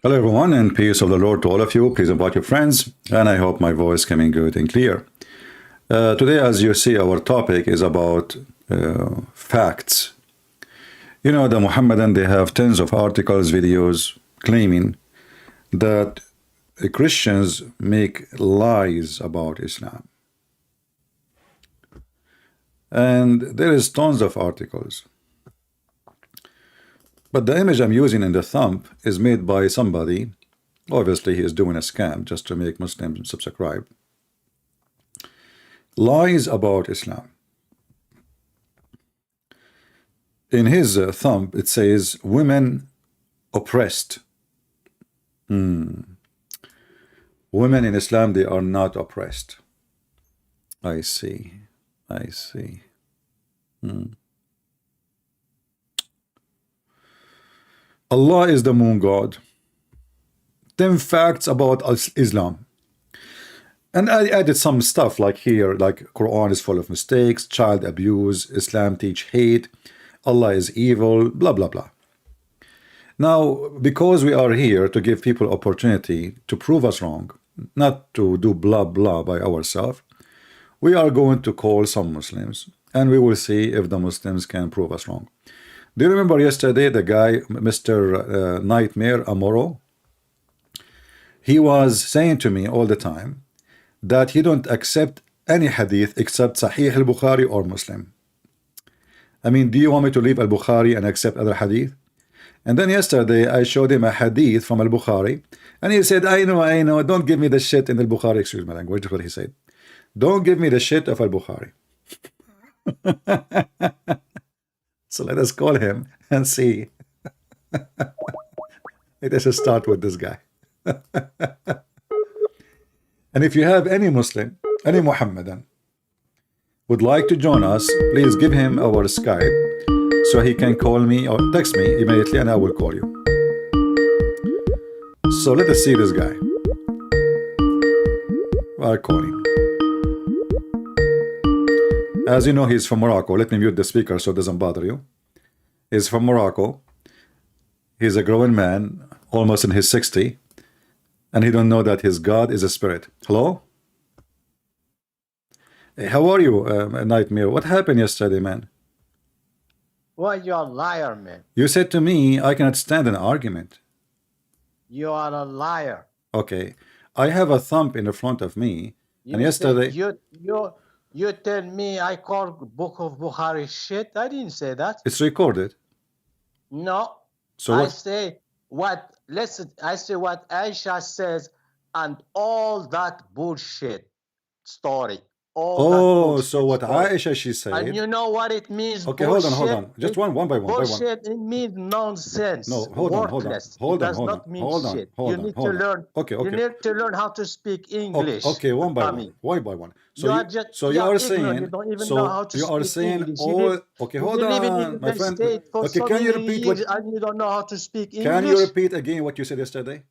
Hello everyone, and peace of the Lord to all of you. Please invite your friends, and I hope my voice coming good and clear. Today, as you see, our topic is about facts. You know, the Muhammadan, they have tons of articles, videos claiming that Christians make lies about Islam. And there is tons of articles. But the image I'm using in the thumb is made by somebody. Obviously, he is doing a scam just to make Muslims subscribe. Lies about Islam. In his thumb, it says, women oppressed. Women in Islam, they are not oppressed. I see. I see. Allah is the moon god. 10 facts about Islam. And I added some stuff like here, like Quran is full of mistakes, child abuse, Islam teach hate, Allah is evil, blah, blah, blah. Now, because we are here to give people opportunity to prove us wrong, not to do blah, blah by ourselves, we are going to call some Muslims, and we will see if the Muslims can prove us wrong. Do you remember yesterday the guy, Mr. Nightmare Amoro? He was saying to me all the time that he don't accept any hadith except Sahih al-Bukhari or Muslim. I mean, do you want me to leave al-Bukhari and accept other hadith? And then yesterday I showed him a hadith from al-Bukhari, and he said, I know, don't give me the shit in al-Bukhari. Excuse my language, what he said. Don't give me the shit of al-Bukhari. So let us call him and see. Let us start with this guy. And if you have any Muslim, any Muhammadan, would like to join us, please give him our Skype so he can call me or text me immediately and I will call you. So let us see this guy. I'll call him. As you know, he's from Morocco. Let me mute the speaker so it doesn't bother you. He's from Morocco. He's a grown man, almost in his 60, and he don't know that his God is a spirit. Hello? Hey, how are you, Nightmare? What happened yesterday, man? Well, you're a liar, man. You said to me, I cannot stand an argument. You are a liar. Okay. I have a thumb in the front of me, and yesterday... You tell me I call Book of Bukhari shit? I didn't say that. It's recorded. No. So I say what Aisha says and all that bullshit story. So what Aisha she said. And you know what it means? Okay, hold on. Just one by one. Bullshit, it means nonsense. No, hold on. It does not mean shit. You need to learn. Okay. You need to learn how to speak English. Okay, one by one. So you are saying. You don't even know how to speak English. Okay, hold on, my friend. Okay, can you repeat what? And you don't know how to speak English. Can you repeat again what you said yesterday?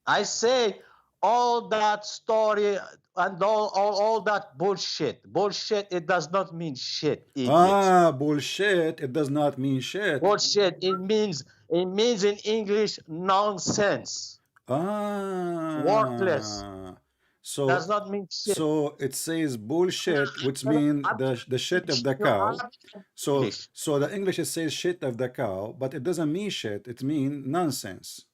I say all that story and all that bullshit. Bullshit, it does not mean shit. Bullshit, it does not mean shit. Bullshit, it means in English nonsense. Worthless. So does not mean shit. So it says bullshit, which means the shit of the cow. So the English it says shit of the cow, but it doesn't mean shit. It means nonsense.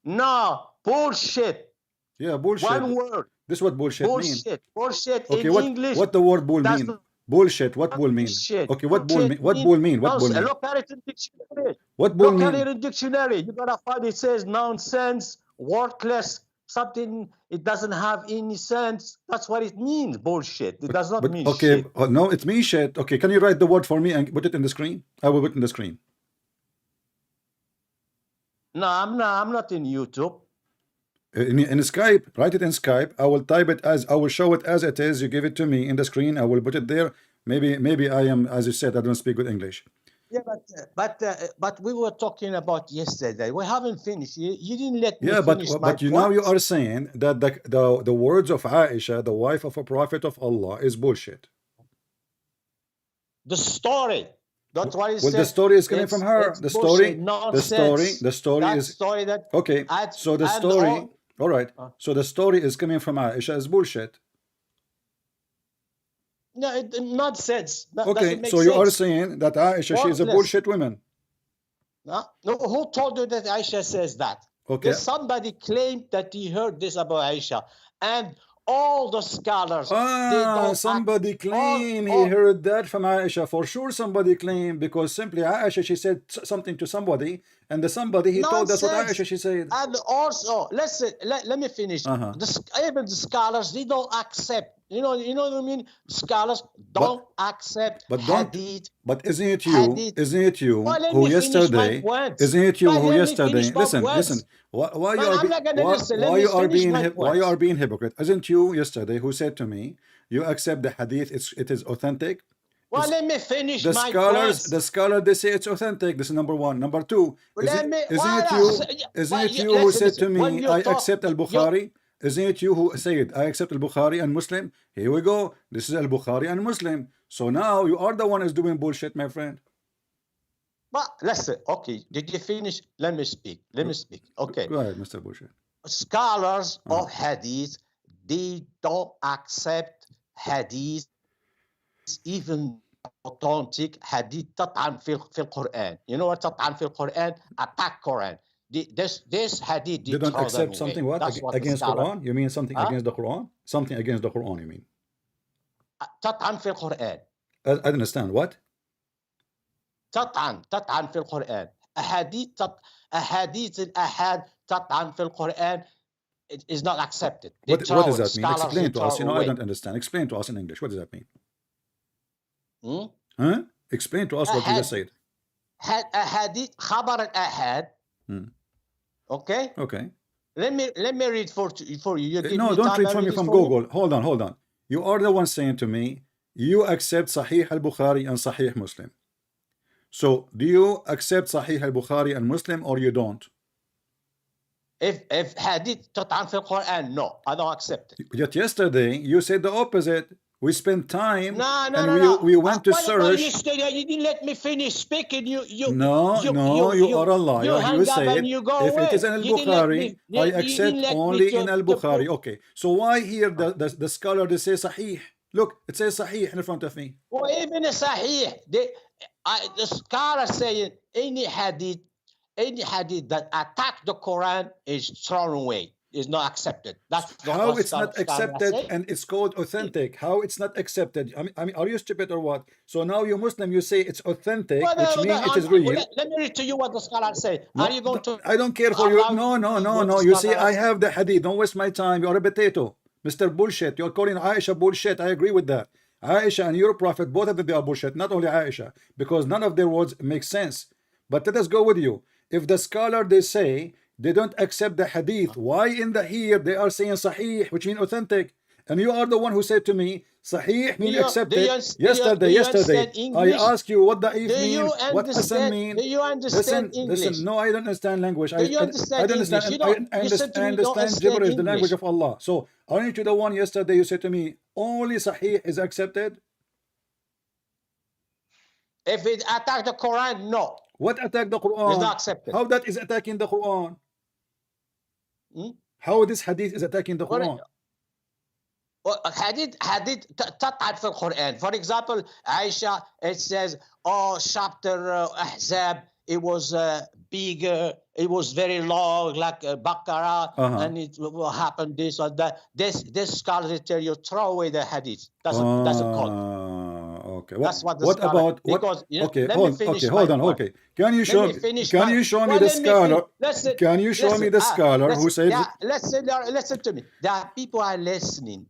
No, bullshit. Yeah, bullshit. One word. This is what bullshit means. Bullshit okay, in English. What the word bull mean? Bullshit. What bull mean? Shit. Okay, what bull mean? What bull mean? What bull mean? Look at it in dictionary. What bull mean? Look at it in dictionary. You're gonna find it says nonsense, worthless, something. It doesn't have any sense. That's what it means. Bullshit. It does not mean shit. Okay, no, it means shit. Okay, can you write the word for me and put it in the screen? I will put it in the screen. No, I'm not in YouTube. In Skype, write it in Skype. I will type it as I will show it as it is. You give it to me in the screen. I will put it there. Maybe I am, as you said, I don't speak good English. Yeah, but we were talking about yesterday. We haven't finished. You didn't let me finish. Yeah, but now you are saying that the words of Aisha, the wife of a prophet of Allah, is bullshit. The story. That's what he Well, the said. story is coming from her. It's The bullshit, story nonsense. That is story that okay. and, So the and story, all right. Uh. So the story is coming from Aisha is bullshit. no, nonsense. That Okay, doesn't make so you are sense. saying that Aisha, she is a Worthless. bullshit woman. No, who told you that Aisha says that? Okay. There's somebody claimed that he heard this about Aisha, and all the scholars. they don't Somebody claim he heard that from Aisha. For sure, somebody claimed, because simply Aisha, she said something to somebody, and the somebody he told us what Nonsense. Aisha she said. And also, listen, let me finish. Even the scholars, they don't accept. You know what I mean? Scholars don't accept hadith. But isn't it you? Hadith. Isn't it you Well, let who me finish my yesterday? points. Isn't it you Well, who let me yesterday? finish my Listen, points. listen. Why you Man, are I'm not gonna listen. Let why me you are finish being my why you points. are being hypocrite? Isn't you yesterday who said to me, you accept the hadith? It is authentic. Well, let me finish The my scholars, points. the scholar, they say it's authentic. This is number one. Number two, isn't it you who said to me, I accept al-Bukhari? Isn't it you who said, I accept al-Bukhari and Muslim? Here we go. This is al-Bukhari and Muslim. So now you are the one who's doing bullshit, my friend. But listen, okay, did you finish? Let me speak. Okay. Go ahead, Mr. Bullshit. Scholars of hadith, they don't accept hadith, even authentic hadith تطعن في القرآن. You know what تطعن في القرآن? Attack Quran. This hadith they don't accept something what against Quran? You mean something against the Quran? Something against the Quran, you mean? تطعن في القرآن. I don't understand what? تطعن في القرآن. أحاديث الأحاد تطعن في القرآن is not accepted. What does that mean? Explain to us. I don't understand. Explain to us in English. What does that mean? Explain to us what you just said. أحاديث خبر الأحاد. Okay. Let me read for you. No, don't read from me from Google. Hold on. You are the one saying to me, you accept Sahih al-Bukhari and Sahih Muslim. So, do you accept Sahih al-Bukhari and Muslim, or you don't? If hadith تطعن في القرآن, no, I don't accept it. Yet yesterday you said the opposite. We spent time we went to search. You didn't let me finish speaking. You are a liar. You said if it is in al-Bukhari, I accept only in al-Bukhari. Okay, so why here the scholar they say Sahih? Look, it says Sahih in front of me. Well, even a Sahih, the scholar saying any hadith that attack the Quran is thrown away, is not accepted. That's how it's not accepted, and it's called authentic. How it's not accepted? I mean, are you stupid or what? So now you Muslim, you say it's authentic, which means it is real. Let me read to you what the scholar said. Are you going to? I don't care for you. No. You see, I have the hadith. Don't waste my time. You're a potato, Mr. Bullshit. You're calling Aisha bullshit. I agree with that. Aisha and your prophet, both of them, they are bullshit. Not only Aisha, because none of their words make sense. But let us go with you. If the scholar they say they don't accept the hadith, why in the here they are saying Sahih, which means authentic? And you are the one who said to me, Sahih means accepted. Yesterday, I asked you what Da'if means, what Hasan means. Do you understand English? Listen, no, I don't understand language. Do you understand understand English? I understand gibberish, the language of Allah. So, aren't you the one yesterday you said to me, only Sahih is accepted? If it attack the Quran, no. What attack the Quran? It's not accepted. How that is attacking the Quran? How this hadith is attacking the Quran? hadith تطعن في القرآن. For example, Aisha, it says, chapter Ahzab, it was bigger, it was very long, like Baqarah, and it will happen this or that. This scholar tell you, throw away the hadith. Doesn't count. Okay. That's what the what scholar, about what? Because, okay, hold on. Okay, can you show me the scholar? Can you show me the scholar who says? Listen to me. There are people are listening.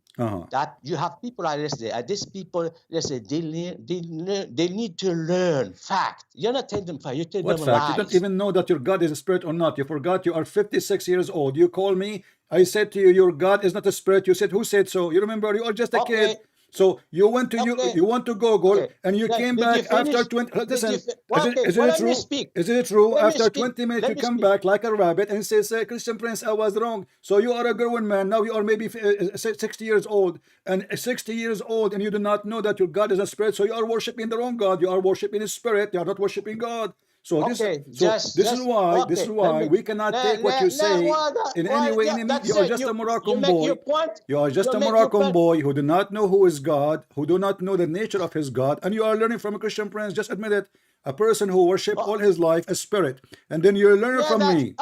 That you have people are listening. And these people, listen, they need to learn fact. You're not telling them fact. You tell them fact? lies. You don't even know that your God is a spirit or not. You forgot. You are 56 years old. You call me. I said to you, your God is not a spirit. You said, who said so? You remember? You are just a kid. So you went to Okay. you went to Google Okay. and you came Did you back after finish? 20. Did you Listen, okay. is Well, it let me true? speak. Is it true? Let me After speak. 20 minutes, Let you me come speak. back like a rabbit and say, Christian Prince, I was wrong. So you are a grown man. Now you are maybe 60 years old. And 60 years old, and you do not know that your God is a spirit. So you are worshiping the wrong God. You are worshiping His spirit. You are not worshiping God. So this Okay. this is why Okay. Let me. we cannot take what you say in any way. Yeah, You that's are it. just a You Moroccan make your boy. point. You are just You a make your Moroccan point. boy who do not know who is God, who do not know the nature of his God, and you are learning from a Christian Prince. Just admit it. A person who worship all his life a spirit, and then you're learning Yeah, from that's me.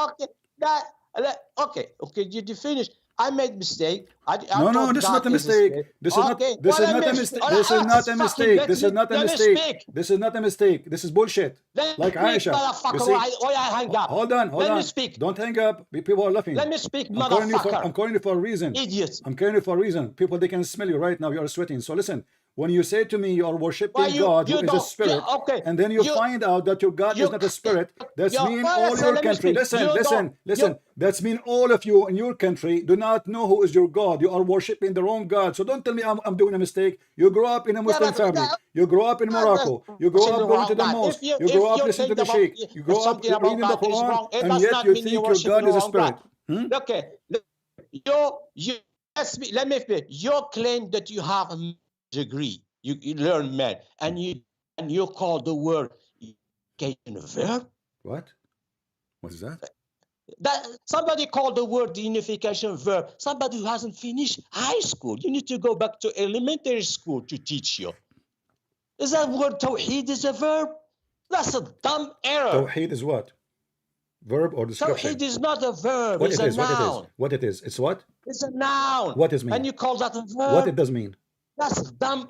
okay. Okay. Did you finish? I made mistake. I No, thought this is not God a is a mistake. spirit. This is not. Okay. This Well, is let not a me. mistake. This is not a Fucking mistake. This is not a let me mistake. speak. This is not a mistake. This is bullshit. Let Like me speak, Aisha. You motherfucker. see? Or I hang up. Hold on, hold Let me on. speak. Don't hang up. People are laughing. Let me speak, I'm calling you for. motherfucker. I'm calling you for a reason. Idiot. I'm calling you for a reason. People, they can smell you right now. You are sweating. So listen. When you say to me you are Why worshiping God, who you is a don't? spirit, Okay. and then you find out that your God is You not a spirit, that's mean well, all your let me country. speak. Listen, You don't. listen. That's mean all of you in your country do not know who is your God. You are worshiping the wrong God. So don't tell me I'm doing a mistake. You grow up in a Yeah, Muslim but family. You grow up in that's Morocco. You grow up the going to wrong the God. mosque. You grow If up you listening to think the about sheikh. You grow up something about reading the God is Quran, wrong, it and does yet not you mean you're think your worshiping God the is a wrong God. spirit. Okay. You let me speak. You claim that you have a degree. You learn math, and you call the word unification a verb. What? What is that? That somebody called the word the unification verb. Somebody who hasn't finished high school. You need to go back to elementary school to teach you. Is that word tawheed is a verb? That's a dumb error. Tawheed is what? Verb or description? Tawheed is not a verb, What it's it a is? What it is? noun. What it is? It's what? It's a noun. What does mean? And you call that a What it verb? does mean? That's a dumb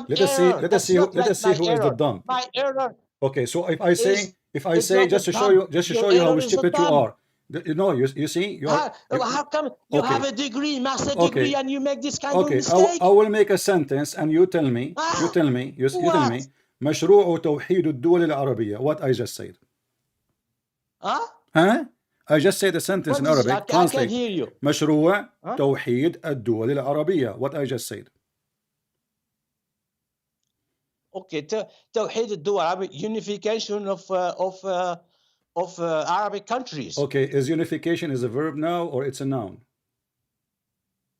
Let us see. error. Let us That's see. not Let like us see my who is the error. dumb. My error Okay. So is if I it's say not a just to show you, dumb. Your how error is a stupid you dumb. are. You know, you see, you are. How come you have Okay. a degree, master Okay. degree, and you make this kind of Okay. mistake? I will make a sentence, and you tell me. You tell me. You tell What? me. مشروع توحيد الدول العربية. What I just said. Huh? Huh? I just said a sentence What in is it? Arabic. I can't Translate. hear you. مشروع Huh? توحيد الدول العربية. What I just said. Okay, توحيد الدول العربية, unification of Arabic countries. Okay, is unification is a verb now or it's a noun?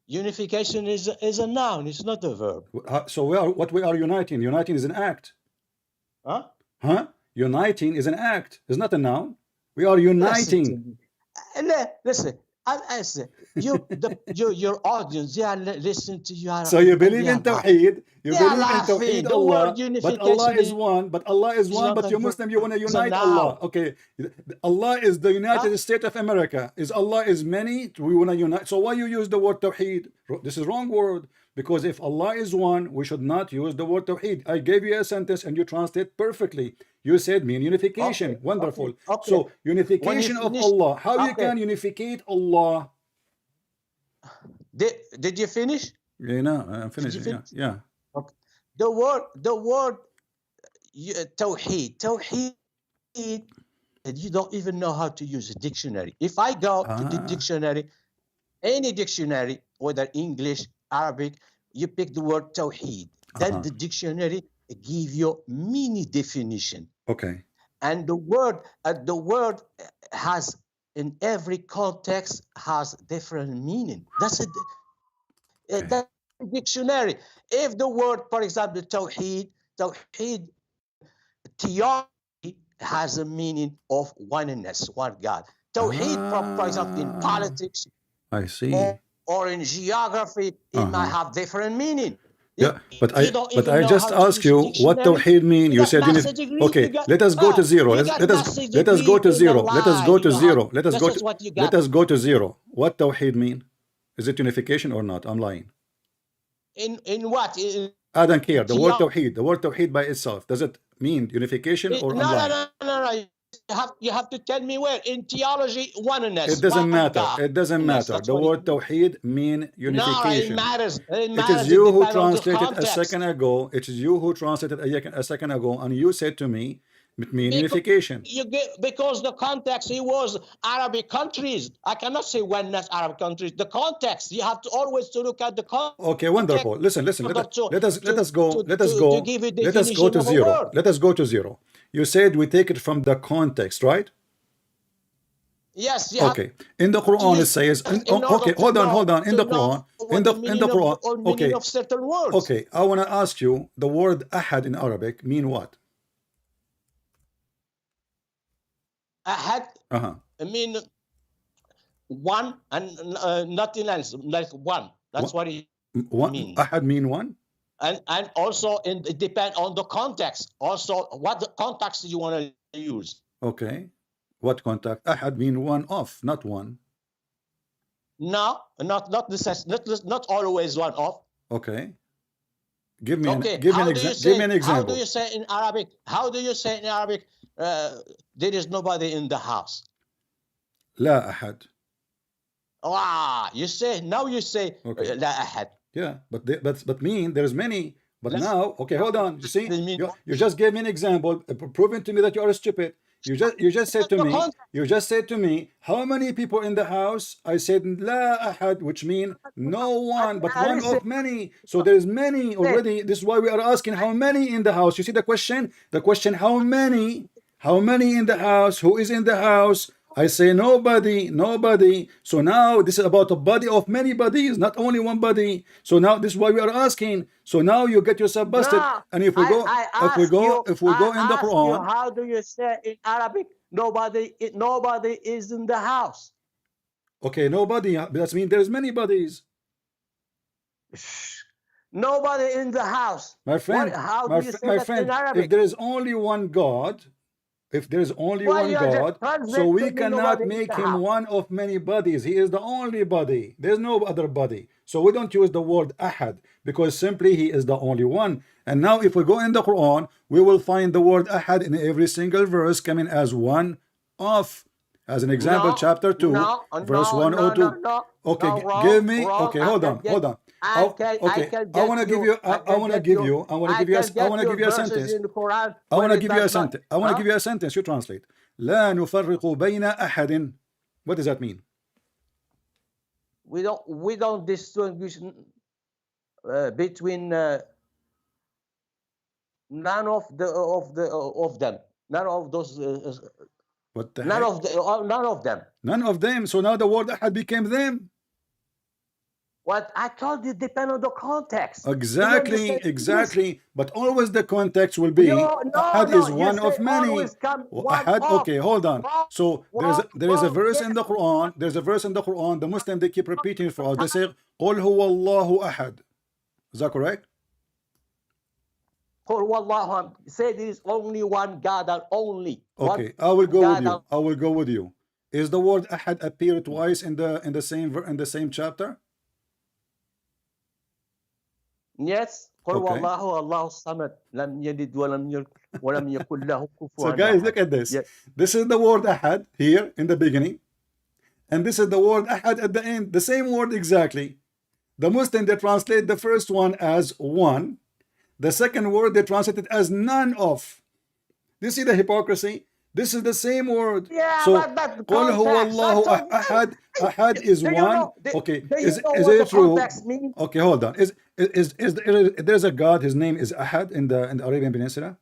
Unification is a noun. It's not a verb. So we are uniting. Uniting is an act. Huh? Huh? Uniting is an act. It's not a noun. We are uniting. Listen. I say your audience, they are listening to you. So you believe in Tawheed. You believe in Tawheed The Allah. word unification But Allah is one. But Allah is one. But you not a Muslim, you want to it's a unite noun. Allah. Okay. Allah is the United States of America. Is Allah is many. We want to unite. So why you use the word Tawheed? This is wrong word. Because if Allah is one, we should not use the word Tawheed. I gave you a sentence and you translate perfectly. You said mean unification. Okay, Wonderful. okay. So unification of Allah. How you can unificate Allah? Did you finish? Yeah, no, I'm finishing. Yeah. Okay. The word Tawheed. Tawheed, you don't even know how to use a dictionary. If I go to the dictionary, any dictionary, whether English, Arabic, you pick the word Tawheed. Then the dictionary give you many definition. Okay. And the word has, in every context, has different meaning. That's it. That's a dictionary. If the word, for example, Tawheed, theology has a meaning of oneness, one God. Tawheed, for example, in politics, I see. Or in geography, it might have different meaning. Yeah, but I just asked you what Tawheed mean. You said okay. Let us go to zero. Let us go to zero. Let us go to zero. Let us go to zero. What Tawheed mean? Is it unification or not? I'm lying. In what? I don't care. The word Tawheed by itself, does it mean unification or I'm lying? No. You have to tell me where. In theology, oneness. It doesn't matter. It doesn't matter. The word Tawheed mean unification. No, it matters. It is you who translated a second ago. It is you who translated a second ago, and you said to me It means unification. You get, because the context, it was Arabic countries. I cannot say when that's Arab countries. The context, you have to always to look at the context. Okay, wonderful. Listen. Let us go to give a let us go definition to of a zero. word. Let us go to zero. You said we take it from the context, right? Yes. You have Okay. In the Quran it says. in order Okay, to hold on. know- In to the know Quran. what In the the meaning of- Quran. or meaning Okay. of certain words. Okay. I want to ask you. The word ahad in Arabic mean what? Ahad, Uh-huh. I mean one and nothing else, like one. That's what it What means. ahad mean one? And also it depends on the context. Also, what the context you want to use. Okay. What contact? Ahad mean one of, not one. No, not always one off. Okay. Give me Okay. give me an example. How do you say in Arabic? How do you say in Arabic? There is nobody in the house. لا أحد. You say Okay. لا أحد. Yeah, but mean there's many. But Let's- now, okay, hold on. You see, They mean- you just gave me an example, proving to me that you are stupid. You just said to me, how many people in the house? I said لا أحد, which mean no one, but one of many. So there's many already. This is why we are asking how many in the house. You see the question? The question, how many? How many in the house? Who is in the house? I say nobody. So now this is about a body of many bodies, not only one body. So now this is why we are asking. So now you get yourself busted. No, And if we go in the Quran, how do you say in Arabic? Nobody is in the house. okay, nobody. That means there's many bodies. Nobody in the house. My friend, How do you say my that friend, in Arabic? if there is only one God, Well, you God, just so we translate to me cannot nobody in make the him house. one of many bodies. He is the only body. There's no other body. So we don't use the word ahad because simply he is the only one. And now if we go in the Quran, we will find the word ahad in every single verse coming as one of. As an example, chapter 2, verse 102. Okay, give me. Okay, hold on. I want to give you a sentence. I want to give you a sentence. You translate. لا نفرق بين أحد. What does that mean? We don't distinguish between none of them. None of those. What the None heck? of them. None of them. So now the word ahad became them. What I told you depend on the context. Exactly. But always the context will be ahad is one of many. Ahad. Okay, hold on. So there is a verse in the Quran. There's a verse in the Quran. The Muslim, they keep repeating it for us. They say قل هو الله أحد. Is that correct? Say there is only one God and only. Okay, I will go with you. Is the word ahad appear twice in the same chapter? Yes. Okay. So guys, look at this. Yes. This is the word ahad here in the beginning, and this is the word ahad at the end. The same word exactly. The Muslim, they translate the first one as one. The second word they translate it as none of. Do you see the hypocrisy? This is the same word. Yeah, so but قل هو الله أحد. Ahad is one. Okay, is it true? Okay, hold on. Is there's a God? His name is Ahad in the Arabian Peninsula?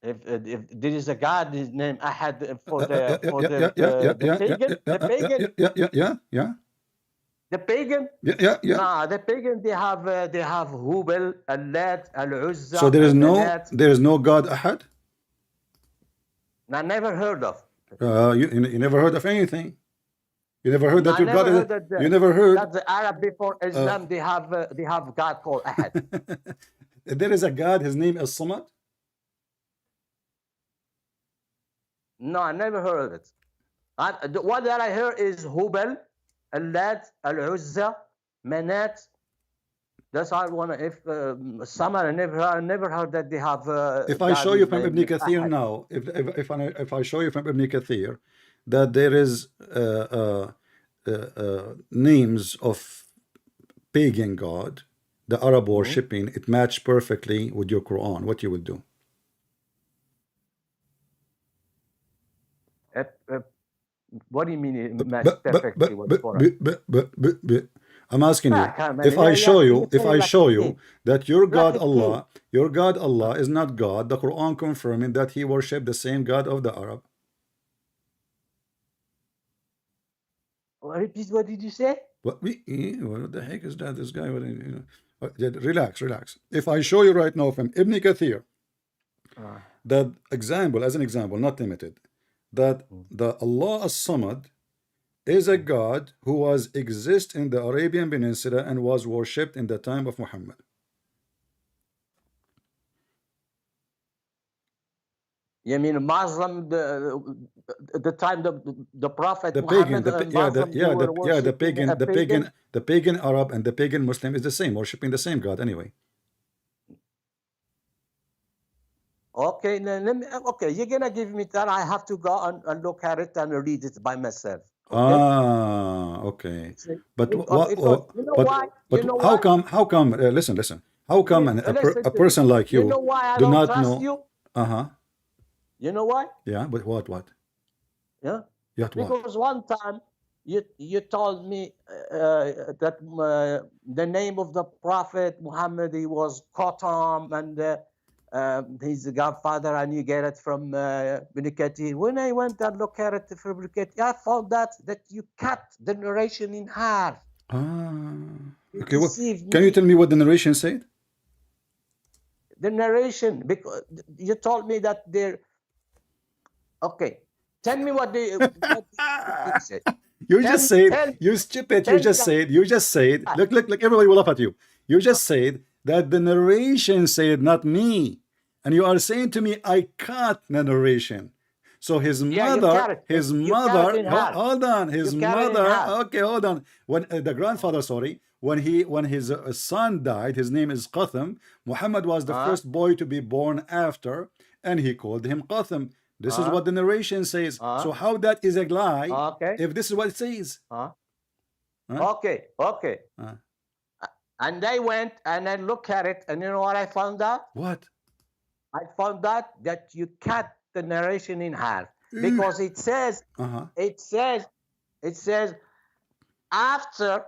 If there is a God, his name Ahad for the pagan. The pagan? Yeah. Nah, the pagan they have Hubal, Al-Lat, Al-Uzza. So there is no God Ahad? I never heard of. You never heard of anything. You never heard that your God is. You never heard that the Arab before Islam they have God called Ahad. There is a God. His name is Samad. No, I never heard of it. The one that I heard is Hubal, Al-Lat, Al-Uzza, Manat. That's all I want. If Samad, I never heard that they have. If I show you from Ibn Kathir now, if I show you from Ibn Kathir that there is names of pagan god, the Arab worshipping, it matched perfectly with your Quran, what you will do? What do you mean it matched But perfectly with Quran? I'm asking you, if I show you that your God Allah is not God, the Quran confirming that he worshipped the same God of the Arab. Repeat, what did you say? What the heck is that? This guy, relax. If I show you right now from Ibn Kathir that example, as an example, not limited, that the Allah as-Samad is a God who was exist in the Arabian Peninsula and was worshipped in the time of Muhammad. You mean Muslim, the time the Prophet The Muhammad pagan, the pagan Arab and the pagan Muslim is the same, worshipping the same God anyway. Okay, okay, you're gonna give me that. I have to go and look at it and read it by myself. Okay. But how come? Listen. How come a person like you, do not know? You? Uh-huh. You know why? Yeah, but what? Yeah. Because one time you told me that the name of the Prophet Muhammad, he was Qatam, and he's the godfather, and you get it from Ibn Kathir. When I went and looked at it from Ibn Kathir, I found that you cut the narration in half. Okay. Can you tell me what the narration said? The narration, because you told me that there. Okay, tell me what they said. You just said, you stupid, you just said, look, everybody will laugh at you. You just said that the narration said, not me. And you are saying to me, I cut the narration. So his mother, hold on, okay, hold on. When the grandfather, when his son died, his name is Qatham. Muhammad was the first boy to be born after, and he called him Qatham. This is what the narration says. So how that is a lie if this is what it says? Okay. And I went and I looked at it, and you know what I found out? What? I found out that you cut the narration in half, because it says after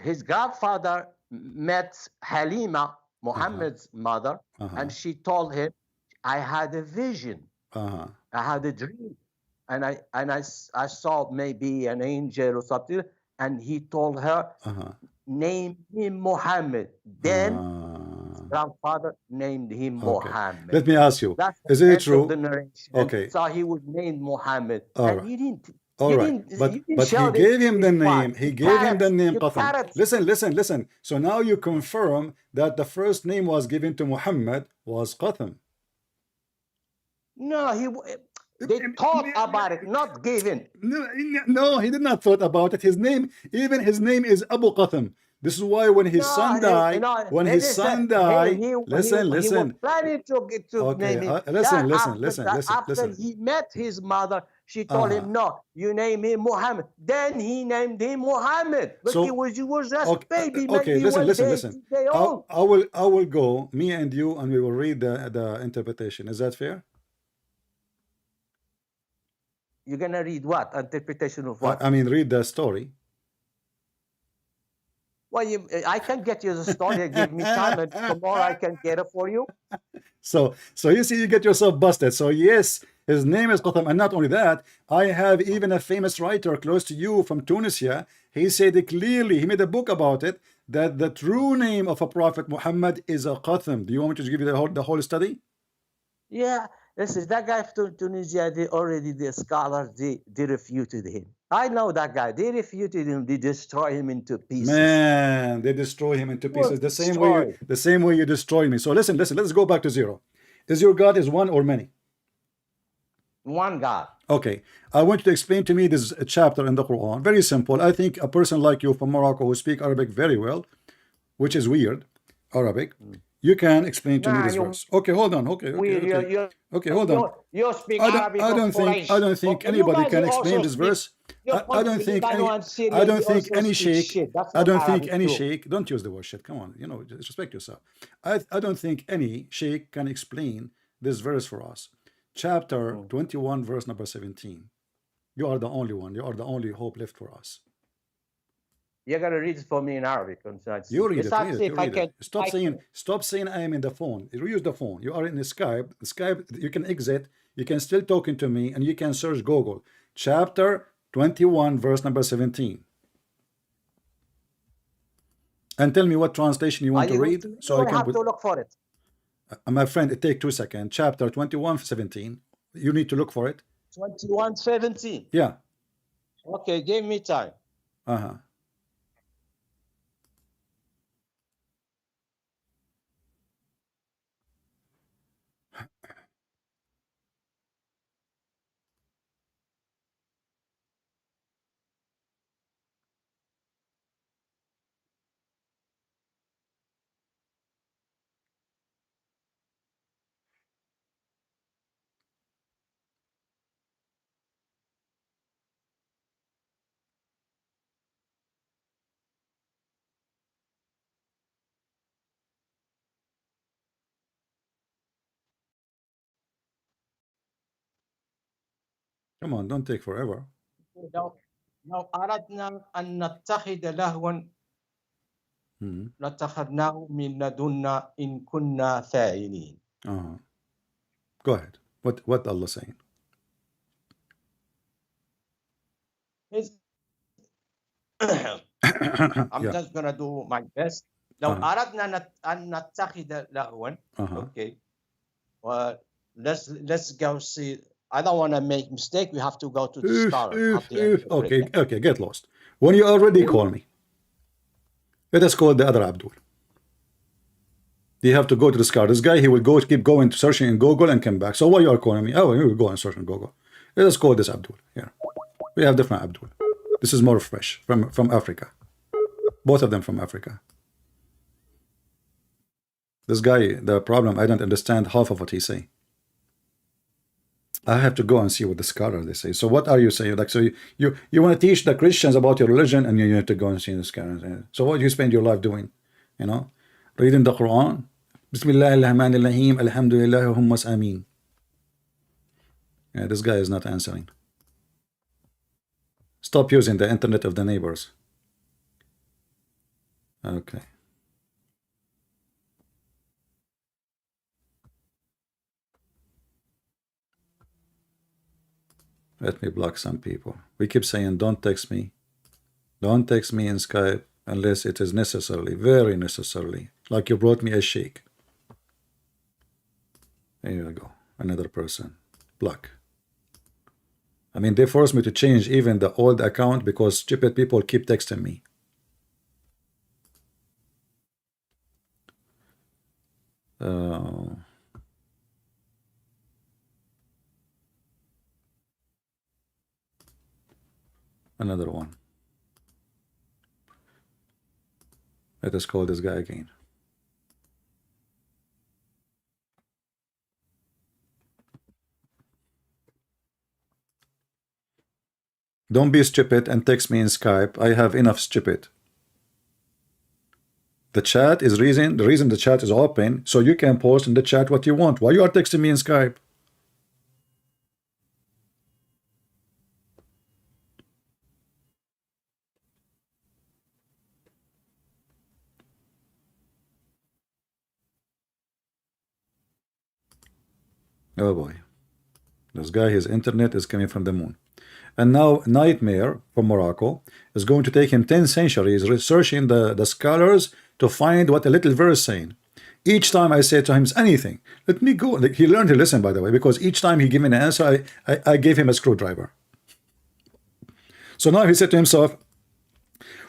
his godfather met Halima, Muhammad's mother, and she told him, I had a vision. I had a dream, and I saw maybe an angel or something, and he told her, name him Muhammad. Then grandfather named him Muhammad. Let me ask you, is it true? Okay. So he was named Muhammad. And he didn't. But he gave him the name. He gave him the name Qatham. Listen. So now you confirm that the first name was given to Muhammad was Qatham. No, they thought about it, not given. No, he did not thought about it. His name is Abu Qatham. This is why when his son died, listen. He was planning to name him. Listen. After he met his mother, she told him, no, you name him Muhammad. Then he named him Muhammad. But he was just baby. Okay, listen. I will go, me and you, and we will read the interpretation. Is that fair? You're gonna read what? Interpretation of what? I mean, read the story. Well, I can get you the story. Give me time, and tomorrow I can get it for you. So you see, you get yourself busted. So yes, his name is Qatham, and not only that, I have even a famous writer close to you from Tunisia. He said it clearly. He made a book about it, that the true name of a prophet Muhammad is a Qatham. Do you want me to give you the whole study? Yeah. Listen, that guy from Tunisia, the scholars, they refuted him. I know that guy. They refuted him. They destroy him into pieces. Man, they destroy him into pieces. The same way you destroy me. So listen. Let's go back to zero. Is your God is one or many? One God. Okay. I want you to explain to me this chapter in the Quran. Very simple. I think a person like you from Morocco who speak Arabic very well, which is weird, Arabic, You can explain to me Nah, this you verse. Okay, hold on. Okay, hold on. you speak I Arabic of don't Quraysh. think Okay, you anybody guys, you can explain also this speak. verse. You I don't contribute think Lebanon any and Syria. You also speak sheikh. shit. That's I not don't think Arabic any too. sheikh. Don't use the word shit. Come on, you know, just respect yourself. I don't think any sheikh can explain this verse for us. Chapter 21, verse number 17. You are the only one. You are the only hope left for us. You're gonna read it for me in Arabic. You read Besides, it. You read it. Stop Stop saying I am in the phone. You use the phone. You are in the Skype. Skype. You can exit. You can still talking to me, and you can search Google. Chapter 21, verse number 17. And tell me what translation you want to read, so I can have put. to look for it. My friend, it take 2 seconds. Chapter 21, 17. You need to look for it. 21:17. Yeah. Okay, give me time. Uh-huh. Come on, don't take forever. لو أردنا أن نتخذ لهوا لاتخذناه من لدنا إن كنا فاعلين. Go ahead. What Allah saying? I'm just gonna do my best. لو أردنا أن نتخذ لهوا. Okay. Well, let's go see. I don't want to make mistake. We have to go to the scholar. Okay, get lost. When you are ready, call me. Let us call the other Abdul. You have to go to the scholar. This guy, he will keep going to searching in Google and come back. So why you are calling me? Oh, you will go and search in Google. Let us call this Abdul here. We have different Abdul. This is more fresh from Africa. Both of them from Africa. This guy, the problem, I don't understand half of what he say. I have to go and see what the scholar they say. So what are you saying? Like, so you want to teach the Christians about your religion, and you have to go and see the scholar. So what do you spend your life doing? You know, reading the Quran. Bismillahirrahmanirrahim. Alhamdulillah. Hummas ameen. Yeah, this guy is not answering. Stop using the internet of the neighbors. Okay. Let me block some people. We keep saying, don't text me. Don't text me in Skype unless it is necessarily, very necessarily. Like you brought me a sheikh. There you go. Another person. Block. I mean, they forced me to change even the old account because stupid people keep texting me. Another one. Let us call this guy again. Don't be stupid and text me in Skype. I have enough stupid. The chat is the reason the chat is open, so you can post in the chat what you want. Why you are texting me in Skype? Oh boy. This guy, his internet is coming from the moon. And now Nightmare from Morocco is going to take him 10 centuries researching the scholars to find what a little verse saying. Each time I say to him anything, let me go. Like, he learned to listen, by the way, because each time he gave me an answer, I gave him a screwdriver. So now he said to himself,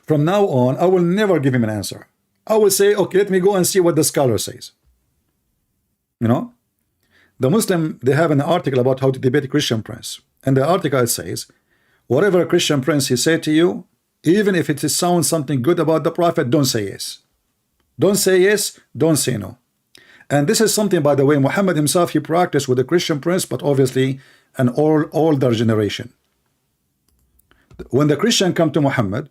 from now on, I will never give him an answer. I will say, okay, let me go and see what the scholar says. You know? The Muslim, they have an article about how to debate a Christian prince. And the article says, whatever a Christian prince he said to you, even if it sounds something good about the Prophet, don't say yes. Don't say yes, don't say no. And this is something, by the way, Muhammad himself, he practiced with the Christian prince, but obviously an older generation. When the Christian come to Muhammad,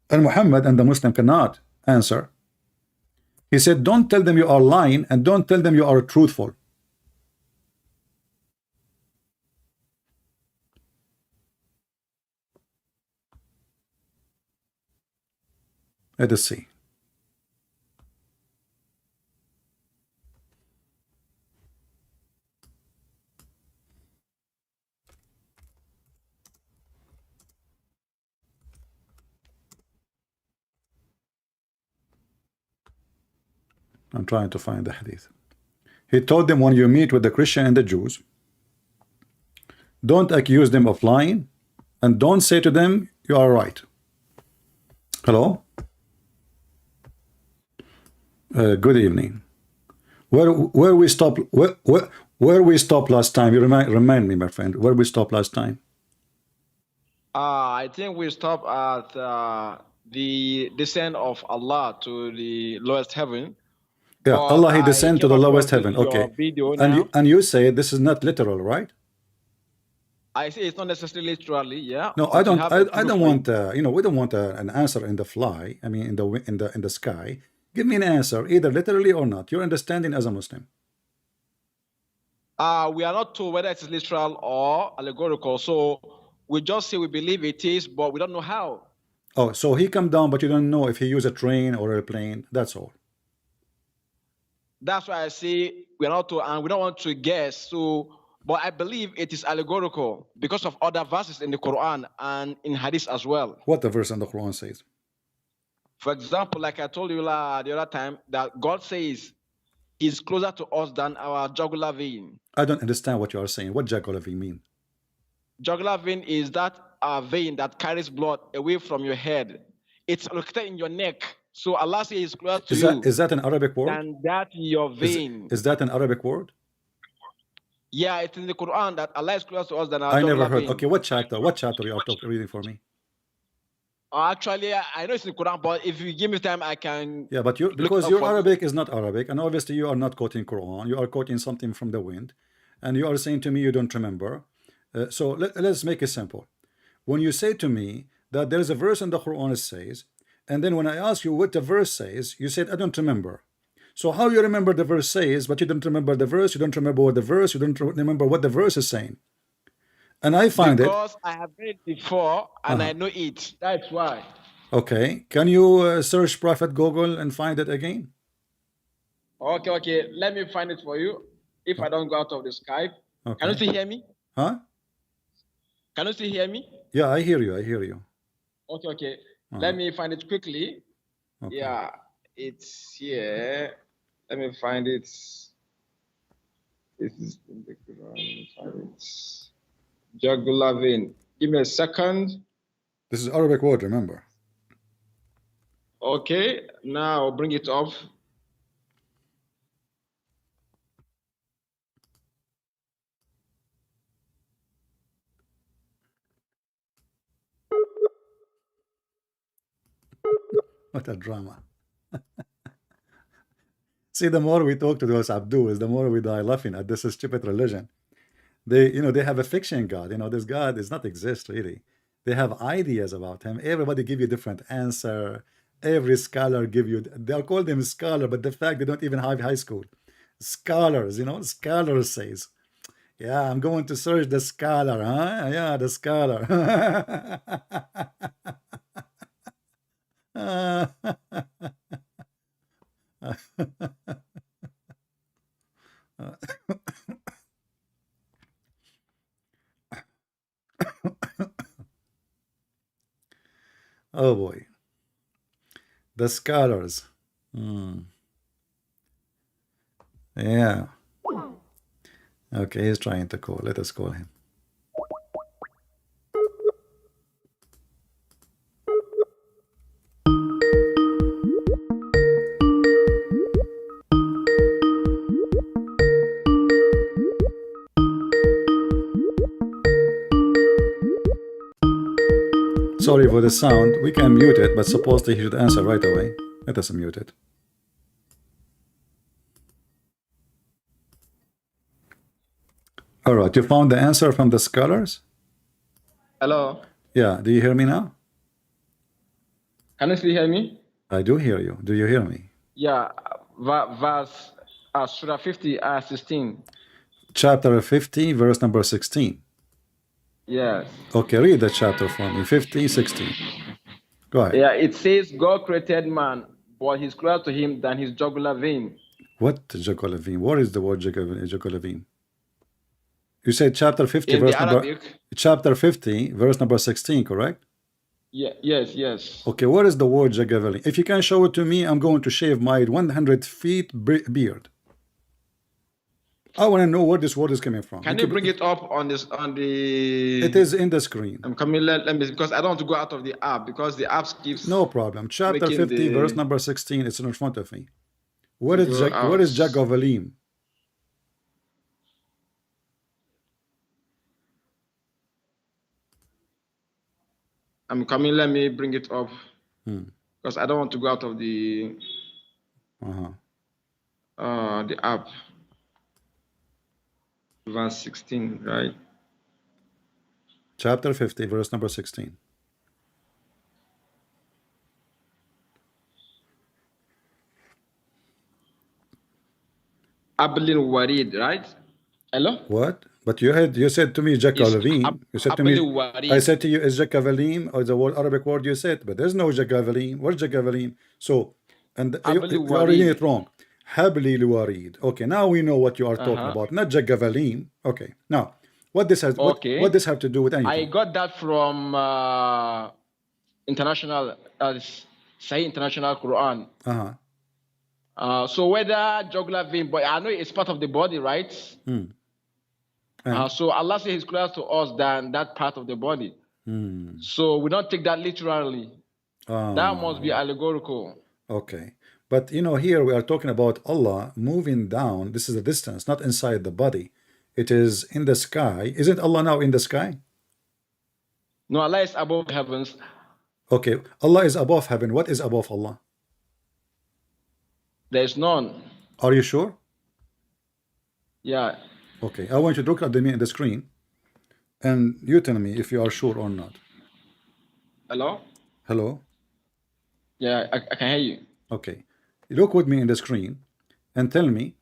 and Muhammad and the Muslim cannot answer, he said, don't tell them you are lying, and don't tell them you are truthful. Let us see. I'm trying to find the hadith. He told them, when you meet with the Christian and the Jews, don't accuse them of lying, and don't say to them you are right. Hello? Good evening. Where we stop? Where we stopped last time? You remind me, my friend. Where we stopped last time? I think we stopped at the descent of Allah to the lowest heaven. Yeah, But Allah, He I descend to came the lowest across heaven. your Okay. video And now. you say this is not literal, right? I say it's not necessarily literally, yeah. No, but I you don't. have I the don't proof. want. We don't want an answer in the fly. I mean, in the sky. Give me an answer, either literally or not. Your understanding as a Muslim. We are not told whether it is literal or allegorical. So we just say we believe it is, but we don't know how. Oh, so he come down, but you don't know if he used a train or a plane. That's all. That's why I say we are not told, and we don't want to guess. So, but I believe it is allegorical because of other verses in the Quran and in Hadith as well. What the verse in the Quran says? For example, like I told you the other time, that God says He's closer to us than our jugular vein. I don't understand what you are saying. What jugular vein mean? Jugular vein is that vein that carries blood away from your head. It's located in your neck. So Allah says He's closer to you Is that an Arabic word? than that in your vein. Is that an Arabic word? Yeah, it's in the Quran that Allah is closer to us than our I jugular never heard. vein. Okay, what chapter? What chapter you are reading for me? Actually, I know it's in the Quran, but if you give me time, I can. Yeah, but look because up your for you. Arabic is not Arabic, and obviously you are not quoting Quran. You are quoting something from the wind, and you are saying to me you don't remember. So let's make it simple. When you say to me that there is a verse in the Quran that says, and then when I ask you what the verse says, you said I don't remember. So how you remember the verse says, but you don't remember the verse, you don't remember what the verse, you don't remember what the verse is saying. And I find because I have read it before and Uh-huh. I know it. That's why. Okay, can you search Prophet Google and find it again? Okay. Let me find it for you. If I don't go out of the Skype. Can you Okay. still hear me? Huh? Can you still hear me? Yeah, I hear you. I hear you. Okay. Uh-huh. Let me find it quickly. Okay. Yeah, it's here. Let me find it. This is in the Quran. Let me find it. Jugular vein. Give me a second. This is Arabic word, remember. Okay, now I'll bring it up. What a drama. See, the more we talk to those Abdus, the more we die laughing at this stupid religion. They have a fiction God. This God does not exist really. They have ideas about him. Everybody give you different answer. Every scholar give you. They'll call them scholar, but the fact they don't even have high school. Scholars, scholars says. Yeah, I'm going to search the scholar, huh? Yeah, the scholar. Oh boy. The scholars. Yeah. Okay, he's trying to call. Let us call him. Sorry for the sound. We can mute it, but supposedly he should answer right away. Let us mute it. All right, you found the answer from the scholars? Hello? Yeah, do you hear me now? Can you still hear me? I do hear you. Do you hear me? Yeah, verse Surah 50, 16. Chapter 50, verse number 16. Yes. Okay, read the chapter for me. 50, 16. Go ahead. Yeah, it says God created man, but he's closer to him than his jugular vein. What jugular vein? What is the word jugular vein? You said chapter 50, In verse the number Arabic, chapter 50, verse number 16, correct? yeah, yes. Okay, what is the word jugular vein? If you can show it to me, I'm going to shave my 100 feet beard. I want to know where this word is coming from. Can you bring it up on this on the? It is in the screen. I'm coming. Let me, because I don't want to go out of the app, because the app keeps. No problem. Chapter making 50, the- verse number 16. It's in front of me. What is Go what is out. Jagavalim? I'm coming. Let me bring it up, Hmm. because I don't want to go out of the the app. Verse 16, right? Chapter 50, verse number 16. Ablin Warid, right? Hello? What? But you said to me Jagavalim. You said to me, Ablin Warid. I said to you, is Jagavalim or the word Arabic word you said, but there's no Jagavalim. Where's Jagavalim? So, and you are reading it wrong. Habli Warid. Okay, now we know what you are talking about. Not Jagavalim. Okay, now what this has what this have to do with anything? I got that from international Sahih International Quran. So whether jugular vein, but I know it's part of the body, right? So Allah says He's closer to us than that part of the body. So we don't take that literally. That must be allegorical. Okay, but you know, here we are talking about Allah moving down. This is a distance, not inside the body. It is in the sky. Isn't Allah now in the sky? No, Allah is above heavens. Okay, Allah is above heaven. What is above Allah? There is none. Are you sure? Yeah. Okay, I want you to look at me in the screen, and you tell me if you are sure or not. Hello? Hello? Yeah, I can hear you. Okay, look with me in the screen, and tell me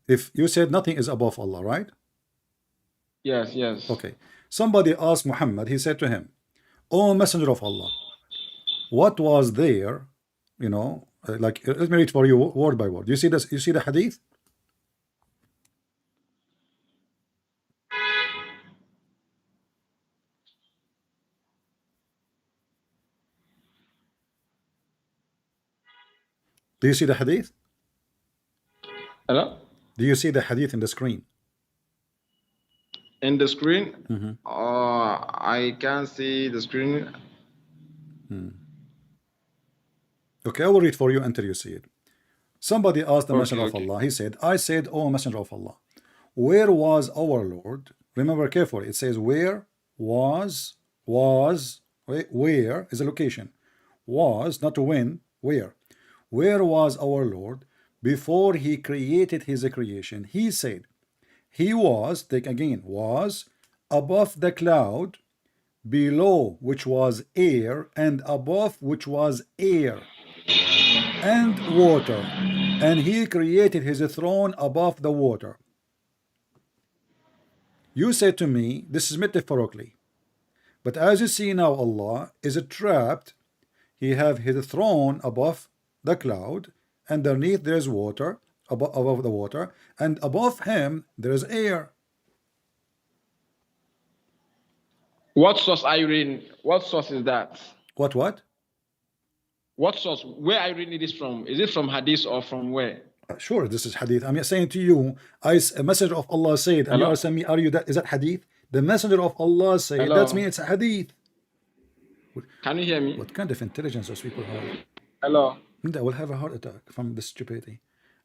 if you said nothing is above Allah, right? Yes. Okay, somebody asked Muhammad, he said to him, "O Messenger of Allah, what was there, you know, like, let me read for you word by word. You see this? You see the hadith? Do you see the hadith? Hello? Do you see the hadith in the screen? In the screen? I can't see the screen. Okay, I will read for you until you see it. Somebody asked the Messenger of Allah. He said, I said, "O Messenger of Allah, where was our Lord?" Remember carefully. It says, where was, where is a location. Was, not when, where. Where was our Lord before He created His creation? He said, He was, take again, was above the cloud, below which was air, and above which was air and water, and He created His throne above the water. You say to me, this is metaphorically, but as you see now, Allah is trapped. He have His throne above the cloud, underneath there is water, above the water, and above Him there is air. What source are you reading? What source is that? What? What source? Where are you reading this from? Is it from Hadith or from where? Sure, this is hadith. I'm saying to you, a messenger of Allah said, and you are saying me, is that hadith? The messenger of Allah said, that means it's a hadith. Can you hear me? What kind of intelligence those people have? Hello? I will have a heart attack from this stupidity.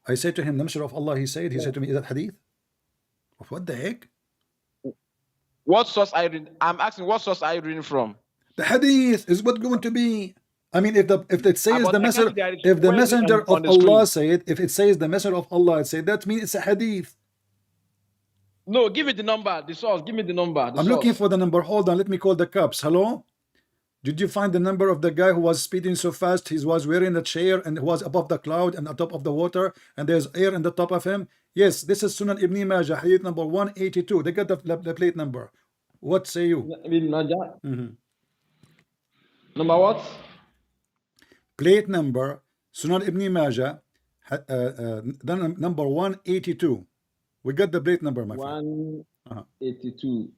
I said to him, the messenger of Allah, he said to me, is that hadith? What the heck? What source are you reading? I'm asking, what source are you reading from? The hadith is what going to be. I mean, if it says the messenger, if the messenger of Allah said, if it says the messenger of Allah said, that means it's a hadith. No, give me the number, the source. Give me the number. I'm looking for the number. Hold on, let me call the cops. Hello? Did you find the number of the guy who was speeding so fast? He was wearing a chair and was above the cloud and on top of the water, and there's air in the top of him. Yes, this is Sunan Ibn Majah, hadith number 182. They got the plate number. What say you? Number what? Plate number Sunan Ibn Majah, number 182. We got the plate number, my friend. 182.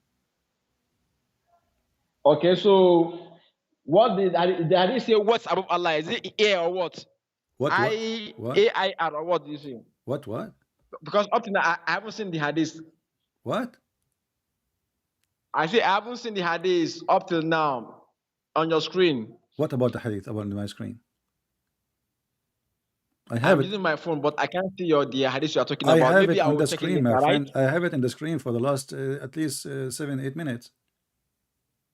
Okay, so what did hadith say? What's above Allah? Is it air or what? What? AIR or what do you say? What? Because up to now I haven't seen the hadith. What? I say I haven't seen the hadith up till now on your screen. What about the hadith about my screen? I have I'm it. using my phone, but I can't see the hadith you are talking I about. have Maybe it I on will the check screen, it my later, friend. right? I have it in the screen for the last at least 7-8 minutes.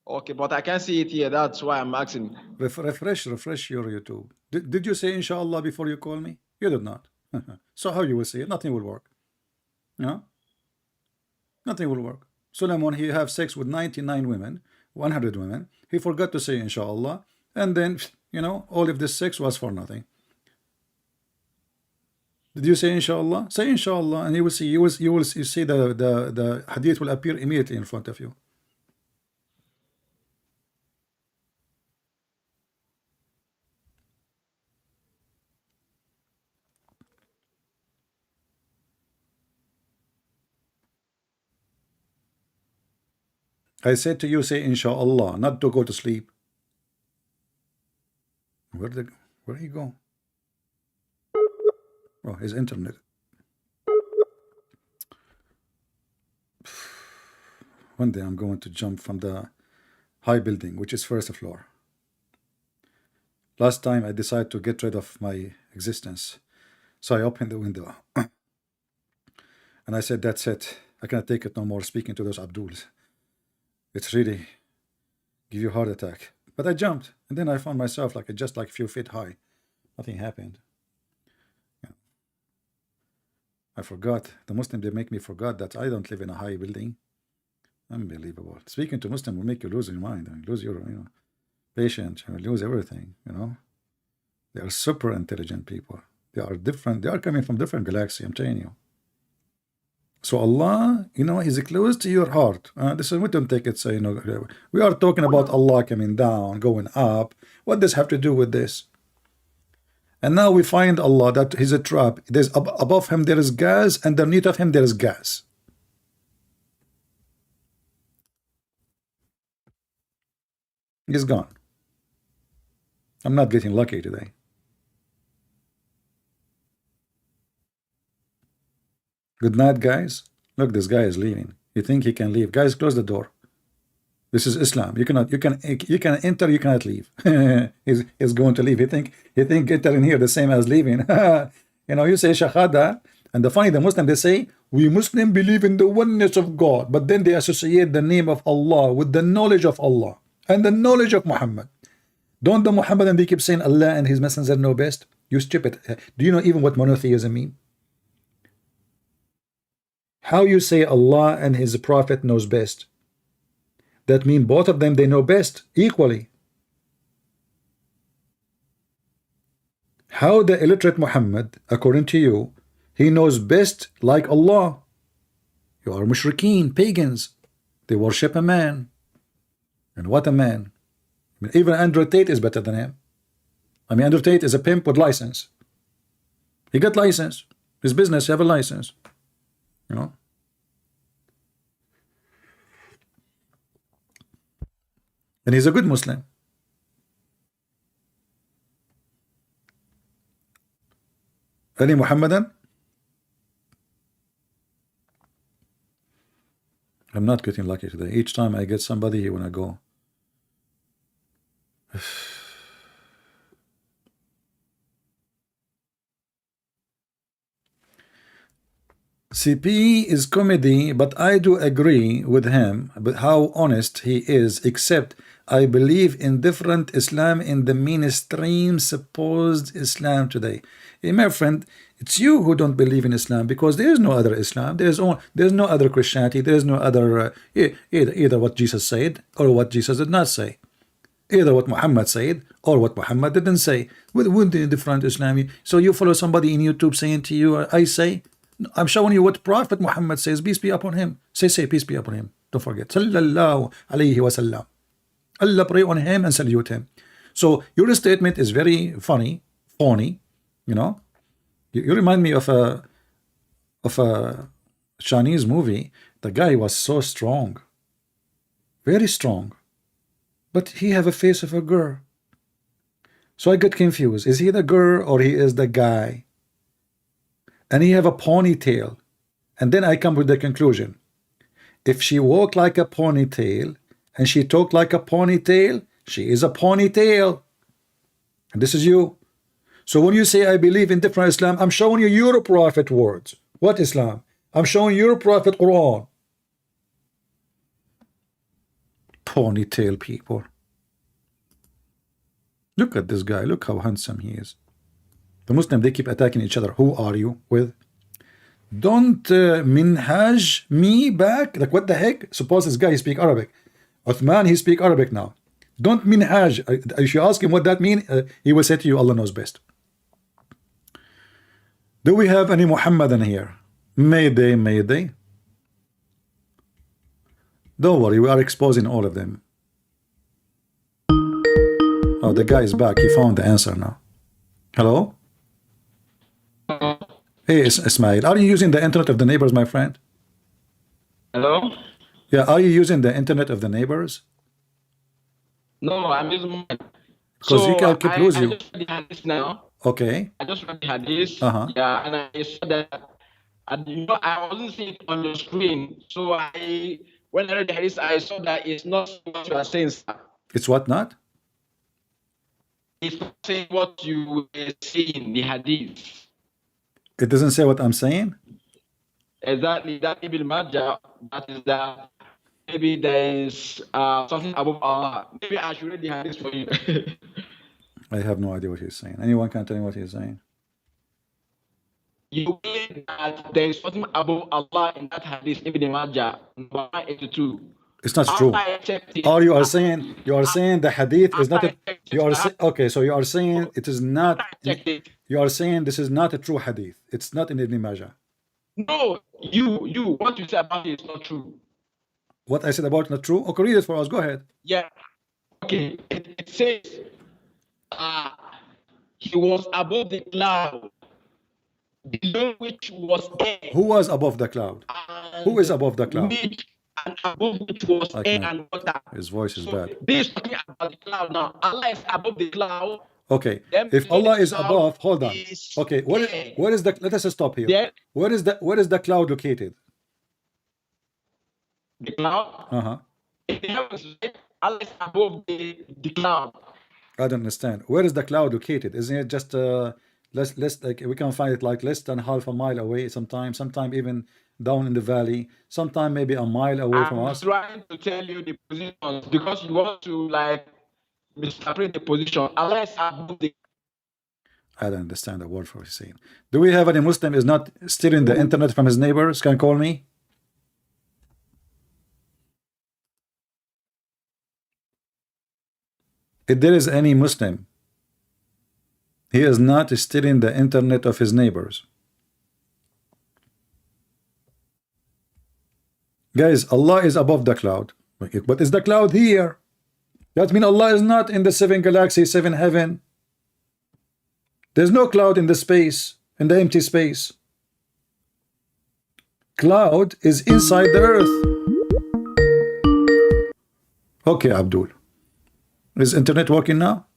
Okay, but I can't see it here. That's why I'm asking. Refresh your YouTube. Did you say inshallah before you call me? You did not. So how you will see it? Nothing will work. No? Nothing will work. Solomon, he have sex with 99 women, 100 women. He forgot to say inshallah, and then all of this sex was for nothing. Did you say inshallah? Say inshallah, and you will see. You will see the hadith will appear immediately in front of you. I said to you, say inshallah, not to go to sleep. Where did he go? Oh, his internet. One day I'm going to jump from the high building, which is first floor. Last time I decided to get rid of my existence, so I opened the window and I said, that's it. I cannot take it no more speaking to those Abduls. It's really give you a heart attack. But I jumped, and then I found myself just like a few feet high. Nothing happened. Yeah. I forgot. The Muslims, they make me forget that I don't live in a high building. Unbelievable. Speaking to Muslim will make you lose your mind. I mean, lose your patience. You lose everything. They are super intelligent people. They are different. They are coming from different galaxy. I'm telling you. So Allah, He's close to your heart. This is, we don't take it. So we are talking about Allah coming down, going up. What does have to do with this? And now we find Allah that He's a trap. There's above Him there is gas, and underneath of Him there is gas. He's gone. I'm not getting lucky today. Good night, guys. Look, this guy is leaving. You think he can leave? Guys, close the door. This is Islam. You can enter, you cannot leave. he's going to leave. He think entering here the same as leaving. You say shahada, and the Muslim, they say we Muslim believe in the oneness of God, but then they associate the name of Allah with the knowledge of Allah and the knowledge of Muhammad. Don't the Muhammad and they keep saying Allah and His Messenger know best? You stupid. Do you know even what monotheism means? How you say Allah and His Prophet knows best? That means both of them, they know best equally. How the illiterate Muhammad, according to you, he knows best like Allah? You are mushrikeen, pagans. They worship a man. And what a man. I mean, even Andrew Tate is better than him. I mean, Andrew Tate is a pimp with license. He got license. His business have a license. And he's a good Muslim. Any Muhammadan? I'm not getting lucky today. Each time I get somebody, he wanna go. CP is comedy, but I do agree with him but how honest he is, except I believe in different Islam in the mainstream supposed Islam today. Hey, my friend, It's you who don't believe in Islam, because there is no other Islam. There is no other Christianity. There is no other either what Jesus said or what Jesus did not say. Either what Muhammad said or what Muhammad didn't say. With the different Islami. So you follow somebody in YouTube saying to you, I say, I'm showing you what Prophet Muhammad says, peace be upon him. Say peace be upon him. Don't forget. Sallallahu alayhi wa sallam. Allah pray on him and salute him. So your statement is very funny, phony, you know. You remind me of a Chinese movie. The guy was so strong, very strong, but he have a face of a girl. So I get confused. Is he the girl or he is the guy? And he have a ponytail. And then I come with the conclusion. If she walk like a ponytail and she talk like a ponytail, she is a ponytail. And this is you. So when you say I believe in different Islam, I'm showing you your prophet words. What Islam? I'm showing your prophet Quran. Ponytail people. Look at this guy. Look how handsome he is. The Muslim, they keep attacking each other. Who are you with? Don't minhaj me back. Like what the heck? Suppose this guy, he speak Arabic. Uthman, he speak Arabic now. Don't minhaj. If you ask him what that means, he will say to you, Allah knows best. Do we have any Muhammadan here? Mayday, mayday. Don't worry, we are exposing all of them. Oh, the guy is back. He found the answer now. Hello? Hey, Ismail, are you using the internet of the neighbors, my friend? Hello? Yeah, are you using the internet of the neighbors? No, I'm using mine. Because So he can keep lose I you. just read the hadith now. Okay. I just read the hadith. Uh-huh. Yeah, and I saw that. And I wasn't seeing it on the screen. So when I read the hadith, I saw that it's not what you are saying, sir. It's what not? It's not saying what you were saying, the hadith. It doesn't say what I'm saying? Exactly, that Ibn Majah, that is that maybe there is something above Allah. Maybe I should read the hadith for you. I have no idea what he's saying. Anyone can tell me what he's saying? You believe that there is something above Allah in that hadith, Ibn Majah, number 82. It's not true. After I checked it, Or you are saying the hadith is not a, okay, so you are saying it is not, after I checked it. you are saying this is not a true hadith. It's not in Ibn Majah. No, what you said about it is not true. What I said about it not true? Okay, read it for us. Go ahead. Yeah. Okay. It says he was above the cloud, below which was air. Who was above the cloud? Who is above the cloud? And above which was I air can't. and water. His voice is So bad. this is talking about the cloud now. Allah is above the cloud. Okay. Then If below Allah the is cloud above, hold on. is Okay. air. Where is the? Let us stop here. Then Where is the cloud located? the cloud. Uh-huh. In the heavens, Allah is above the cloud. I don't understand. Where is the cloud located? Isn't it just less like we can find it like less than half a mile away sometimes, even down in the valley, sometime maybe a mile away from I'm us. trying to tell you the positions because you want to like misinterpret the position. Allah is above the I don't understand a word for what he's saying. Do we have any Muslim is not stealing the internet from his neighbors? Can call me? If there is any Muslim, he is not stealing the internet of his neighbors. Guys, Allah is above the cloud. But is the cloud here? That means Allah is not in the 7 galaxy, 7 heaven. There's no cloud in the space, in the empty space. Cloud is inside the earth. Okay, Abdul. Is internet working now?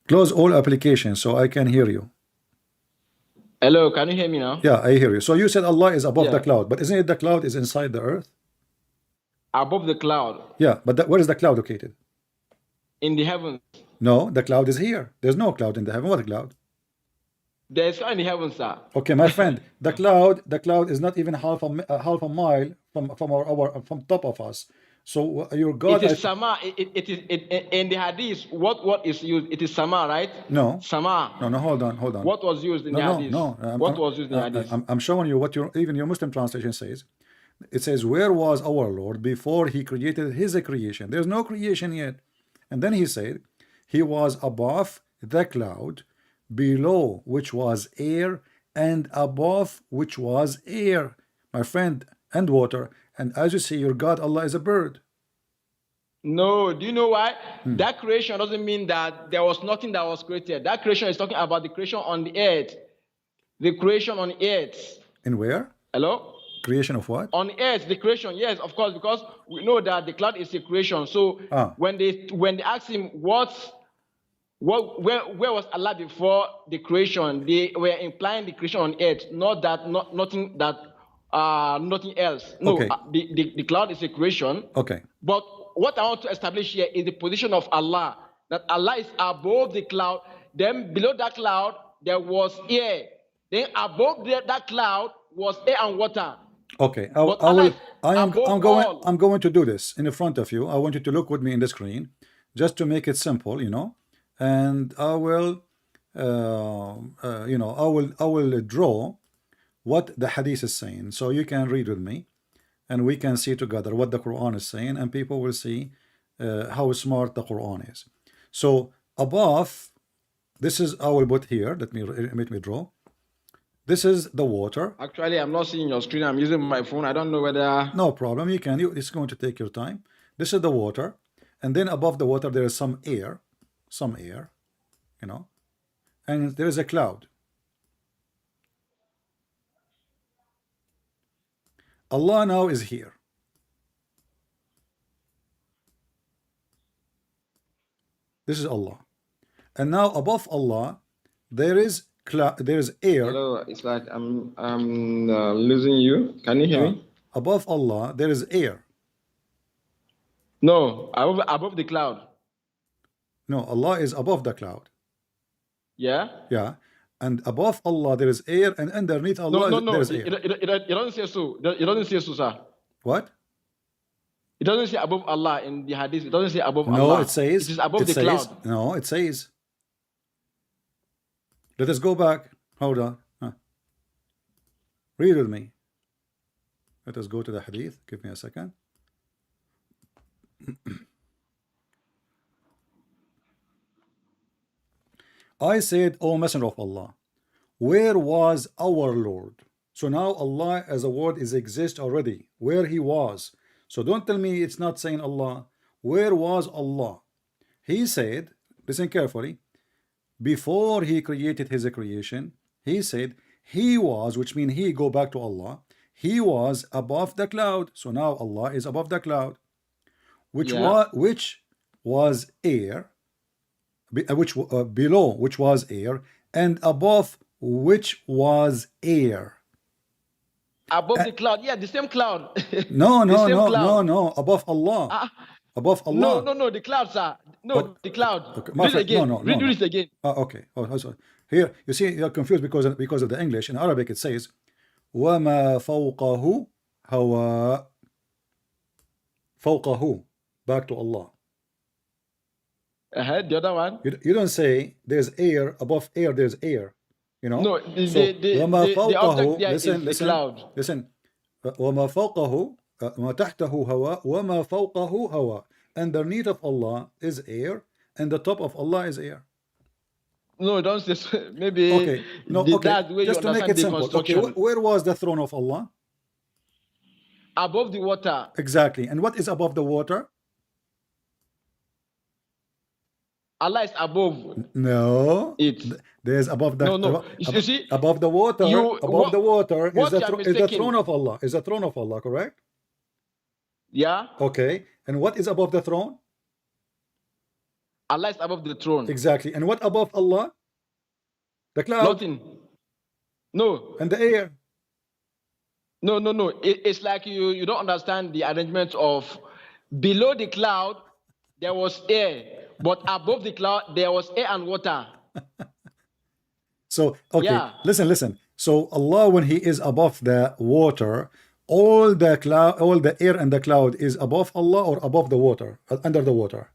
Close all applications so I can hear you. Hello, can you hear me now? Yeah, I hear you. So you said Allah is above Yeah. the cloud, but isn't it the cloud is inside the earth? Above the cloud, Yeah, but where is the cloud located? in the heavens. No, the cloud is here. There's no cloud in the heaven. What cloud? There's in the heavens, sir. Okay, my friend, the cloud is not even half a mile from top of us. So your God, It is sama. It is in the hadith. What is used? It is sama, right? no, Sama. no, hold on. What was used in the hadith? What was used in the hadith? I'm showing you what even your Muslim translation says. It says, where was our Lord before he created his creation? There's no creation yet. And then he said, he was above the cloud, below which was air, and above which was air, my friend, and water. And as you see, your God, Allah, is a bird. No, do you know why? That creation doesn't mean that there was nothing that was created. That creation is talking about the creation on the earth. The creation on the earth. In where? Hello? Creation of what? On earth, the creation, yes, of course, because we know that the cloud is a creation. So when they asked him where was Allah before the creation, they were implying the creation on earth, nothing else. No, Okay. The cloud is a creation. Okay. But what I want to establish here is the position of Allah, that Allah is above the cloud. Then below that cloud there was air. Then above that cloud was air and water. Okay, But Allah is I'm above going all. I'm going to do this in front of you. I want you to look with me in the screen, just to make it simple, and I will, I will draw what the hadith is saying, so you can read with me, and we can see together what the Quran is saying, and people will see how smart the Quran is. So above, this is, I will put here. Let me draw. This is the water. Actually, I'm not seeing your screen. I'm using my phone. I don't know whether... No problem. You can. It's going to take your time. This is the water. And then above the water, there is some air. And there is a cloud. Allah now is here. This is Allah. And now above Allah, there is air. Hello, it's like I'm losing you. Can you hear me? Above Allah, there is air. No, above the cloud. No, Allah is above the cloud. Yeah? Yeah. And above Allah, there is air, and underneath Allah, No. there is air. It doesn't say so. It doesn't say so, sir. What? It doesn't say above Allah in the hadith. It doesn't say above Allah. No, it says. It is above the cloud. No, it says. Let us go back. Hold on. Read with me. Let us go to the hadith. Give me a second. I said, O Messenger of Allah, where was our Lord? So now Allah as a word is exist already. Where he was. So don't tell me it's not saying Allah. Where was Allah? He said, listen carefully, before he created his creation, he said he was, which means he, go back to Allah, he was above the cloud. So now Allah is above the cloud, which was air, below which was air, and above which was air. Above the cloud, yeah, the same cloud. No, above Allah. Above Allah. No, the cloud, sir. No, the cloud. Okay. Read it again. Read it again. Okay. Sorry. Here, you see, you're confused because of the English. In Arabic, it says, وَمَا فَوْقَهُ هَوَاء. فَوْقَهُ. Back to Allah. The other one. You don't say there's air, above air, there's air. No, the object there is the cloud. Listen. وَمَا فَوْقَهُ وَمَا تَحْتَهُ هَوَاء وَمَا فَوْقَهُ هَوَاء. Underneath of Allah is air, and the top of Allah is air. No, don't say so. Maybe. Okay. No. Okay. That's where Just you to make it understand the simple. Okay. construction. Where was the throne of Allah? Above the water. Exactly. And what is above the water? Allah is above. No. It. There's above the. No. You see, above the water. Above the water is the throne of Allah. Is the throne of Allah, correct? Yeah. Okay. And what is above the throne? Allah is above the throne. Exactly. And what above Allah? The cloud. Nothing. No. And the air. No. It's like you don't understand the arrangement of below the cloud there was air, but above the cloud there was air and water. So okay, Yeah. listen. So Allah, when he is above the water, all the cloud, all the air and the cloud is above Allah or above the water, under the water?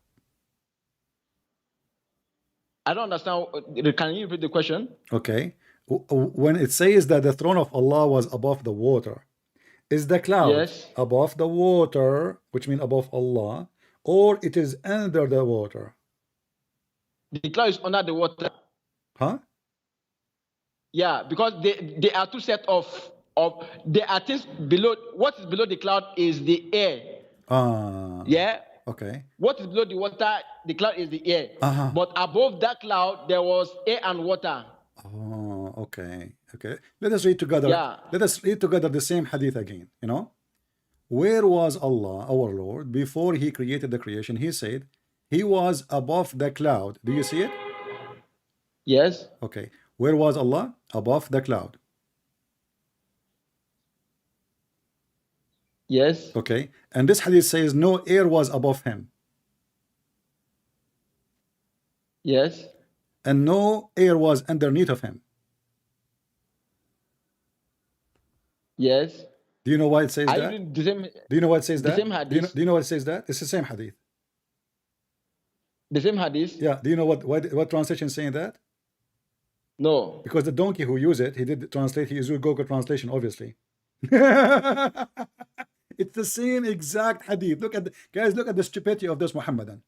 I don't understand. Can you repeat the question? Okay. When it says that the throne of Allah was above the water, is the cloud Yes. above the water, which means above Allah, or it is under the water? The cloud is under the water. Huh? Yeah, because they are two sets of there are things below. What is below the cloud is the air. Yeah. Okay. What is below the water, the cloud is the air. But above that cloud, there was air and water. Oh, okay. Okay. Let us read together. Yeah. Let us read together the same hadith again. You know, where was Allah, our Lord, before He created the creation? He said He was above the cloud. Do you see it? Yes. Okay. Where was Allah? Above the cloud. Yes. Okay. And this hadith says no air was above Him. Yes. And no air was underneath of Him. Yes. Do you know why it says Are you that? reading the same, Do you know why it says the that? same Do you know, hadith? do you know why it says that? It's the same hadith. The same hadith? Yeah. Do you know what translation is saying that? No. Because the donkey who used it, he did translate, he used Google translation, obviously. It's the same exact hadith. Look at guys, look at the stupidity of this Muhammadan.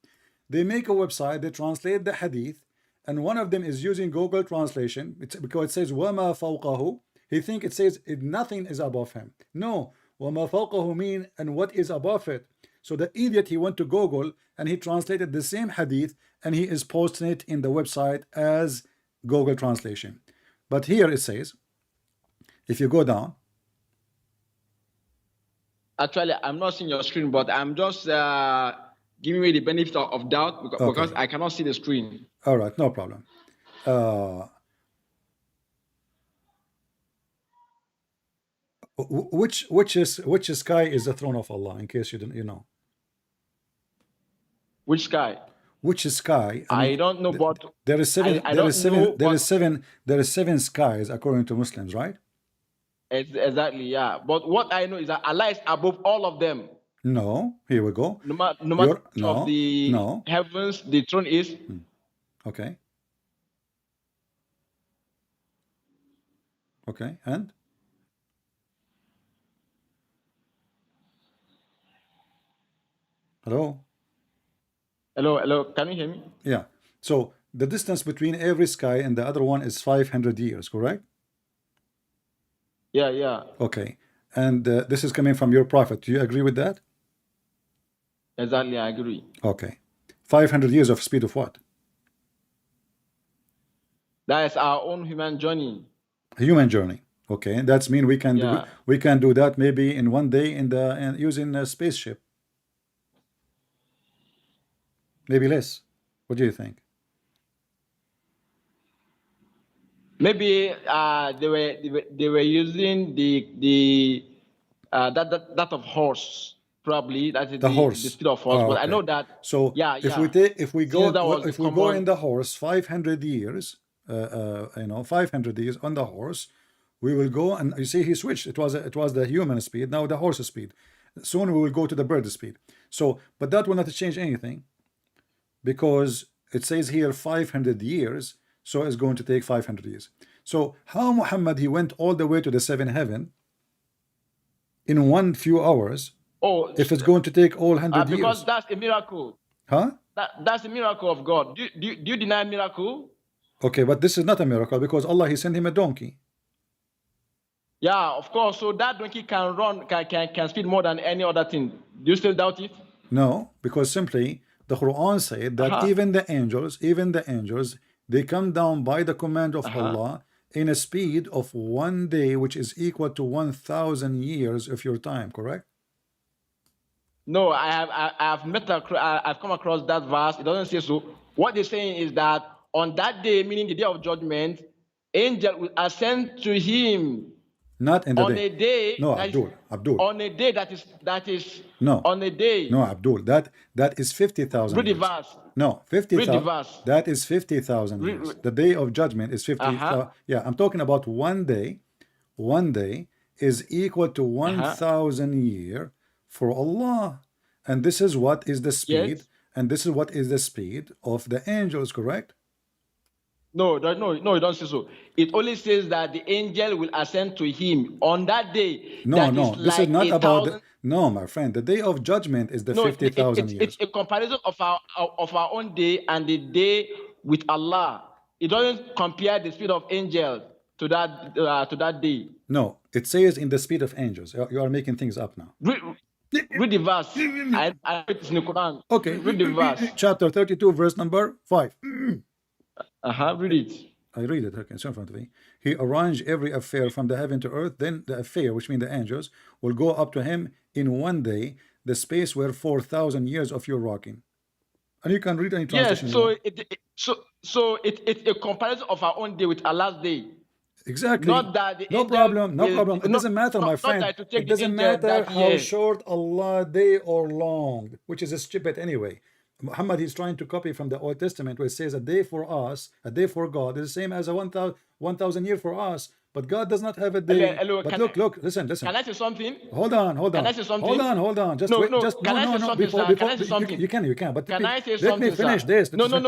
They make a website, they translate the hadith, and one of them is using Google translation. It's because it says wama fawqahu. He think it says nothing is above him. No, wama fawqahu mean and what is above it. So the idiot, he went to Google and he translated the same hadith and he is posting it in the website as Google translation. But here it says, if you go down, Actually, I'm not seeing your screen, but I'm just giving you the benefit of doubt because I cannot see the screen. all right, no problem. Which sky is the throne of Allah? In case you didn't, you know, Which sky? which sky? I mean, don't know, but there is seven. I there don't is seven. know, There but- is seven. There is seven skies according to Muslims, right? exactly, yeah. But what I know is that Allah is above all of them. No. Here we go. No matter no, of the no. heavens, the throne is. Okay. Okay, and hello. Hello, can you hear me? Yeah. So the distance between every sky and the other one is 500 years, correct? Yeah. Okay. And this is coming from your prophet. Do you agree with that? Exactly, I agree. Okay. 500 years of speed of what? That is our own human journey. Human journey. Okay. That's mean we can Yeah. do that maybe in one day in using a spaceship. Maybe less. What do you think? Maybe they were using the that of horse, probably that is The horse. the speed of horse. Oh, But I okay. know that. So Yeah, if yeah. we go Since that was if the we go common- in the horse 500 years, 500 years on the horse, we will go and you see he switched. It was the human speed, now the horse speed. Soon we will go to the bird speed. So, but that will not change anything because it says here 500 years, so it's going to take 500 years. So how Muhammad he went all the way to the seventh heaven in one few hours Oh, if it's going to take all 100 because years? that's a miracle. Huh? That's a miracle of God. Do you deny miracle? Okay, but this is not a miracle because Allah he sent him a donkey. Yeah, of course. So that donkey can run, can speed more than any other thing. Do you still doubt it? No, because simply the Quran said that even the angels, they come down by the command of Allah in a speed of 1 day, which is equal to 1,000 years of your time, correct? No, I've come across that verse. It doesn't say so. What they're saying is that on that day, meaning the day of judgment, angel will ascend to him Not in the on day. a day. No, that is- Abdul. On a day that is No. on a day. No, Abdul. That is 50,000 Read the years. verse. No, 50,000. Read the verse. That is 50,000 years. The day of judgment is 50,000. Yeah, I'm talking about 1 day. 1 day is equal to 1,000 year for Allah. And this is what is the speed, Yes. and this is what is the speed of the angels, correct? No, it don't say so. It only says that the angel will ascend to him on that day. No, That no, is this is like not a about thousand. No, my friend, the day of judgment is the No, 50,000 years. it's a comparison of our own day and the day with Allah. It doesn't compare the speed of angels to that day. No, it says in the speed of angels. You are making things up now. Read the verse. I read it in the Quran. Okay, Read the verse. chapter 32, verse number 5. Read it. I read it, okay, it's in front of me. He arranged every affair from the heaven to earth. Then the affair, which means the angels, will go up to him in one day, the space where 4,000 years of your rocking. And you can read any translation. Yes, so it's a comparison of our own day with Allah's day. Exactly. Not that the no angel problem. No will- problem. It no- doesn't matter, not- my not friend. that to take It the doesn't angel matter that how year. short Allah day or long, which is stupid anyway. Muhammad is trying to copy from the Old Testament, where it says a day for us, a day for God is the same as a 1,000 year for us. But God does not have a day. Hello, but can look, listen. Can I say something? Hold on. Can I say something? Hold on. Just No, wait. no. Just Can I say something, sir? Can I say something? You can. But Can I say let something, me finish sir? this. No. Listen.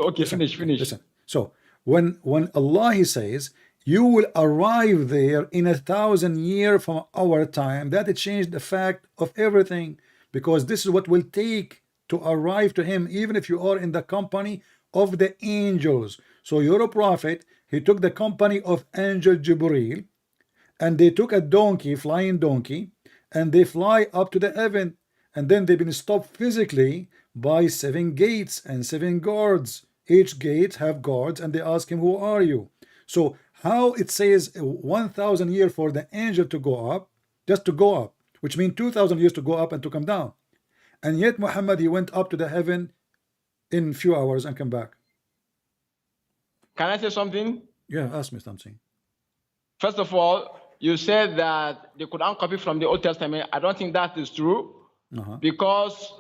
Okay. Finish. Listen. So when Allah he says you will arrive there in 1,000 years from our time, that it changed the fact of everything, because this is what will take to arrive to him, even if you are in the company of the angels. So you're a prophet. He took the company of angel Jibreel, and they took a donkey, flying donkey, and they fly up to the heaven, and then they've been stopped physically by 7 gates and 7 guards. Each gate have guards, and they ask him, who are you? So how it says 1,000 years for the angel to go up, just to go up, which means 2,000 years to go up and to come down. And yet Muhammad, he went up to the heaven in few hours and come back. Can I say something? Yeah, ask me something. First of all, you said that they could uncopy from the Old Testament. I don't think that is true, because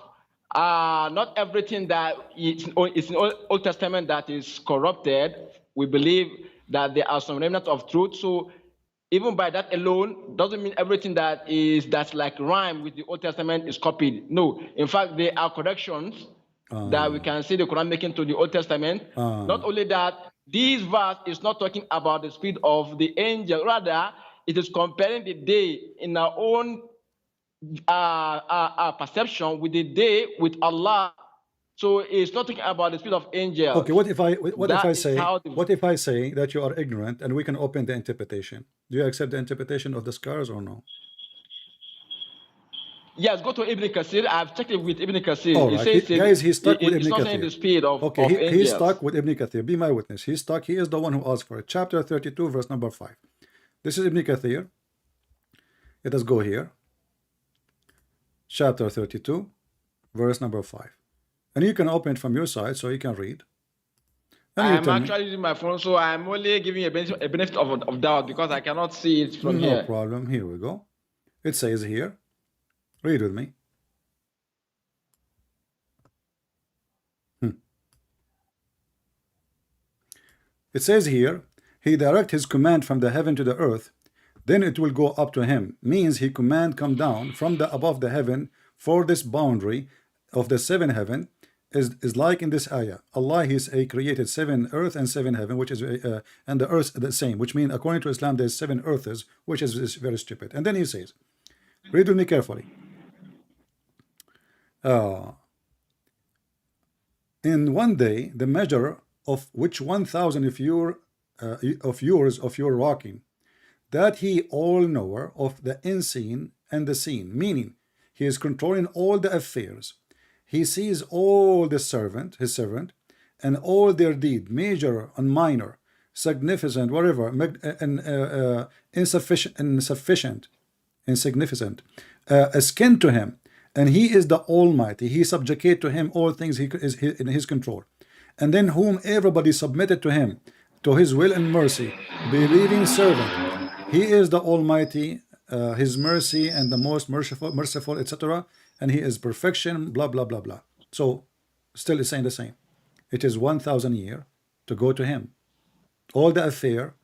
not everything that is in Old Testament that is corrupted. We believe that there are some remnants of truth. So even by that alone doesn't mean everything that's like rhyme with the Old Testament is copied. No, in fact, there are corrections that we can see the Quran making to the Old Testament. Not only that, this verse is not talking about the speed of the angel. Rather, it is comparing the day in our own perception with the day with Allah. So it's not talking about the speed of angels. Okay, what if I say that you are ignorant and we can open the interpretation? Do you accept the interpretation of the scars or no? Yes, go to Ibn Kathir. I've checked it with Ibn Kathir. All right. Guys, he's stuck with Ibn It's not saying Kathir. the speed of Okay, of he's angels. stuck with Ibn Kathir. Be my witness. He's stuck. He is the one who asked for it. Chapter 32, verse number 5. This is Ibn Kathir. Let us go here. Chapter 32, verse number 5. And you can open it from your side so you can read. And you I'm tell me. actually using my phone, so I'm only giving a benefit of doubt because I cannot see it from No here. problem. Here we go. It says here. Read with me. It says here, he direct his command from the heaven to the earth, then it will go up to him. Means he command come down from the above the heaven for this boundary of the 7 heaven is like in this ayah. Allah he created 7 earth and 7 heaven, which is and the earth the same, which means according to Islam there's 7 earths, which is very stupid. And then he says, read with me carefully. In one day the measure of which 1,000 of your rocking, that he all knower of the unseen and the seen, meaning he is controlling all the affairs. He sees all the his servant, and all their deed, major and minor, significant, whatever, insufficient, insignificant, akin to him, and he is the Almighty. He subjugate to him all things he is in his control, and then whom everybody submitted to him, to his will and mercy, believing servant. He is the Almighty, his mercy and the most merciful, etc. And he is perfection, blah blah blah blah. So still is saying the same. It is 1,000 years to go to him. All the affair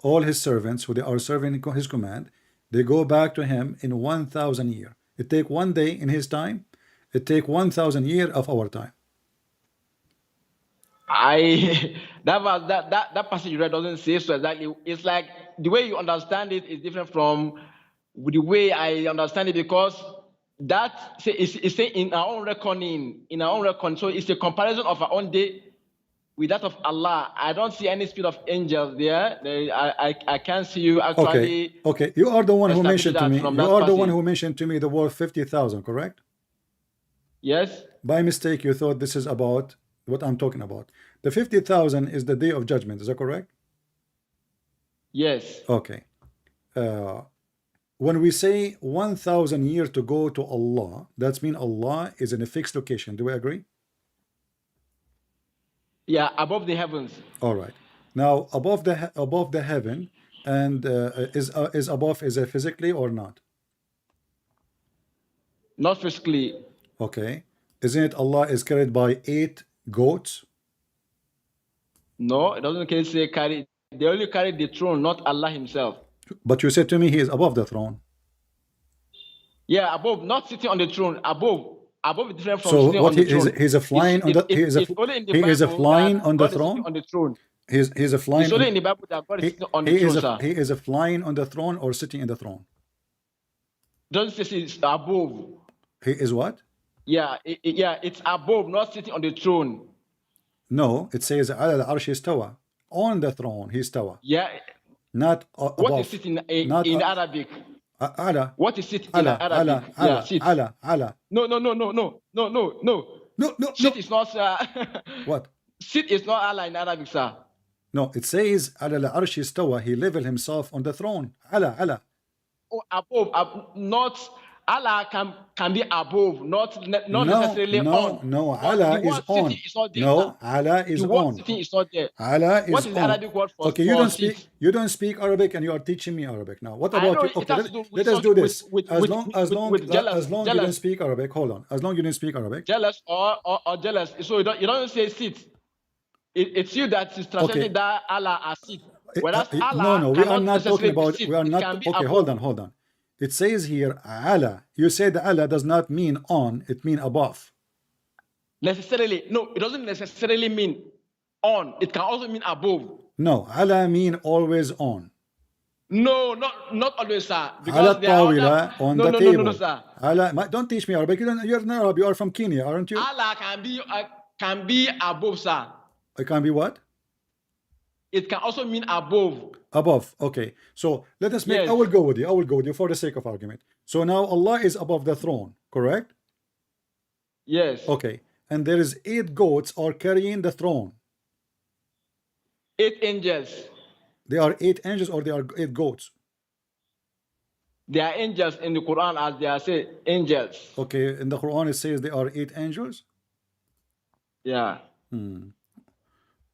all his servants who they are serving his command, they go back to him in 1,000 years. It take 1 day in his time, it take 1,000 years of our time. I that passage you read doesn't say so exactly. It's like the way you understand it is different from the way I understand it, because that is saying in our own reckoning, So it's a comparison of our own day with that of Allah. I don't see any spirit of angels there. I can't see you actually. Okay. You are the one who establish mentioned to that me. from You that are the one passage. who mentioned to me the word 50,000, correct? Yes. By mistake, you thought this is about what I'm talking about. The 50,000 is the day of judgment. Is that correct? Yes. Okay. When we say 1,000 years to go to Allah, that's mean Allah is in a fixed location. Do we agree? Yeah, above the heavens. All right. Now above the heaven, and is above, is it physically or not? Not physically. Okay. Isn't it Allah is carried by 8 goats? No, it doesn't say carry. They only carry the throne, not Allah himself. But you said to me he is above the throne. Yeah, above, not sitting on the throne. Above is different from So sitting what on the he is, throne. he's a flying on the he is a only in the he is a Bible flying that on the God is sitting throne. on the throne. He's a flying. It's only in the Bible that God is sitting on the throne, sir. He is a flying on the throne or sitting in the throne. Doesn't say it's above. He is what? Yeah, it's above, not sitting on the throne. No, it says على العرش استوى. On the throne he استوى. Yeah. Not above. What is sitting in Arabic? على. What is sitting in Arabic? على. Sit. على. No. No. Sit is not. What? Sit is not Allah in Arabic, sir. No, it says على العرش استوى. He leveled himself on the throne. على. Oh, above, not Allah can be above, not necessarily on. No, Allah is on. No, Allah is on. Sitting is not there. Allah is What is the on. Arabic word for? Okay, you don't speak Arabic, and you are teaching me Arabic now. What about you? Okay, let us do this. As long you don't speak Arabic, hold on. As long you don't speak Arabic. Jealous or jealous. So you don't say sit. It's you that is translating that Allah as sit. Whereas Allah no, we are not talking about. We are not. Okay, hold on. It says here Allah. You said Allah does not mean on. It means above. Necessarily, no. It doesn't necessarily mean on. It can also mean above. No, Allah mean always on. No, not always, sir. Because Because on the table. No, sir. Allah, don't teach me Arabic. You're not Arab. You are from Kenya, aren't you? Allah can be above, sir. It can be what? It can also mean above. Above. Okay. So let us make. Yes. I will go with you for the sake of argument. So now Allah is above the throne, correct? Yes. Okay. And there is 8 goats are carrying the throne. 8 angels. They are 8 angels or they are 8 goats? They are angels in the Quran, as they are said, angels. Okay. In the Quran it says they are 8 angels. Yeah.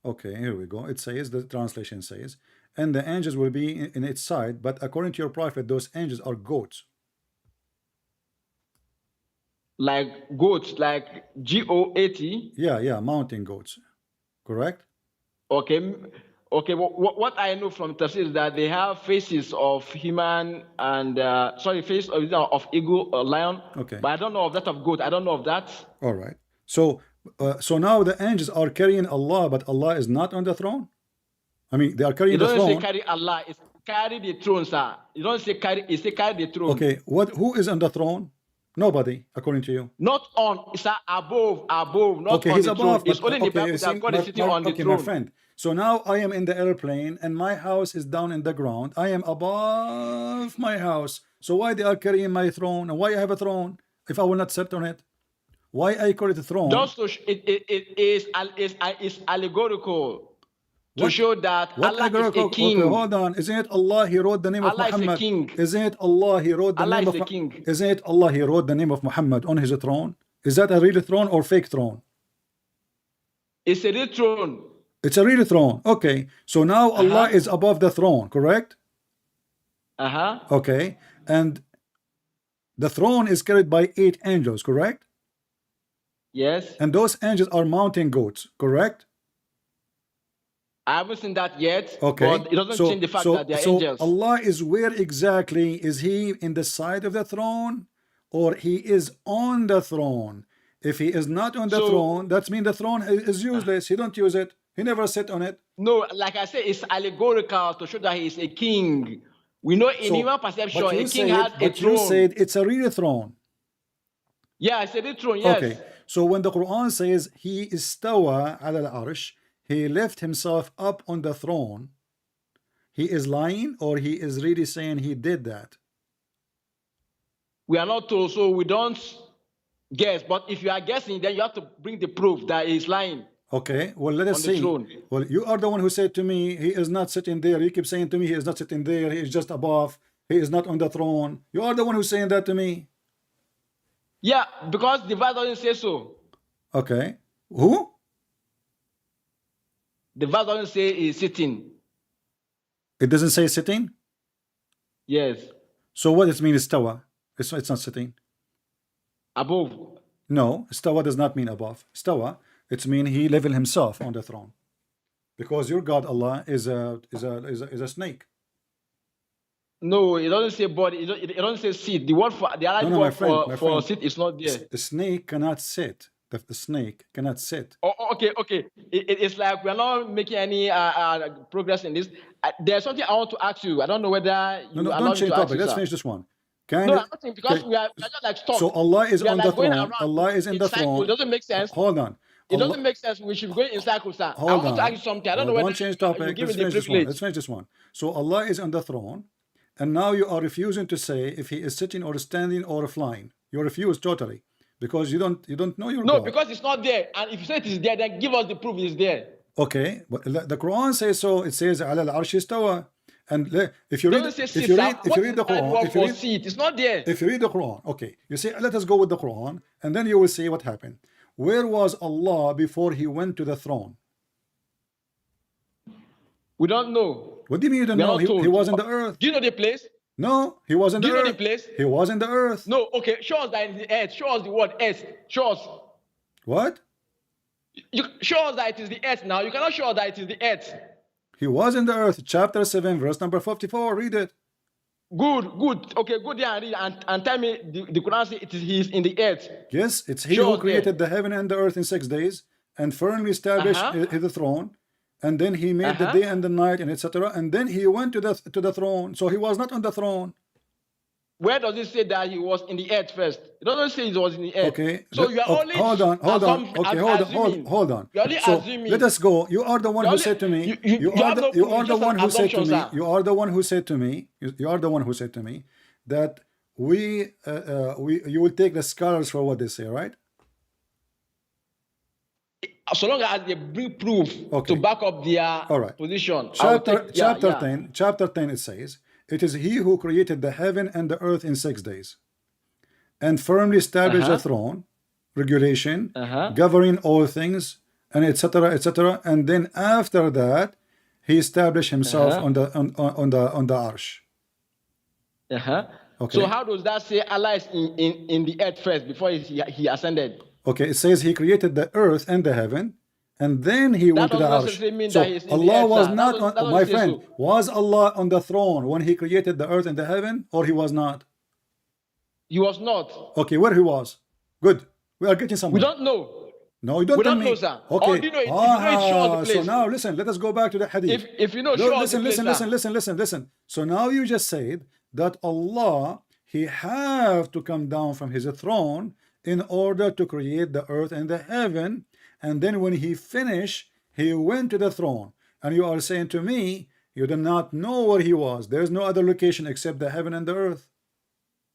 Okay, here we go. It says, the translation says, and the angels will be in its side, but according to your prophet, those angels are goats. Like goats, like GOAT. Yeah, mountain goats. Correct? Okay. What I know from Tafsir is that they have faces of human and face of eagle or lion. Okay. But I don't know of that of goat. I don't know of that. All right. So now the angels are carrying Allah, but Allah is not on the throne. I mean, they are carrying the throne. It doesn't say carry Allah. It's carry the throne, sir. You don't say carry. It say carry the throne. Okay. Who is on the throne? Nobody, according to you. Not on. It's above. Not okay, on he's the above. Throne. It's only in the Bible that God is sitting on the throne. My friend. So now I am in the airplane and my house is down in the ground. I am above my house. So why they are carrying my throne? And why I have a throne if I will not sit on it? Why I call it a throne? Just to it is allegorical to show that Allah is a king. Okay, hold on. Isn't it Allah? He wrote the name Allah of Muhammad. is a king. Isn't it Allah? He wrote the Allah name is of a king. Isn't it Allah? He wrote the name of Muhammad on his throne. Is that a real throne or fake throne? It's a real throne. It's a real throne. Okay. So now Allah is above the throne, correct? Okay. And the throne is carried by 8 angels, correct? Yes. And those angels are mountain goats, correct? I haven't seen that yet. Okay, But it doesn't change the fact that they are so angels. Allah is where exactly? Is he in the side of the throne, or he is on the throne? If he is not on the throne, that means the throne is useless. He don't use it. He never sit on it. No, like I said, it's allegorical to show that he is a king. We know in human perception, but a you king said, has a but you throne. said it's a real throne. Yeah, it's a real throne, yes. Okay, so when the Quran says he istawa ala al-arsh, he left himself up on the throne, he is lying, or he is really saying he did that? We are not told, so we don't guess. But if you are guessing, then you have to bring the proof that he is lying. Okay, well, let us On the see. throne. Well, you are the one who said to me, he is not sitting there. You keep saying to me, he is not sitting there. He is just above. He is not on the throne. You are the one who's saying that to me. Yeah, because the verse doesn't say so. Okay. Who? The verse doesn't say he's sitting. It doesn't say sitting? Yes. So what does it mean istawa? It's not sitting. Above. No, istawa does not mean above. Istawa, it's mean he leveled himself on the throne. Because your God Allah is a snake. No, it doesn't say body. It doesn't say sit. The word for the other No, word my for friend. sit is not there. The snake cannot sit. The snake cannot sit. Oh, okay. It's like we are not making any progress in this. There's something I want to ask you. I don't know whether you No, allow don't me change to ask topic. you, Let's sir. finish this one. Can No, you- I'm not saying because okay. we are just like stuck. So Allah is We are on like the going throne. around Allah is in the cycle. throne. It doesn't make sense. Hold on. It Allah- doesn't make sense. We should be going in circles, sir. Hold I want on. to ask you something. I don't know Well, whether don't change you topic. give Let's me the finish this one. privilege. Let's finish this one. So Allah is on the throne, and now you are refusing to say if he is sitting or standing or flying. You refuse totally because you don't know your No, God. because it's not there. And if you say it is there, then give us the proof it's there. Okay, but the Quran says so. It says ala al-arsh istawa. And if you It read doesn't say if sit, you sir. read if What you is read the the right Quran, word if you for read seat? It's not there. if you read the Quran, okay, you see, let us go with the Quran, and then you will see what happened. Where was Allah before he went to the throne? We don't know. What do you mean you don't We are know? not He told. was in the earth. Do you know the place? No, he was in Do the you know earth. the place? He was in the earth. No, okay. Show us that it's the earth. Show us the word earth. Show us. What? You show us that it is the earth now. You cannot show us that it is the earth. He was in the earth. Chapter 7, verse number 54. Read it. Good. Okay, go there and read and tell me the Quran says he is in the earth. Yes, it's he Show who us created the heaven and the earth in 6 days and firmly established the throne. And then he made the day and the night, and etc. And then he went to the throne. So he was not on the throne. Where does it say that he was in the earth first? It doesn't say he was in the earth. Okay. So you are only hold on. Okay, assuming. hold on. You're only So assuming. let us go. You are the one who You're said to me. only- You you are have no the proof, it's one just who an said to assumption, me. sir. You are the one who said to me. You are the one who said to me that you will take the scholars for what they say, right? So long as they bring proof Okay. to back up their All right. position. Chapter 10. It says, "It is He who created the heaven and the earth in 6 days, and firmly established the throne, regulation, governing all things, and etc. And then after that, He established Himself on the arsh." Okay. So how does that say Allah is in the earth first before he ascended? Okay, it says He created the earth and the heaven, and then He went to the doesn't arsh. necessarily mean So that he's in the Allah earth, was sir. not That on. doesn't My say friend, so. was Allah on the throne when He created the earth and the heaven, or He was not? He was not. Okay, where He was? Good. We are getting somewhere. We don't know. No, you don't We tell don't me. know, sir. Okay. Or do you know it? If you know it, show us the So place. now listen, let us go back to the hadith. If you know, No, show us the place, sir. listen. So now you just said that Allah, He have to come down from His throne in order to create the earth and the heaven, and then when He finished, He went to the throne. And you are saying to me, you do not know where He was. There is no other location except the heaven and the earth.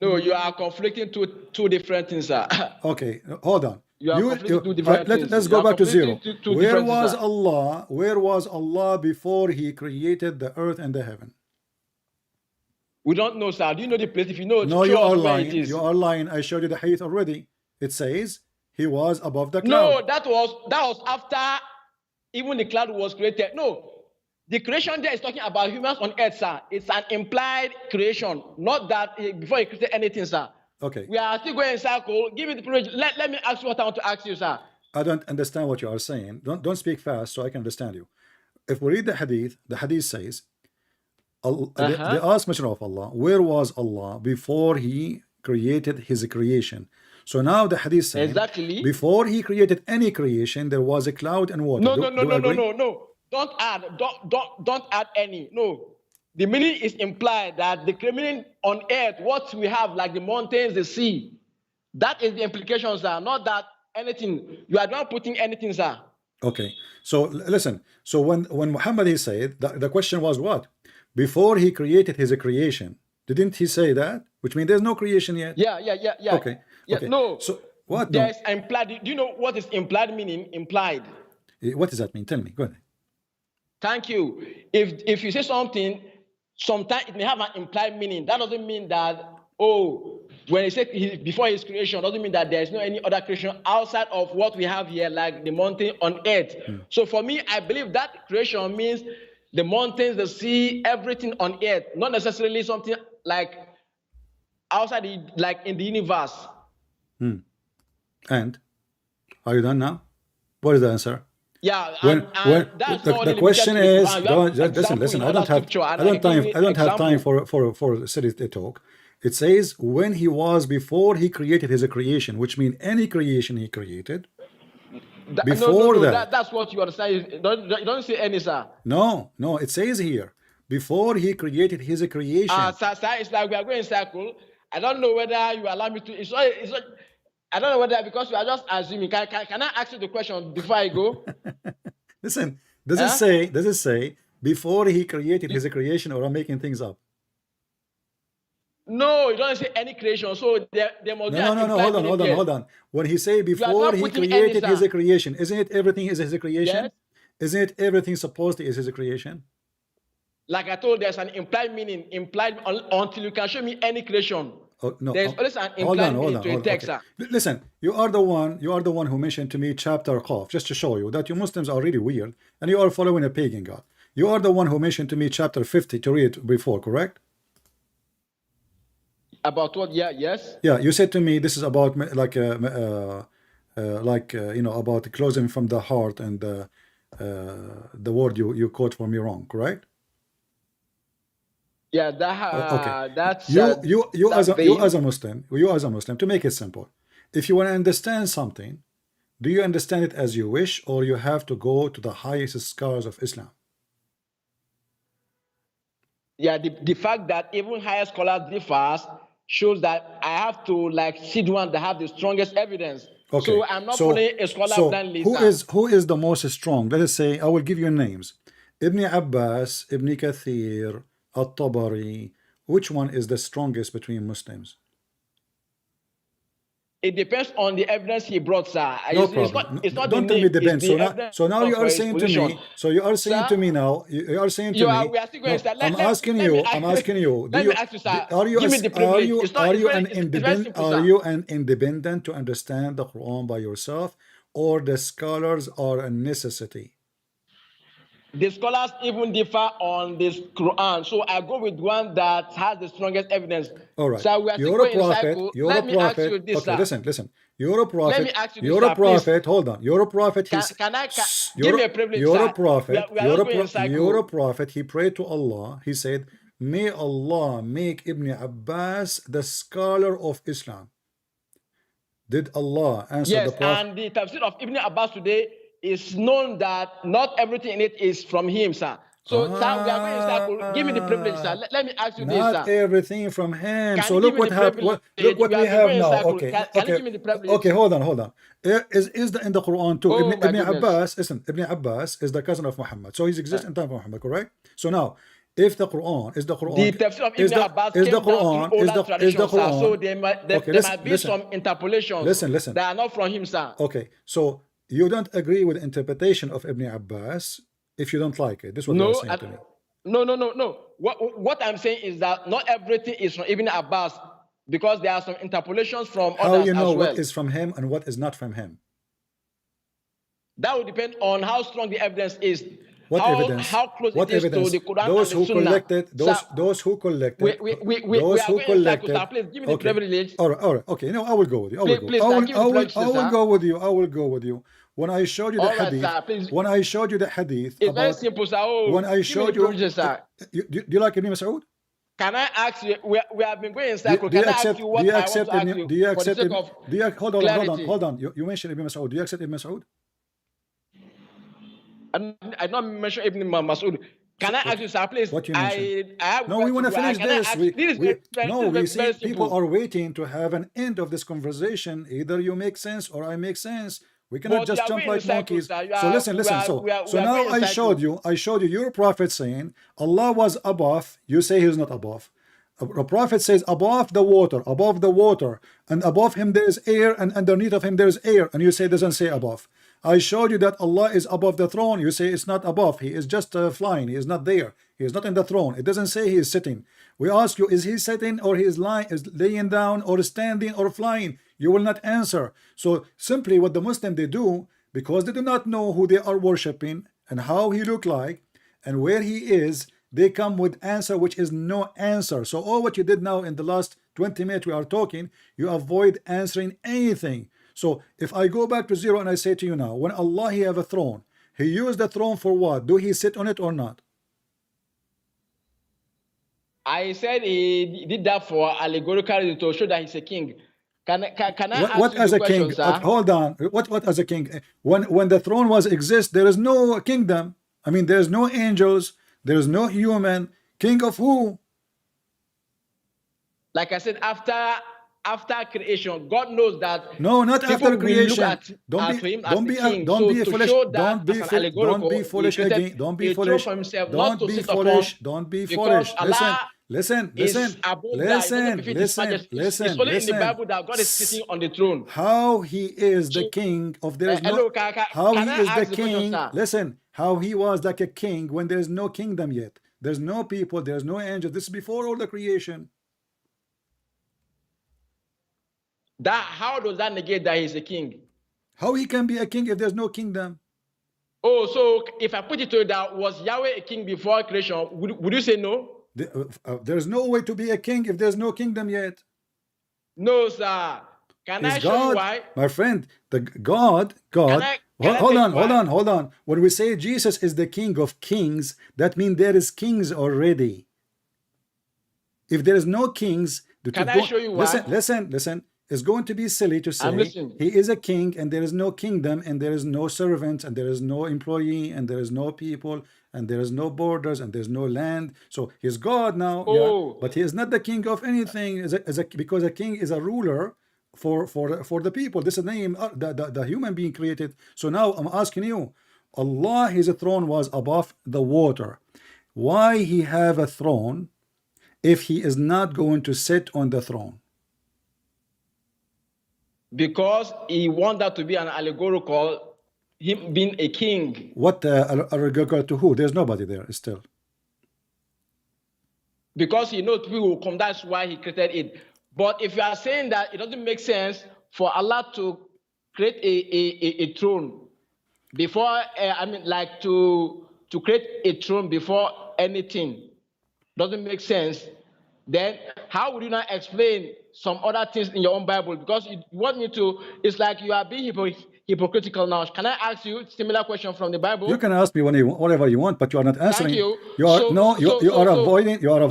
No, you are conflicting two different things, sir. Okay, hold on. You are conflicting two different things. Let's You go are back to zero. conflicting two Where different was things, sir. Allah? Where was Allah before He created the earth and the heaven? We don't know, sir. Do you know the place? If you know, No, show you us are where lying. it is. You are lying. I showed you the hadith already. It says He was above the No, cloud. that was after even the cloud was created. No, the creation there is talking about humans on earth, sir. It's an implied creation, not that before He created anything, sir. Okay. We are still going in circle. Give me the privilege. Let me ask you what I want to ask you, sir. I don't understand what you are saying. Don't speak fast so I can understand you. if we read the hadith says, they asked Messenger of Allah, where was Allah before he created his creation? So now the hadith says, Exactly. before he created any creation, there was a cloud and water. No, Do- no, no, do no, you no, agree? no. Don't add. Don't add any. No. The meaning is implied that the meaning on earth, what we have, like the mountains, the sea, that is the implication, sir. Not that anything. You are not putting anything, sir. Okay, so listen. So when Muhammad he said the question was what? Before he created his creation, didn't he say that? Which means there's no creation yet. Yeah. Okay. Yeah, Okay. no. So what? No. There's implied. Do you know what is implied meaning? Implied. What does that mean? Tell me. Go ahead. Thank you. If you say something, sometimes it may have an implied meaning. That doesn't mean that, when he said before his creation, doesn't mean that there is no any other creation outside of what we have here, like the mountain on earth. So for me, I believe that creation means the mountains, the sea, everything on earth, not necessarily something like outside, like in the universe. And are you done now? What is the answer? Yeah, When that's the, not the only question limited to is, the Quran. You have listen. example I in don't other have scripture, and I don't can give time. I don't have time example. for serious talk. It says when he was before he created his creation, which means any creation he created. Before that's what you understand. You don't say any, sir. No, it says here before he created his creation. Sir, it's like we are going in circle. I don't know whether you allow me to. It's not, I don't know whether, because you are just assuming. Can I ask you the question before I go? Listen, does it say before he created his creation, or I'm making things up? No, you don't say any creation. So there must be No, an hold implied meaning on. there. When he say before not he putting created any, his sir. creation, isn't it everything is his creation? Yes. Isn't it everything supposed to is his creation? Like I told, there's an implied meaning, until you can show me any creation. Oh, no. There's always an implied meaning to a text, Okay. sir. Listen, you are the one who mentioned to me chapter Qaf, just to show you that you Muslims are really weird and you are following a pagan god. You are the one who mentioned to me chapter 50 to read before, correct? About what? Yeah, yes. Yeah, you said to me this is about about closing from the heart, and the word you quote for me wrong, correct? Yeah, Okay. that's You as vein. a Muslim, to make it simple, if you want to understand something, do you understand it as you wish, or you have to go to the highest scholars of Islam? Yeah, the fact that even higher scholars differs shows that I have to see the one that have the strongest evidence. Okay. So I'm not following a scholar blindly. Who is the most strong? Let us say, I will give you names: Ibn Abbas, Ibn Kathir, At-Tabari. Which one is the strongest between Muslims? It depends on the evidence he brought, sir. No It's problem. not Don't the tell me name, depends. it's the evidence So now you for are his saying to position. me. So you are saying Sir, to me now. You are saying to we me. are still going, sir. I'm asking you. I'm asking you. Let me ask you, sir. Are you? Give me the privilege. It's not- Are it's you very- an it's very independent? simple, Are sir. you an independent to understand the Quran by yourself, or the scholars are a necessity? The scholars even differ on this Quran. So I go with one that has the strongest evidence. All right. So we are still You're a going in prophet. cycle. You're Let a me ask prophet. you this, Okay, sir. listen. You're a prophet. Let me ask you this, You're a sir, please. prophet. Hold on. You're a prophet. Give me a privilege, You're sir. a prophet. We are not going in cycle. You're a prophet. He prayed to Allah. He said, "May Allah make Ibn Abbas the scholar of Islam." Did Allah answer Yes, the prophet? and the tafsir of Ibn Abbas today is known that not everything in it is from him, sir. So, sir, we are going in circle. Give me the privilege, sir. Let me ask you this, Not sir. everything from him. Can So you look give me what the happened. privilege? Look what We we have been have going in now. circle. Okay. Can you give me the privilege? Okay. Hold on. Is in the Quran too? Oh, my Ibn goodness. Abbas. Listen. Ibn Abbas is the cousin of Muhammad, so he's exists in time of Muhammad. Correct. So now, if the Quran is the Quran, The tafsir of is Ibn the Abbas is came the down Quran through is oral the is the traditions, sir. Quran? So there might be listen. some interpolations Listen. that are not from him, sir. Okay. So you don't agree with the interpretation of Ibn Abbas if you don't like it. This is what No, you're saying to me. no. What I'm saying is that not everything is from Ibn Abbas, because there are some interpolations from How others you know as well. what is from him and what is not from him? That would depend on how strong the evidence is. What how, evidence? How close What it is evidence? to the Quran Those and who the Sunnah. collected. Those Sir, who collected. we those are who going in circles, collected. sir. Please give me the Okay. privilege. All right. Okay. No, I will go with you. I will go. Please, I sir, will, give me the I will, privilege, I will sir. go with you. I will go with you. when I showed you the All right, hadith, sir. Please. when I showed you the hadith It's very about, simple, sir. Oh, when I give me showed the you, provision, sir. do you like Ibn Mas'ud? Can I ask you? We have been going in circle. Do you Can I accept? ask you what Do you I want accept? to ask Ibn, you do you for the accept? sake of Do you hold on? clarity? Hold on. You mentioned Ibn Mas'ud. Do you accept Ibn Mas'ud? I don't mention Ibn Mas'ud. Can I ask you, sir, please? What you mentioned? I have No, we want to finish this. We see very people simple. are waiting to have an end of this conversation. Either you make sense or I make sense. We cannot But just you are jump going in like monkeys. circles, sir. So listen. So now going in I circles. showed you your prophet saying Allah was above. You say he's not above. A prophet says above the water, and above him there is air, and underneath of him there is air, and you say it doesn't say above. I showed you that Allah is above the throne. You say it's not above. He is just flying. He is not there. He is not in the throne. It doesn't say he is sitting. We ask you, is he sitting or he is lying, is laying down or standing or flying? You will not answer. So simply what the Muslim they do, because they do not know who they are worshiping and how he look like and where he is, they come with answer which is no answer. So all what you did now in the last 20 minutes we are talking, you avoid answering anything. So if I go back to zero and I say to you now, when Allah he have a throne, he used the throne for what? Do he sit on it or not? I said he did that for allegorically to show that he's a king. Can I ask What you as the a question, king? sir? Hold on. What as a king? When the throne was exist, there is no kingdom. I mean, there is no angels. There is no human. King of who? Like I said, after creation, God knows that. No, not people after will creation. Look at Don't him don't as be the king. don't So be to foolish. show that Don't be as an don't allegorical, be foolish he created again. Don't be a throne foolish. for himself, not Don't to be sit foolish. upon, Don't be because foolish. Allah Listen. is above that. It doesn't befit his majesty. It's only in the Bible that God is sitting on the throne. How he is the So, king of there is no. hello, How can he I is the ask the question, king. sir? Listen, how he was like a king when there is no kingdom yet. There's no people. There's no angels. This is before all the creation. That how does that negate that he's a king? How he can be a king if there's no kingdom? Oh, so if I put it to you that was Yahweh a king before creation, would you say no? There's no way to be a king if there's no kingdom yet. No, sir. Can I Is show you God, why? my friend, the God. Can I Hold tell you on, why? hold on. When we say Jesus is the King of Kings, that means there is kings already. If there is no kings, Can I show you why? Listen. It's going to be silly to say he is a king and there is no kingdom and there is no servants and there is no employee and there is no people and there is no borders and there's no land. So he's God now, yeah, but he is not the king of anything because a king is a ruler for the people. This is the name the human being created. So now I'm asking you, Allah, his throne was above the water. Why he have a throne if he is not going to sit on the throne? Because he wanted that to be an allegorical, him being a king. What allegorical to who? There's nobody there still. Because he knows people will come, that's why he created it. But if you are saying that it doesn't make sense for Allah to create a throne before, to create a throne before anything doesn't make sense, then how would you not explain some other things in your own Bible? Because you want me to, it's like you are being hypocritical now. Can I ask you a similar question from the Bible? You can ask me whatever you want, but you are not answering. Thank you. You are avoiding the topic. You are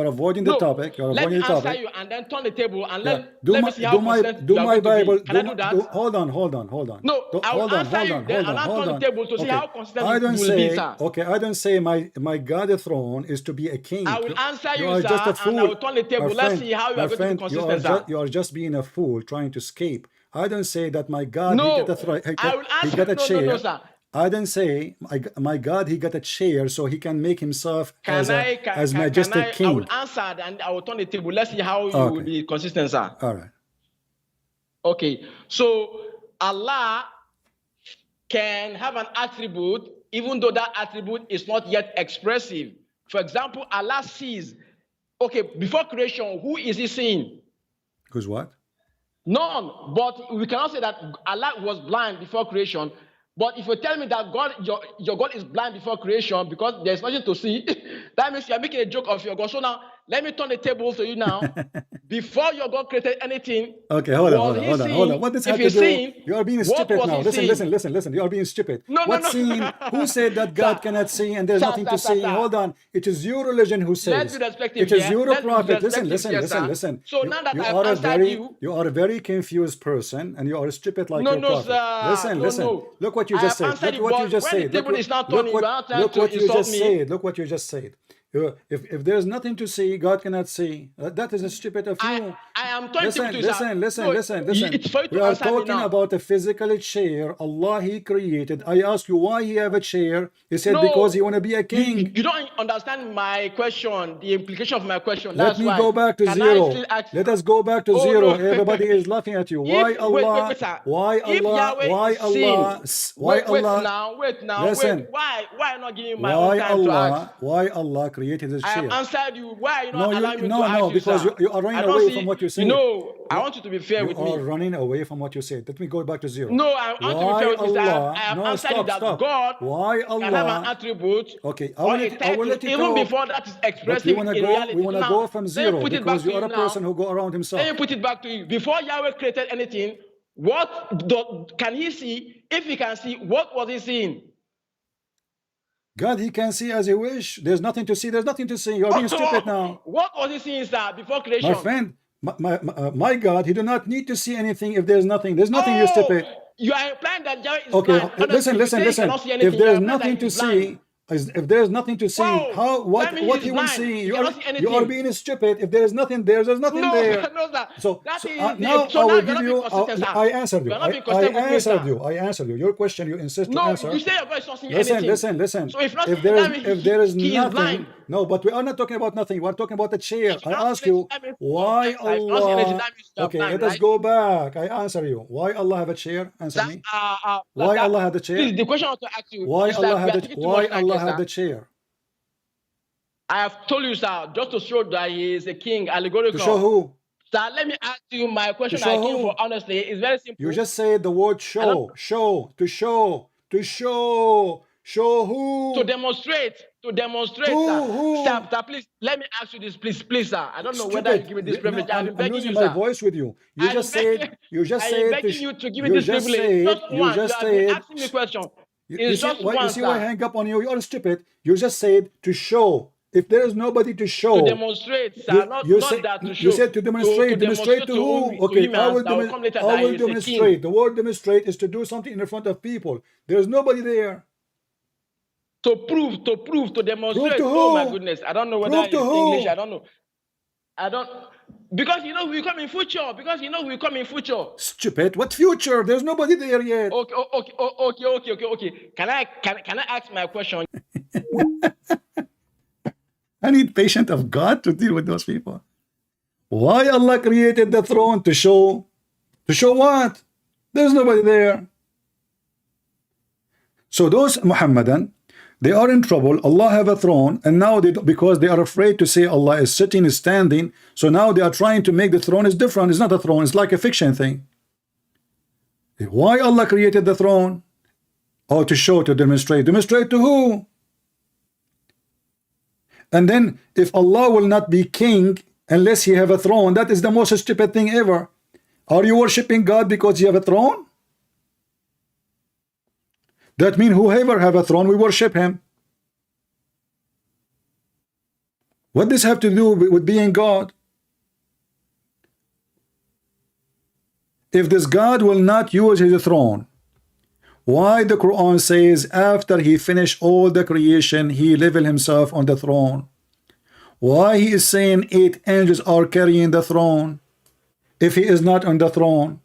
avoiding the topic. You are Let avoiding me the answer topic. you and then turn the table and let me see how do my consistent you are going to Bible. be. Can I do that? Hold on. No, I will answer you. Then I'll turn the table to see how consistent I you don't will say, be, sir. okay, I don't say my God throne is to be a king. I will answer you, are sir, just a and fool. I will turn the table. My Let's friend, see how you my are going to be friend, consistent, sir. you are just being a fool trying to escape. I don't say that my God No, he got a throne. I will answer. He got a chair. No, sir. I don't say my God he got a chair so he can make himself as majestic king. I will answer and I will turn the table. Let's see how you will be consistent, sir. All right. Okay. So Allah can have an attribute even though that attribute is not yet expressive. For example, Allah sees. Okay, before creation, who is he seeing? Who's what? None. But we cannot say that Allah was blind before creation. But if you tell me that God, your God is blind before creation because there's nothing to see, that means you are making a joke of your God. So now let me turn the table to you now. Before your God created anything, Okay, hold on, was hold on, he hold on, seeing- hold on. What this if have to he's do? seeing, You are being what stupid was now. he Listen, seeing? listen, listen, listen. You are being stupid. No, no, What no. scene? Who said that God Sir, cannot see and there's sir, nothing sir, to sir, see? sir. Hold on. It is your religion who Let's says. be respectful It is here. your Let's be prophet. Listen, respectful listen, here, listen, sir. listen. So now that You I've are a answered very, you, are a very confused person, and you are stupid like no, your no, prophet. sir. Listen, No, listen. no. Look what you I just have said. answered Look you, what you but just when the said. Look, table is not look turning, you what, are trying look to what you insult just me. said. Look what you just said. If there's nothing to see, God cannot see. That is a stupid of you. I am talking Listen, to you, sir. listen, listen, No, listen, listen. It's for you We to are answer me talking now. about a physical chair Allah He created. I ask you why He have a chair. He said No, because He want to be a you king. don't understand my question, the implication of my question. Let That's me why. go back to Can I zero. still ask? Let us go back to Oh, zero. no. Everybody is laughing at you. Why If wait, Allah? sir. Why If Allah? Yahweh Why is Allah? seen, Why wait Allah? now, Listen. why not giving me my own Why time to ask? Allah? Why Allah created this I have chair? answered you. Why are you No, not allowing me to no, ask no, you, because sir? you are running I don't away see. from what you You said. know, I want you to be fair You with are me. running away from what you said. Let me go back to zero. No, I want to be Why fair with you, sir. Allah? I have No, answered you stop, that stop. God Why can have an Allah? attribute Okay, or a I will title let you even talk. before that is But expressed we in wanna reality. go. We wanna Now, go from let me zero put it because back to you are you a now. person who go around himself. Let me put it back to you. Before Yahweh created anything, can he see? If he can see, what was he seeing? God, He can see as He wish. There's nothing to see. There's nothing to see. You're being stupid now, What was he seeing, sir, before creation? my friend. My God, He do not need to see anything if there's nothing. There's nothing. You're stupid. You are implying that Yahweh is Okay, blind. Honestly, listen, if you listen, say he listen. cannot see If anything, you are there's implying nothing that to he's blind. see, if there's nothing to see, Wow, how that means what he's He will blind. see? He You cannot are see anything. you are being stupid. If there is nothing there, there's nothing No, there. sir, no, sir. So, That so is now so I now will you're give not being you. consistent, sir. I answered you. You're not being I consistent with me, answered sir. you. I answered you. Your question you insist to No, answer. you say your God is not seeing Listen, anything. listen, listen. So if not, If that means there is he is blind. nothing, no, but we are not talking about nothing. We're talking about the chair. If you I cannot ask see anything, you, that means why if you cannot see anything, Allah? that means you are Okay, blind, let us right? go back. I answer you. Why Allah have a chair? Answer me. Why Sir, Allah had the chair? please, the question I want to ask you Why is Allah that we had are the taking too much time here, had sir. the chair? I have told you, sir, just to show that he is a king, To allegorical. show who? Sir, let me ask you my question show I came who? for, honestly. It's very simple. You just said the word I don't- show, to show who? To demonstrate, Who? sir. Sir, please, let me ask you this, please, sir. I don't know whether you Stupid. give me this No, privilege. I've been I'm begging losing you, my sir. voice with you. You I'm just begging- said, you just I am said, begging you to give me you this just privilege. said, Just you one. just You have been said, asking me a question. you It's see, just why, one, you see why I sir. hang up on you? You are stupid. You just said to show. If there is nobody to show, To demonstrate, sir, not that to show. You said to demonstrate. To demonstrate to who? to Okay, humans that will come later I that will he is a demonstrate. king. The word demonstrate is to do something in front of people. There is nobody there. To prove, to demonstrate. to Oh my who? goodness, I don't know whether Prove to it's who? English. I don't know. Because you know we come in future. Stupid. What future? There's nobody there yet. Okay. Can I ask my question? I need patience of God to deal with those people. Why Allah created the throne? To show what? There's nobody there. So those Muhammadan, they are in trouble. Allah have a throne, and now because they are afraid to say Allah is sitting, is standing, so now they are trying to make the throne is different. It's not a throne. It's like a fiction thing. Why Allah created the throne? Oh, to show, to demonstrate. Demonstrate to who? And then if Allah will not be king unless he have a throne, that is the most stupid thing ever. Are you worshiping God because you have a throne? That means whoever have a throne, we worship him. What does have to do with being God? If this God will not use his throne, why the Quran says after he finished all the creation, he level himself on the throne? Why he is saying 8 angels are carrying the throne if he is not on the throne?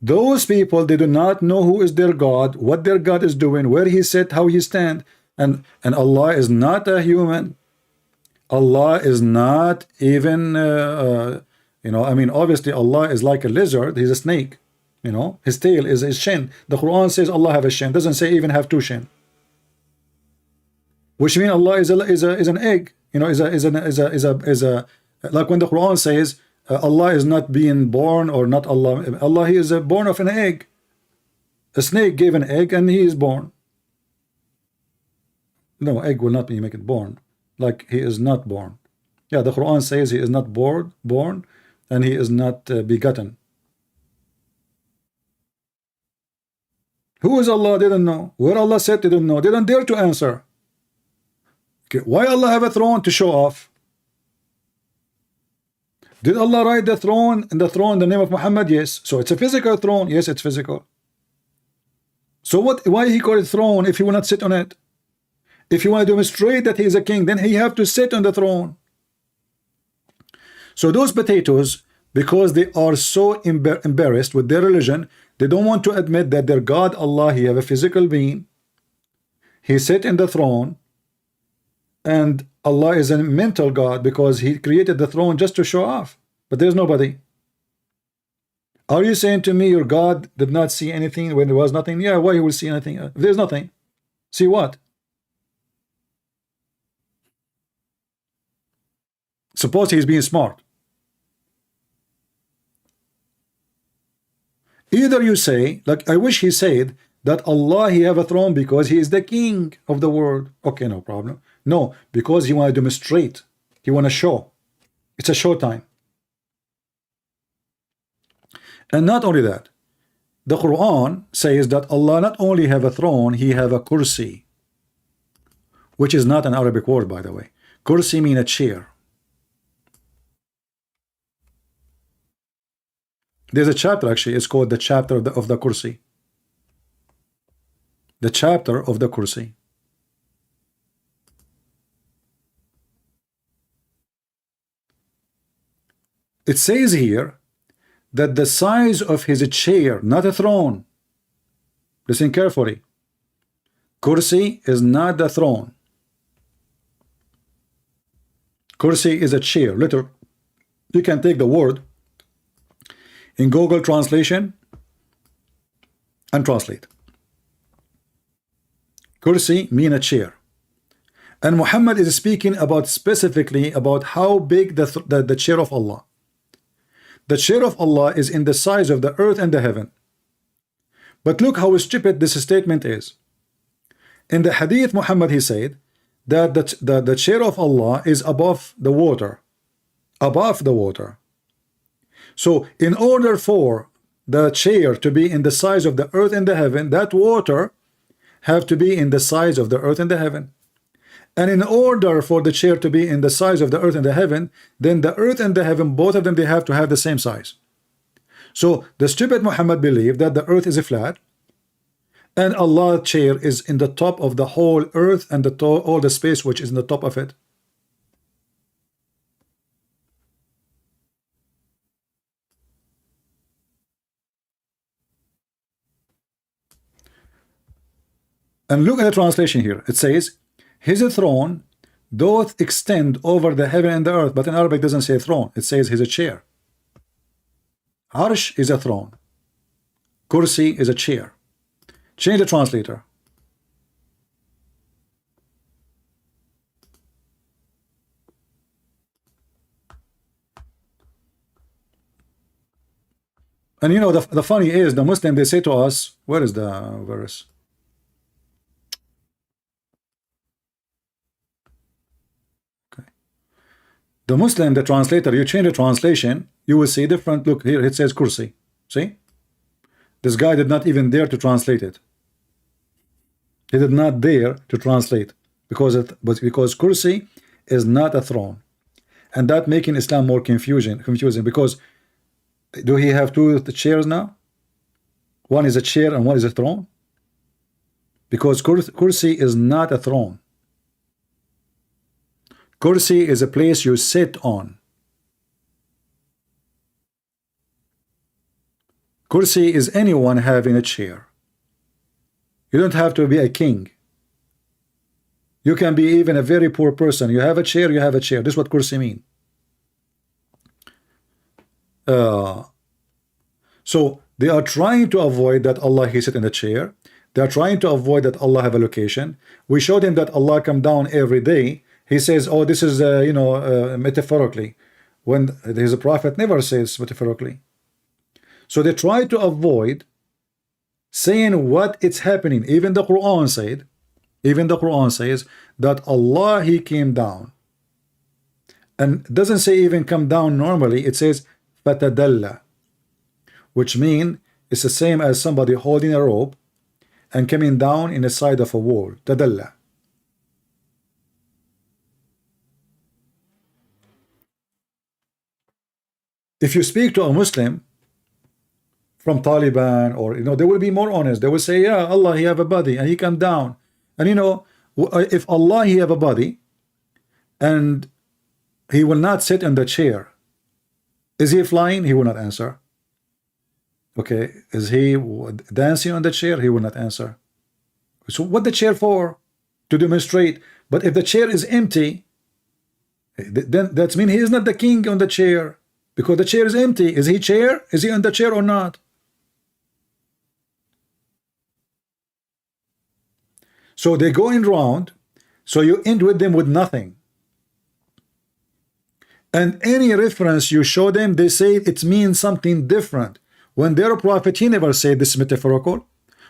Those people, they do not know who is their God, what their God is doing, where he sit, how he stand. And Allah is not a human. Allah is not even, you know, I mean, obviously Allah is like a lizard. He's a snake. You know, his tail is his shin. The Quran says Allah have a shin. Doesn't say even have 2 shin. Which means Allah is an egg. You know, is a like when the Quran says Allah is not being born or not Allah. Allah, he is born of an egg. A snake gave an egg and he is born. No, egg will not be make it born. like he is not born. Yeah, the Quran says he is not born, and he is not begotten. Who is Allah? Didn't know. Where Allah said didn't know. Didn't dare to answer. Okay, why Allah have a throne? To show off. Did Allah write the throne in the name of Muhammad? Yes. So it's a physical throne. Yes, it's physical. So what? Why he called it throne if he will not sit on it? If you want to demonstrate that he is a king, then he have to sit on the throne. So those potatoes, because they are so embarrassed with their religion, they don't want to admit that their God Allah, he have a physical being, he sit in the throne, and Allah is a mental God because he created the throne just to show off, but there's nobody. Are you saying to me your God did not see anything when there was nothing? Yeah, why he will see anything if there's nothing? See what? Suppose he's being smart. Either you say, like I wish he said, that Allah he have a throne because he is the king of the world. Okay, no problem. No, because he want to demonstrate. He want to show. It's a show time. And not only that, the Quran says that Allah not only have a throne, he have a kursi, which is not an Arabic word, by the way. Kursi mean a chair. There's a chapter actually, it's called the chapter of the kursi. The chapter of the kursi. It says here that the size of his chair, not a throne. Listen carefully. Kursi is not the throne. Kursi is a chair. Literally, you can take the word in Google translation and translate. Kursi mean a chair. And Muhammad is speaking about specifically about how big the chair of Allah. The chair of Allah is in the size of the earth and the heaven. But look how stupid this statement is. In the hadith, Muhammad he said that the chair of Allah is above the water. Above the water. So in order for the chair to be in the size of the earth and the heaven, that water have to be in the size of the earth and the heaven. And in order for the chair to be in the size of the earth and the heaven, then the earth and the heaven, both of them, they have to have the same size. So the stupid Muhammad believed that the earth is flat, and Allah's chair is in the top of the whole earth and all the space which is in the top of it. And look at the translation here. It says, his throne doth extend over the heaven and the earth. But in Arabic it doesn't say throne. It says his chair. Arsh is a throne. Kursi is a chair. Change the translator. And you know, the funny is, the Muslim, they say to us, where is the verse? The Muslim, the translator, you change the translation, you will see different. Look here, it says kursi. See? This guy did not even dare to translate it. He did not dare to translate because kursi is not a throne. And that making Islam more confusing because do he have two chairs now? One is a chair and one is a throne? Because kursi is not a throne. Kursi is a place you sit on. Kursi is anyone having a chair. You don't have to be a king. You can be even a very poor person. You have a chair, you have a chair. This is what kursi mean. So they are trying to avoid that Allah he sit in the chair. They are trying to avoid that Allah have a location. We showed him that Allah come down every day. He says, oh, this is, metaphorically. When his prophet never says metaphorically. So they try to avoid saying what it's happening. Even the Quran said Even the Quran says that Allah, He came down. And it doesn't say even come down normally, it says fatadalla, which means it's the same as somebody holding a rope and coming down in the side of a wall. Tadalla. If you speak to a Muslim from Taliban, or they will be more honest. They will say, yeah, Allah, He have a body and He come down. And if Allah, He have a body and He will not sit in the chair, is He flying? He will not answer. Okay, is He dancing on the chair? He will not answer. So what the chair for? To demonstrate. But if the chair is empty, then that means He is not the king on the chair, because the chair is empty. Is He chair? Is He on the chair or not? So they go in round, so you end with them with nothing. And any reference you show them, they say it means something different. When their prophet, he never said this is metaphorical.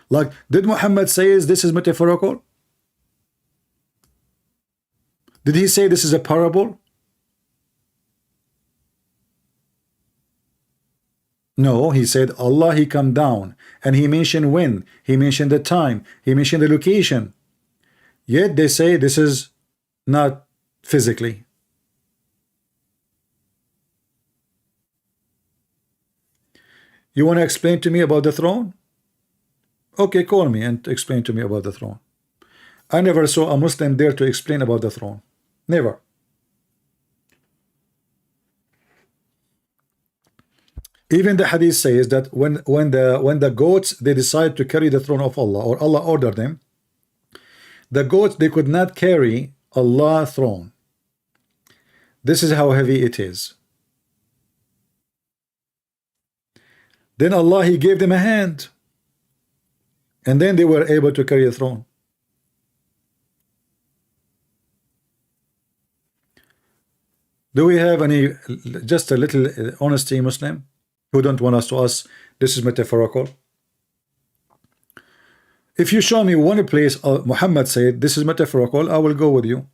Like, did Muhammad say this is metaphorical? Did he say this is a parable? No, he said Allah, He come down. And He mentioned when. He mentioned the time. He mentioned the location. Yet they say this is not physically. You want to explain to me about the throne? Okay, call me and explain to me about the throne. I never saw a Muslim dare to explain about the throne. Never. Even the hadith says that when the goats, they decide to carry the throne of Allah, or Allah ordered them, the goats, they could not carry Allah's throne. This is how heavy it is. Then Allah, He gave them a hand, and then they were able to carry the throne. Do we have any, just a little honesty, Muslim, who don't want us to ask this is metaphorical? If you show me one place Muhammad said this is metaphorical, I will go with you,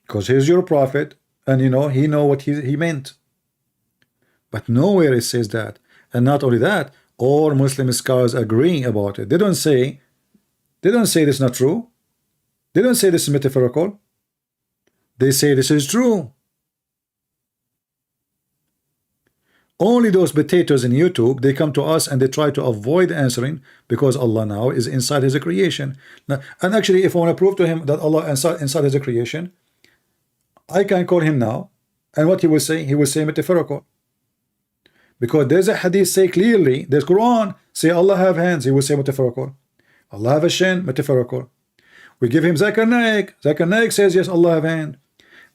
because he's your prophet, and he know what he meant. But nowhere it says that. And not only that, all Muslim scholars agree about it. They don't say this is not true. They don't say this is metaphorical. They say this is true. Only those potatoes in YouTube, they come to us and they try to avoid answering, because Allah now is inside His creation. Now, and actually, if I want to prove to him that Allah inside His creation, I can call him now, and what he will say? He will say metaphorical. Because there's a hadith say clearly, there's Quran say Allah have hands, he will say metaphorical. Allah have a shin, metaphorical. We give him Zakir Naik. Zakir Naik says yes, Allah have hand.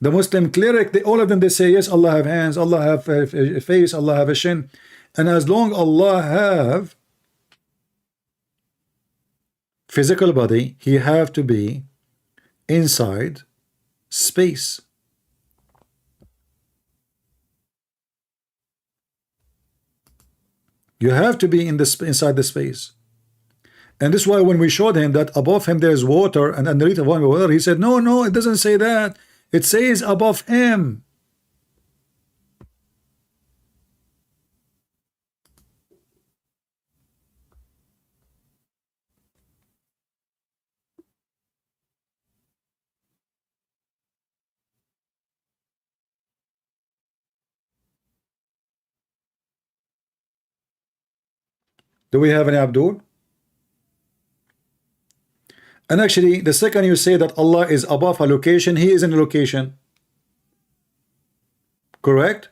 The Muslim cleric, all of them, they say yes, Allah have hands, Allah have a face, Allah have a shin. And as long Allah have physical body, He have to be inside space. You have to be inside the space. And this is why when we showed him that above him there is water and underneath of one water, he said, no, it doesn't say that. It says above him. Do we have any Abdul? And actually, the second you say that Allah is above a location, He is in a location. Correct?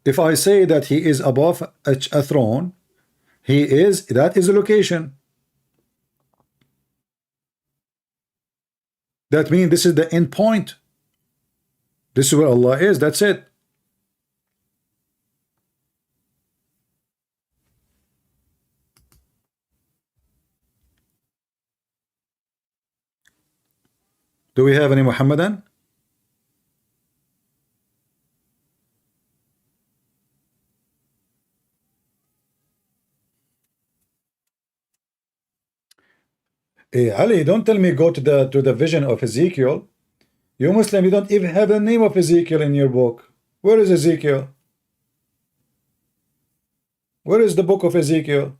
If I say that He is above a throne, that is a location. That means this is the end point. This is where Allah is, that's it. Do we have any Muhammadan? Hey, Ali, don't tell me go to the vision of Ezekiel. You Muslim, you don't even have the name of Ezekiel in your book. Where is Ezekiel? Where is the book of Ezekiel?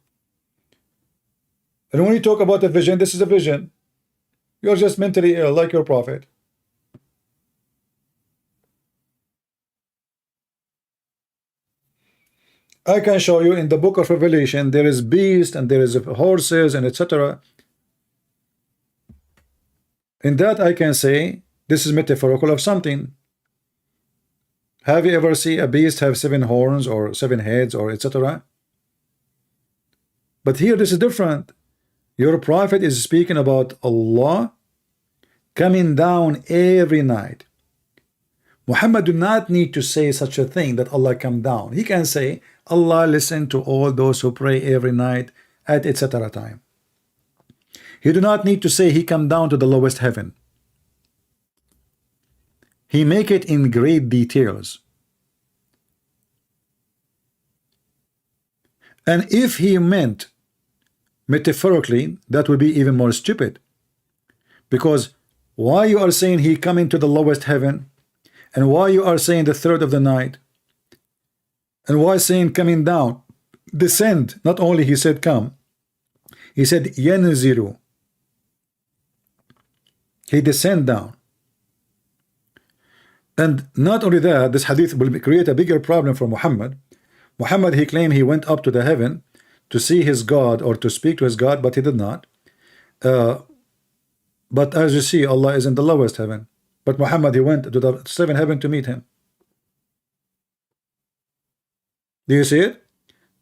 And when you talk about a vision, this is a vision. You're just mentally ill, like your prophet. I can show you in the book of Revelation, there is beast and there is horses and etc. In that I can say, this is metaphorical of something. Have you ever seen a beast have 7 horns or 7 heads or etc.? But here this is different. Your prophet is speaking about Allah coming down every night. Muhammad do not need to say such a thing that Allah come down. He can say, Allah listen to all those who pray every night at etc. time. He do not need to say he come down to the lowest heaven. He make it in great details. And if he meant metaphorically, that would be even more stupid. Because why you are saying he come into the lowest heaven, and why you are saying the third of the night, and why saying coming down, descend, not only he said come, he said yanzilu, he descend down. And not only that, this hadith will create a bigger problem for Muhammad. Muhammad, he claimed he went up to the heaven to see his God or to speak to his God, but he did not. But as you see, Allah is in the lowest heaven. But Muhammad, he went to the 7th heaven to meet him. Do you see it?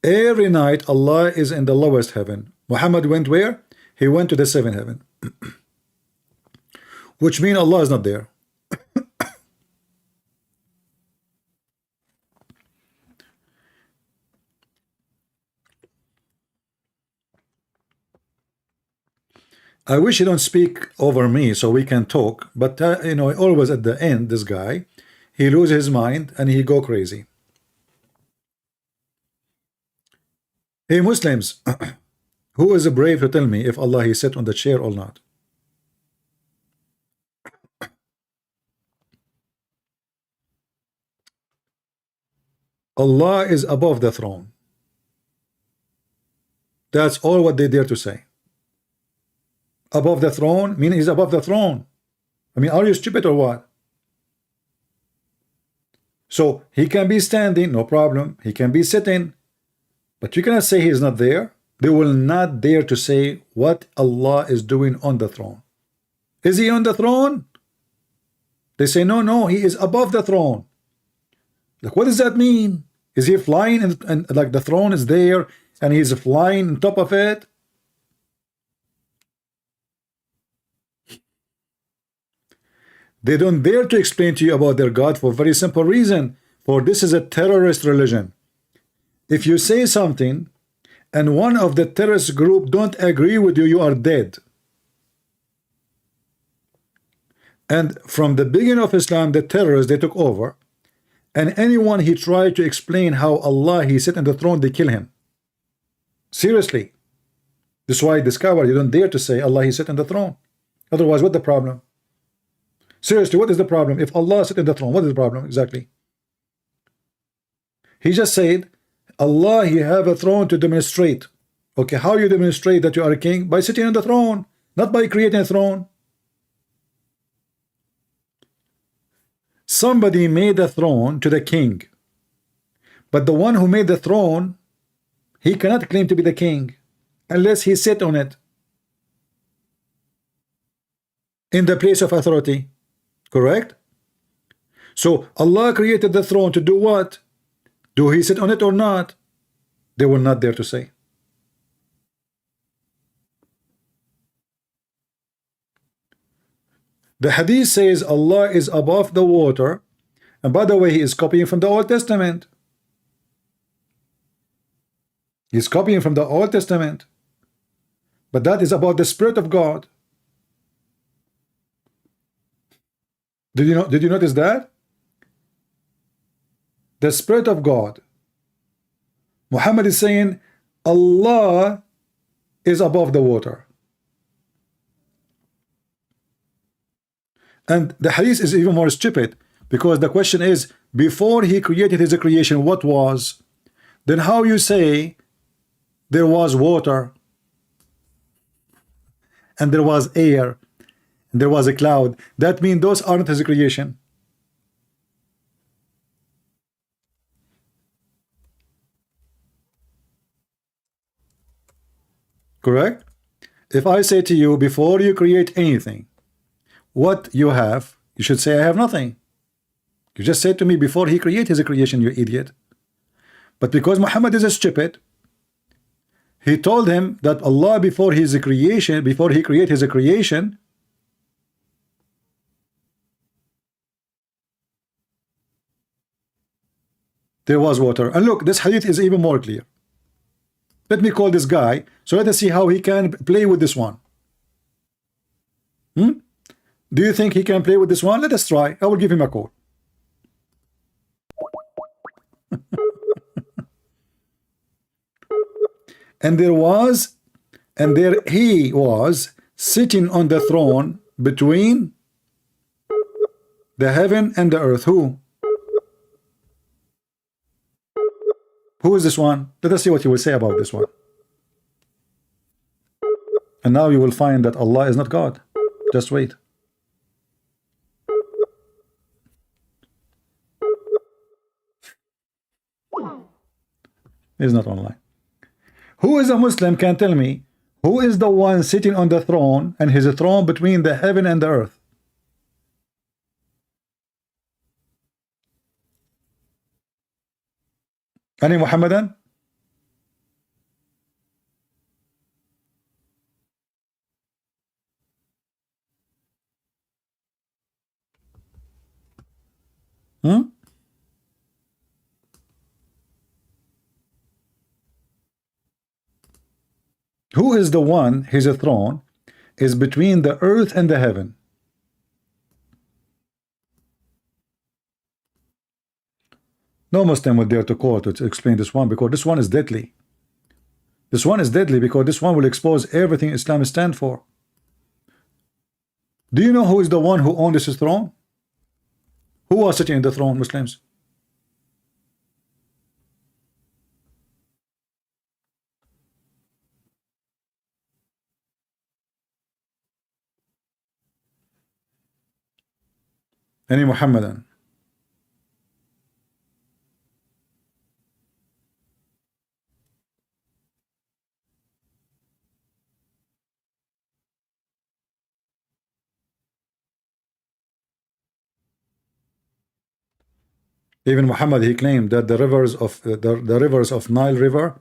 Every night Allah is in the lowest heaven. Muhammad went where? He went to the 7th heaven. Which means Allah is not there. I wish he don't speak over me so we can talk, but you know, always at the end, this guy, he lose his mind and he go crazy. Hey Muslims, who is brave to tell me if Allah he sit on the chair or not? Allah is above the throne. That's all what they dare to say. Above the throne, meaning he's above the throne. I mean, are you stupid or what? So he can be standing, no problem. He can be sitting, but you cannot say he is not there. They will not dare to say what Allah is doing on the throne. Is he on the throne? They say no, no, he is above the throne. Like, what does that mean? Is he flying and like the throne is there and he's flying on top of it? They don't dare to explain to you about their God for a very simple reason. For this is a terrorist religion. If you say something and one of the terrorist group don't agree with you, you are dead. And from the beginning of Islam, the terrorists, they took over. And anyone he tried to explain how Allah he sit on the throne, they kill him. Seriously. This is why this coward, you don't dare to say Allah he sit on the throne. Otherwise, what's the problem? Seriously, what is the problem? If Allah sit on the throne, what is the problem exactly? He just said, Allah he have a throne to demonstrate. Okay, how you demonstrate that you are a king? By sitting on the throne, not by creating a throne. Somebody made a throne to the king, but the one who made the throne, he cannot claim to be the king unless he sit on it in the place of authority. Correct? So Allah created the throne to do what? Do he sit on it or not? They were not there to say. The hadith says Allah is above the water, and by the way, he is copying from the Old Testament. He's copying from the Old Testament, but that is about the Spirit of God. Did you notice that? The Spirit of God. Muhammad is saying Allah is above the water. And the hadith is even more stupid, because the question is, before he created his creation, what was? Then how you say there was water, and there was air, and there was a cloud? That means those aren't his creation. Correct? If I say to you, before you create anything, what you have, you should say, I have nothing. You just said to me, before he created his creation, you idiot. But because Muhammad is a stupid, he told him that Allah, before his creation, before he created his creation, there was water. And look, this hadith is even more clear. Let me call this guy, so let us see how he can play with this one. Do you think he can play with this one? Let us try. I will give him a call. And there he was sitting on the throne between the heaven and the earth. Who is this one? Let us see what he will say about this one. And now you will find that Allah is not God. Just wait. He's not online. Who is a Muslim can tell me who is the one sitting on the throne, and his throne between the heaven and the earth? Any Muhammadan? Who is the one, his throne is between the earth and the heaven? No Muslim would dare to call to explain this one, because this one is deadly. This one is deadly because this one will expose everything Islam stands for. Do you know who is the one who owned this throne? Who was sitting in the throne, Muslims? Any Muhammadan? Even Muhammad, he claimed that the rivers of the rivers of Nile River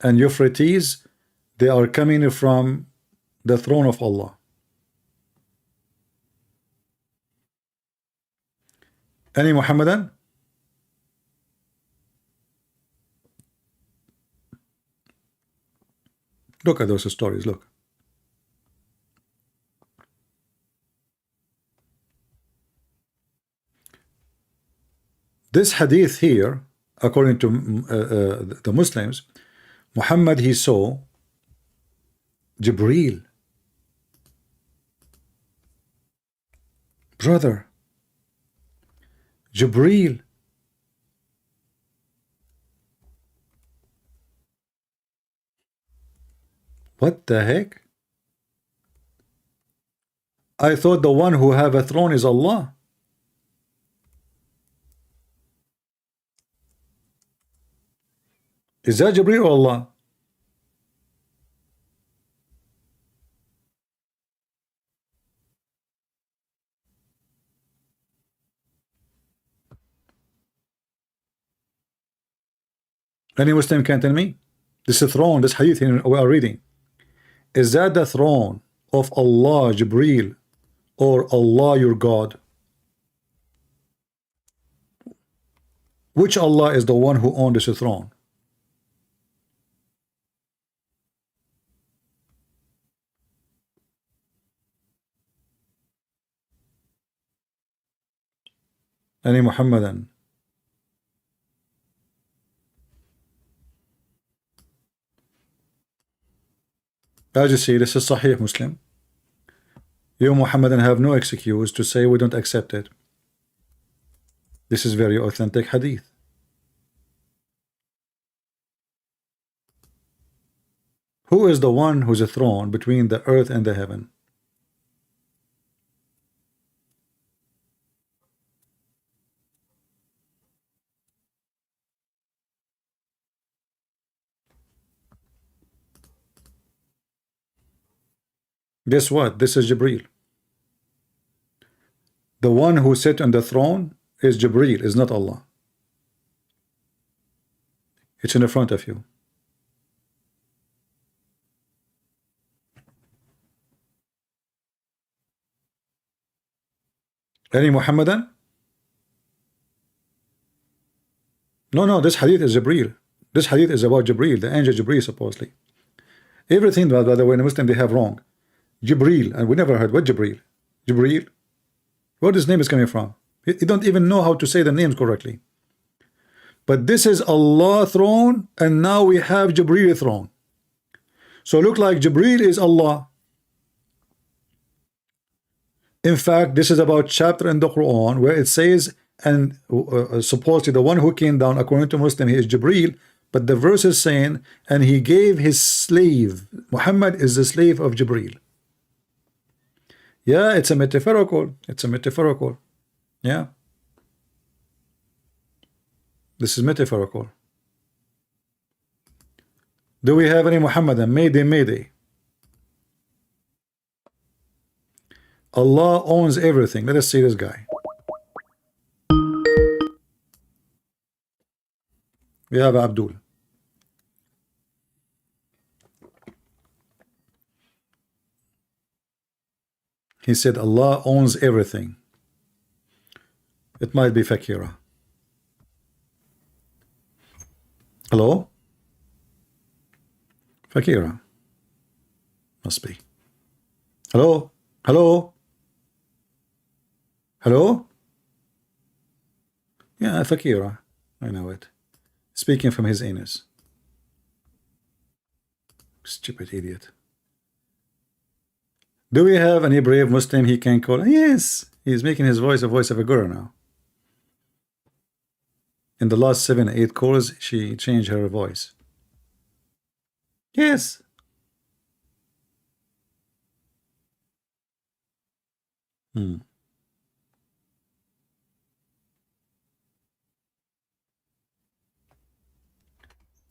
and Euphrates, they are coming from the throne of Allah. Any Muhammadan? Look at those stories, look. This hadith here, according to the Muslims, Muhammad, he saw Jibreel. Brother, Jibreel. What the heck? I thought the one who have a throne is Allah. Is that Jibreel or Allah? Any Muslim can tell me? This is throne, this hadith we are reading. Is that the throne of Allah, Jibreel, or Allah your God? Which Allah is the one who owns this throne? Any Muhammadan? As you see, this is Sahih Muslim. You Muhammadan have no excuse to say we don't accept it. This is very authentic hadith. Who is the one who's a throne between the earth and the heaven? Guess what? This is Jibreel. The one who sits on the throne is Jibreel, is not Allah. It's in the front of you. Any Muhammadan? No, this hadith is Jibreel. This hadith is about Jibreel, the angel Jibreel, supposedly. Everything, by the way, in Muslim they have wrong. Jibreel, and we never heard what Jibreel. Jibreel? Where this name is coming from? You don't even know how to say the names correctly. But this is Allah throne, and now we have Jibreel throne. So look like Jibreel is Allah. In fact, this is about chapter in the Quran where it says, and supposedly the one who came down, according to Muslim, he is Jibreel, but the verse is saying, and he gave his slave. Muhammad is the slave of Jibreel. Yeah, it's a metaphorical. It's a metaphorical. Yeah. This is metaphorical. Do we have any Muhammadan? Mayday, mayday. Allah owns everything. Let us see this guy. We have Abdul. He said Allah owns everything. It might be Fakira. Hello? Fakira. Must be. Hello? Hello? Hello? Yeah, Fakira. I know it. Speaking from his anus. Stupid idiot. Do we have any brave Muslim he can call? Yes. He's making his voice a voice of a girl now. In the last 7 or 8 calls, she changed her voice. Yes.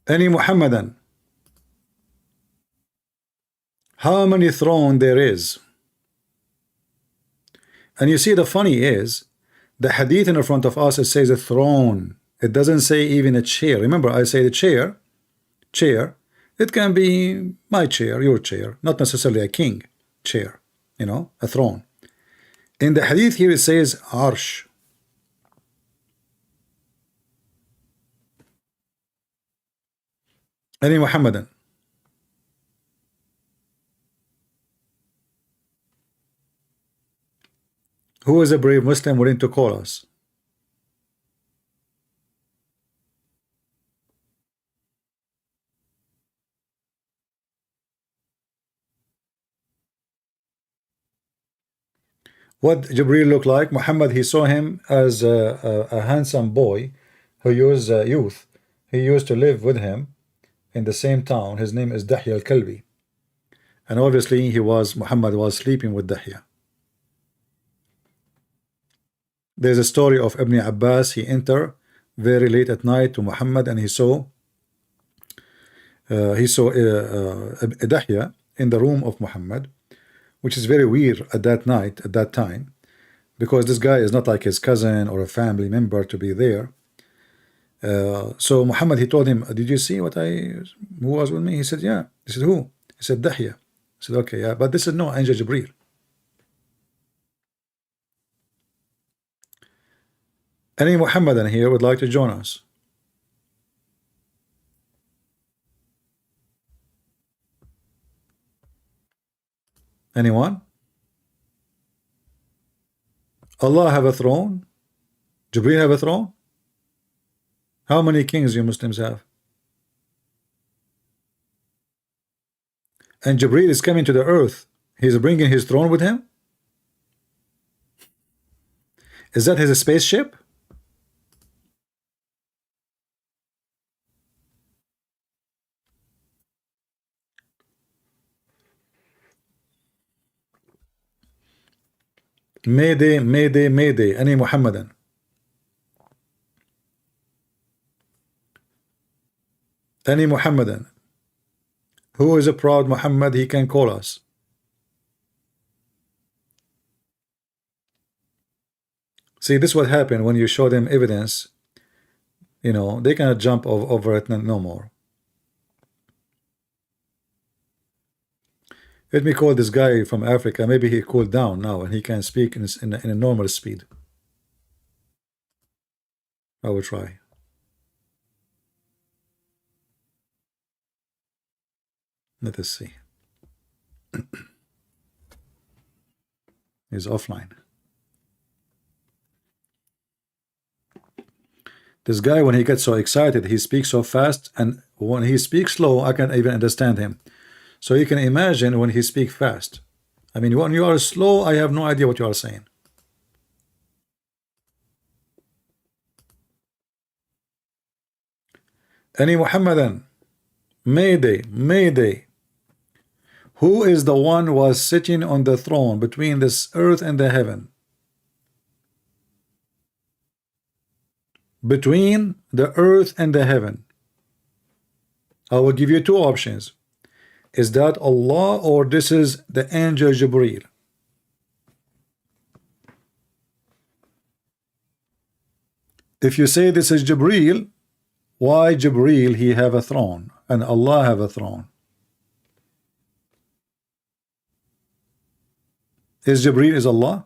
Any Muhammadan? How many thrones there is? And you see, the funny is, the hadith in front of us, it says a throne. It doesn't say even a chair. Remember, I say the chair. It can be my chair, your chair, not necessarily a king chair, a throne. In the hadith here it says arsh. Any Muhammadan? Who is a brave Muslim willing to call us? What Jibreel looked like? Muhammad, he saw him as a handsome boy who used youth. He used to live with him in the same town. His name is Dahya al-Kalbi. And obviously Muhammad was sleeping with Dahya. There's a story of Ibn Abbas. He entered very late at night to Muhammad, and he saw Dahya in the room of Muhammad, which is very weird at that time, because this guy is not like his cousin or a family member to be there. So Muhammad, he told him, did you see who was with me? He said, yeah. He said, who? He said, Dahya. He said, okay, yeah, but this is no angel Jibreel. Any Muhammadan here would like to join us? Anyone? Allah have a throne? Jibreel have a throne? How many kings you Muslims have? And Jibreel is coming to the earth. He's bringing his throne with him? Is that his spaceship? Mayday, Mayday, Mayday. Any Muhammadan. Any Muhammadan who is a proud Muhammad, he can call us. See, this is what happened when you show them evidence. You know, they cannot jump over it no more. Let me call this guy from Africa. Maybe he cooled down now and he can speak in a normal speed. I will try. Let us see. He's offline. This guy, when he gets so excited, he speaks so fast, and when he speaks slow, I can't even understand him. So you can imagine when he speaks fast. I mean, when you are slow, I have no idea what you are saying. Any Muhammadan, Mayday, Mayday. Who is the one who was sitting on the throne between this earth and the heaven? Between the earth and the heaven. I will give you two options. Is that Allah or this is the angel Jibreel? If you say this is Jibreel, why Jibreel he have a throne and Allah have a throne? Is Jibreel is Allah?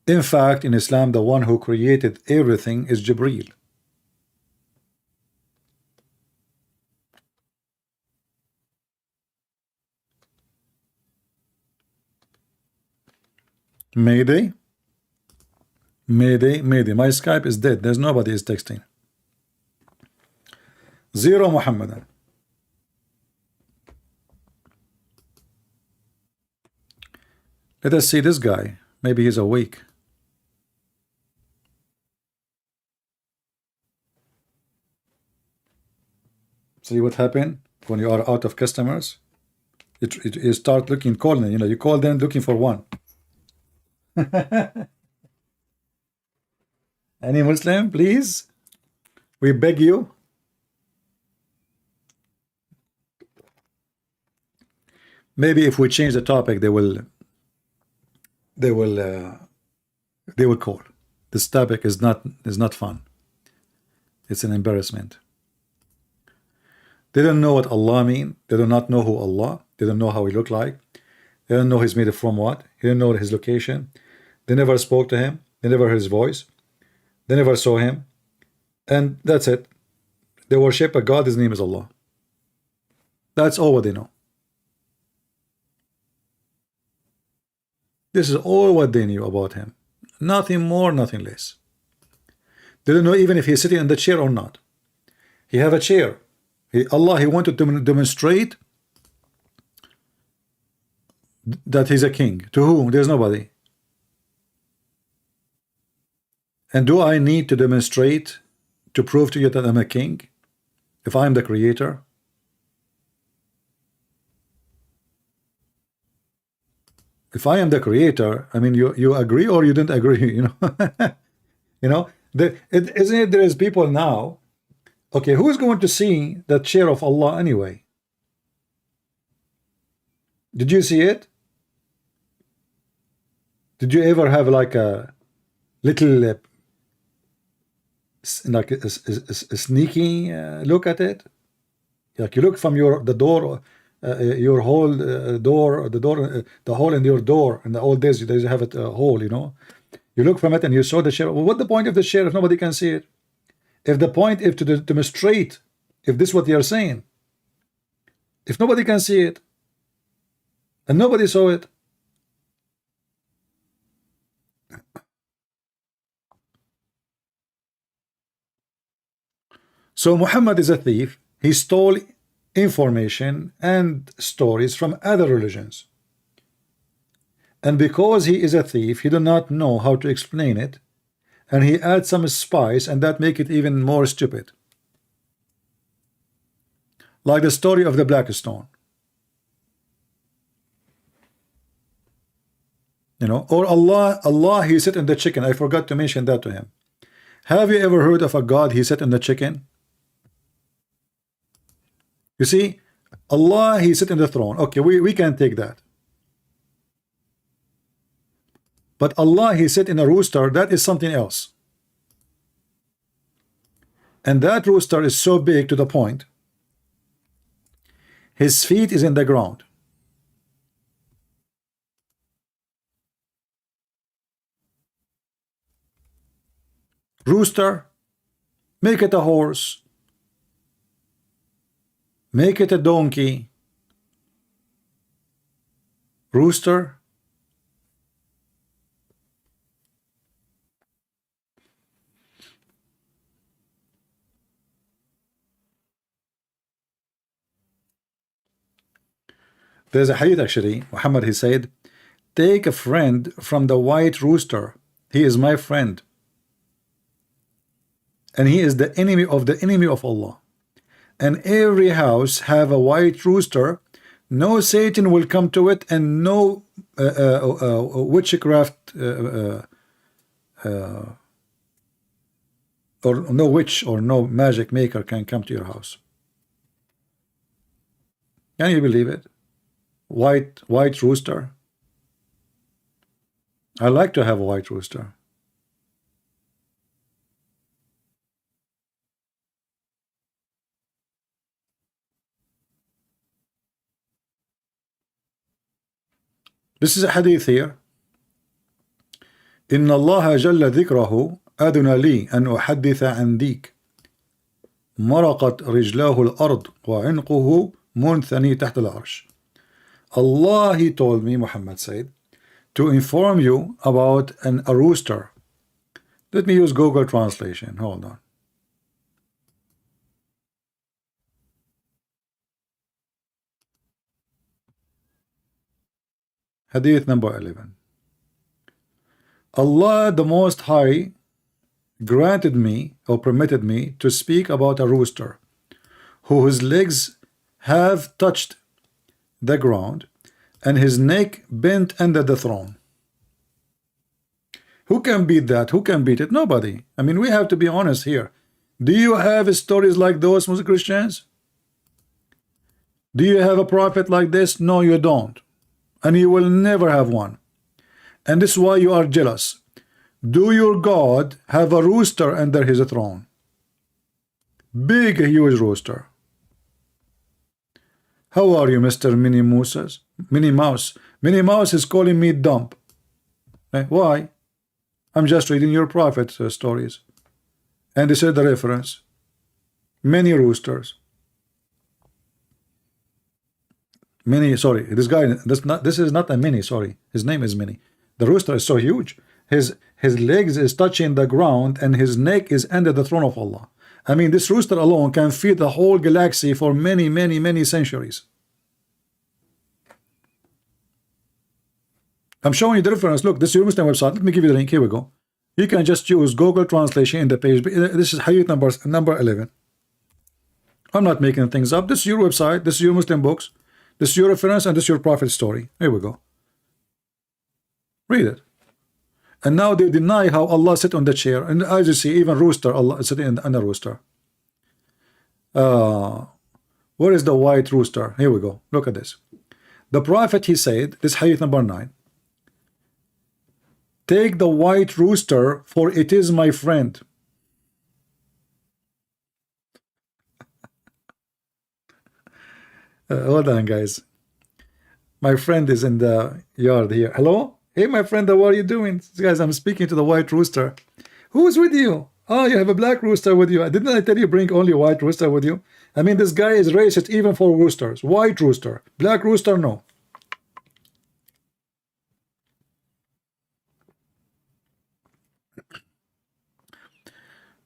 In fact, in Islam, the one who created everything is Jibreel. Mayday, Mayday, Mayday. My Skype is dead. There's nobody is texting. Zero Muhammadan. Let us see this guy. Maybe he's awake. See what happened when you are out of customers? You start looking, calling. You know, you call them looking for one. Any Muslim, please? We beg you. Maybe if we change the topic, they will call. This topic is not fun. It's an embarrassment. They don't know what Allah mean. They do not know who Allah. They don't know how he look like. They don't know he's made from what. They don't know his location. They never spoke to him. They never heard his voice. They never saw him. And that's it. They worship a God. His name is Allah. That's all what they know. This is all what they knew about him. Nothing more, nothing less. They don't know even if he's sitting in the chair or not. He have a chair. Allah, he wanted to demonstrate that he's a king. To whom? There's nobody. And do I need to demonstrate to prove to you that I'm a king? If I'm the creator? If I am the creator, I mean, you agree or you didn't agree, you know? You know, isn't it there is people now, okay, who is going to see the chair of Allah anyway? Did you see it? Did you ever have like a little like a sneaky look at it? Like you look from the door, your whole the hole in your door. In the old days, they have it a hole, you know. You look from it and you saw the chair. Well, what's the point of the chair if nobody can see it? If the point is to demonstrate, if this is what they are saying, if nobody can see it, and nobody saw it, so Muhammad is a thief. He stole information and stories from other religions. And because he is a thief, he do not know how to explain it, and he adds some spice, and that make it even more stupid. Like the story of the black stone. You know, or Allah, he sit in the chicken. I forgot to mention that to him. Have you ever heard of a God he sit in the chicken? You see, Allah, he sit in the throne. Okay, we can take that. But Allah, he sit in a rooster. That is something else. And that rooster is so big to the point his feet is in the ground. Rooster, make it a horse, make it a donkey. Rooster, there's a hadith actually. Muhammad, he said, take a friend from the white rooster. He is my friend. And he is the enemy of Allah. And every house have a white rooster. No Satan will come to it, and no witchcraft or no witch or no magic maker can come to your house. Can you believe it? White rooster. I like to have a white rooster. This is a hadith here. إن الله جل ذكره أذن لي أن أحدث عن ديك مرقت رجلاه الأرض وعنقه منثني تحت العرش. Allah, he told me, Muhammad said, to inform you about a rooster. Let me use Google translation. Hold on. Hadith number 11. Allah the Most High granted me or permitted me to speak about a rooster whose legs have touched the ground and his neck bent under the throne. Who can beat that? Who can beat it? Nobody. I mean, we have to be honest here. Do you have stories like those, Muslim Christians? Do you have a prophet like this? No, you don't. And you will never have one. And this is why you are jealous. Do your God have a rooster under his throne? Big, huge rooster. How are you, Mr. Minnie Mouse? Minnie Mouse. Minnie Mouse is calling me dumb. Why? I'm just reading your prophet stories. And this is the reference. Many roosters. Mini, sorry, this guy, this is not a mini, sorry. His name is Mini. The rooster is so huge. His legs is touching the ground and his neck is under the throne of Allah. I mean, this rooster alone can feed the whole galaxy for many, many, many centuries. I'm showing you the reference. Look, this is your Muslim website. Let me give you the link. Here we go. You can just use Google translation in the page. This is hadith number 11. I'm not making things up. This is your website. This is your Muslim books. This is your reference and this is your prophet story. Here we go. Read it. And now they deny how Allah sit on the chair. And as you see, even rooster, Allah is sitting on a rooster. Where is the white rooster? Here we go. Look at this. The prophet, he said, this hadith number 9. Take the white rooster, for it is my friend. Hold on, guys. My friend is in the yard here. Hello? Hey, my friend, how are you doing? Guys, I'm speaking to the white rooster. Who's with you? Oh, you have a black rooster with you. Didn't I tell you bring only white rooster with you? I mean, this guy is racist even for roosters. White rooster. Black rooster, no.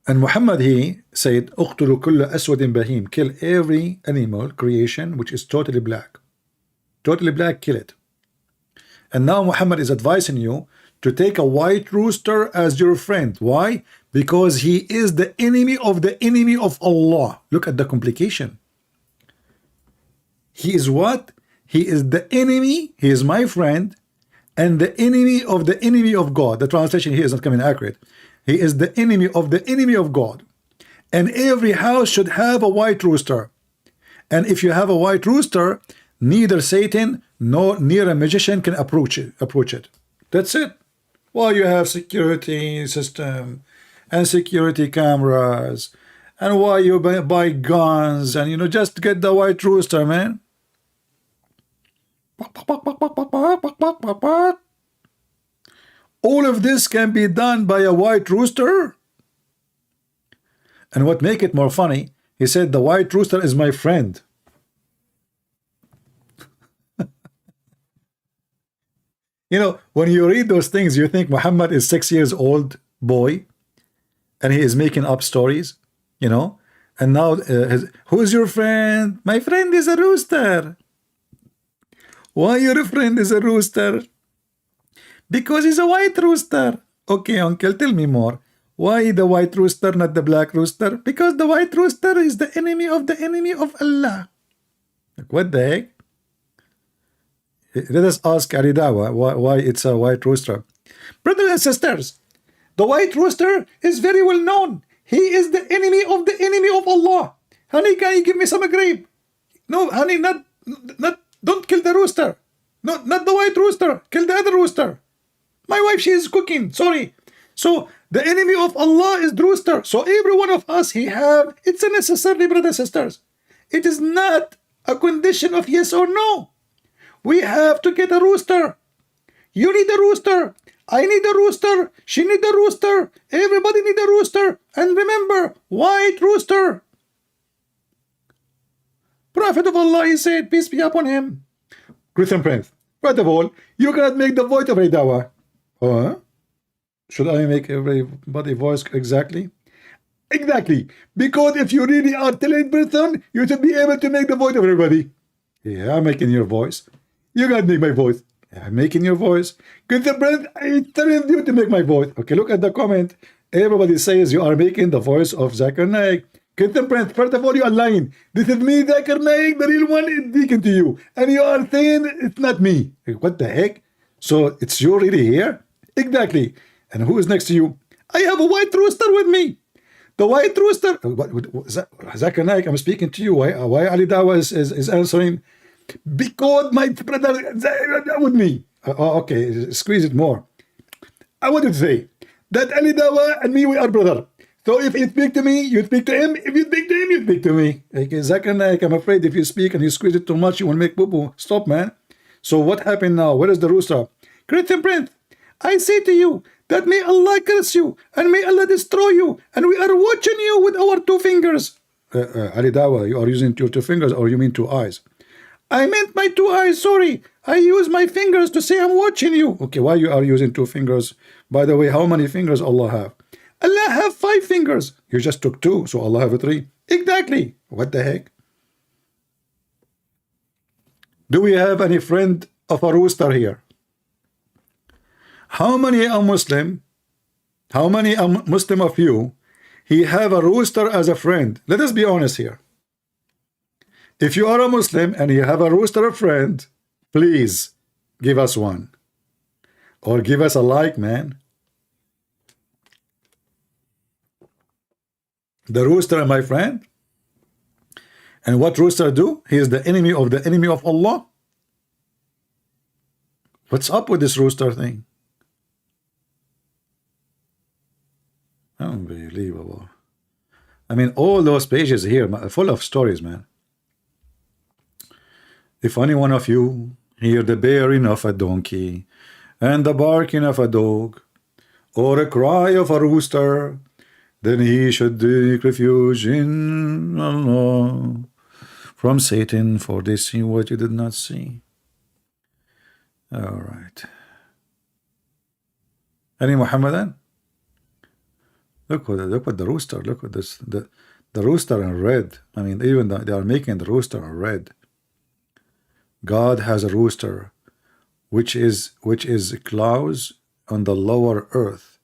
And Muhammad, he said, اقتلوا كل أسود بهيم. Kill every animal creation which is totally black. Totally black, kill it. And now Muhammad is advising you to take a white rooster as your friend. Why? Because he is the enemy of Allah. Look at the complication. He is what? He is the enemy. He is my friend and the enemy of God. The translation here is not coming accurate. He is the enemy of God. And every house should have a white rooster. And if you have a white rooster, neither Satan nor near a magician can approach it. That's it. Well, you have security system and security cameras, and why you buy guns, and you know, just get the white rooster, man. All of this can be done by a white rooster. And what make it more funny, he said the white rooster is my friend. You know, when you read those things, you think Muhammad is 6 years old boy, and he is making up stories, you know. And now, who's your friend? My friend is a rooster. Why your friend is a rooster? Because he's a white rooster. Okay, uncle, tell me more. Why the white rooster, not the black rooster? Because the white rooster is the enemy of Allah. Like, what the heck? Let us ask Ali Dawah why it's a white rooster. Brothers and sisters, the white rooster is very well known. He is the enemy of Allah. Honey, can you give me some grape? No, honey, not. Don't kill the rooster. No, not the white rooster. Kill the other rooster. My wife, she is cooking. Sorry. So the enemy of Allah is the rooster. So every one of us, it's a necessary, brothers and sisters. It is not a condition of yes or no. We have to get a rooster. You need a rooster. I need a rooster. She need a rooster. Everybody need a rooster. And remember, white rooster. Prophet of Allah, he said, peace be upon him. Christian Prince, first of all, you cannot make the voice of a dawah. Huh? Should I make everybody voice exactly? Exactly. Because if you really are talented person, you should be able to make the voice of everybody. Yeah, I'm making your voice. You can't make my voice. I'm making your voice. Christian Prince, I telling you to make my voice. Okay, look at the comment. Everybody says you are making the voice of Zakir Naik. Christian Prince, first of all, you are lying. This is me, Zakir Naik, the real one is speaking to you. And you are saying it's not me. What the heck? So it's you really here? Exactly. And who is next to you? I have a white rooster with me. The white rooster. Zakir Naik, I'm speaking to you. Why Ali Dawah is answering? Because my brother with me. Okay, squeeze it more. I wanted to say that Ali Dawah and me, we are brother. So if you speak to me, you speak to him. If you speak to him, you speak to me. Okay, Zakir Naik, I'm afraid if you speak and you squeeze it too much, you will make boo-boo. Stop, man. So what happened now? Where is the rooster? Christian Prince, I say to you that may Allah curse you and may Allah destroy you. And we are watching you with our 2 fingers. Ali Dawah, you are using your 2 fingers or you mean 2 eyes? I meant my 2 eyes, sorry. I use my fingers to say I'm watching you. Okay, why you are using 2 fingers? By the way, how many fingers Allah have? Allah have 5 fingers. You just took 2, so Allah have 3. Exactly. What the heck? Do we have any friend of a rooster here? How many are Muslim? How many are Muslim of you? He have a rooster as a friend. Let us be honest here. If you are a Muslim and you have a rooster friend, please give us one. Or give us a like, man. The rooster, my friend. And what rooster do? He is the enemy of Allah. What's up with this rooster thing? Unbelievable. I mean, all those pages here full of stories, man. If any one of you hear the baying of a donkey and the barking of a dog or a cry of a rooster, then he should take refuge in Allah from Satan, for they see what you did not see. All right. Any Muhammadan? Look what the rooster. Look at this. The rooster in red. I mean, they are making the rooster in red. God has a rooster which is clouds on the lower earth,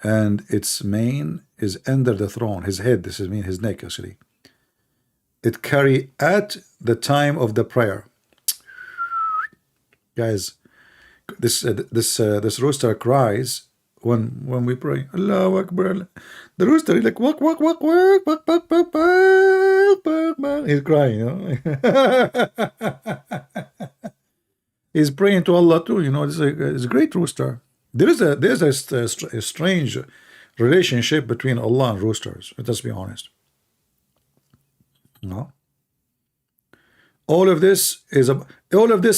and its mane is under the throne. His head, this is mean his neck actually. It carry at the time of the prayer. Guys, this rooster cries when we pray. Allahu Akbar. The rooster is like walk, walk, walk, walk, walk, walk, walk, walk, walk, walk. He's crying, you know. He's praying to Allah too, you know. It's a great rooster. There's a strange relationship between Allah and roosters. Let's be honest. No. All of this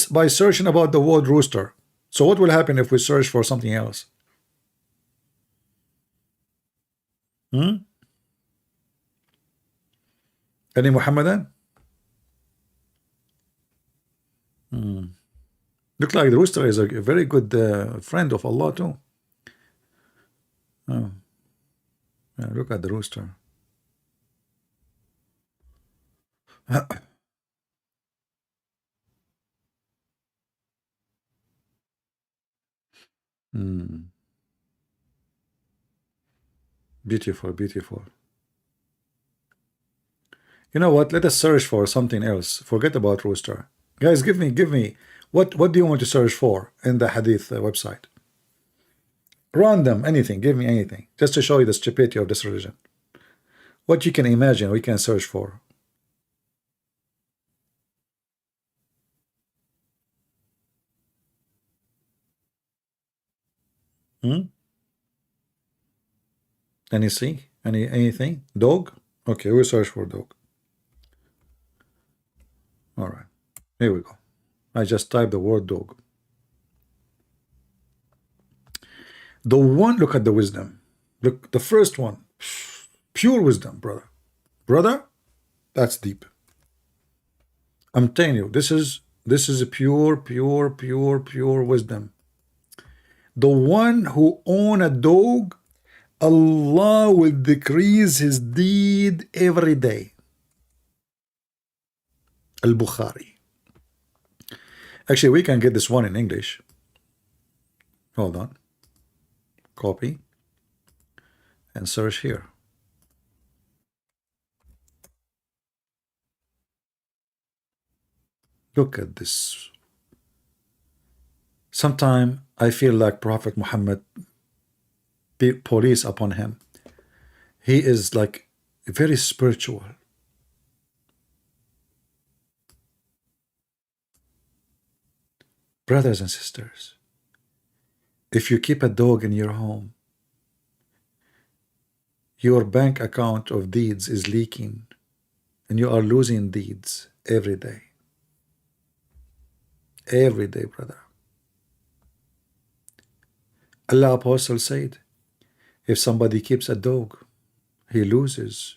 by searching about the word rooster. So what will happen if we search for something else? Any Muhammadan? Look like the rooster is a very good friend of Allah too. Oh. Yeah, look at the rooster. Beautiful, beautiful. You know what? Let us search for something else. Forget about rooster. Guys, give me what do you want to search for in the Hadith website? Random, anything. Give me anything, just to show you the stupidity of this religion. What you can imagine, we can search for. Anything? Dog? Okay, we'll search for dog. All right, here we go. I just typed the word dog. The one, look at the wisdom. Look, the first one, pure wisdom, brother. That's deep. I'm telling you, this is a pure wisdom. The one who own a dog, Allah will decrease his deed every day. Al-Bukhari. Actually, we can get this one in English. Hold on. Copy and search here. Look at this. Sometimes I feel like Prophet Muhammad police upon him. He is like very spiritual. Brothers and sisters, if you keep a dog in your home, your bank account of deeds is leaking and you are losing deeds every day. Every day, brother. Allah Apostle said, if somebody keeps a dog, he loses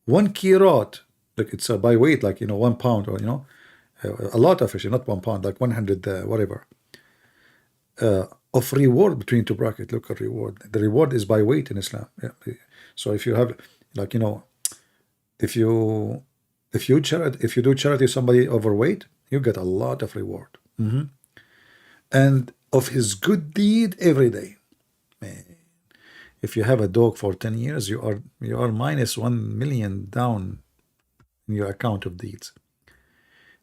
1 kirat. Like it's by weight, like, you know, 1 pound, or, you know, a lot of fish, not 1 pound, like 100 whatever of reward between two brackets. Look at reward. The reward is by weight in Islam. Yeah. So if you have, like, you know, if you do charity somebody overweight, you get a lot of reward. And of his good deed every day. Man, if you have a dog for 10 years, you are minus 1 million down in your account of deeds.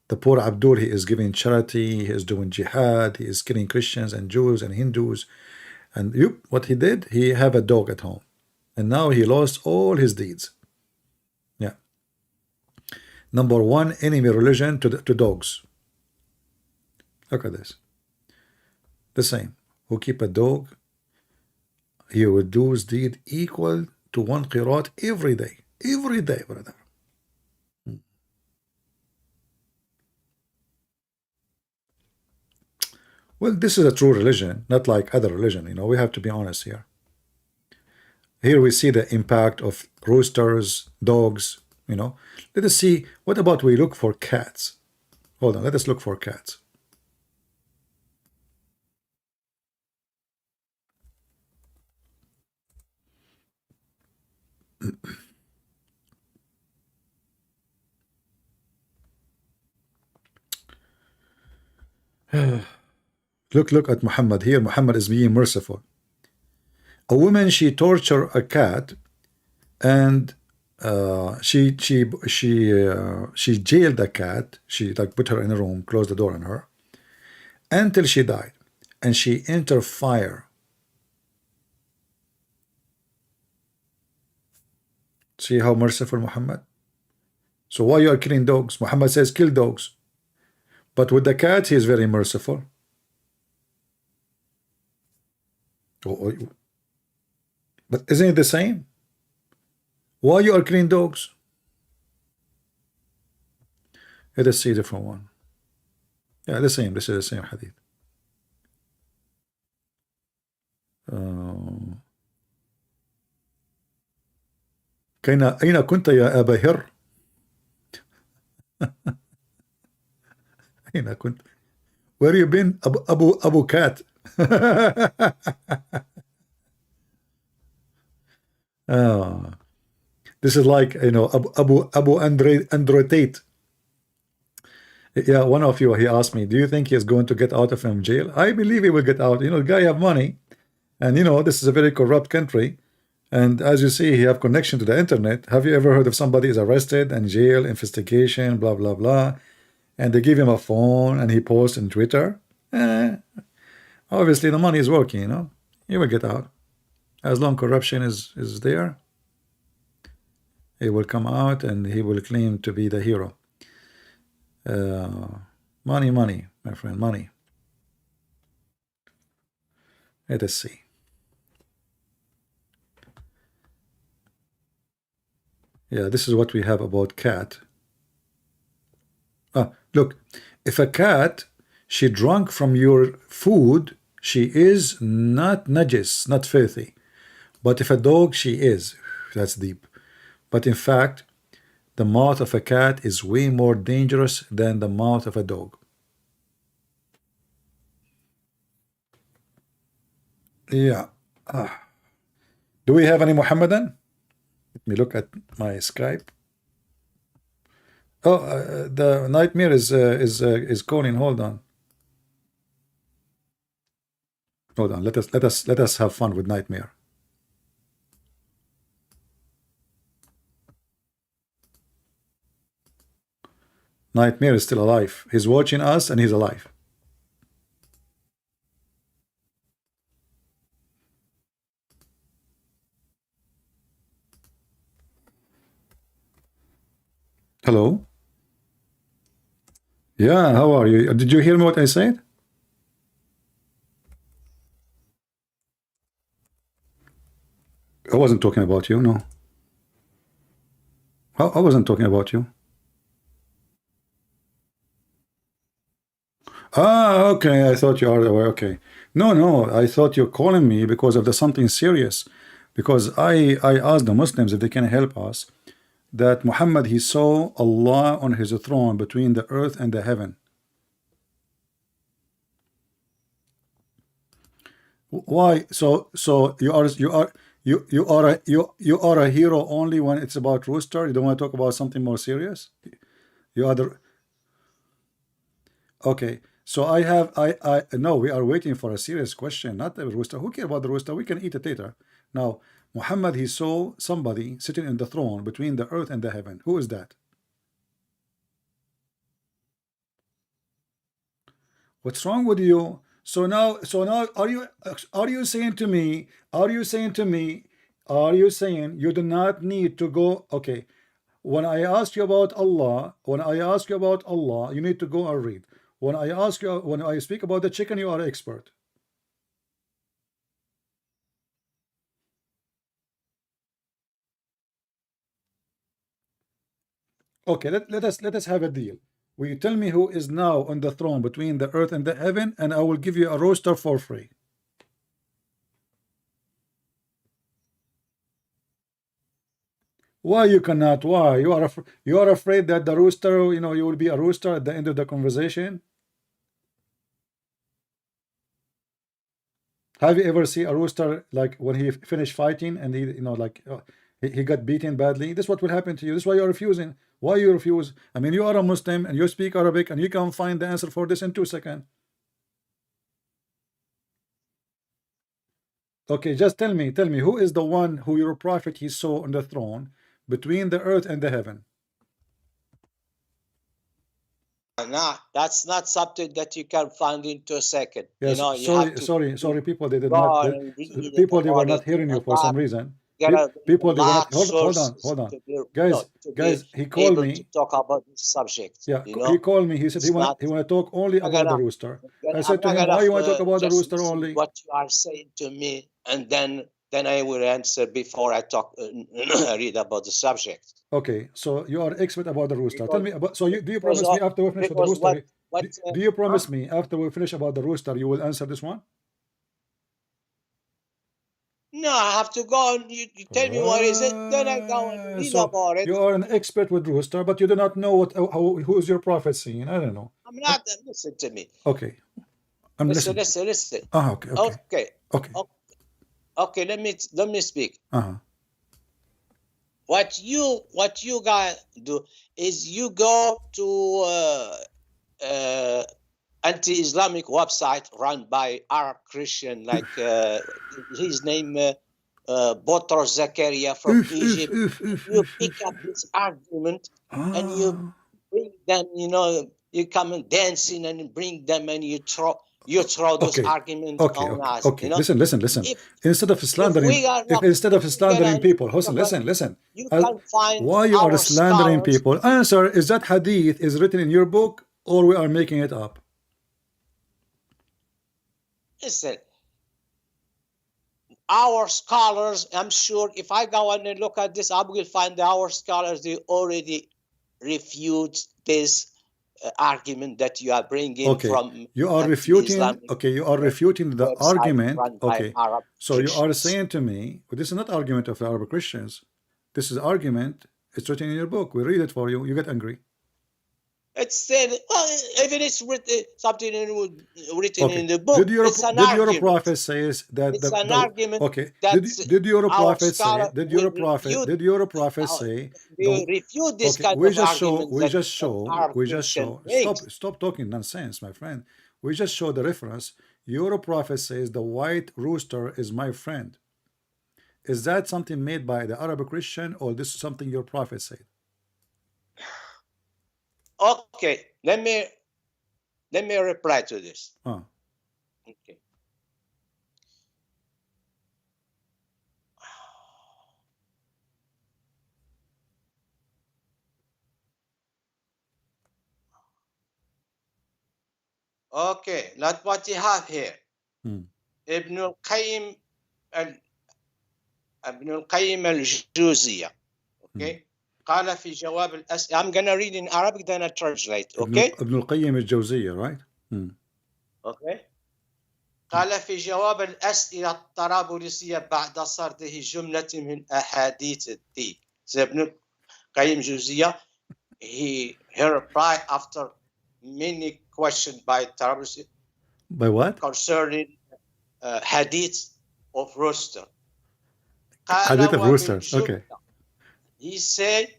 The poor Abdul, he is giving charity, he is doing jihad, he is killing Christians and Jews and Hindus. And what he did, he have a dog at home. And now he lost all his deeds. Yeah. Number one enemy religion to dogs. Look at this. The same. Who keep a dog, he will do his deed equal to 1 qirat every day. Every day, brother. Well, this is a true religion, not like other religion. You know, we have to be honest here. Here we see the impact of roosters, dogs, you know. Let us see, what about we look for cats? Hold on, let us look for cats. Look at Muhammad here. Muhammad is being merciful. A woman, she tortured a cat, and she jailed the cat. She like put her in a room, closed the door on her until she died, and she entered fire. See how merciful Muhammad. So why you are killing dogs? Muhammad says kill dogs, but with the cat he is very merciful. But isn't it the same? Why you are killing dogs? Let us see a different one. Yeah, the same. This is the same hadith. أين كنت يا أبا هر؟ أين كنت? Where you been, Abu Cat? This is like, you know, Abu Andre Tate. Yeah, one of you, he asked me, do you think he is going to get out of jail? I believe he will get out. You know, the guy have money, and you know, this is a very corrupt country, and as you see, he have connection to the internet. Have you ever heard of somebody is arrested and jail, investigation, blah blah blah, and they give him a phone and he posts on Twitter? Obviously the money is working, you know. He will get out. As long corruption is there, he will come out and he will claim to be the hero. Money, my friend, money. Let us see. Yeah, this is what we have about cat. Look, if a cat, she drunk from your food, she is not najis, not filthy. But if a dog, she is. That's deep. But in fact, the mouth of a cat is way more dangerous than the mouth of a dog. Yeah. Do we have any Muhammadan? Let me look at my Skype. Oh, the nightmare is calling. Hold on. Hold on. Let us have fun with nightmare. Nightmare is still alive. He's watching us and he's alive. Hello? Yeah, how are you? Did you hear me what I said? I wasn't talking about you, no. I wasn't talking about you. Okay, I thought you are aware. Okay. No, I thought you're calling me because of something serious. Because I asked the Muslims if they can help us, that Muhammad, he saw Allah on his throne between the earth and the heaven. Why? So you are a hero only when it's about rooster? You don't want to talk about something more serious? You are the... Okay. So no, we are waiting for a serious question, not the rooster. Who cares about the rooster? We can eat it later. Now, Muhammad, he saw somebody sitting in the throne between the earth and the heaven. Who is that? What's wrong with you? So now, are you saying to me, you do not need to go? Okay. When I ask you about Allah, you need to go and read. When I speak about the chicken, you are an expert. Okay, let us have a deal. Will you tell me who is now on the throne between the earth and the heaven, and I will give you a roaster for free. Why you cannot? Why you are afraid that the rooster, you know, you will be a rooster at the end of the conversation? Have you ever seen a rooster like when he finished fighting and he, you know, like he got beaten badly? This is what will happen to you. This is why you're refusing. Why you refuse? I mean, you are a Muslim and you speak Arabic and you can find the answer for this in 2 seconds. Okay, just tell me, who is the one who your prophet he saw on the throne between the earth and the heaven? Nah, that's not something that you can find into a second. Yes, You know, you have sorry, people, they did go not, and read people, they were about not it hearing you a for lot. some reason. There are People, they were not, lot hold on, sources to be, guys, he called able to me, talk about this subject. yeah, You he know, called me, he said it's not. he want to talk only I'm about the gonna, rooster. I I'm said to not him, gonna why you want to talk about the just rooster listen only? what you are saying to me, and then I will answer before I talk read about the subject. Okay, so you are expert about the rooster. Tell Because me about, so you, do you because promise me after we finish with the because rooster, what do you huh? promise me after we finish about the rooster, you will answer this one? No, I have to go and you tell me what is it, then I go and read So about it. you are an expert with rooster, but you do not know what who is your prophet saying. I don't know. I'm not. Listen to me. Okay, I'm Listen. listening. Listen. Ah, okay. Okay. Let me speak. Uh-huh. What you guys do is you go to anti-Islamic website run by Arab Christian, like his name Boutros Zakaria from Egypt. You pick up this argument and you bring them. You know, you come and dancing and bring them and you throw those arguments on us. Okay. You know? Listen. Instead of slandering, people, listen. You can find Why you are our slandering scholars. people? Answer: is that hadith is written in your book, or we are making it up? Listen, our scholars, I'm sure if I go and look at this, I will find our scholars, they already refute this argument that you are bringing from. You are refuting. Islamic You are refuting the argument. Arab so Christians. You are saying to me, this is not argument of the Arab Christians. This is argument. It's written in your book. We read it for you. You get angry. It's said, well, even it's written something written in the book. It's an did your argument. prophet says that it's an argument. Okay. Did your prophet say? Did your prophet say? They refute this kind of argument. We just show. Stop talking nonsense, my friend. We just show the reference. Your prophet says the white rooster is my friend. Is that something made by the Arab Christian, or this is something your prophet said? Okay, let me reply to this. Okay. Okay, that's what you have here. Ibn al-Qayyim al-Juziyya. Okay. قال في جواب الأسئلة. I'm gonna read in Arabic, then I translate. Okay. Ibn al-Qayyim al-Jawziyya, right? Okay. قال في جواب الأسئلة الطرابلسية بعد سرده جملة من أحاديث الدين. So Ibn al-Qayyim al-Juziyya, he replied after many questions by Tarablusi. By what? Concerning hadith of rooster. Hadith of roosters. Okay. He said,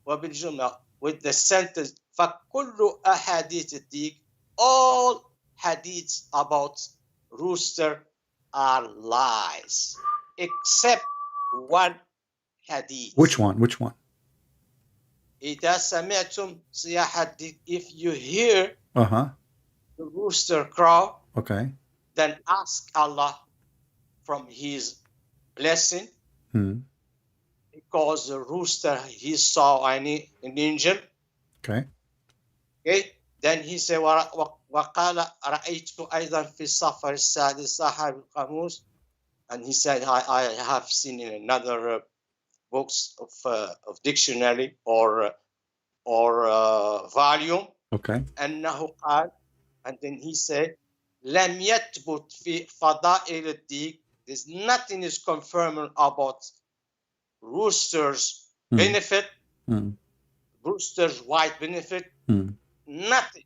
وبالجملة, with the sentence, فكل أحاديث الدين, all hadiths about rooster are lies, except one hadith. Which one? إذا سمعتم صياح الديك, if you hear the rooster crow, okay, then ask Allah from His blessing, because the rooster, he saw an angel. Okay. Then he said, وقال رأيت أيضا في السفر السادس صاحب القاموس, and he said, I have seen in another books of dictionary or volume. Okay. أنه قال, and then he said, لم يثبت في فضائل الديك, there's nothing is confirmed about roosters benefit, roosters white benefit, nothing.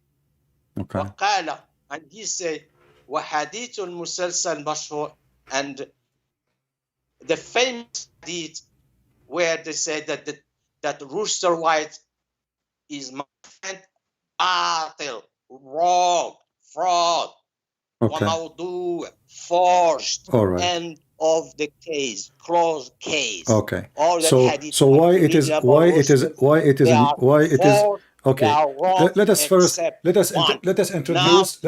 Okay. وقال, and he said, وحديث المسلسل مشهور, and the famous hadith where they said that rooster white is my friend, batil, wrong, fraud. Okay. وموضوع forced. All right. End of the case. Closed case. Okay. All that So hadith why you're it is reading about Muslims, they are false, they okay. are wrong, Let us first except let us one. introduce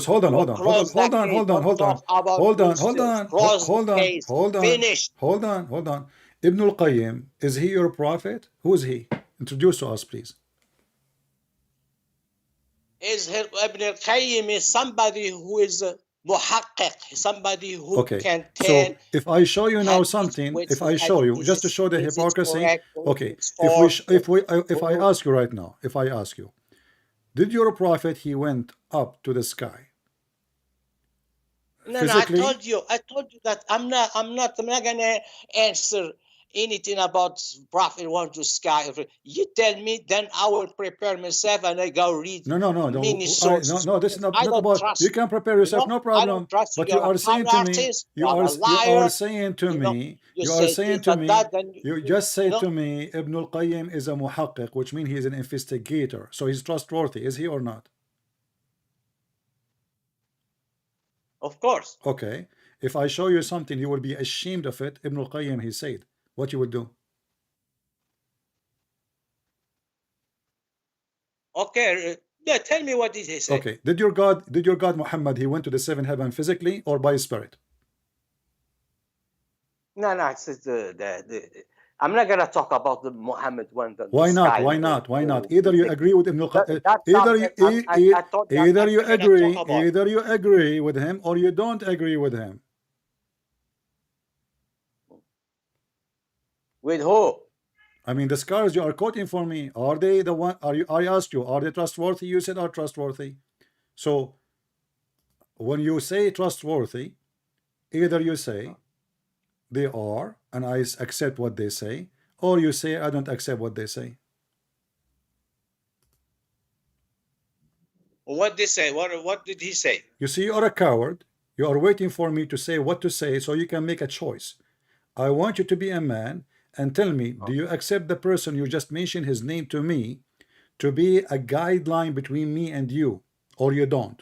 hold on, We'll hold on, close that case. Don't talk about Muslims. Close the case. Finished. hold on. Ibn al-Qayyim, is he your prophet? Who is he? Introduce to us, please. Ibn al-Qayyim is somebody who is muhaqqiq, somebody who Okay, can so tell if I show you now hadith, something, which if the I show you, hadith just to is- show the is it hypocrisy, correct, or okay, it's false, if I ask you right now, if I ask you, did your prophet, he went up to the sky? No, Physically? I told you that I'm not gonna answer anything about prophet want to sky. You tell me, then I will prepare myself and I go read No, many sources. this is not I don't about, trust you can prepare yourself, no I problem, don't trust you. but you You're are a saying con to me, artist, you you're are a liar. saying to You know, me, you you are say saying this to and me, that, then you just say you know, to me, Ibn al-Qayyim is a muhaqqiq, which means he is an investigator, so he's trustworthy, is he or not? of course. Okay, if I show you something, you will be ashamed of it. Ibn al-Qayyim, he said, what you would do? Okay, yeah, tell me what did he say. Okay, did your God Muhammad, he went to the seventh heaven physically or by spirit? No, it's I'm not gonna talk about the Muhammad went on the Why not? sky. Why not? Why not? Either you agree with Ibn al-Qayyim, either you agree with him or you don't agree with him. With who? I mean, the scholars you are quoting for me, are they the one? I asked you, are they trustworthy? You said are trustworthy. So when you say trustworthy, either you say they are and I accept what they say, or you say I don't accept what they say. What they say? What did he say? You see, you are a coward. You are waiting for me to say what to say so you can make a choice. I want you to be a man and tell me, do you accept the person you just mentioned his name to me to be a guideline between me and you, or you don't?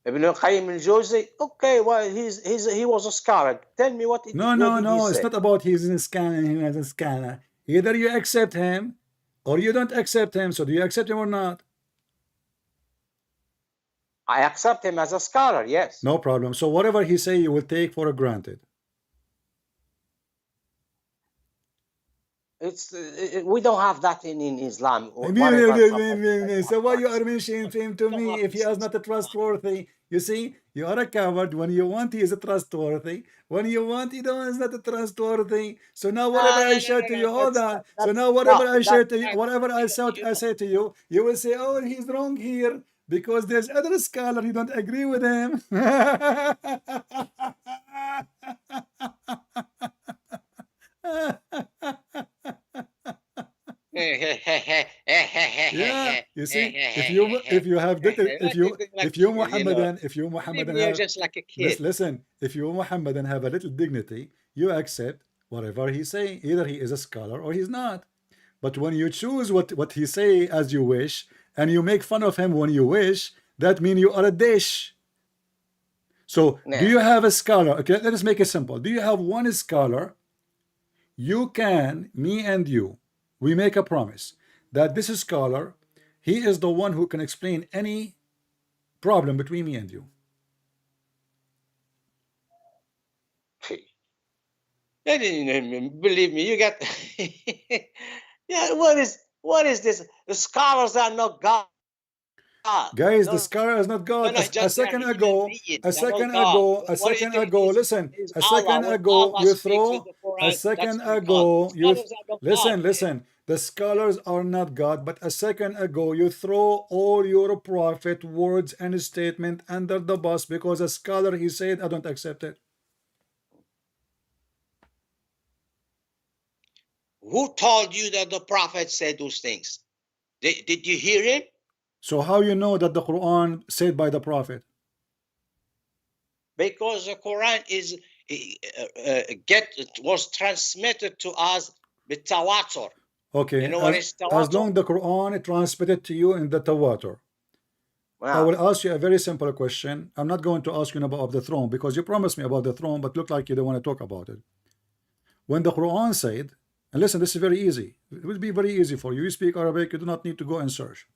Ibn al-Qayyim al-Jawzi. Okay, well, he was a scholar. Tell me what. No. It's not about he's in a scanner. He has a scanner. Either you accept him, or you don't accept him. So do you accept him or not? I accept him as a scholar. Yes. No problem. So whatever he say, you will take for granted. It's we don't have that in Islam. So why you are mentioning him to me if he is not trustworthy? You see, you are a coward. When you want, he is trustworthy. When you want, he is not trustworthy. So now whatever I share to you, hold on. So now whatever I share to you, whatever I say to you, you will say, oh, he's wrong here because there's other scholar, you don't agree with him. Yeah, you see, if you Muhammadan you're have, just like a kid. listen, if you Muhammadan have a little dignity, you accept whatever he say. Either he is a scholar or he's not. But when you choose what he say as you wish, and you make fun of him when you wish, that means you are a dish. So do you have a scholar? Okay, let us make it simple. Do you have one scholar? You can, me and you, we make a promise that this scholar, he is the one who can explain any problem between me and you. Believe me, you got. Yeah, what is this? The scholars are not God. Guys, the scholar is not God. A second ago, listen, a second ago, you listen, the scholars are not God, but a second ago, you throw all your prophet words and statement under the bus because a scholar, he said, I don't accept it. Who told you that the prophet said those things? Did you hear him? So how you know that the Quran said by the prophet? Because the Quran is was transmitted to us with tawatur. Okay, you know what is tawatur? As long the Quran transmitted to you in the tawatur. I will ask you a very simple question. I'm not going to ask you about the throne because you promised me about the throne, but look like you don't want to talk about it. When the Quran said, and listen, this is very easy. It will be very easy for you. You speak Arabic, you do not need to go and search.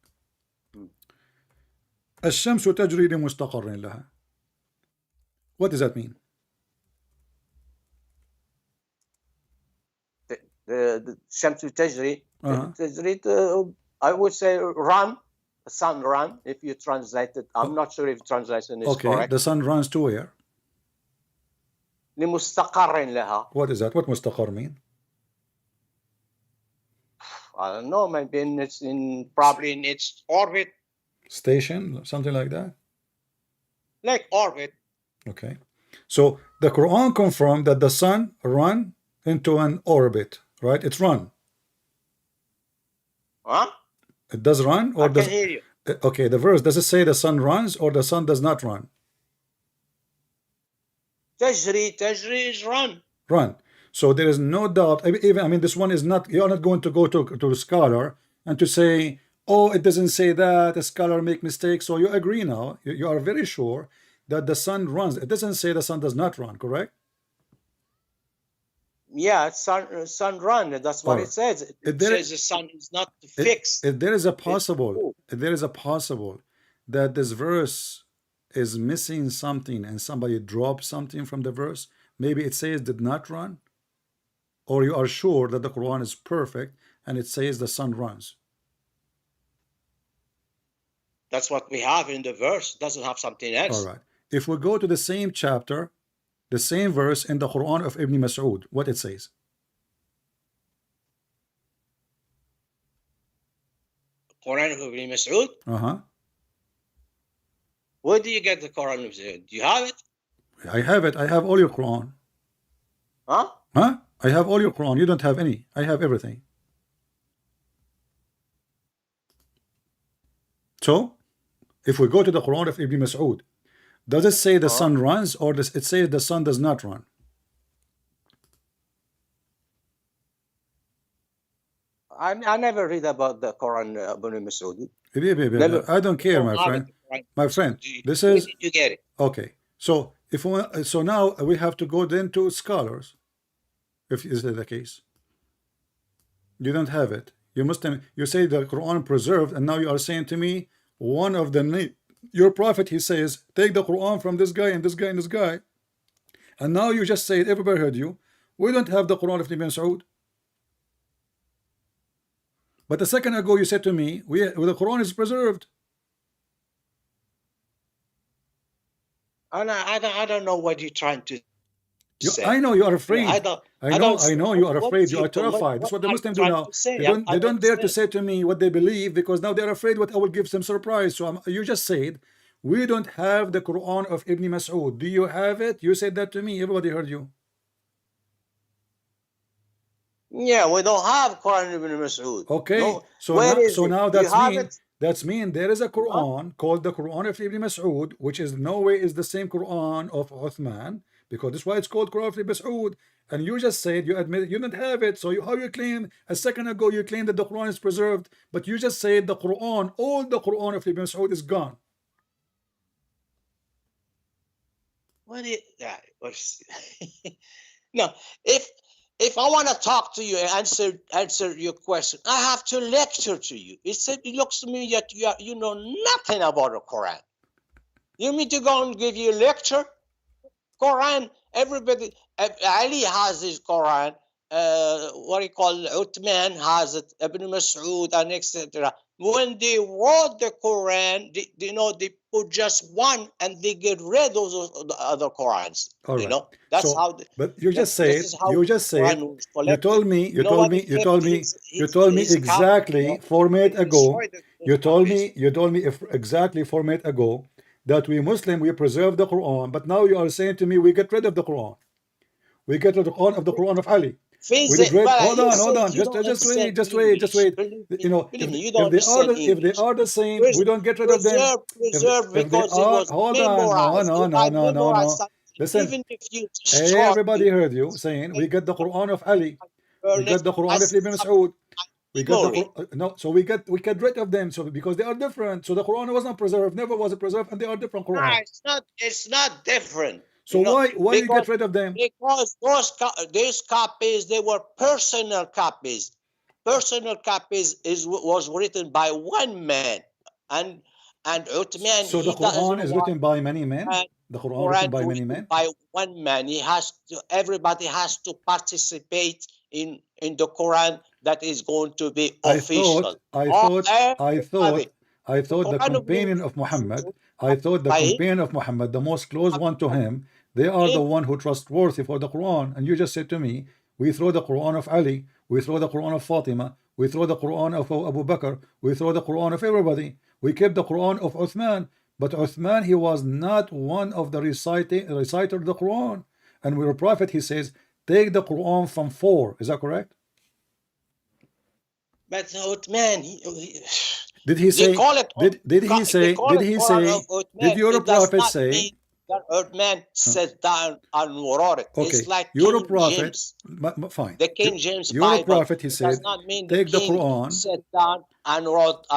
الشمس تجري لمستقر لها. What does that mean? The Shamsu Tajri, I would say run, the sun run, if you translate it. I'm not sure if translation is correct. The sun runs to where? لمستقر لها. What is that? What مستقر mean? I don't know, maybe it's probably in its orbit. Station, something like that? Like orbit. Okay. So the Quran confirmed that the sun run into an orbit, right? It's run. Huh? It does run, or I does can hear you. Okay, the verse, does it say the sun runs or the sun does not run? Tajri is run. Run. So there is no doubt. Even, I mean, this one is not, you're not going to go to a scholar and to say, oh, it doesn't say that, a scholar make mistakes. So you agree now, you are very sure that the sun runs. It doesn't say the sun does not run, correct? Yeah, sun run. That's what it says. It says the sun is not fixed. If there is a possible that this verse is missing something and somebody dropped something from the verse, maybe it says did not run, or you are sure that the Quran is perfect and it says the sun runs. That's what we have in the verse. It doesn't have something else. All right. If we go to the same chapter, the same verse in the Quran of Ibn Mas'ud, what it says? Quran of Ibn Mas'ud? Where do you get the Quran of Ibn Mas'ud? Do you have it? I have it. I have all your Quran. Huh? I have all your Quran. You don't have any. I have everything. So, if we go to the Quran of Ibn Mas'ud, does it say the sun runs, or does it say the sun does not run? I never read about the Quran Ibn Mas'ud. I don't care, my friend. My friend, this is you get it. Okay. So so now we have to go then to scholars. If is that the case? You don't have it. You say the Quran preserved, and now you are saying to me one of your prophet, he says, take the Quran from this guy and this guy and this guy. And now you just say it, everybody heard you. We don't have the Quran of Ibn Mas'ud. But a second ago you said to me, the Quran is preserved. I don't know what you're trying to say. I know you are afraid. I know you are afraid. You are terrified. That's what the Muslims do now. They don't dare to say to me what they believe because now they're afraid what I will give them surprise. So you just said, we don't have the Quran of Ibn Mas'ud. Do you have it? You said that to me. Everybody heard you. Yeah, we don't have Quran Ibn Mas'ud. Okay. No. So now that's mean there is a Quran called the Quran of Ibn Mas'ud, which is no way is the same Quran of Uthman, because that's why it's called Quran of Ibn Mas'ud. And you just said, you admit you don't have it. So how you claim a second ago you claimed that the Quran is preserved, but you just said the Quran, all the Quran of Ibn Mas'ud is gone. No, if I want to talk to you and answer your question, I have to lecture to you. It looks to me that you know nothing about the Quran. You want me to go and give you a lecture? Quran, everybody, Ali has his Quran. What do you call it? Uthman has it. Ibn Mas'ud and etc. When they wrote the Quran, they put just one and they get rid of those the other Qurans. All right. That's how. But you just said. You told me exactly 4 minutes ago. You told me exactly 4 minutes ago that we Muslim we preserve the Quran, but now you are saying to me we get rid of the Quran. We get rid of the Quran of Ali. Hold on. Just wait. If they are the same, we don't get rid of them. No. Listen, everybody heard you saying we get the Quran of Ali. We get the Quran of Ibn Mas'ud. We got the memory. no, so we get rid of them. So because they are different. So the Quran was not preserved, never was preserved, and they are different No, Quran. it's not different. So You know, why you get because rid of them? those copies, they were personal copies. Personal copies was written by one man, and Uthman, So the he doesn't Quran is want written by many men. The Quran written by many men. by one man. Everybody has to participate in the Quran that is going to be official. I thought the companion of Muhammad, the most close one to him, they are the one who trustworthy for the Quran. And you just said to me, we throw the Quran of Ali, we throw the Quran of Fatima, we throw the Quran of Abu Bakr, we throw the Quran of everybody. We kept the Quran of Uthman, but Uthman, he was not one of the reciter of the Quran. And with the Prophet, he says, take the Quran from 4. Is that correct? But Uthman, did he say? Did he say? Did your Prophet say? That Uthman sat down and wrote it. Okay, it's like your King Prophet, James. fine. The King James your Bible. Prophet, he said, does not mean take the Quran. Sat down and wrote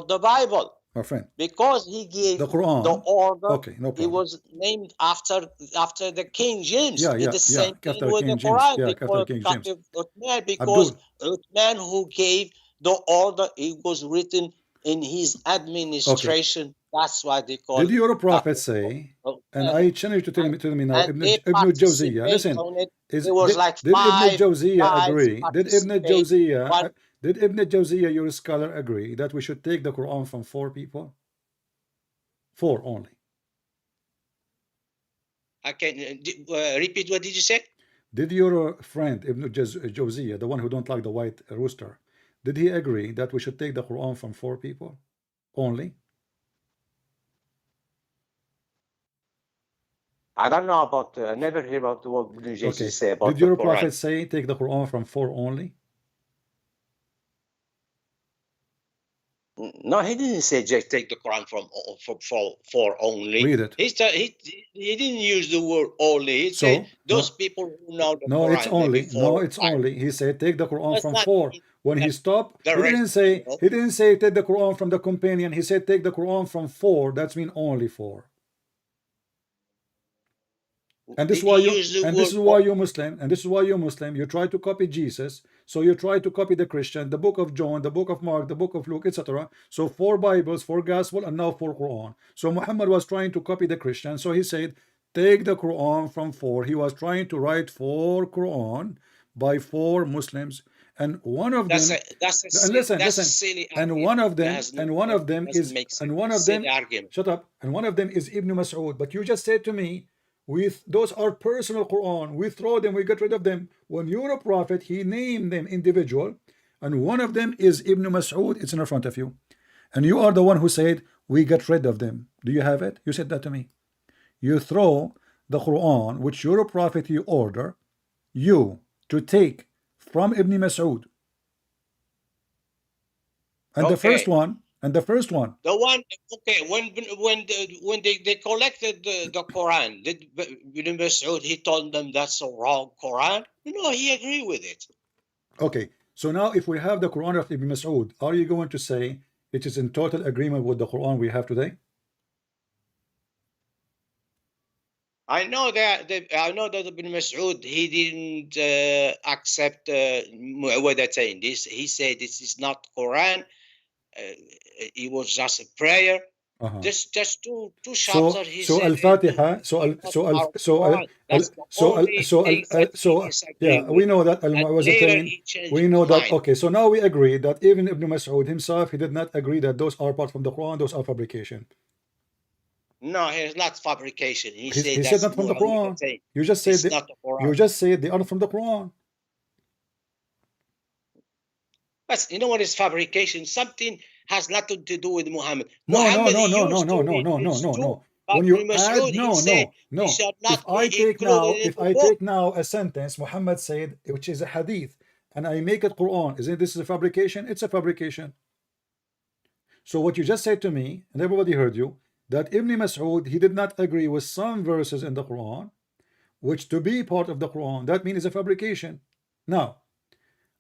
the Bible. My friend, because he gave the Quran, the order. Okay, no problem. It was named after the King James. The same thing after with King the James. Quran. After King James. Uthman, because Uthman who gave the order, it was written in his administration. Okay. That's why they call it. Did your Prophet say, and I challenge you to tell me now, Ibn Jawziyah, listen, did Ibn Jawziyah agree? Did Ibn Jawziyah, your scholar, agree that we should take the Quran from 4 people? 4 only. I can repeat, what did you say? Did your friend Ibn Jawziyah, the one who don't like the white rooster, did he agree that we should take the Quran from 4 people only? I don't know about, I never hear about what Ibn Jawziyah say about Did your Prophet say take the Quran from 4 only? No, he didn't say just take the Quran from 4 only. Read it. He didn't use the word only. He said those people who know the Quran. It's only. No, it's only. He said take the Quran from 4. When he stopped, he didn't say take the Quran from the companion. He said take the Quran from 4. That's mean only 4. And this is why you Muslim, you try to copy Jesus, so you try to copy the Christian, the book of John, the book of Mark, the book of Luke, etc. So 4 Bibles, 4 Gospel, and now 4 Quran. So Muhammad was trying to copy the Christian, so he said take the Quran from 4. He was trying to write 4 Quran by 4 Muslims, and one of them is Ibn Mas'ud. But you just said to me, those are personal Quran, we throw them, we get rid of them. When you're a prophet, he named them individual, and one of them is Ibn Mas'ud. It's in front of you, and you are the one who said we get rid of them. Do you have it? You said that to me. You throw the Quran, which you're a prophet, you order you to take from Ibn Mas'ud, and the first one. The one, okay, when they collected the Quran, did Ibn Mas'ud, he told them that's a wrong Quran? No, he agreed with it. Okay, so now if we have the Quran of Ibn Mas'ud, are you going to say it is in total agreement with the Quran we have today? I know that Ibn Mas'ud, he didn't accept what they're saying. He said this is not Quran. It was just a prayer. Just two chapters. Al-Fatiha. We know that Al-Mu'awwidhatayn. We know that. Okay, so now we agree that even Ibn Mas'ud himself, he did not agree that those are part from the Quran. Those are fabrication. No, it's not fabrication. He said not from the Quran. You just said they are from the Quran. But you know what is fabrication? Something has nothing to do with Muhammad. No. When you add, no. If I take now a sentence Muhammad said, which is a hadith, and I make it Quran, isn't this a fabrication? It's a fabrication. So what you just said to me, and everybody heard you, that Ibn Mas'ud, he did not agree with some verses in the Quran, which to be part of the Quran, that means it's a fabrication. Now,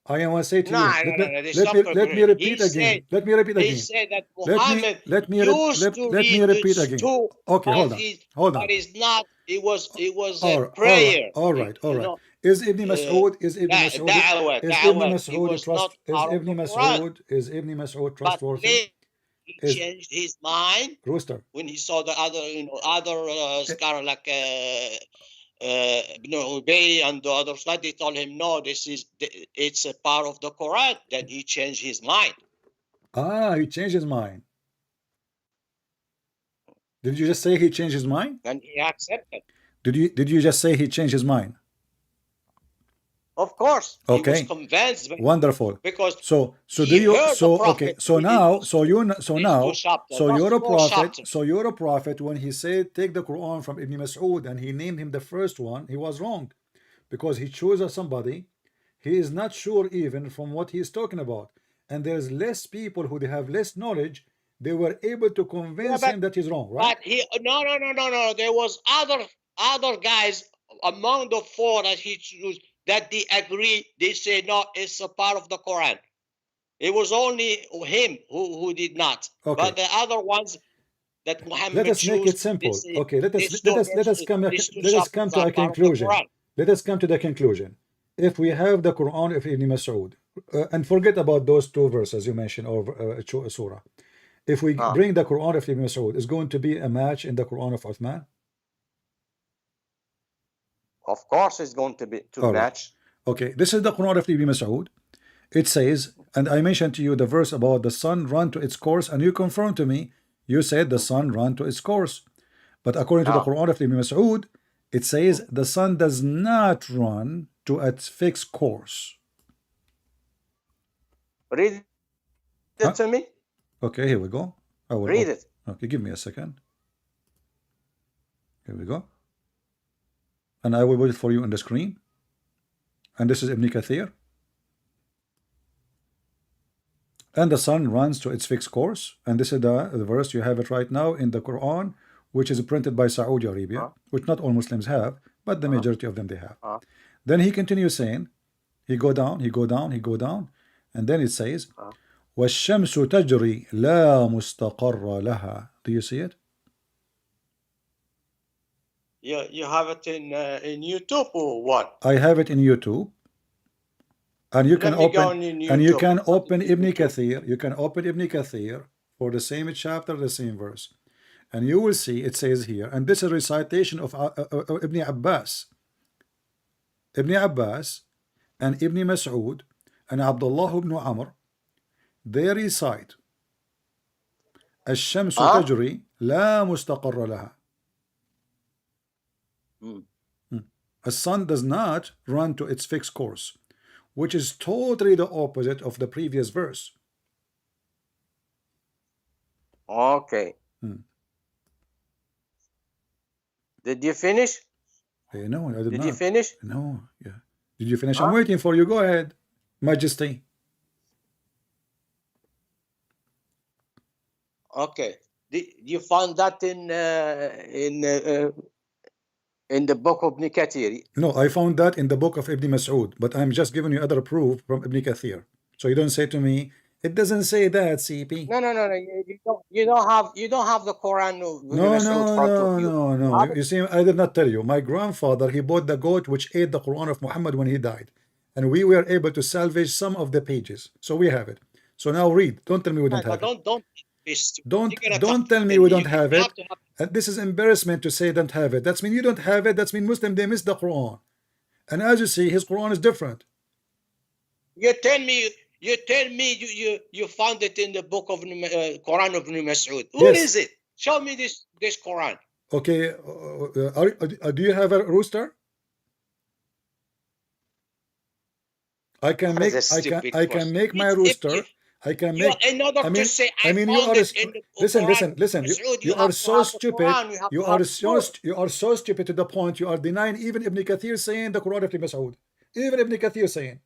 I want to say to No, you. this is not Let me correct. repeat again. Let me repeat He again. said that Let Muhammad me used to let me read repeat this again. too, Okay, hold on. Hold on. but it's not. It was a All prayer. right. You know, Is Ibn Mas'ud da'wah. It was not part of the Quran. Is Ibn Mas'ud But trustworthy? later he Is changed his mind Rooster? when he saw the other, scholar like Ibn Ubay and the other side. They told him, no, it's a part of the Quran. Then he changed his mind. He changed his mind. Did you just say he changed his mind? And he accepted. Did you just say he changed his mind? Of course, he was Okay. convinced. Wonderful. Because So do he you heard the Prophet you're a prophet when he said take the Quran from Ibn Mas'ud and he named him the first one, he was wrong because he chose somebody he is not sure even from what he is talking about, and there's less people who they have less knowledge, they were able to convince him that he's wrong, right? But no. There was other guys among the four that he chose that they agree. They say no, it's a part of the Quran. It was only him who did not. Okay. But the other ones that Muhammad Let us make it simple. Okay, let us come to a conclusion. Let us come to the conclusion. If we have the Quran of Ibn Mas'ud, and forget about those two verses you mentioned over surah. If we bring the Quran of Ibn Mas'ud, is going to be a match in the Quran of Uthman? Of course, it's going to be match. Okay, this is the Quran of Ibn Mas'ud. It says, and I mentioned to you the verse about the sun run to its course, and you confirmed to me, you said the sun ran to its course. But according to the Quran of Ibn Mas'ud, it says the sun does not run to its fixed course. Read it to me. Okay, here we go. I will read it. Okay, give me a second. Here we go. And I will put it for you on the screen. And this is Ibn Kathir. And the sun runs to its fixed course. And this is the verse, you have it right now in the Quran, which is printed by Saudi Arabia, which not all Muslims have, but the majority of them they have. Then he continues saying, he go down, and then it says, وَالشَّمْسُ تَجْرِي لَا مُسْتَقَرَّ لَهَا. Do you see it? You have it in YouTube or what? I have it in YouTube. And you can open Ibn Kathir. You can open Ibn Kathir for the same chapter, the same verse. And you will see it says here, and this is a recitation of Ibn Abbas. Ibn Abbas and Ibn Mas'ud and Abdullah ibn Amr, they recite الشمس تجري لا مستقر لها. A sun does not run to its fixed course, which is totally the opposite of the previous verse. Okay. Did you finish? No, I did not. Did you finish? No. Yeah. Did you finish? I'm waiting for you. Go ahead, Majesty. Okay. Did you find that in the book of Ibn Kathir? No, I found that in the book of Ibn Mas'ud, but I'm just giving you other proof from Ibn Kathir. So you don't say to me, it doesn't say that, CP. No. You don't have the Quran of Ibn Mas'ud in front of you. No. You see, I did not tell you. My grandfather, he bought the goat which ate the Quran of Muhammad when he died. And we were able to salvage some of the pages. So we have it. So now read. Don't tell me we don't have it. Don't tell me we don't have it. And this is embarrassment to say don't have it. That's mean you don't have it. That's mean Muslim, they miss the Quran. And as you see, his Quran is different. You tell me you found it in the book of Quran of Ibn Mas'ud. What is it? Show me this Quran. Okay. Do you have a rooster? I can make my rooster. I can make. Listen. You are so stupid. You are so stupid to the point you are denying even Ibn Kathir saying the Quran of Ibn Mas'ud. Even Ibn Kathir saying.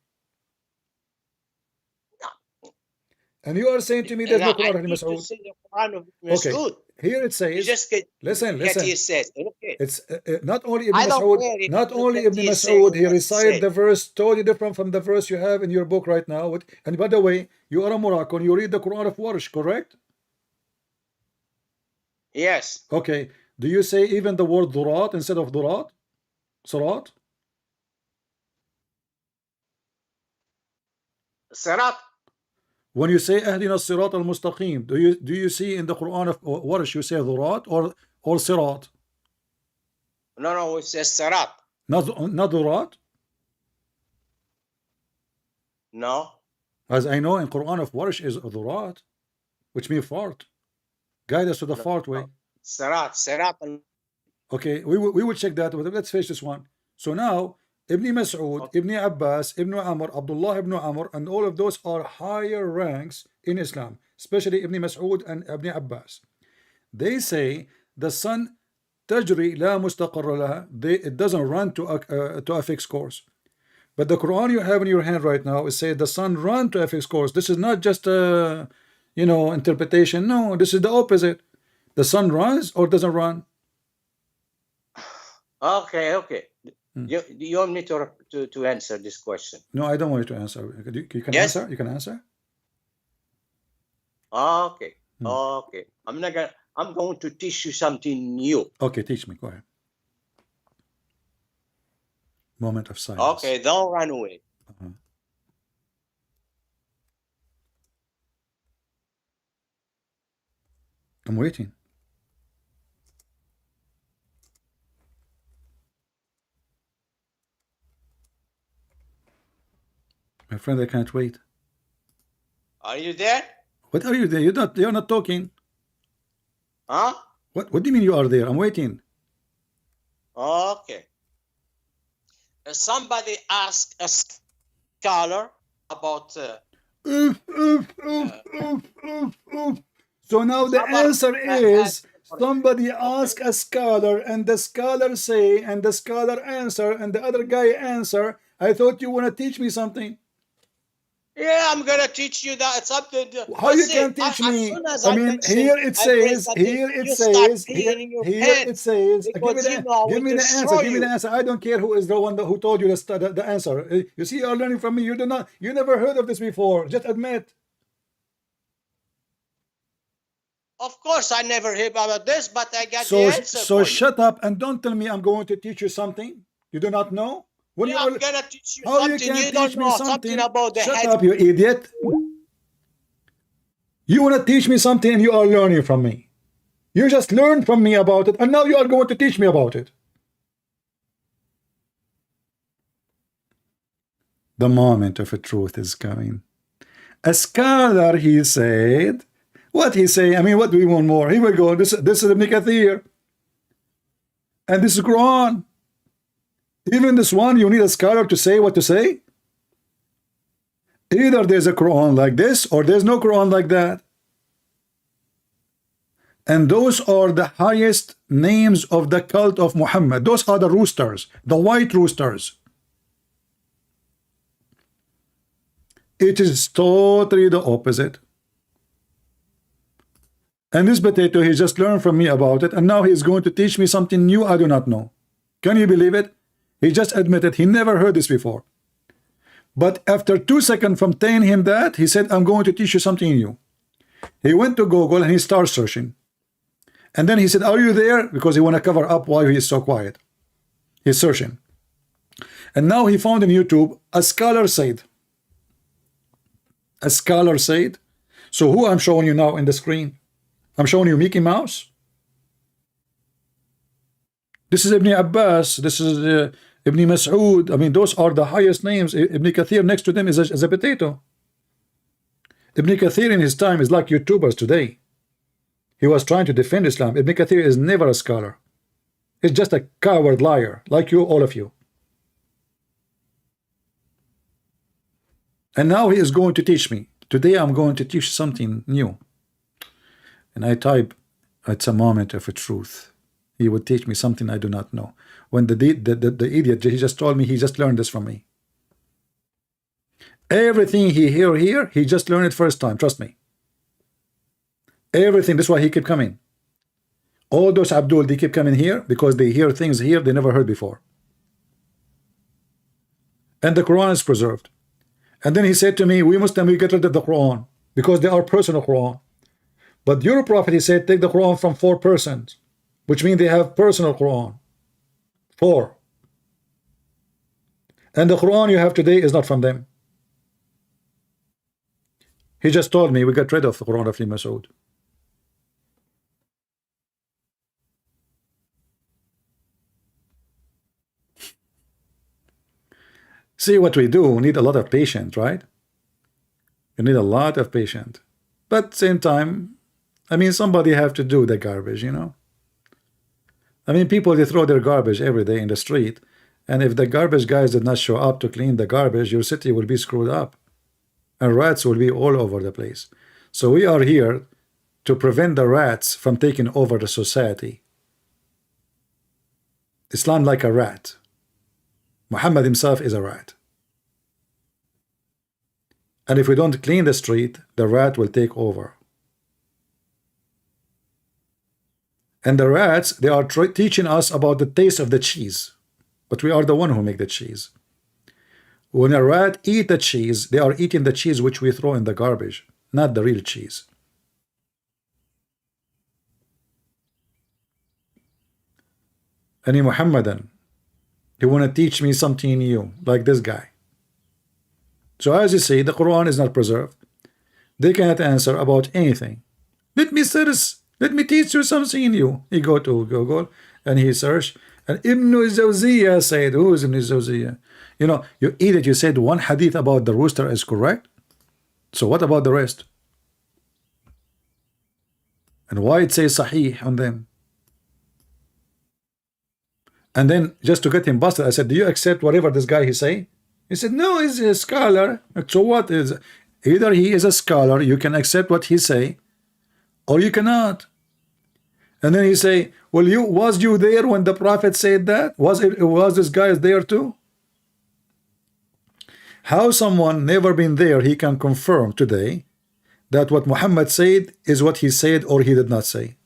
And you are saying to me there's no Quran of Ibn Mas'ud. Okay. here it You says, just get listen, what he listen. says. Okay. It's not only Ibn I don't Mas'ud, care if not only Ibn Kathir is saying Mas'ud, he what he recited said. the verse totally different from the verse you have in your book right now. And by the way, you are a Moroccan, you read the Quran of Warsh, correct? Yes. Okay. Do you say even the word durat instead of durat? Surat? Sirat. When you say Ahdina Sirat al-Mustaqim, do you see in the Quran of Warsh you say durat or Sirat? No, it says Sirat. Not durat? No. As I know in Quran of Warsh is durat, which means fart. Guide us to the fart way. Sirat. Okay, we will check that. But let's finish this one. So now, Ibn Mas'ud, Okay. Ibn Abbas, Ibn Amr, Abdullah ibn Amr, and all of those are higher ranks in Islam, especially Ibn Mas'ud and Ibn Abbas. They say the sun tajri la mustaqarra laha. It doesn't run to a fixed course. But the Quran you have in your hand right now is say the sun run to a fixed course. This is not just a interpretation. No, this is the opposite. The sun runs or doesn't run. Okay. You want me to answer this question? No, I don't want you to answer. You can Yes. answer. You can answer. Okay. Okay. I'm going to teach you something new. Okay, teach me. Go ahead. Moment of silence. Okay, don't run away. I'm waiting. My friend, I can't wait. Are you there? What are you there? You're not talking. Huh? What do you mean you are there? I'm waiting. Okay. Somebody asked a scholar about So now the Somebody answer is somebody ask a scholar and the scholar say and the scholar answer and the other guy answer. I thought you want to teach me something. yeah, I'm gonna teach you that something. How you can teach me? I mean, here it says, give me the answer. Give me the answer. I don't care who is the one who told you the answer. You see, you're learning from me. You never heard of this before. Just admit. Of course, I never heard about this, but I got the answer. So for shut up and don't tell me I'm going to teach you something you do not know. When you. you Yeah, are, I'm gonna teach you how something you you can don't teach me know. something? Something about the Shut head. up, you idiot. You want to teach me something and you are learning from me. You just learned from me about it and now you are going to teach me about it. The moment of a truth is coming. A scholar, he said. What he say? I mean, what do we want more? Here we go. This is Ibn Kathir. And this is Quran. Even this one, you need a scholar to say what to say. Either there's a Quran like this or there's no Quran like that. And those are the highest names of the cult of Muhammad. Those are the roosters, the white roosters. It is totally the opposite. And this potato, he just learned from me about it, and now he's going to teach me something new I do not know. Can you believe it? He just admitted he never heard this before. But after 2 seconds from telling him that, he said, I'm going to teach you something new. He went to Google and he started searching. And then he said, are you there? Because he want to cover up why he is so quiet. He's searching. And now he found on YouTube, a scholar said. A scholar said. So who I'm showing you now in the screen? I'm showing you Mickey Mouse. This is Ibn Abbas. This is Ibn Mas'ud. I mean, those are the highest names. Ibn Kathir next to them is a potato. Ibn Kathir in his time is like YouTubers today. He was trying to defend Islam. Ibn Kathir is never a scholar. He's just a coward liar, like you, all of you. And now he is going to teach me. Today I'm going to teach something new. And I type, it's a moment of a truth. He would teach me something I do not know. When the idiot, he just told me he just learned this from me. Everything he hear here, he just learned it first time. Trust me. Everything. That's why he kept coming. All those Abdul, they keep coming here because they hear things here they never heard before. And the Quran is preserved. And then he said to me, we Muslim, we get rid of the Quran because they are personal Quran. But your prophet, he said, take the Quran from 4 persons, which means they have personal Quran. 4. And the Quran you have today is not from them. He just told me we got rid of the Quran of Ibn Mas'ud. See what we do, we need a lot of patience, right? You need a lot of patience. But same time, I mean, somebody have to do the garbage, you know? I mean, people, they throw their garbage every day in the street, and if the garbage guys did not show up to clean the garbage, your city will be screwed up. And rats will be all over the place. So we are here to prevent the rats from taking over the society. Islam like a rat. Muhammad himself is a rat. And if we don't clean the street, the rat will take over. And the rats, they are teaching us about the taste of the cheese. But we are the one who make the cheese. When a rat eat the cheese, they are eating the cheese which we throw in the garbage, not the real cheese. Any Muhammadan, they want to teach me something new, like this guy. So as you see, the Quran is not preserved. They cannot answer about anything. Let me teach you something new. He go to Google and he search, and Ibn Zawziyah said, who is Ibn Zawziyah? You know, you eat it, you said one hadith about the rooster is correct. So what about the rest? And why it says Sahih on them? And then just to get him busted, I said, do you accept whatever this guy he say? He said, no, he's a scholar. So what is, either he is a scholar, you can accept what he say, or you cannot. And then he say, well, was you there when the Prophet said that? Was this guy there too? How someone never been there, he can confirm today that what Muhammad said is what he said or he did not say?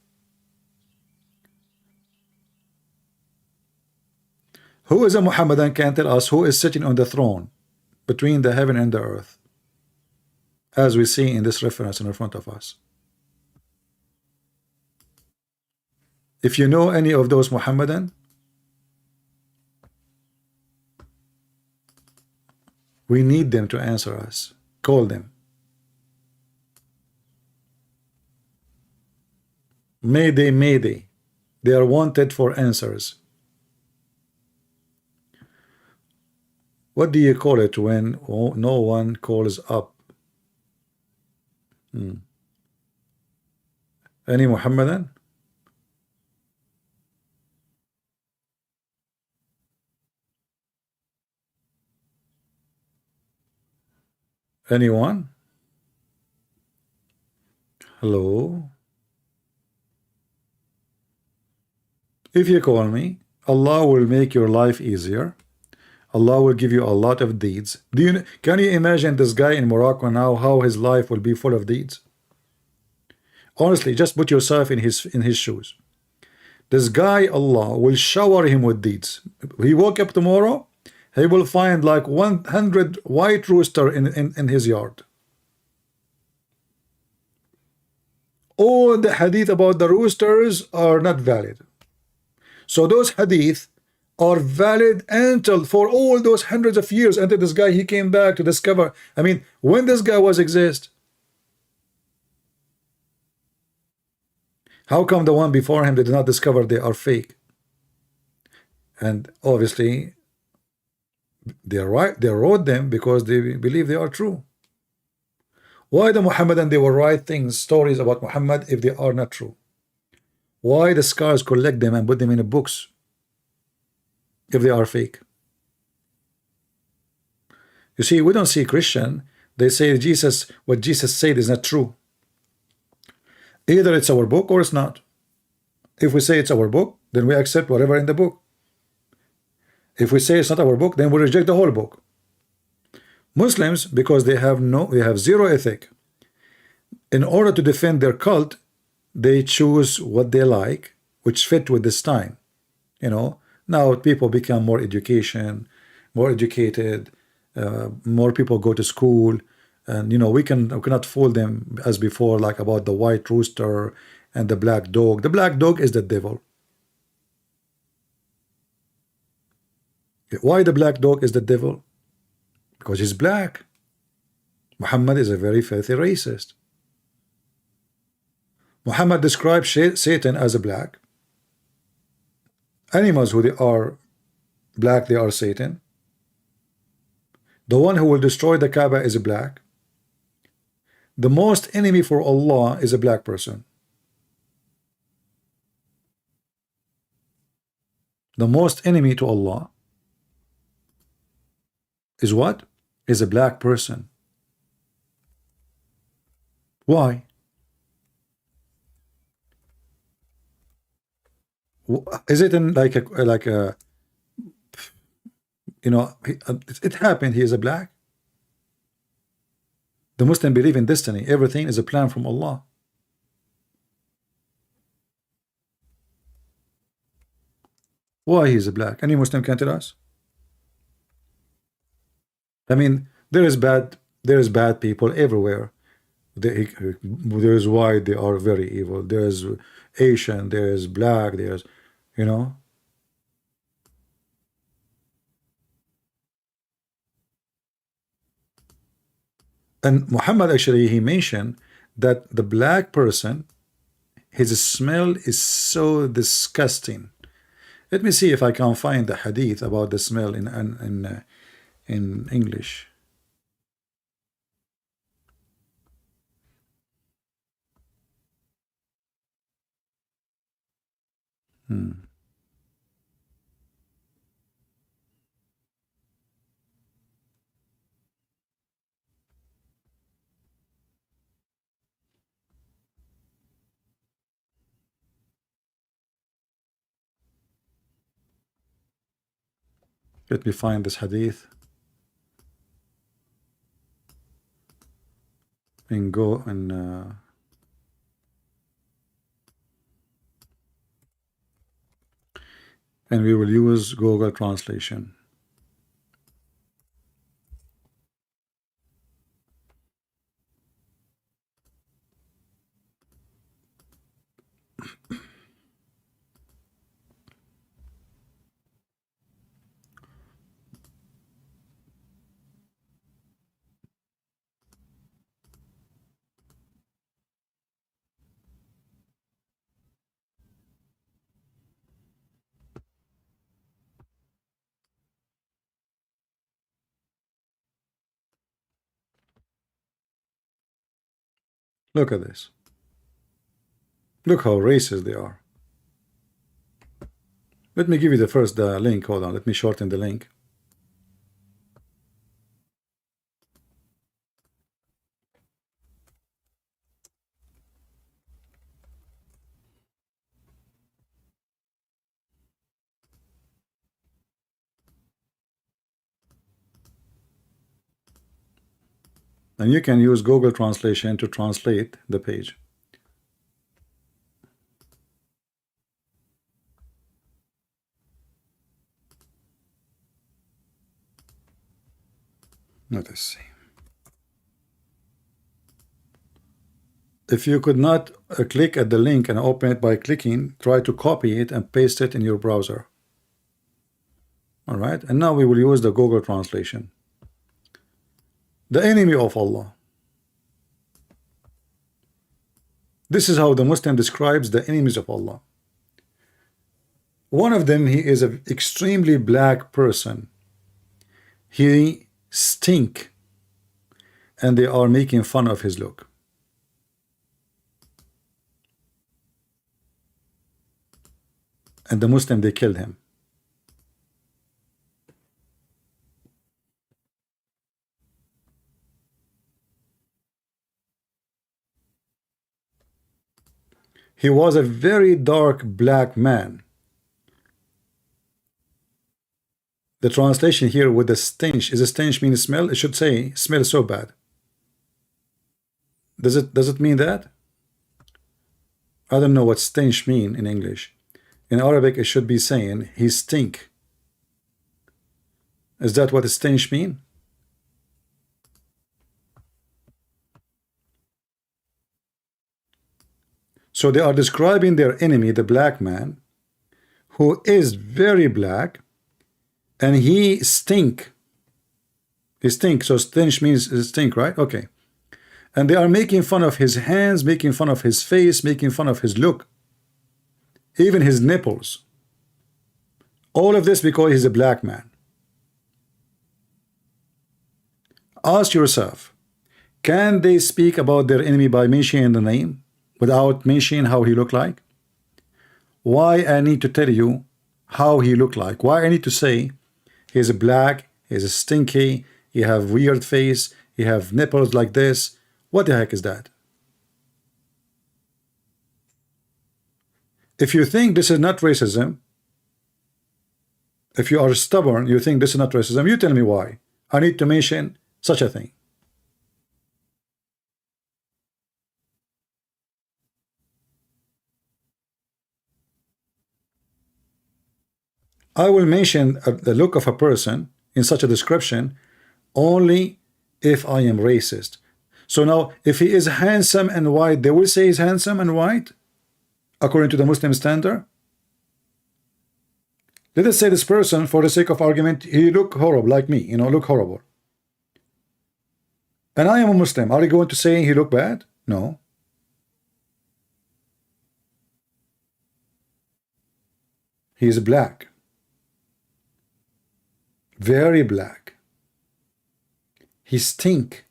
Who is a Muhammadan can tell us who is sitting on the throne between the heaven and the earth, as we see in this reference in front of us? If you know any of those Muhammadan, we need them to answer us. Call them. Mayday, mayday. They are wanted for answers. What do you call it when no one calls up? Any Muhammadan? Anyone? Hello? If you call me, Allah will make your life easier. Allah will give you a lot of deeds. Can you imagine this guy in Morocco now, how his life will be full of deeds? Honestly, just put yourself in his shoes. This guy, Allah will shower him with deeds. He woke up tomorrow, he will find like 100 white rooster in his yard. All the hadith about the roosters are not valid. So those hadith are valid until for all those hundreds of years until this guy he came back to discover. I mean, when this guy was exist, how come the one before him did not discover they are fake? And obviously they wrote them because they believe they are true. Why the Muhammadan they will write stories about Muhammad if they are not true? Why the scholars collect them and put them in the books if they are fake? You see, we don't see Christian, they say what Jesus said is not true. Either it's our book or it's not. If we say it's our book, then we accept whatever in the book. If we say it's not our book, then we reject the whole book. Muslims, because they have zero ethic, in order to defend their cult, they choose what they like, which fit with this time. You know, now people become more educated, more people go to school, and you know, we cannot fool them as before, like about the white rooster and the black dog. The black dog is the devil. Why the black dog is the devil? Because he's black. Muhammad is a very filthy racist. Muhammad describes Satan as a black. Animals who they are black, they are Satan. The one who will destroy the Kaaba is a black. The most enemy for Allah is a black person. The most enemy to Allah is what? Is a black person. Why? Is it in like a you know, it happened, he is a black. The Muslim believe in destiny. Everything is a plan from Allah. Why he is a black? Any Muslim can tell us? I mean, there is bad people everywhere. There is white, they are very evil. There is Asian, there is black, there's, you know. And Muhammad actually, he mentioned that the black person, his smell is so disgusting. Let me see if I can find the hadith about the smell in English. Let me find this hadith and go and we will use Google Translation. Look at this. Look how racist they are. Let me give you the first link. Hold on. Let me shorten the link. And you can use Google Translation to translate the page. Let us see. If you could not click at the link and open it by clicking, try to copy it and paste it in your browser. All right, and now we will use the Google Translation. The enemy of Allah. This is how the Muslim describes the enemies of Allah. One of them, he is an extremely black person. He stink, and they are making fun of his look. And the Muslim, they killed him. He was a very dark black man. The translation here with the stench, is a stench mean smell? It should say smell so bad. Does it mean that? I don't know what stench mean in English. In Arabic, it should be saying he stink. Is that what stench mean? So they are describing their enemy, the black man, who is very black, and he stink. He stink. So stench means stink, right? Okay. And they are making fun of his hands, making fun of his face, making fun of his look, even his nipples. All of this because he's a black man. Ask yourself, can they speak about their enemy by mentioning the name without mentioning how he looked like? Why I need to tell you how he looked like? Why I need to say he's black, he's stinky, he have weird face, he have nipples like this? What the heck is that? If you think this is not racism, if you are stubborn, you think this is not racism, you tell me why. I need to mention such a thing. I will mention the look of a person in such a description only if I am racist. So now, if he is handsome and white, they will say he's handsome and white, according to the Muslim standard. Let us say this person, for the sake of argument, he look horrible, like me, you know, look horrible. And I am a Muslim. Are you going to say he look bad? No. He is black. Very black. He stink.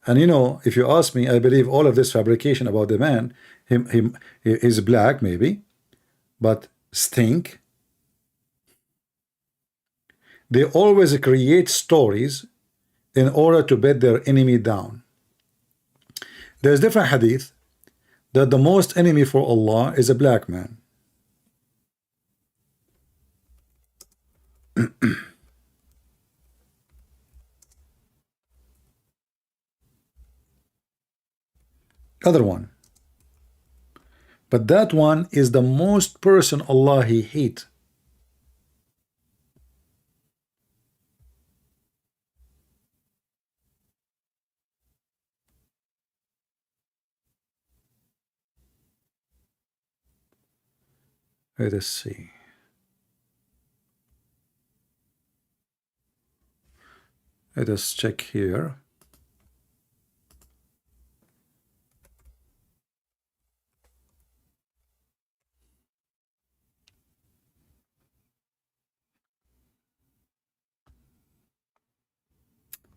And you know, if you ask me, I believe all of this fabrication about the man, he is black maybe, but stink. They always create stories in order to bet their enemy down. There's different hadith that the most enemy for Allah is a black man. Other one. But that one is the most person Allah he hate. Let us see. Let us check here.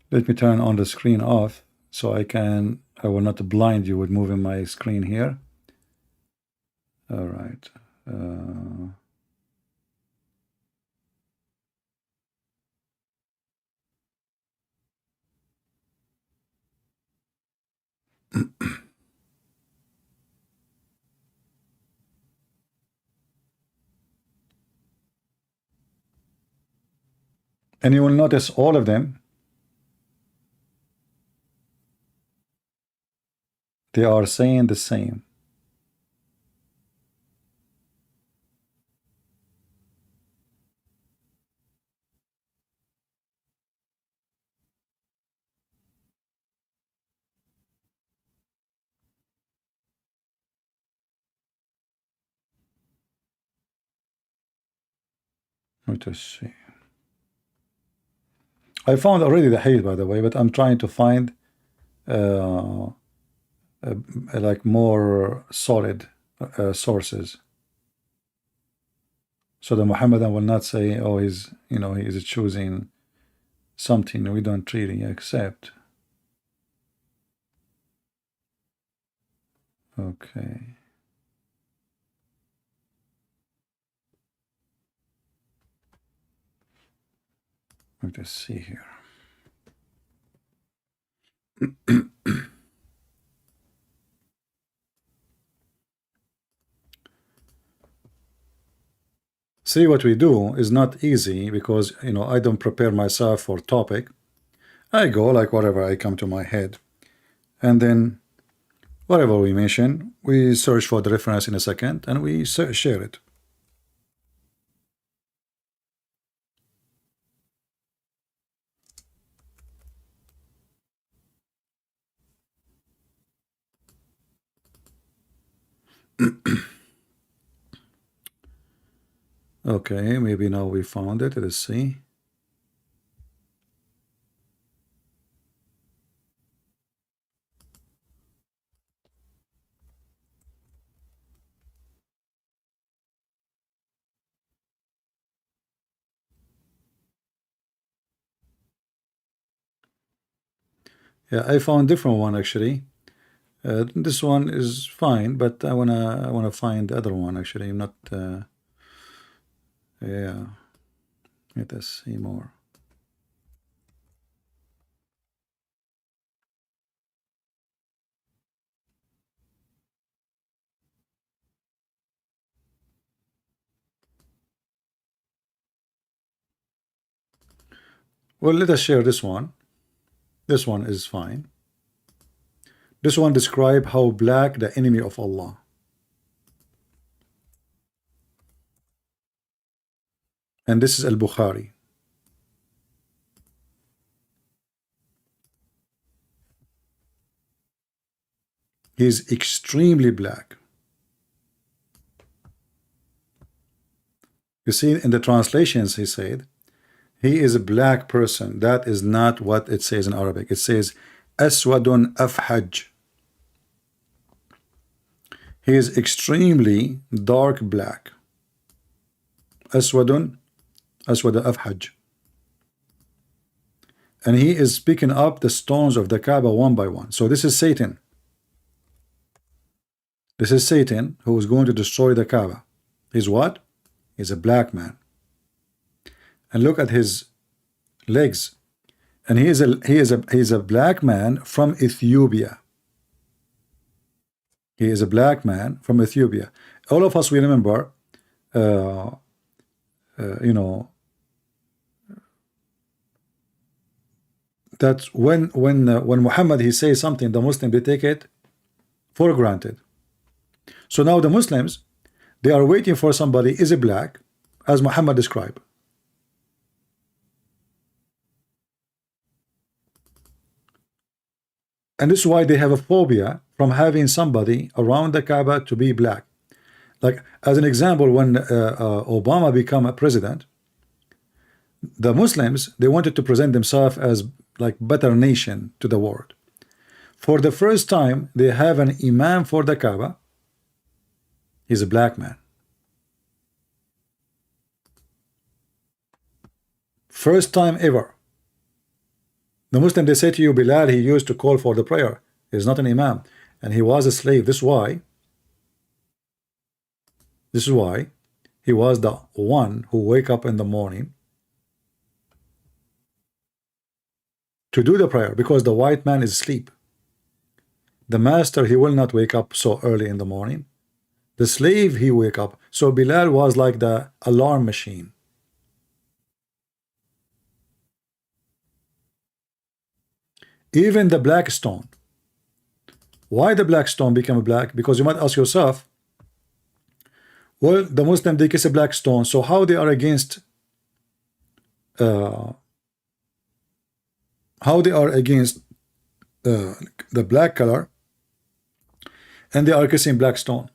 Let me turn on the screen off so I will not blind you with moving my screen here. All right. And you will notice all of them, they are saying the same. Let us see. I found already the hate, by the way, but I'm trying to find like more solid sources, so the Muhammadan will not say, oh, he's, you know, he is choosing something we don't really accept. Okay. Let us see here. See, what we do is not easy because, you know, I don't prepare myself for topic. I go like whatever I come to my head. And then Whatever we mention, we search for the reference in a second and we share it. Okay, maybe now we found it. Let's see. Yeah, I found different one actually. This one is fine, but I wanna find the other one actually. Not yeah. Let us see more. Well, let us share this one. This one is fine. This one describe how black the enemy of Allah. And this is Al-Bukhari. He is extremely black. You see, in the translations, he said, he is a black person. That is not what it says in Arabic. It says, Aswadun afhaj. He is extremely dark black. Aswad afhaj. And he is picking up the stones of the Kaaba one by one. So this is Satan. This is Satan who is going to destroy the Kaaba. He's what? He's a black man. And look at his legs. And he is a black man from Ethiopia. He is a black man from Ethiopia. All of us, we remember, you know, that when Muhammad he says something, the Muslims they take it for granted. So now the Muslims, they are waiting for somebody is a black, as Muhammad described. And this is why they have a phobia from having somebody around the Kaaba to be black. Like as an example, when Obama became a president, the Muslims, they wanted to present themselves as like better nation to the world. For the first time, they have an imam for the Kaaba. He's a black man. First time ever. The Muslim, they say to you, Bilal, he used to call for the prayer. He's not an imam. And he was a slave. This is why he was the one who wake up in the morning to do the prayer, because the white man is asleep. The master, he will not wake up so early in the morning. The slave, he wake up. So Bilal was like the alarm machine. Even the black stone. Why the black stone became black? Because you might ask yourself, well, the Muslim, they kiss a black stone, so how they are against the black color, and they are kissing black stone.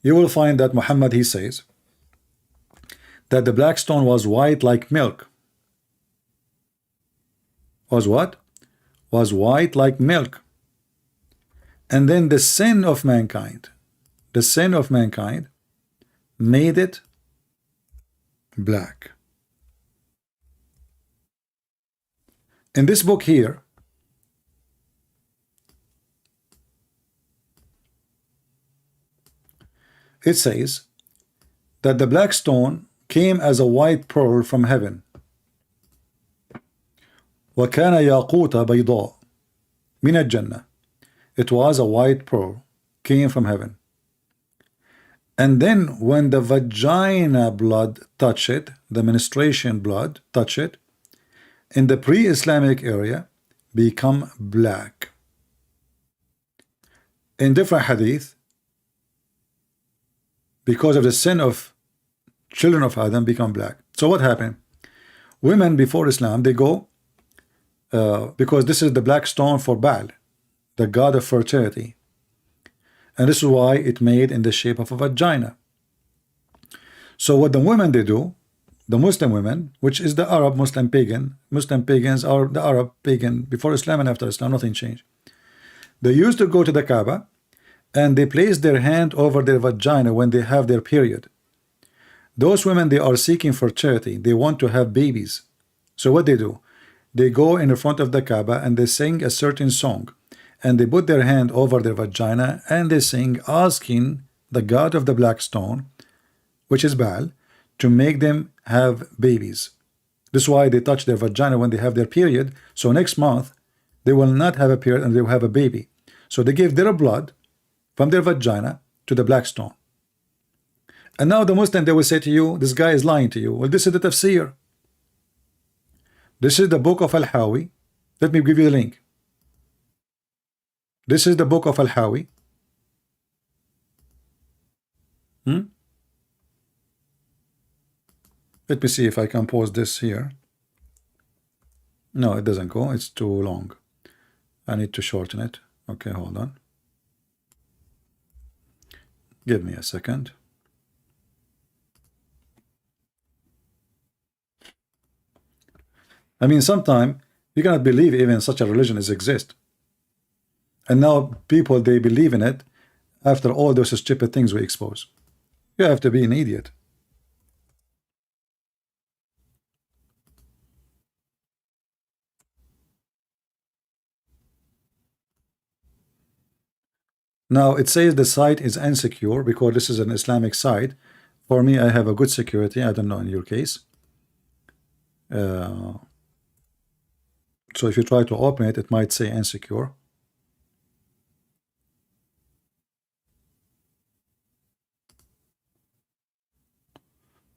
You will find that Muhammad, he says that the black stone was white like milk. Was what? Was white like milk. And then the sin of mankind made it black. In this book here, it says that the black stone came as a white pearl from heaven. وَكَانَ يَاقُوتَ بَيْضَاء مِنَ الْجَنَّةِ. It was a white pearl, came from heaven. And then when the vagina blood touched it, the menstruation blood touched it, in the pre-Islamic area, become black. in different hadith, because of the sin of children of Adam, become black. So what happened? Women before Islam, they go because this is the black stone for Baal, the god of fertility, and this is why it made in the shape of a vagina. So what the women they do, the Muslim women, which is the Arab Muslim pagan, Muslim pagans are the Arab pagan before Islam and after Islam, nothing changed. They used to go to the Kaaba and they place their hand over their vagina when they have their period. Those women, they are seeking fertility. They want to have babies. So what they do? They go in the front of the Kaaba and they sing a certain song, and they put their hand over their vagina and they sing, asking the god of the black stone, which is Baal, to make them have babies. This is why they touch their vagina when they have their period. So next month they will not have a period and they will have a baby. So they give their blood from their vagina to the black stone. And now the Muslim, they will say to you, this guy is lying to you. Well, this is the tafsir. This is the book of Al-Hawi. Let me give you the link. This is the book of Al-Hawi. Let me see if I can pause this here. No, it doesn't go. It's too long. I need to shorten it. Okay, hold on. Give me a second. I mean, sometimes you cannot believe even such a religion exists. And now people, they believe in it after all those stupid things we expose. You have to be an idiot. Now it says the site is insecure because this is an Islamic site. For me, I have a good security. I don't know in your case. So if you try to open it, it might say insecure.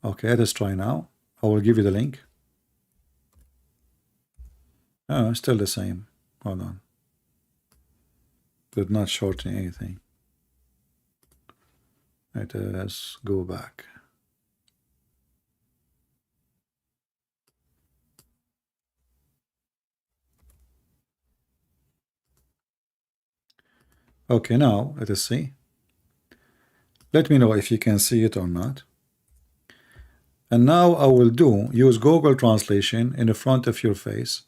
Okay, let us try now. I will give you the link. Oh, still the same. Hold on. Did not shorten anything. Let us go back. Okay, now let us see. Let me know if you can see it or not. And now I will use Google Translation in the front of your face.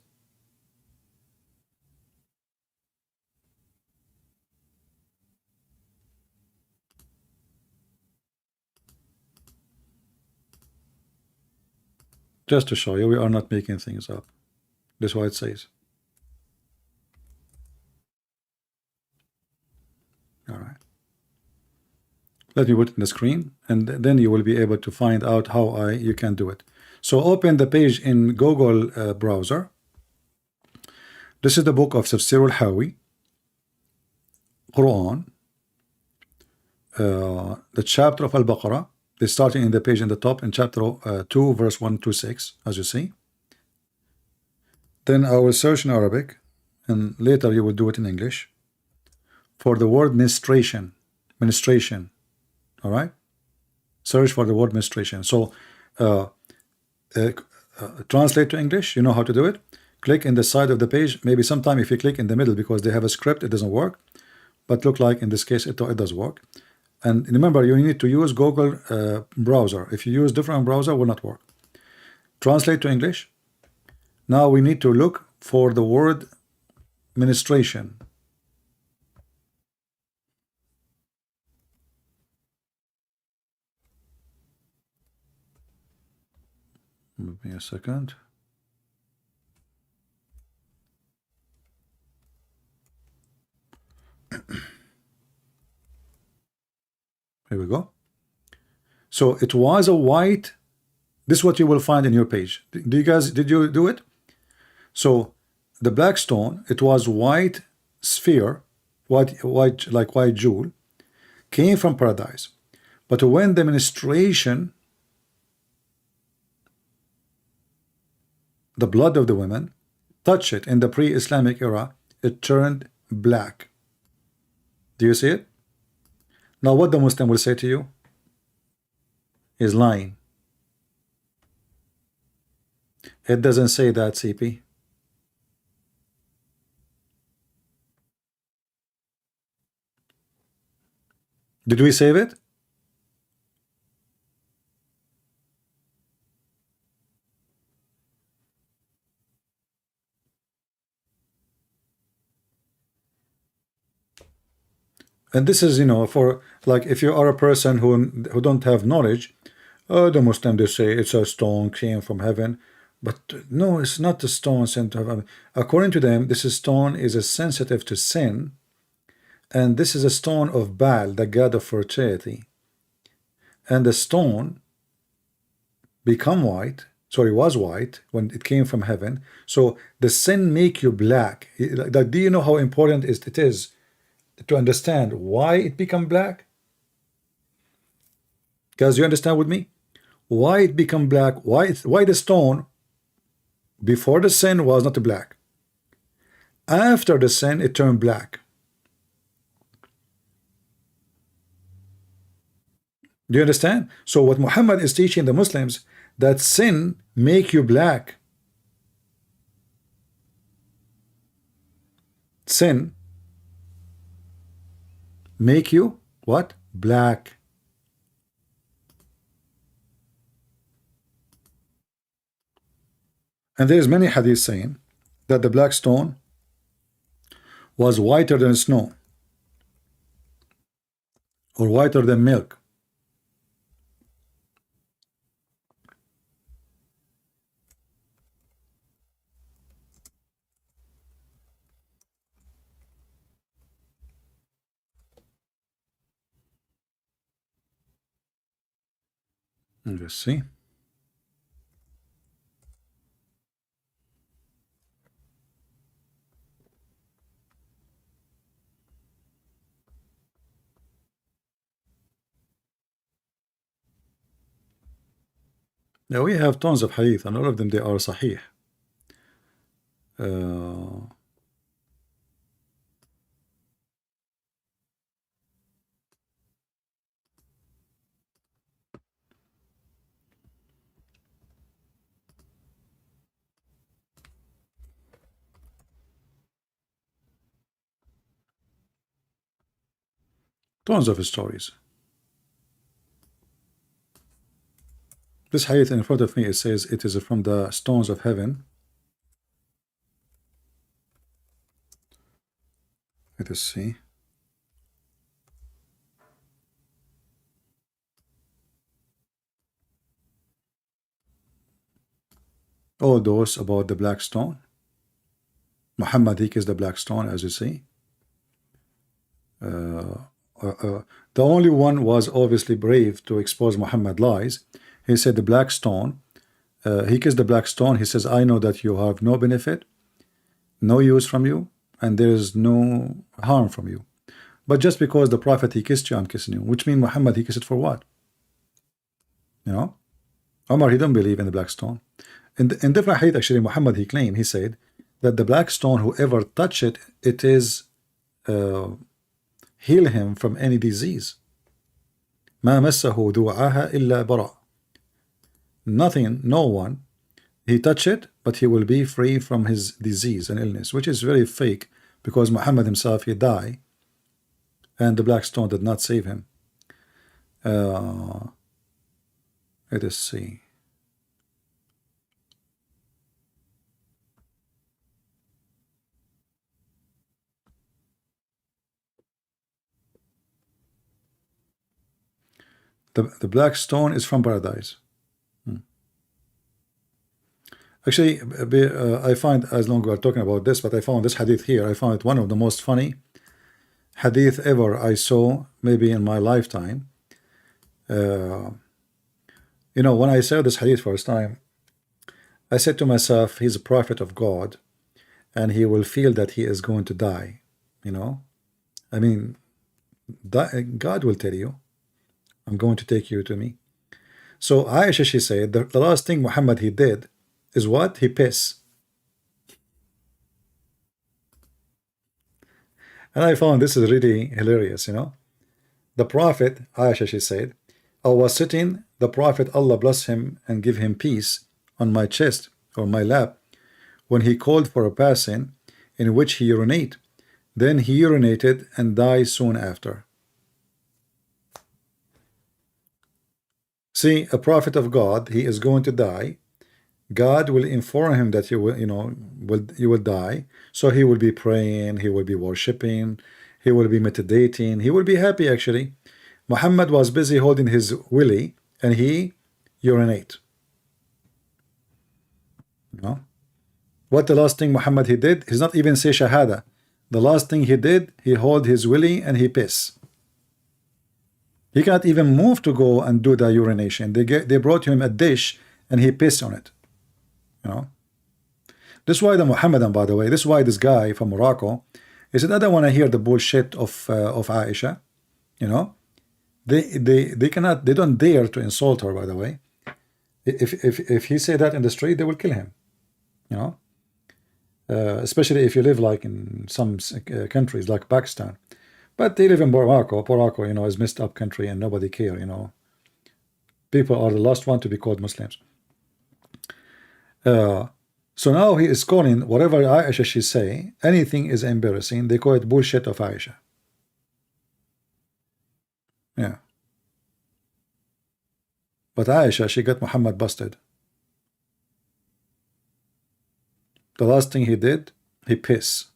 Just to show you, we are not making things up. This is what it says. All right. Let me put it in the screen, and then you will be able to find out how you can do it. So open the page in Google browser. This is the book of Tafsir al-Hawi, Quran, the chapter of Al-Baqarah. They're starting in the page in the top in chapter 2, verse 1 to 6, as you see. Then I will search in Arabic, and later you will do it in English, for the word ministration. All right, search for the word ministration. So translate to English. You know how to do it. Click in the side of the page. Maybe sometime if you click in the middle because they have a script, it doesn't work. But look like in this case it does work. And remember, you need to use Google browser. If you use different browser, it will not work. Translate to English. Now we need to look for the word ministration. Give me a second. Here we go. So it was a white. This is what you will find in your page. Did you do it? So the black stone, it was white sphere, white like white jewel, came from paradise. But when the ministration, the blood of the women, touched it in the pre-Islamic era, it turned black. Do you see it? Now what the Muslim will say to you is lying. It doesn't say that, CP. Did we save it? And this is, you know, for like if you are a person who don't have knowledge, the Muslim, they say it's a stone came from heaven, but no, it's not the stone sent to heaven. According to them, this stone is a sensitive to sin, and this is a stone of Baal, the god of fertility, and the stone become white. Sorry, was white when it came from heaven. So the sin make you black. Like, do you know how important it is to understand why it become black? Guys, you understand with me? Why it become black? Why the stone before the sin was not black? After the sin, it turned black. Do you understand? So what Muhammad is teaching the Muslims, that sin make you black. Sin make you what? Black. And there's many hadith saying that the black stone was whiter than snow or whiter than milk. Let's see. Now we have tons of hadith, and all of them they are sahih. Tons of stories. This hadith in front of me, it says it is from the stones of heaven. Let us see. All those about the black stone. Muhammad, he kissed the black stone, as you see. The only one was obviously brave to expose Muhammad lies. He said the black stone, he kissed the black stone. He says, I know that you have no benefit, no use from you, and there is no harm from you. But just because the Prophet, he kissed you, I'm kissing you. Which means Muhammad, he kissed it for what? You know? Omar, he don't believe in the black stone. In different hadith, actually, Muhammad, he claimed, he said that the black stone, whoever touch it, it is heal him from any disease. ما مسه ذوعها إلا برأ. Nothing, no one, he touch it, but he will be free from his disease and illness, which is very fake, because Muhammad himself, he died, and the black stone did not save him. Let us see. The black stone is from paradise. Actually, I find, as long as we're talking about this, but I found this hadith here. I found it one of the most funny hadith ever I saw, maybe in my lifetime. You know, when I saw this hadith first time, I said to myself, he's a prophet of God, and he will feel that he is going to die. You know, I mean, God will tell you, I'm going to take you to me. So Aisha, she said, the last thing Muhammad he did is what? He piss. And I found this is really hilarious, you know. The Prophet, Aisha, she said, I was sitting, the Prophet, Allah bless him and give him peace, on my chest or my lap, when he called for a passing in which he urinated. Then he urinated and died soon after. See, a prophet of God, he is going to die. God will inform him that you will, you will die. So he will be praying, he will be worshiping, he will be meditating, he will be happy actually. Muhammad was busy holding his willy and he urinate. You know? What the last thing Muhammad he did? He's not even say shahada. The last thing he did, he hold his willy and he piss. He can't even move to go and do the urination. They brought him a dish and he pissed on it. You know. This is why the Muhammadan, by the way, this is why this guy from Morocco, he said, I don't want to hear the bullshit of Aisha. You know. They cannot, they don't dare to insult her, by the way. If he say that in the street, they will kill him. You know. Especially if you live like in some countries like Pakistan. But they live in Morocco. Morocco, you know, is messed up country and nobody care, you know. People are the last one to be called Muslims. So now he is calling whatever Aisha she say, anything is embarrassing. They call it bullshit of Aisha. Yeah. But Aisha, she got Muhammad busted. The last thing he did, he pissed.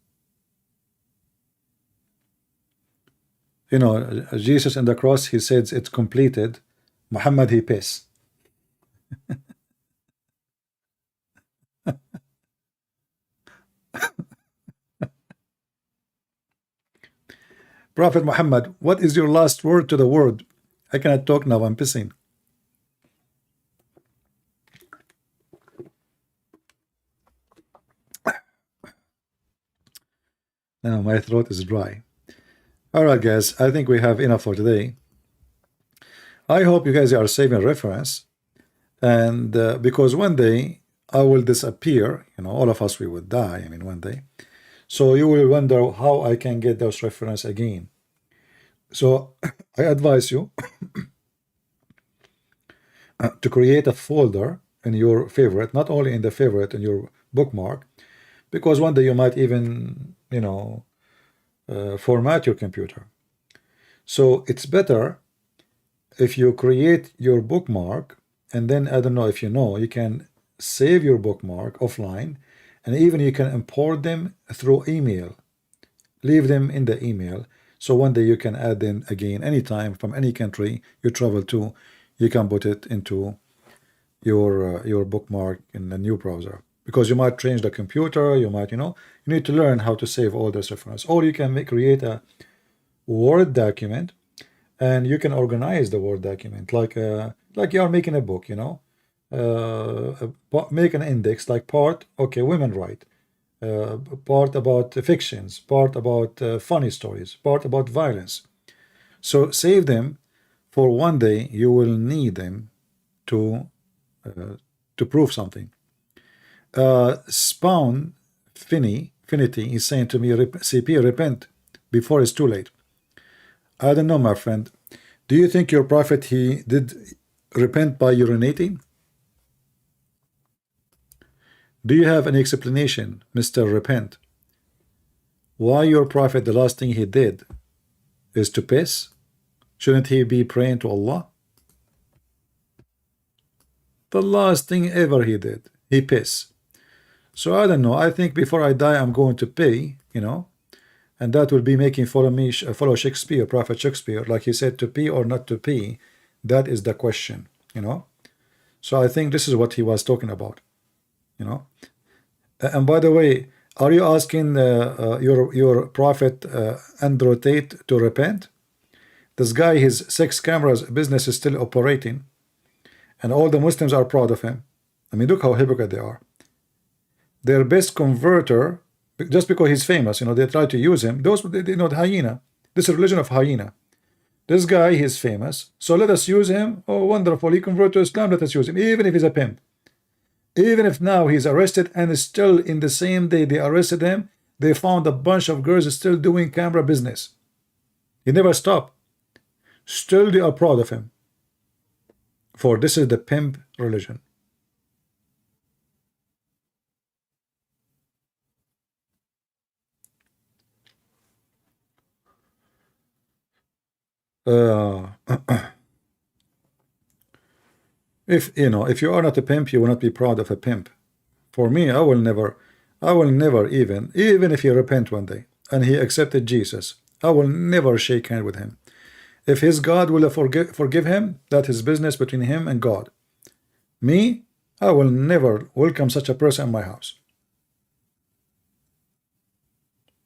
You know, Jesus in the cross, he says it's completed. Muhammad, he piss. Prophet Muhammad, what is your last word to the world? I cannot talk now, I'm pissing. Now my throat is dry. Alright guys, I think we have enough for today. I hope you guys are saving reference, and because one day I will disappear, you know, all of us, we would die, I mean one day. So you will wonder how I can get those reference again. So I advise you to create a folder in your favorite, not only in the favorite, in your bookmark, because one day you might even, you know, format your computer. So it's better if you create your bookmark, and then I don't know if you know, you can save your bookmark offline, and even you can import them through email. Leave them in the email, so one day you can add them again anytime from any country you travel to. You can put it into your bookmark in a new browser, because you might change the computer, you might, you know, you need to learn how to save all this reference. Or you can create a Word document, and you can organize the Word document like you are making a book, you know. Make an index like part, okay, women right, part about fictions, part about funny stories, part about violence. So save them for one day you will need them to prove something. Spawn Finity is saying to me, CP, repent before it's too late. I don't know, my friend. Do you think your prophet, he did repent by urinating? Do you have an explanation, Mr. Repent, why your prophet, the last thing he did is to piss? Shouldn't he be praying to Allah? The last thing ever he did, he piss. So I don't know. I think before I die, I'm going to pee, you know, and that will be making follow Shakespeare, Prophet Shakespeare, like he said, to pee or not to pee. That is the question, you know. So I think this is what he was talking about, you know. And by the way, are you asking your prophet Andrew Tate to repent? This guy, his 6 cameras business is still operating, and all the Muslims are proud of him. I mean, look how hypocrite they are. Their best converter, just because he's famous, you know, they try to use him. Those, you know, the hyena. This is religion of hyena. This guy, he's famous, so let us use him. Oh, wonderful, he converted to Islam, let us use him, even if he's a pimp. Even if now he's arrested, and still in the same day they arrested him, they found a bunch of girls still doing camera business. He never stopped. Still they are proud of him. For this is the pimp religion. If you are not a pimp, you will not be proud of a pimp. For me, I will never even if he repent one day and he accepted Jesus, I will never shake hand with him. If his God will forgive him, that is business between him and God. Me, I will never welcome such a person in my house.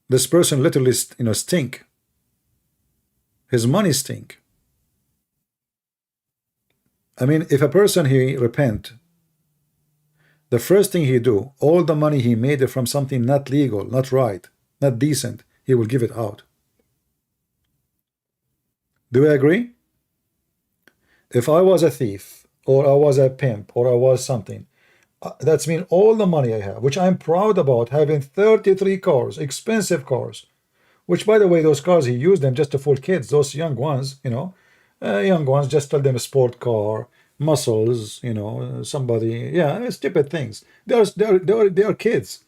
This person literally, stink. His money stink. I mean, if a person he repent, the first thing he do, all the money he made from something not legal, not right, not decent, he will give it out. Do I agree? If I was a thief, or I was a pimp, or I was something, that's mean all the money I have, which I'm proud about, having 33 cars, expensive cars, which, by the way, those cars, he used them just to fool kids, those young ones, young ones, just tell them a sport car, muscles, somebody, yeah, stupid things. They are kids.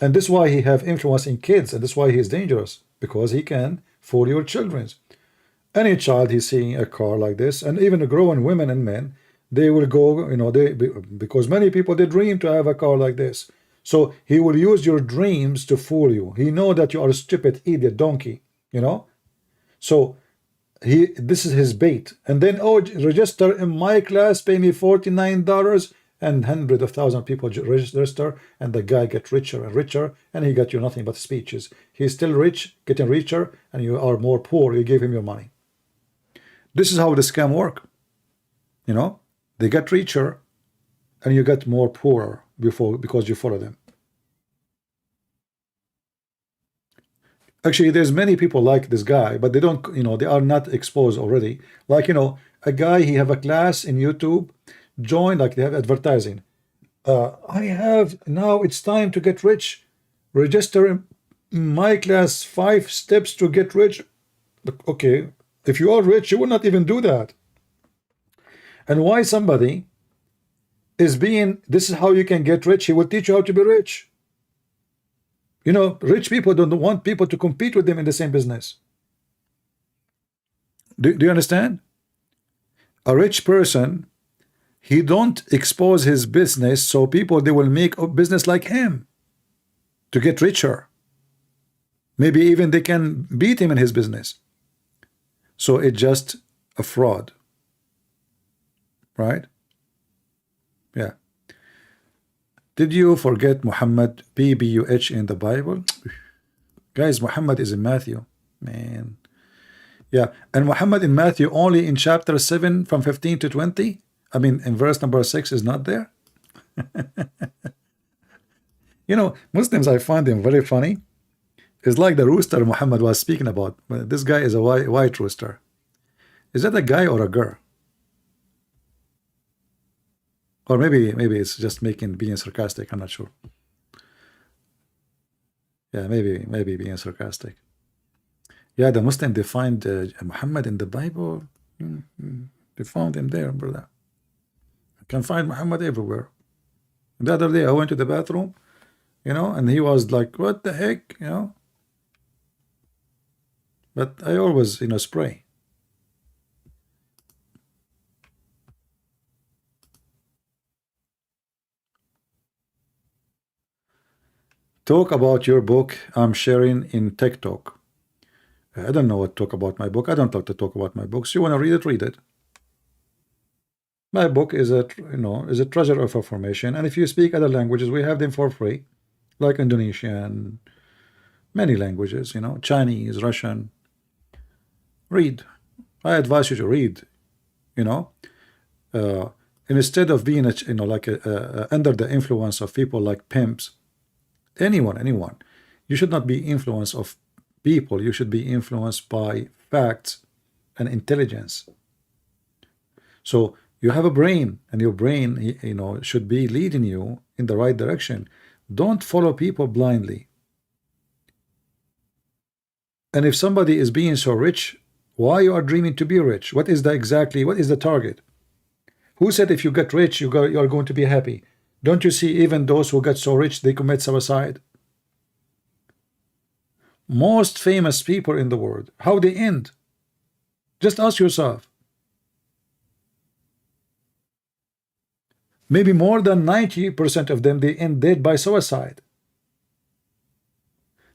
And this is why he have influence in kids, and this is why he is dangerous, because he can fool your children. Any child he's seeing a car like this, and even the grown women and men, they will go, because many people, they dream to have a car like this. So he will use your dreams to fool you. He know that you are a stupid idiot donkey, So this is his bait. And then, register in my class, pay me $49, and hundreds of thousands of people register, and the guy get richer and richer, and he got you nothing but speeches. He's still rich, getting richer, and you are more poor. You give him your money. This is how the scam work. They get richer, and you get more poorer because you follow them. Actually, there's many people like this guy, but they don't, they are not exposed already. Like, a guy, he have a class in YouTube, join, like they have advertising. I have, now it's time to get rich. Register in my class, 5 steps to get rich. Okay, if you are rich, you will not even do that. And why somebody is this is how you can get rich, he will teach you how to be rich. Rich people don't want people to compete with them in the same business. Do you understand? A rich person, he don't expose his business so people, they will make a business like him to get richer. Maybe even they can beat him in his business. So it's just a fraud. Right? Yeah. Did you forget Muhammad, PBUH, in the Bible? Guys, Muhammad is in Matthew. Man. Yeah. And Muhammad in Matthew only in chapter 7 from 15 to 20. I mean, in verse number 6 is not there. Muslims, I find them very funny. It's like the rooster Muhammad was speaking about. This guy is a white rooster. Is that a guy or a girl? Or maybe it's just being sarcastic. I'm not sure. Yeah, maybe being sarcastic. Yeah, the Muslim, they find Muhammad in the Bible. They found him there, brother. You can find Muhammad everywhere. The other day I went to the bathroom, and he was like, what the heck, But I always, spray. Talk about your book I'm sharing in TikTok. I don't know what to talk about my book. I don't like to talk about my books. You want to read it, read it. My book is a treasure of information, and if you speak other languages, we have them for free, like Indonesian, many languages, Chinese, Russian. Read. I advise you to read. Instead of being under the influence of people like pimps. Anyone, you should not be influenced of people. You should be influenced by facts and intelligence. So you have a brain, and your brain, should be leading you in the right direction. Don't follow people blindly. And if somebody is being so rich, why you are dreaming to be rich? What is the target? Who said if you get rich, you are going to be happy? Don't you see even those who get so rich, they commit suicide? Most famous people in the world, how they end? Just ask yourself. Maybe more than 90% of them, they end dead by suicide.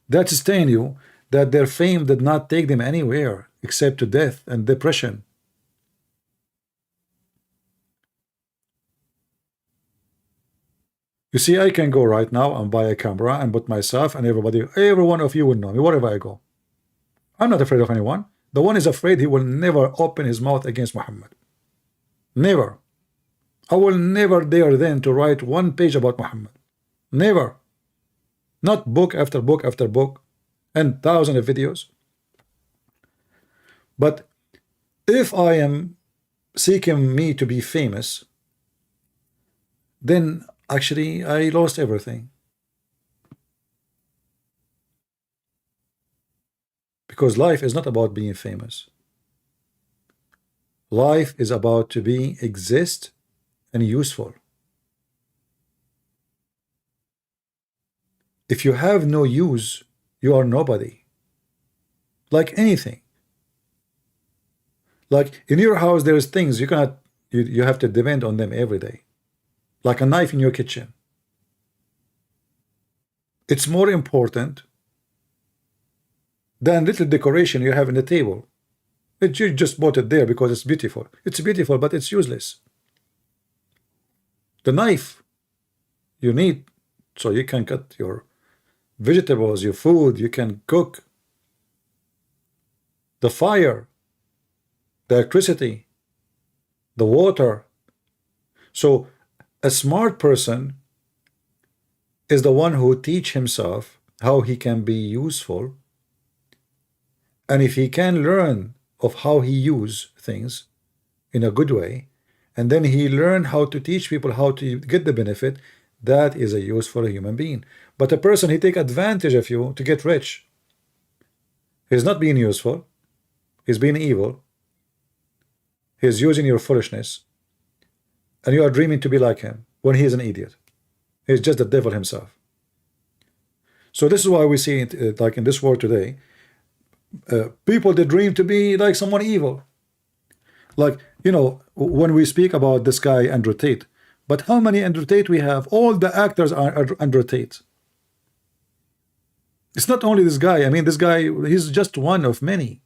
That's telling you that their fame did not take them anywhere except to death and depression. You see, I can go right now and buy a camera and put myself and every one of you will know me wherever I go. I'm not afraid of anyone. The one is afraid he will never open his mouth against Muhammad. Never. I will never dare then to write one page about Muhammad. Never. Not book after book after book and thousands of videos. But if I am seeking me to be famous, then actually I lost everything. Because life is not about being famous. Life is about to be exist and useful. If you have no use, you are nobody. Like anything. Like in your house, there's things you cannot, you have to depend on them every day. Like a knife in your kitchen. It's more important than little decoration you have in the table. You just bought it there because it's beautiful. It's beautiful, but it's useless. The knife you need so you can cut your vegetables, your food, you can cook. The fire, the electricity, the water. So a smart person is the one who teach himself how he can be useful, and if he can learn of how he use things in a good way, and then he learn how to teach people how to get the benefit, that is a useful human being. But a person, he take advantage of you to get rich. He's not being useful. He's being evil. He's using your foolishness. And you are dreaming to be like him when he is an idiot. He's just the devil himself. So this is why we see it like in this world today. People, they dream to be like someone evil. Like, you know, when we speak about this guy Andrew Tate, but how many Andrew Tate we have? All the actors are Andrew Tate. It's not only this guy. I mean, this guy, he's just one of many.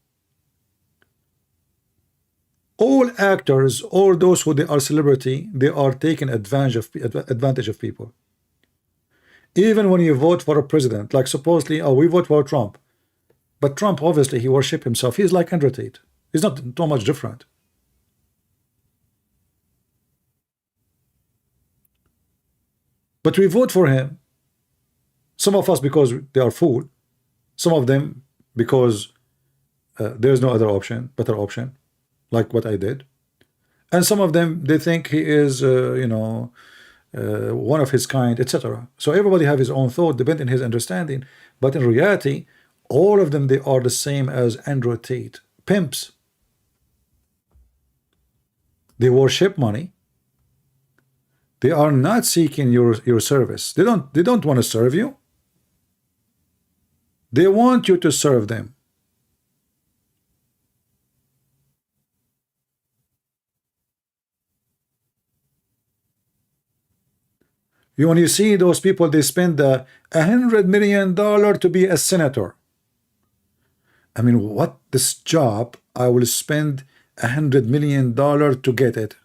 All actors, all those who they are celebrity, they are taking advantage of people. Even when you vote for a president, like supposedly, oh, we vote for Trump. But Trump, obviously, he worship himself. He's like Andrew Tate. He's not too much different. But we vote for him. Some of us because they are fool. Some of them because there's no other option, better option, like what I did. And some of them, they think he is, you know, one of his kind, etc. So everybody have his own thought, depending on his understanding. But in reality, all of them, they are the same as Andrew Tate, pimps. They worship money. They are not seeking your service. They don't want to serve you. They want you to serve them. When you see those people, they spend $100 million to be a senator. I mean, what this job, I will spend $100 million to get it.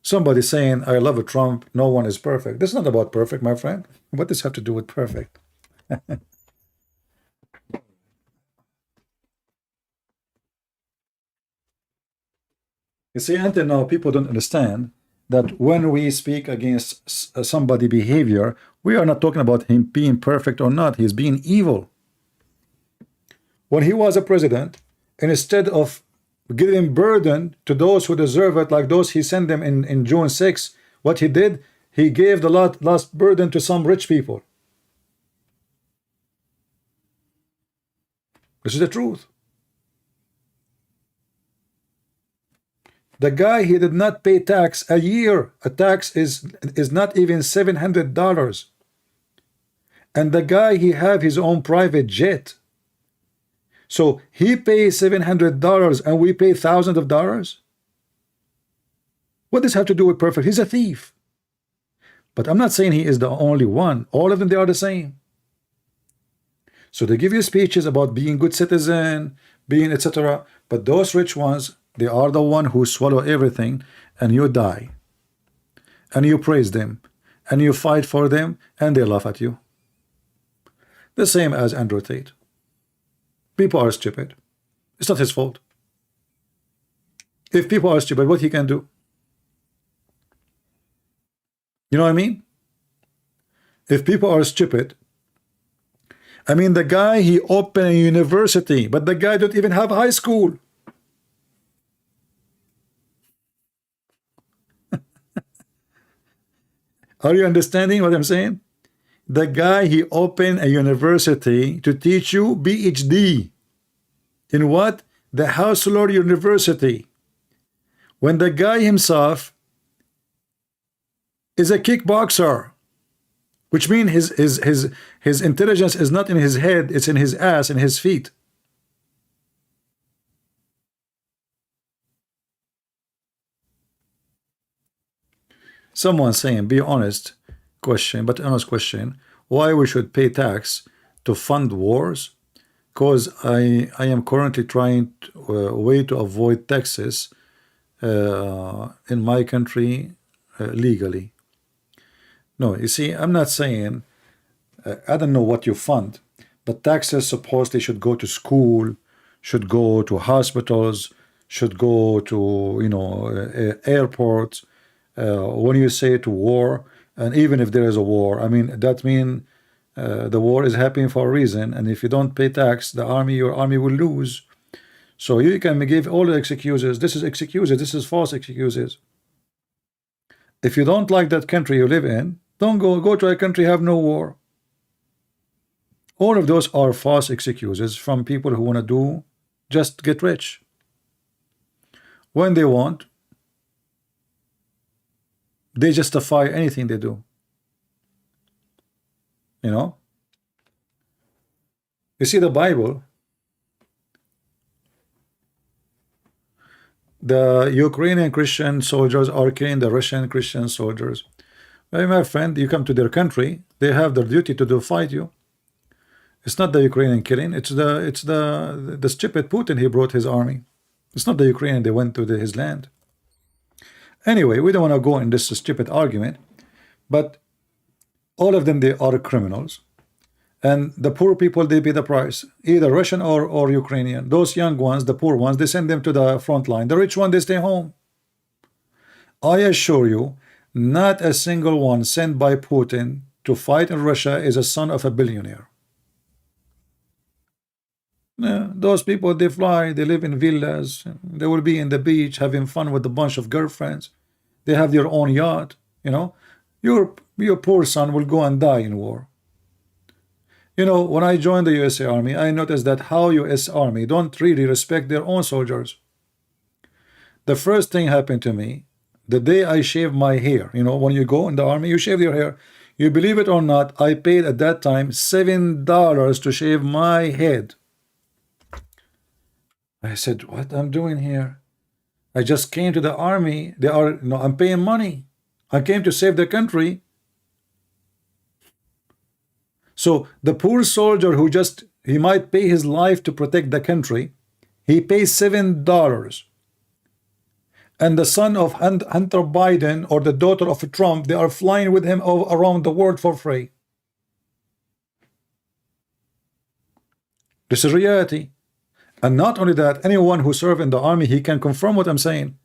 Somebody saying, I love Trump, no one is perfect. This is not about perfect, my friend. What does this have to do with perfect? You see, until now, people don't understand that when we speak against somebody's behavior, we are not talking about him being perfect or not. He's being evil. When he was a president, and instead of giving burden to those who deserve it, like those he sent them in June 6, what he did, he gave the last burden to some rich people. This is the truth. The guy, he did not pay tax a year. A tax is not even $700. And the guy, he have his own private jet. So he pays $700 and we pay thousands of dollars. What does this have to do with perfect? He's a thief. But I'm not saying he is the only one. All of them, they are the same. So they give you speeches about being good citizen, being etc. But those rich ones, they are the one who swallow everything, and you die. And you praise them, and you fight for them, and they laugh at you. The same as Andrew Tate. People are stupid. It's not his fault. If people are stupid, what he can do? You know what I mean? If people are stupid, I mean, the guy, he opened a university, but the guy don't even have high school. Are you understanding what I'm saying? The guy, he opened a university to teach you PhD. In what? The Haussler University. When the guy himself is a kickboxer, which means his intelligence is not in his head, it's in his ass, in his feet. Someone saying, be honest question, but honest question, why we should pay tax to fund wars? Because I am currently trying a way to avoid taxes in my country legally. No, you see, I'm not saying, I don't know what you fund, but taxes supposedly should go to school, should go to hospitals, should go to, you know, airports. When you say to war, and even if there is a war, I mean, that means the war is happening for a reason, and if you don't pay tax, the army, your army will lose. So you can give all the excuses. This is excuses. This is false excuses. If you don't like that country you live in, don't go to a country have no war. All of those are false excuses from people who want to do just get rich. When they want, they justify anything they do. You know? You see the Bible, the Ukrainian Christian soldiers are killing the Russian Christian soldiers. Well, my friend, you come to their country, they have their duty to fight you. It's not the Ukrainian killing, it's the stupid Putin. He brought his army. It's not the Ukrainian, they went to his land. Anyway, we don't want to go in this stupid argument, but all of them, they are criminals. And the poor people, they pay the price, either Russian or Ukrainian. Those young ones, the poor ones, they send them to the front line. The rich one, they stay home. I assure you, not a single one sent by Putin to fight in Russia is a son of a billionaire. Those people, they fly, they live in villas, they will be in the beach having fun with a bunch of girlfriends. They have their own yacht. You know, your poor son will go and die in war. You know, when I joined the USA Army, I noticed that how US Army don't really respect their own soldiers. The first thing happened to me the day I shaved my hair. You know, when you go in the army, you shave your hair. You believe it or not, I paid at that time $7 to shave my head. I said, what I'm doing here? I just came to the army. They are, no, I'm paying money. I came to save the country. So the poor soldier who just, he might pay his life to protect the country, he pays $7. And the son of Hunter Biden or the daughter of Trump, they are flying with him around the world for free. This is reality. And not only that, anyone who served in the army, he can confirm what I'm saying.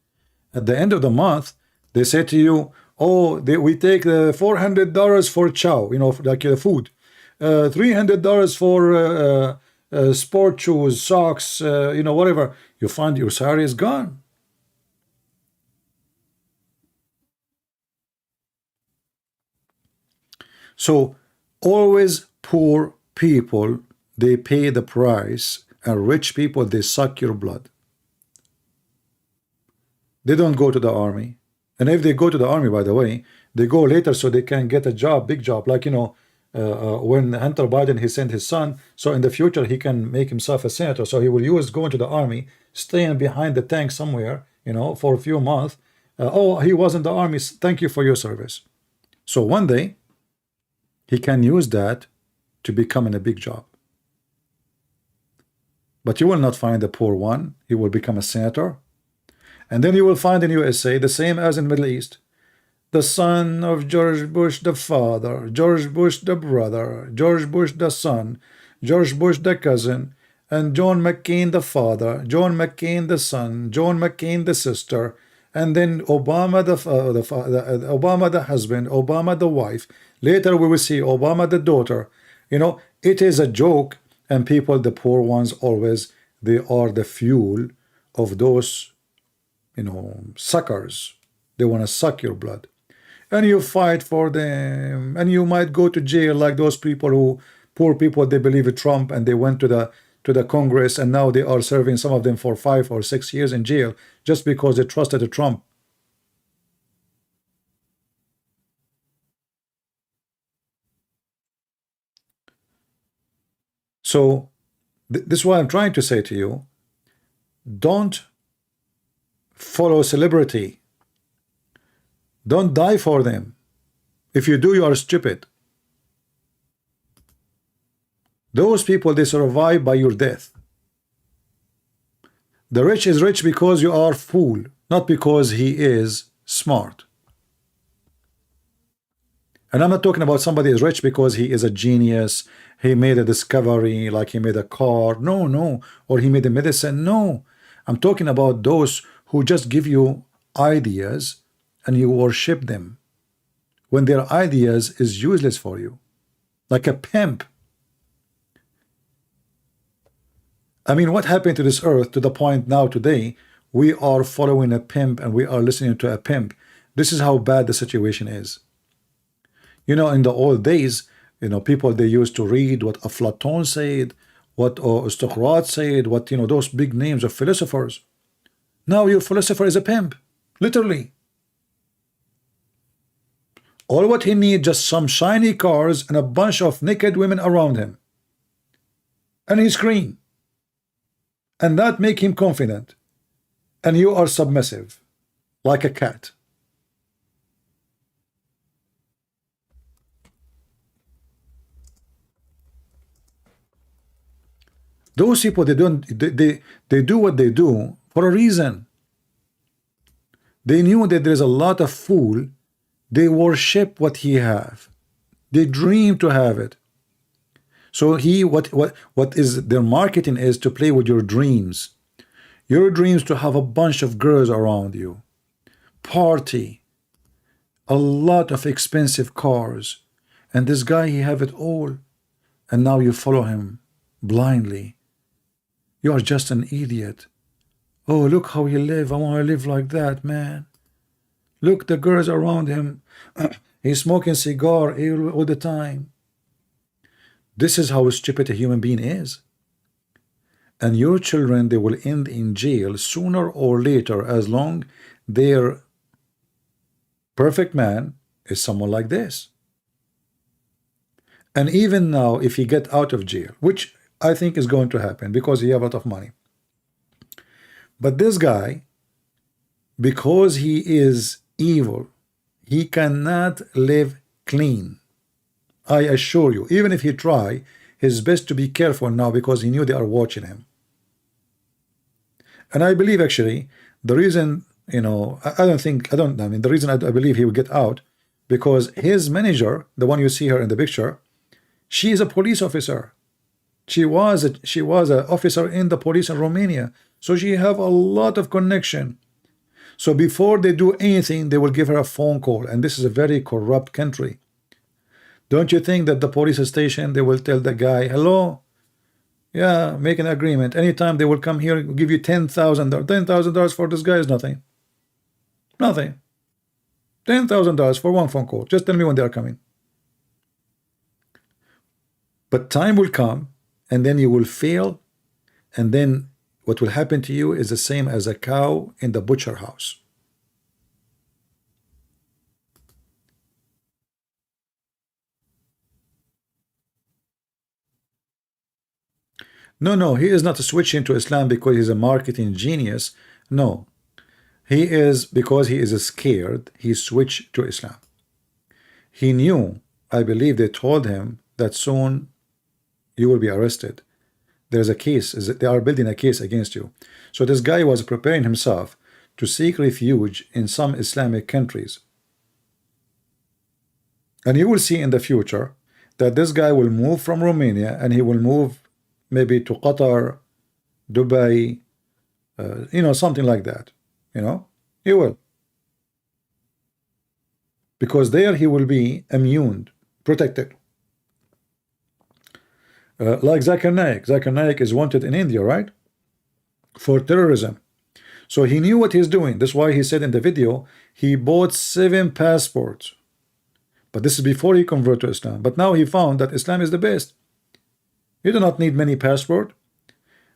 At the end of the month, they say to you, oh, we take $400 for chow, you know, like food. $300 for sport shoes, socks, you know, whatever. You find your salary is gone. So always poor people, they pay the price And rich people, they suck your blood. They don't go to the army. And if they go to the army, by the way, they go later so they can get a job, big job. Like, you know, when Hunter Biden, he sent his son, so in the future he can make himself a senator. So he will use going to the army, staying behind the tank somewhere, you know, for a few months. Oh, he was in the army. Thank you for your service. So one day he can use that to become in a big job. But you will not find the poor one. He will become a senator. And then you will find in USA the same as in Middle East. The son of George Bush the father, George Bush the brother, George Bush the son, George Bush the cousin, and John McCain the father, John McCain the son, John McCain the sister, and then Obama Obama the husband, Obama the wife. Later we will see Obama the daughter. You know, it is a joke, and people, the poor ones, always, they are the fuel of those, you know, suckers. They want to suck your blood. And you fight for them, and you might go to jail like those people who, poor people, they believe in Trump, and they went to the Congress, and now they are serving, some of them, for 5 or 6 years in jail just because they trusted Trump. So this is what I'm trying to say to you. Don't follow celebrity. Don't die for them. If you do, you are stupid. Those people, they survive by your death. The rich is rich because you are fool, not because he is smart. And I'm not talking about somebody is rich because he is a genius, he made a discovery, like he made a car. No, no. Or he made a medicine. No. I'm talking about those who just give you ideas and you worship them when their ideas is useless for you, like a pimp. I mean, what happened to this earth to the point now today we are following a pimp and we are listening to a pimp? This is how bad the situation is. You know, in the old days, you know, people, they used to read what Aflatun said, what Aristocrat said, what, you know, those big names of philosophers. Now your philosopher is a pimp, literally. All what he needs, just some shiny cars and a bunch of naked women around him. And he screams. And that make him confident. And you are submissive, like a cat. Those people, they do what they do for a reason. They knew that there is a lot of fool. They worship what he have. They dream to have it. So what is their marketing is to play with your dreams. Your dreams to have a bunch of girls around you, party, a lot of expensive cars, and this guy, he have it all, and now you follow him blindly. You are just an idiot. Oh, look how he live. I want to live like that, man. Look, the girls around him. He's smoking cigar all the time. This is how stupid a human being is. And your children, they will end in jail sooner or later, as long their perfect man is someone like this. And even now, if he get out of jail, which I think is going to happen because he have a lot of money. But this guy, because he is evil, he cannot live clean. I assure you, even if he try his best to be careful now, because he knew they are watching him. And I believe, actually, the reason, you know, I mean, the reason I believe he will get out, because his manager, the one you see her in the picture, she is a police officer. She was an officer in the police in Romania. So she have a lot of connection. So before they do anything, they will give her a phone call. And this is a very corrupt country. Don't you think that the police station, they will tell the guy, hello, yeah, make an agreement. Anytime they will come here, give you $10,000. $10,000 for this guy is nothing. Nothing. $10,000 for one phone call. Just tell me when they are coming. But time will come, and then you will fail, and then what will happen to you is the same as a cow in the butcher house. No, he is not switching to Islam because he's a marketing genius. No, he is because he is scared. He switched to Islam. He knew, I believe they told him that soon you will be arrested. There's a case, they are building a case against you. So this guy was preparing himself to seek refuge in some Islamic countries. And you will see in the future that this guy will move from Romania and he will move maybe to Qatar, Dubai, something like that. He will. Because there he will be immune, protected. Like Zakir Naik. Zakir Naik is wanted in India, right? For terrorism. So he knew what he's doing. That's why he said in the video, he bought 7 passports. But this is before he converted to Islam. But now he found that Islam is the best. You do not need many passports.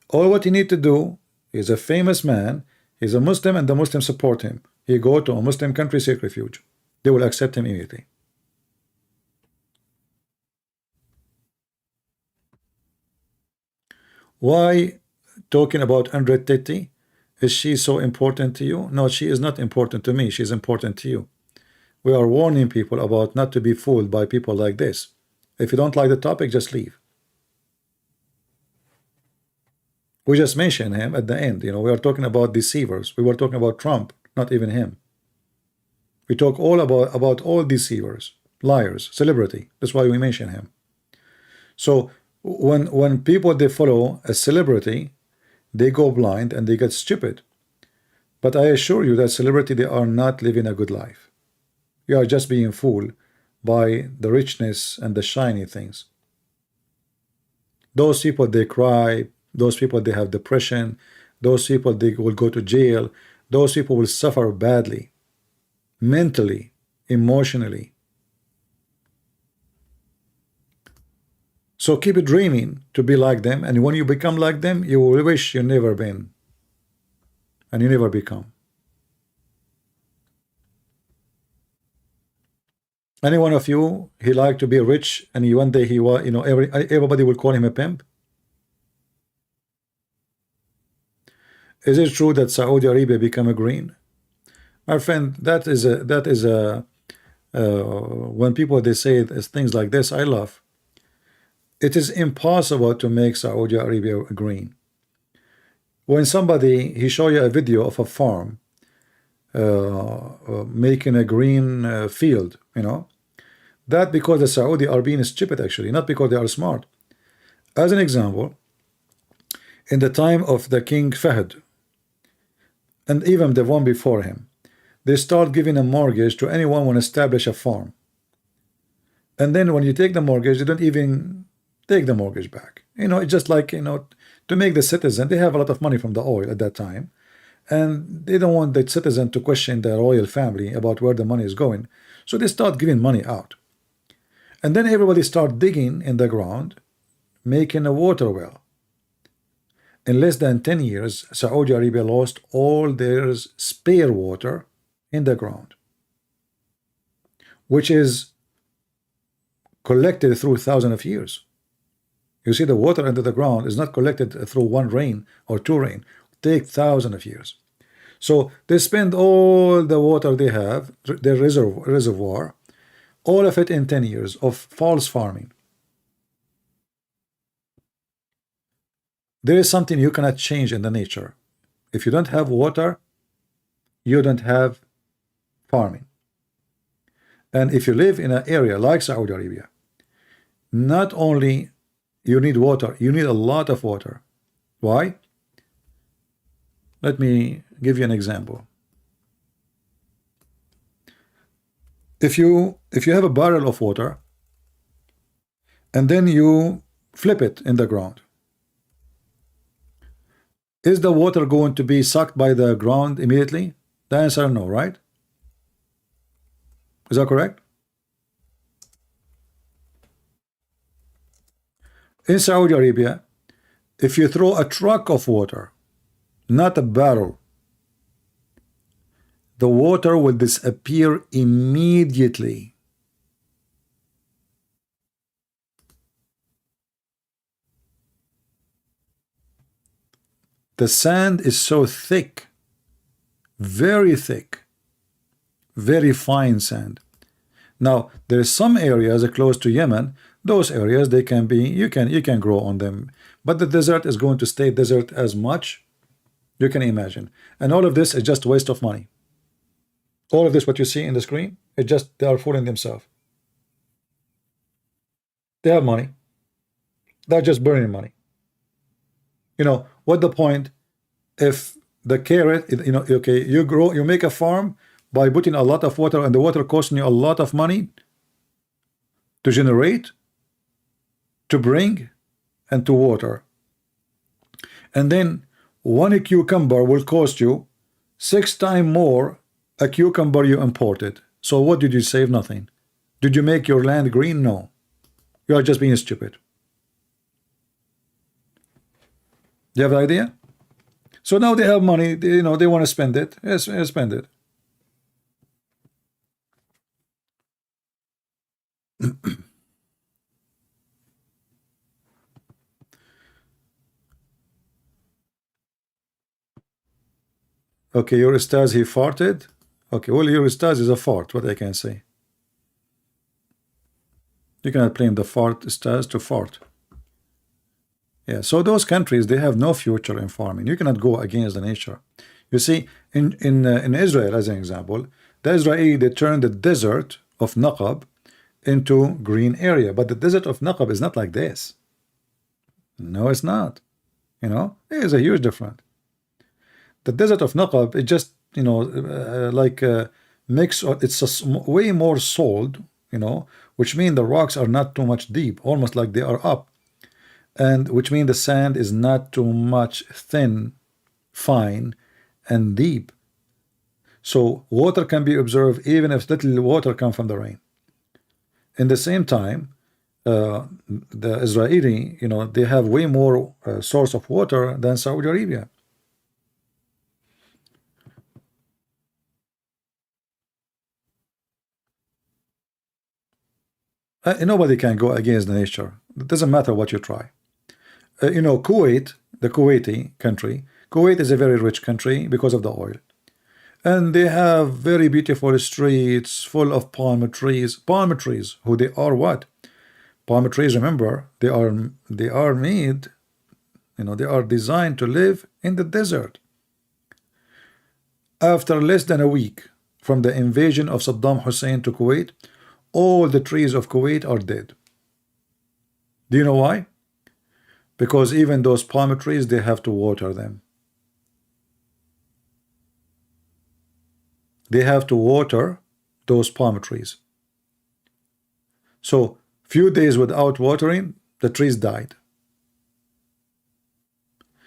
All what you need to do is a famous man, he's a Muslim and the Muslims support him. He go to a Muslim country, seek refuge. They will accept him immediately. Why talking about 130? Is she so important to you? No, she is not important to me. She is important to you. We are warning people about not to be fooled by people like this. If you don't like the topic, just leave. We just mentioned him at the end. We are talking about deceivers. We were talking about Trump, not even him. We talk all about all deceivers, liars, celebrity. That's why we mention him. So when people, they follow a celebrity, they go blind and they get stupid. But I assure you that celebrity, they are not living a good life. You are just being fooled by the richness and the shiny things. Those people, they cry. Those people, they have depression. Those people, they will go to jail. Those people will suffer badly, mentally, emotionally. So keep dreaming to be like them, and when you become like them, you will wish you never been, and you never become. Any one of you, he liked to be rich, and one day he was, everybody will call him a pimp. Is it true that Saudi Arabia became a green? My friend, that is a when people, they say things like this, I laugh. It is impossible to make Saudi Arabia green. When somebody, he show you a video of a farm making a green field, that because the Saudi are being stupid, actually, not because they are smart. As an example, in the time of the King Fahd, and even the one before him, they start giving a mortgage to anyone who want to establish a farm. And then when you take the mortgage, you don't even take the mortgage back. It's just like, to make the citizen, they have a lot of money from the oil at that time, and they don't want the citizen to question the royal family about where the money is going. So they start giving money out. And then everybody start digging in the ground, making a water well. In less than 10 years, Saudi Arabia lost all their spare water in the ground, which is collected through thousands of years. You see, the water under the ground is not collected through one rain or two rain. It takes thousands of years. So they spend all the water they have, their reservoir, all of it in 10 years of false farming. There is something you cannot change in the nature. If you don't have water, you don't have farming. And if you live in an area like Saudi Arabia, not only you need water, you need a lot of water. Why? Let me give you an example. If you have a barrel of water and then you flip it in the ground, is the water going to be sucked by the ground immediately? The answer no, right? Is that correct? In Saudi Arabia, If you throw a truck of water, not a barrel, the water will disappear immediately. The sand is so thick, very thick, very fine sand. Now there's some areas close to Yemen. Those areas, they can be, you can grow on them, but the desert is going to stay desert as much you can imagine. And all of this is just a waste of money. All of this, what you see in the screen, it just, they are fooling themselves. They have money. They're just burning money. You know what the point if the carrot, you know, okay, you grow, you make a farm by putting a lot of water, and the water costing you a lot of money to generate, to bring, and to water. And then one cucumber will cost you 6 times more a cucumber you imported. So what did you save? Nothing. Did you make your land green? No. You are just being stupid. Do you have an idea? So now they have money, you know, they want to spend it. Yes, spend it. Okay, your ustaz, he farted. Okay, well, your ustaz is a fart, what I can say. You cannot blame the fart ustaz to fart. Yeah, so those countries, they have no future in farming. You cannot go against the nature. You see, in Israel, as an example, the Israeli, they turned the desert of Naqab into green area, but the desert of Naqab is not like this. No, it's not. You know, there's a huge difference. The desert of Naqab, it just, you know, like mix, or it's way more salt, you know, which means the rocks are not too much deep, almost like they are up, and which means the sand is not too much thin, fine, and deep. So water can be observed even if little water comes from the rain. In the same time, the Israeli, you know, they have way more source of water than Saudi Arabia. Nobody can go against the nature. It doesn't matter what you try. You know, Kuwait, the Kuwaiti country, Kuwait is a very rich country because of the oil. And they have very beautiful streets full of palm trees. Palm trees, who they are what? Palm trees, remember, they are made, you know, they are designed to live in the desert. After less than a week from the invasion of Saddam Hussein to Kuwait, all the trees of Kuwait are dead. Do you know why? Because even those palm trees, they have to water them. They have to water those palm trees. So few days without watering, the trees died.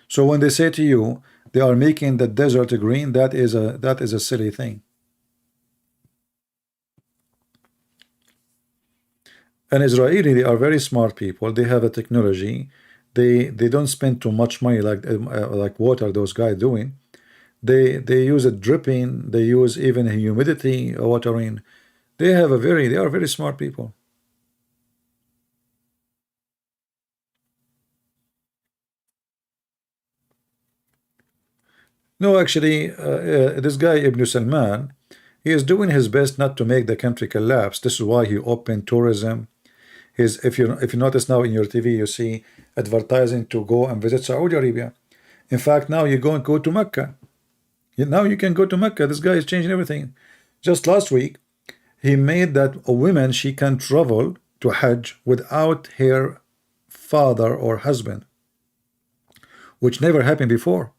So when they say to you they are making the desert green, that is a silly thing. And Israeli, they are very smart people. They have a technology. They don't spend too much money like water those guys doing. They use a dripping. They use even humidity watering. They are very smart people. No, actually, this guy Ibn Salman, he is doing his best not to make the country collapse. This is why he opened tourism. If you notice now in your TV, you see advertising to go and visit Saudi Arabia. In fact, now you go to Mecca. Now you can go to Mecca. This guy is changing everything. Just last week, he made that a woman, she can travel to Hajj without her father or husband, which never happened before.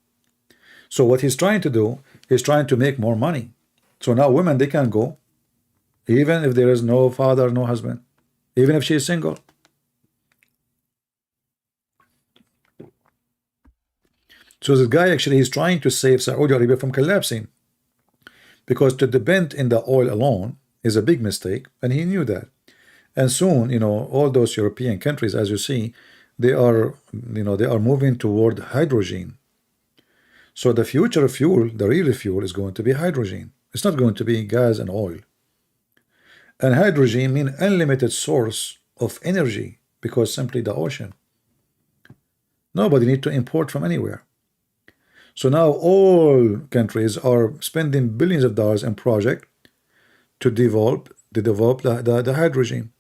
So what he's trying to do is trying to make more money. So now women, they can go, even if there is no father, no husband, even if she is single. So the guy actually is trying to save Saudi Arabia from collapsing, because to depend in the oil alone is a big mistake, and he knew that. And soon, you know, all those European countries, as you see, they are, they are moving toward hydrogen. So the future fuel, the real fuel, is going to be hydrogen. It's not going to be gas and oil. And hydrogen means unlimited source of energy, because simply the ocean. Nobody need to import from anywhere. So now all countries are spending billions of dollars in project to develop the hydrogen.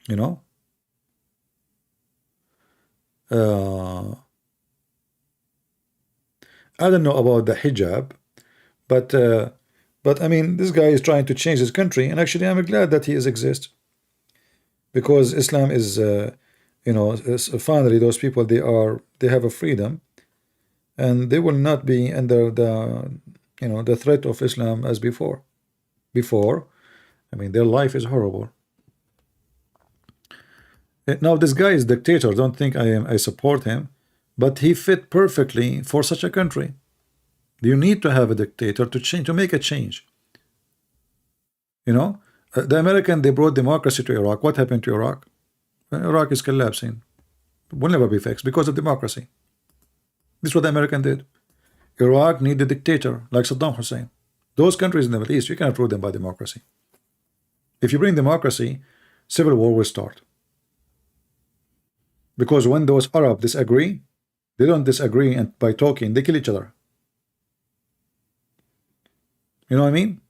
You know. I don't know about the hijab, but I mean, this guy is trying to change his country, and actually I'm glad that he exists, because Islam is finally those people, they have a freedom, and they will not be under the threat of Islam as before. I mean, their life is horrible. Now this guy is dictator. Don't think I support him, but he fit perfectly for such a country. You need to have a dictator to make a change. The American, they brought democracy to Iraq. What happened to Iraq? Iraq is collapsing. Will never be fixed because of democracy. This is what the American did. Iraq needed a dictator like Saddam Hussein. Those countries in the Middle East, you cannot rule them by democracy. If you bring democracy, civil war will start. Because when those Arabs disagree, they don't disagree and by talking, they kill each other. You know what I mean?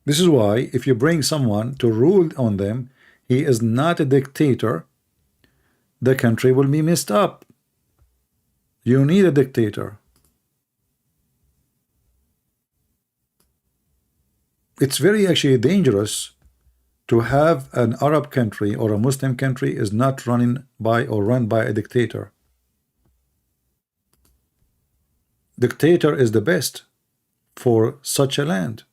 This is why if you bring someone to rule on them, he is not a dictator, the country will be messed up. You need a dictator. It's very actually dangerous to have an Arab country or a Muslim country is not run by a dictator. Dictator is the best for such a land,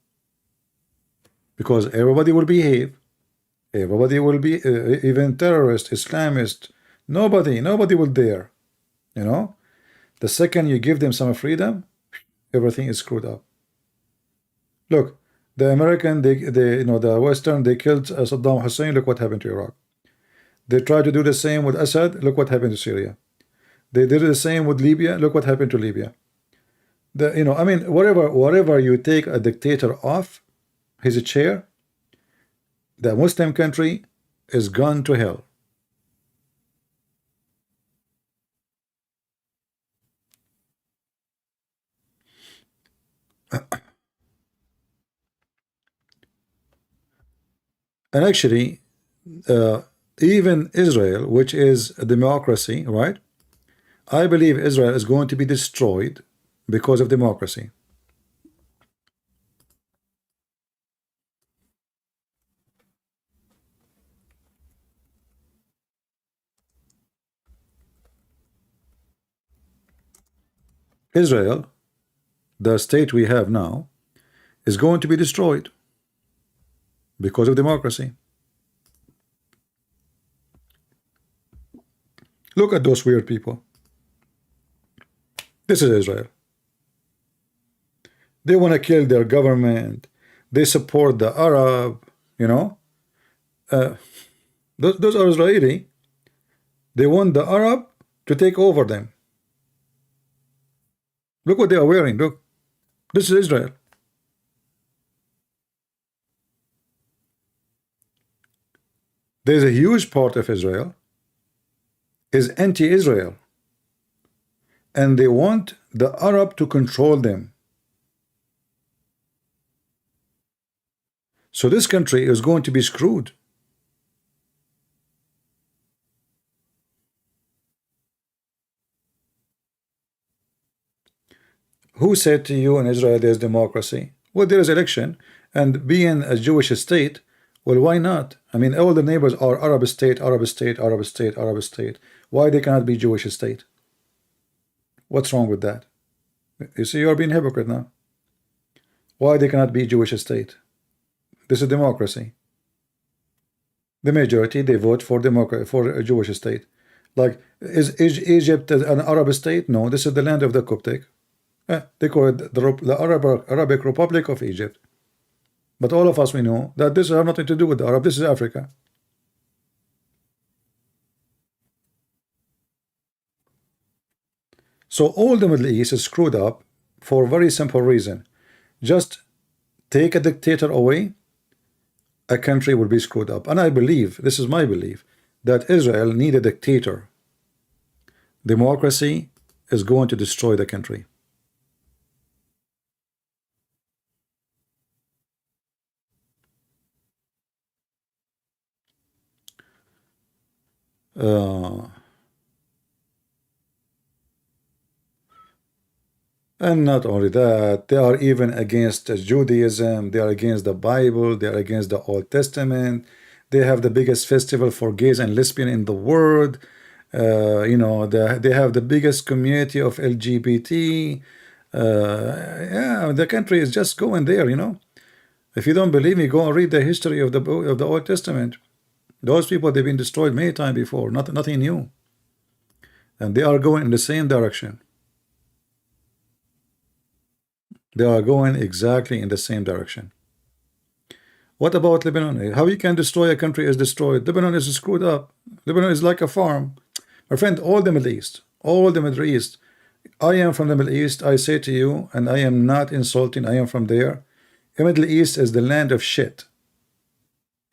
because everybody will behave, everybody will be even terrorist, Islamist, nobody will dare. The second you give them some freedom, everything is screwed up. Look, the American, the Western, they killed Saddam Hussein. Look what happened to Iraq. They tried to do the same with Assad. Look what happened to Syria. They did the same with Libya. Look what happened to Libya. I mean, whatever you take a dictator off his chair, the Muslim country is gone to hell. And actually, even Israel, which is a democracy, right? I believe Israel is going to be destroyed because of democracy. Israel, the state we have now, is going to be destroyed because of democracy. Look at those weird people. This is Israel. They want to kill their government. They support the Arab, those are Israeli. They want the Arab to take over them. Look what they are wearing. Look, this is Israel. There's a huge part of Israel is anti-Israel, and they want the Arab to control them. So this country is going to be screwed. Who said to you in Israel there's democracy? Well, there is election, and being a Jewish state, well, why not? I mean, all the neighbors are Arab state, Arab state, Arab state, Arab state. Why they cannot be Jewish state? What's wrong with that? You see, you're being hypocrite now. Why they cannot be Jewish state? This is democracy. The majority, they vote for democracy, for a Jewish state. Like, is Egypt an Arab state? No, this is the land of the Coptic. They call it the Arabic Republic of Egypt. But all of us, we know that this has nothing to do with the Arab. This is Africa. So all the Middle East is screwed up for a very simple reason. Just take a dictator away, a country will be screwed up. And I believe, this is my belief, that Israel need a dictator. Democracy is going to destroy the country. And not only that, they are even against Judaism, they are against the Bible, they are against the Old Testament. They have the biggest festival for gays and lesbians in the world. You know, they have the biggest community of LGBT. Yeah, the country is just going there, you know. If you don't believe me, go and read the history of the Old Testament. Those people, they've been destroyed many times before, nothing new. And they are going in the same direction. They are going exactly in the same direction. What about Lebanon? How you can destroy a country is destroyed. Lebanon is screwed up. Lebanon is like a farm. My friend, all the Middle East, all the Middle East. I am from the Middle East. I say to you, and I am not insulting, I am from there. The Middle East is the land of shit.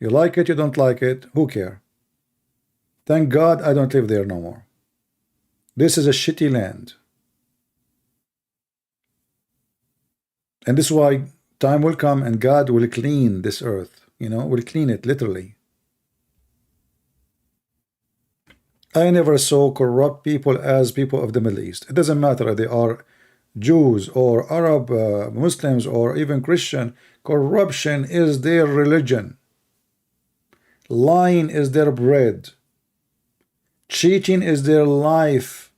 You like it, you don't like it, who care? Thank God I don't live there no more. This is a shitty land. And this is why time will come and God will clean this earth, you know, will clean it literally. I never saw corrupt people as people of the Middle East. It doesn't matter if they are Jews or Arab, Muslims, or even Christian. Corruption is their religion. Lying is their bread. Cheating is their life.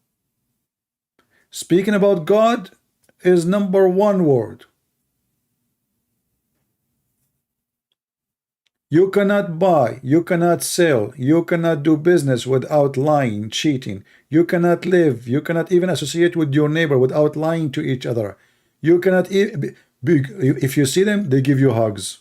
Speaking about God is #1 word. You cannot buy, you cannot sell, you cannot do business without lying, cheating. You cannot live, you cannot even associate with your neighbor without lying to each other. You cannot, if you see them, they give you hugs.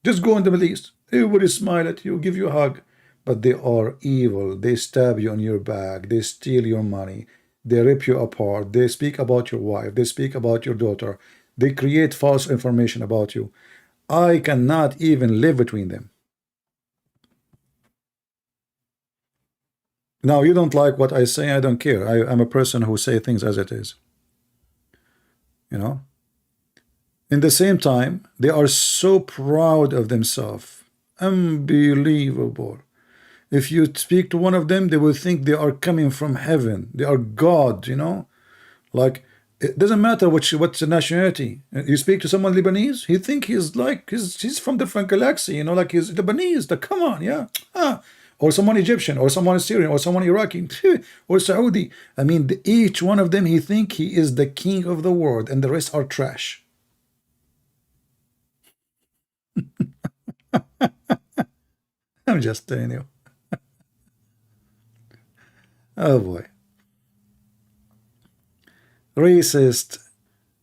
Just go in the Middle East. Everybody smile at you, give you a hug. But they are evil. They stab you on your back. They steal your money. They rip you apart. They speak about your wife. They speak about your daughter. They create false information about you. I cannot even live between them. Now, you don't like what I say, I don't care. I'm a person who say things as it is. You know? In the same time, they are so proud of themselves. Unbelievable. If you speak to one of them, they will think they are coming from heaven. They are God, you know? Like, it doesn't matter what's the nationality. You speak to someone Lebanese, he think he's like he's from different galaxy, you know, like he's Lebanese. Come on, yeah, or someone Egyptian, or someone Syrian, or someone Iraqi, or Saudi. I mean, each one of them, he think he is the king of the world, and the rest are trash. I'm just telling you. Oh boy. Racist,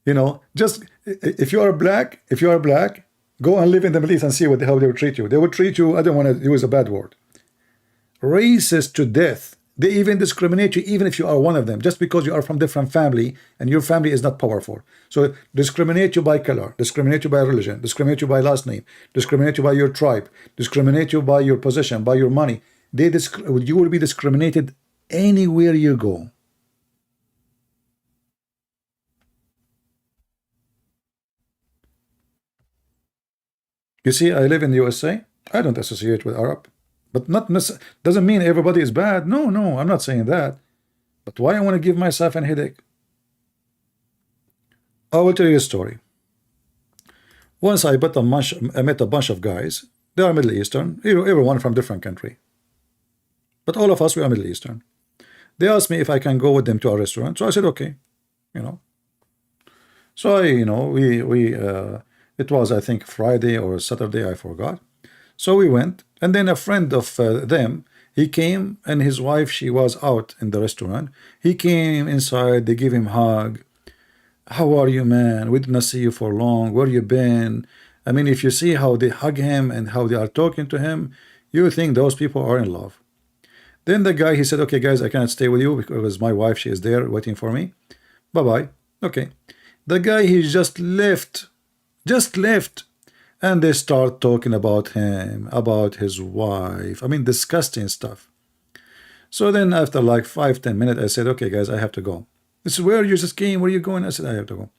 you know, just if you are black, go and live in the Middle East and see how they will treat you. They will treat you, I don't want to use a bad word, racist to death. They even discriminate you even if you are one of them, just because you are from different family and your family is not powerful. So discriminate you by color, discriminate you by religion, discriminate you by last name, discriminate you by your tribe, discriminate you by your position, by your money. You will be discriminated anywhere you go. You see, I live in the USA. I don't associate with Arab, but not doesn't mean everybody is bad. No, I'm not saying that. But why I want to give myself a headache? I will tell you a story. Once I met a bunch of guys. They are Middle Eastern, everyone from different country. But all of us, we are Middle Eastern. They asked me if I can go with them to a restaurant. So I said, okay, you know. So it was, I think, Friday or Saturday, I forgot. So we went, and then a friend of them, he came, and his wife, she was out in the restaurant. He came inside, they gave him a hug. How are you, man? We did not see you for long. Where you been? I mean, if you see how they hug him and how they are talking to him, you think those people are in love. Then the guy, he said, okay, guys, I cannot stay with you because my wife, she is there waiting for me. Bye-bye. Okay. The guy, he just left. Just left. And they start talking about him, about his wife. I mean, disgusting stuff. So then after like 5-10 minutes, I said, okay, guys, I have to go. This is where you just came. Where are you going? I said, I have to go.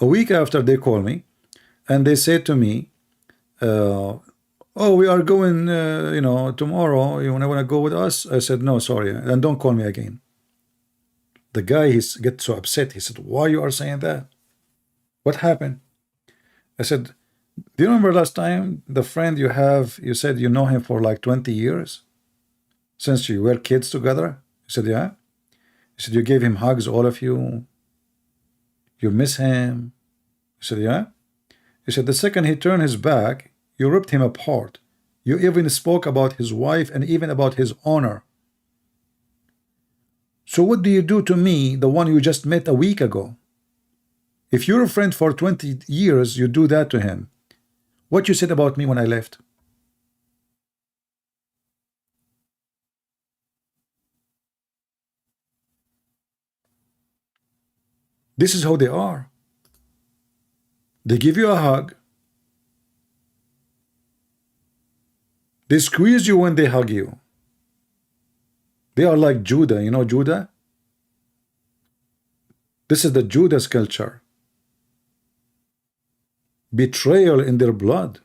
A week after, they call me and they said to me, oh, we are going, tomorrow. You want to go with us? I said, no, sorry. And don't call me again. The guy, he gets so upset. He said, why you are saying that? What happened? I said, do you remember last time the friend you have, you said you know him for like 20 years? Since you were kids together? He said, yeah. He said, you gave him hugs, all of you. You miss him. He said, yeah. He said, the second he turned his back, you ripped him apart. You even spoke about his wife and even about his honor. So what do you do to me, the one you just met a week ago? If you're a friend for 20 years, you do that to him. What you said about me when I left? This is how they are. They give you a hug. They squeeze you when they hug you. They are like Judah. You know Judah? This is the Judas culture. Betrayal in their blood.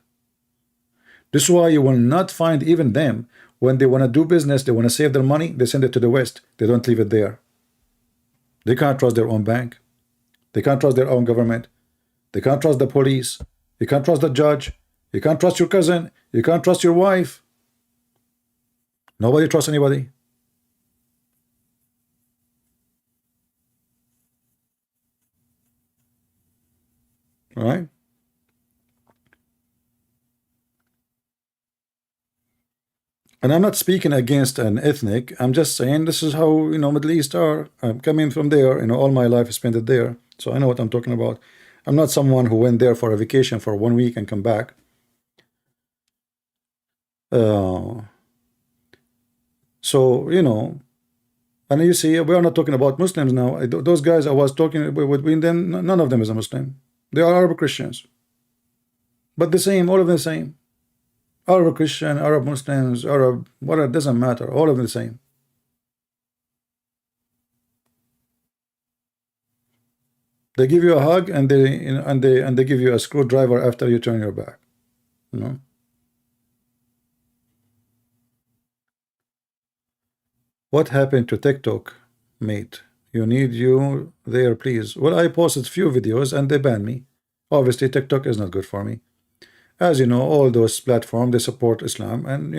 This is why you will not find even them, when they want to do business, they want to save their money, they send it to the West. They don't leave it there. They can't trust their own bank. They can't trust their own government. They can't trust the police. You can't trust the judge. You can't trust your cousin. You can't trust your wife. Nobody trusts anybody. All right? And I'm not speaking against an ethnic. I'm just saying this is how, Middle East are. I'm coming from there. All my life I spent it there. So I know what I'm talking about. I'm not someone who went there for a vacation for 1 week and come back. So, and you see, we are not talking about Muslims now. Those guys I was talking with them, none of them is a Muslim. They are Arab Christians. But the same, all of them the same. Arab Christian, Arab Muslims, Arab, whatever, it doesn't matter. All of them the same. They give you a hug and they give you a screwdriver after you turn your back. What happened to TikTok, mate? You need you there, please. Well, I posted few videos and they banned me. Obviously, TikTok is not good for me. As you know, all those platforms, they support Islam. And,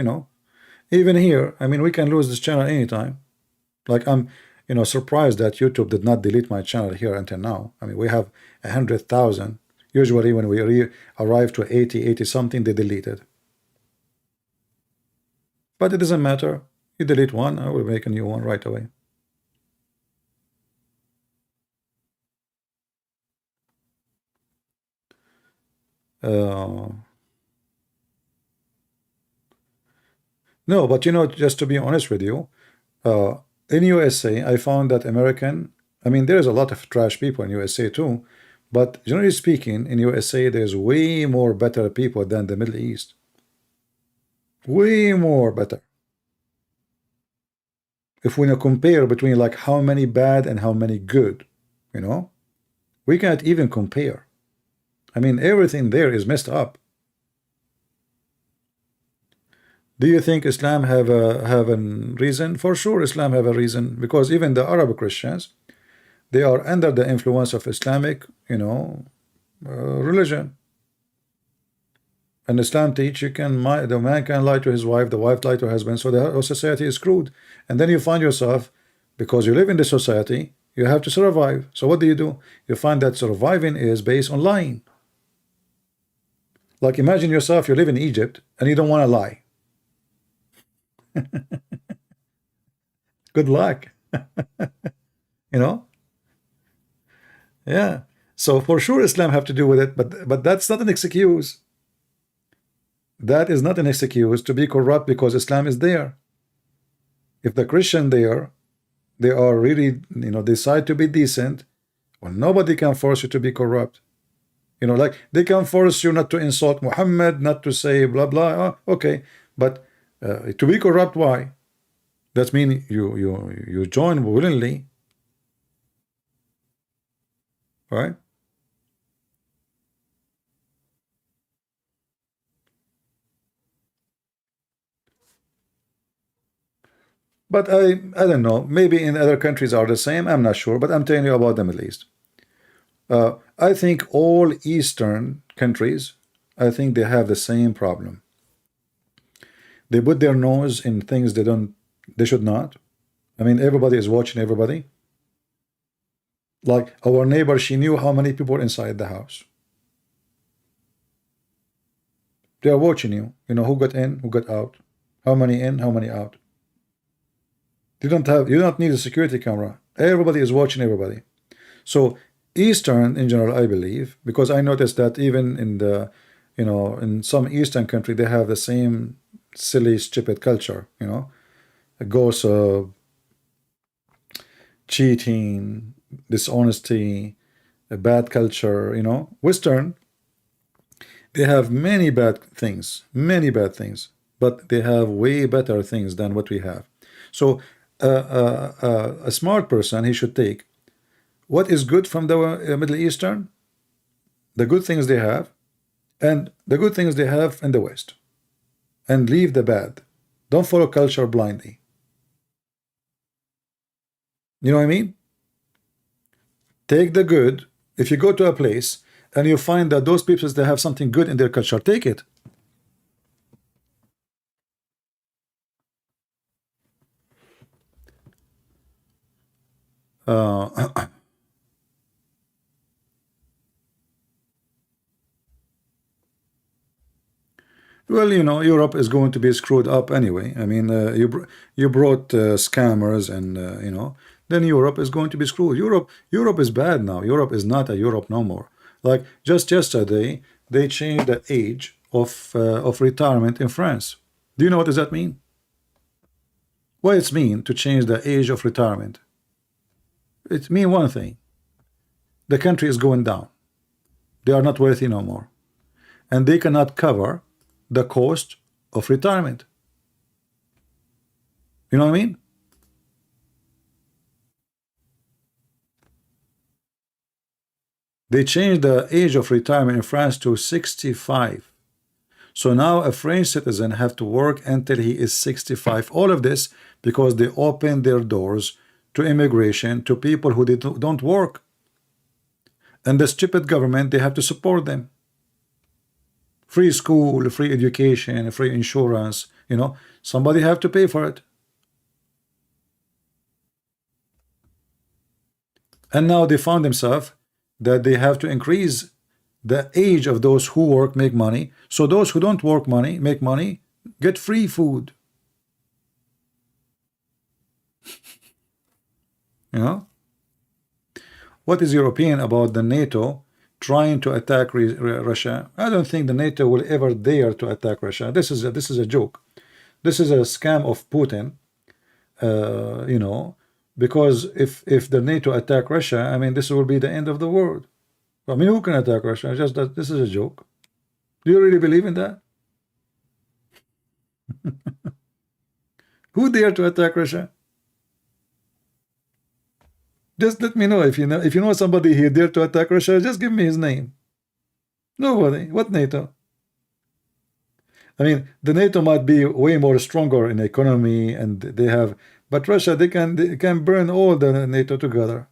even here, I mean, we can lose this channel anytime. Like, I'm, surprised that YouTube did not delete my channel here until now. I mean, we have 100,000. Usually, when we arrive to 80 something, they delete it. But it doesn't matter. You delete one, I will make a new one right away. No, but just to be honest with you, in USA, I found that I mean, there's a lot of trash people in USA too, but generally speaking, in USA, there's way more better people than the Middle East. Way more better. If we compare between like how many bad and how many good, we can't even compare. I mean, everything there is messed up. Do you think Islam have a reason? For sure, Islam have a reason, because even the Arab Christians, they are under the influence of Islamic, religion. And Islam teach the man can lie to his wife, the wife lie to her husband, so the whole society is screwed. And then you find yourself, because you live in the society, you have to survive. So what do? You find that surviving is based on lying. Like, imagine yourself, you live in Egypt and you don't want to lie. Good luck. Yeah. So for sure Islam have to do with it, but that's not an excuse. That is not an excuse to be corrupt because Islam is there. If the Christian there, they are really, decide to be decent, well, nobody can force you to be corrupt. Like they can force you not to insult Muhammad, not to say blah blah. Oh, okay, but to be corrupt, why? That means you join willingly, right? But I don't know. Maybe in other countries are the same. I'm not sure, but I'm telling you about the Middle East. I think all Eastern countries, I think they have the same problem. They put their nose in things they should not. I mean, everybody is watching everybody. Like our neighbor, she knew how many people inside the house. They are watching you. You know who got in, who got out, how many in, how many out. You don't need a security camera. Everybody is watching everybody. So Eastern in general, I believe, because I noticed that even in the, in some Eastern country, they have the same silly, stupid culture, gossip, cheating, dishonesty, a bad culture, Western, they have many bad things, but they have way better things than what we have. So a smart person, he should take what is good from the Middle Eastern, the good things they have, and the good things they have in the West, and leave the bad. Don't follow culture blindly. You know what I mean? Take the good. If you go to a place and you find that those people, they have something good in their culture, take it. Well, Europe is going to be screwed up anyway. I mean, you brought scammers, and then Europe is going to be screwed. Europe is bad now. Europe is not a Europe no more. Like just yesterday, they changed the age of retirement in France. Do you know what does that mean? What it mean to change the age of retirement? It mean one thing: the country is going down. They are not wealthy no more, and they cannot cover the cost of retirement. You know what I mean? They changed the age of retirement in France to 65. So now a French citizen have to work until he is 65. All of this because they open their doors to immigration, to people who don't work. And the stupid government, they have to support them. Free school, free education, free insurance, somebody have to pay for it. And now they found themselves that they have to increase the age of those who work, make money. So those who don't work make money, get free food. What is European about the NATO trying to attack Russia? I don't think the NATO will ever dare to attack Russia. This is a joke. This is a scam of Putin. Because if the NATO attack Russia, I mean, this will be the end of the world. I mean, who can attack Russia? Just that this is a joke. Do you really believe in that? Who dare to attack Russia? Just let me know if you know somebody here dare to attack Russia. Just give me his name. Nobody. What NATO? I mean, the NATO might be way more stronger in economy, and they have, but Russia, they can burn all the NATO together,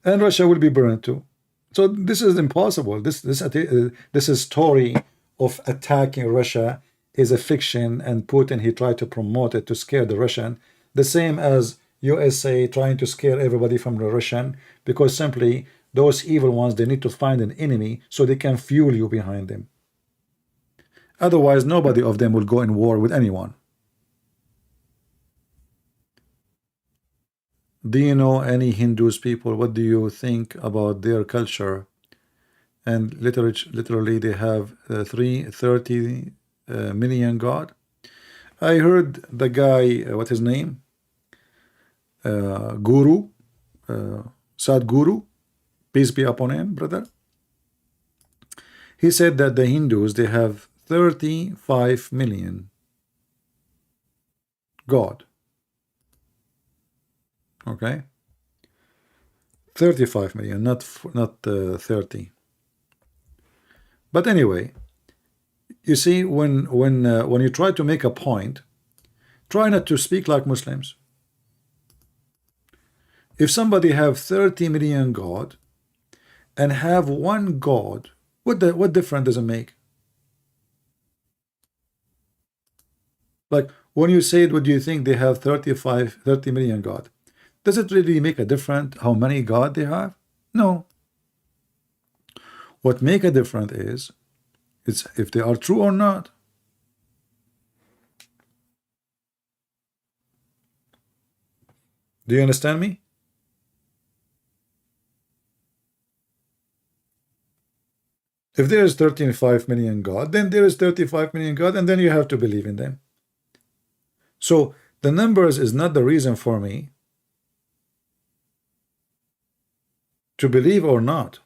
and Russia will be burned too. So this is impossible. This story of attacking Russia is a fiction, and Putin, he tried to promote it to scare the Russian, the same as USA trying to scare everybody from the Russian, because simply those evil ones, they need to find an enemy so they can fuel you behind them. Otherwise, nobody of them will go in war with anyone. Do you know any Hindus people? What do you think about their culture? And literally they have 30 million God. I heard the guy, what his name? Guru, Sadhguru, peace be upon him, brother. He said that the Hindus, they have 35 million God. Okay, 35 million, not 30. But anyway, you see, when you try to make a point, try not to speak like Muslims. If somebody have 30 million God and have one God, what difference does it make? Like when you say, what do you think they have 30 million God? Does it really make a difference how many God they have? No. What make a difference is if they are true or not. Do you understand me? If there is 35 million God, then there is 35 million God, and then you have to believe in them. So the numbers is not the reason for me to believe or not.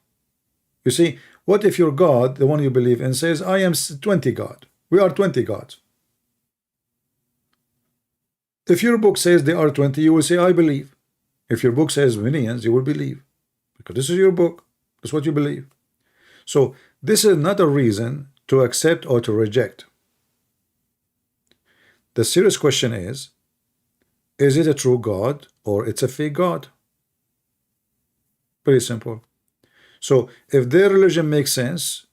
You see, what if your God, the one you believe in, says, I am 20 God. We are 20 gods. If your book says they are 20, you will say, I believe. If your book says millions, you will believe. Because this is your book. That's what you believe. So this is not a reason to accept or to reject. The serious question is it a true God or it's a fake God? Very simple. So if their religion makes sense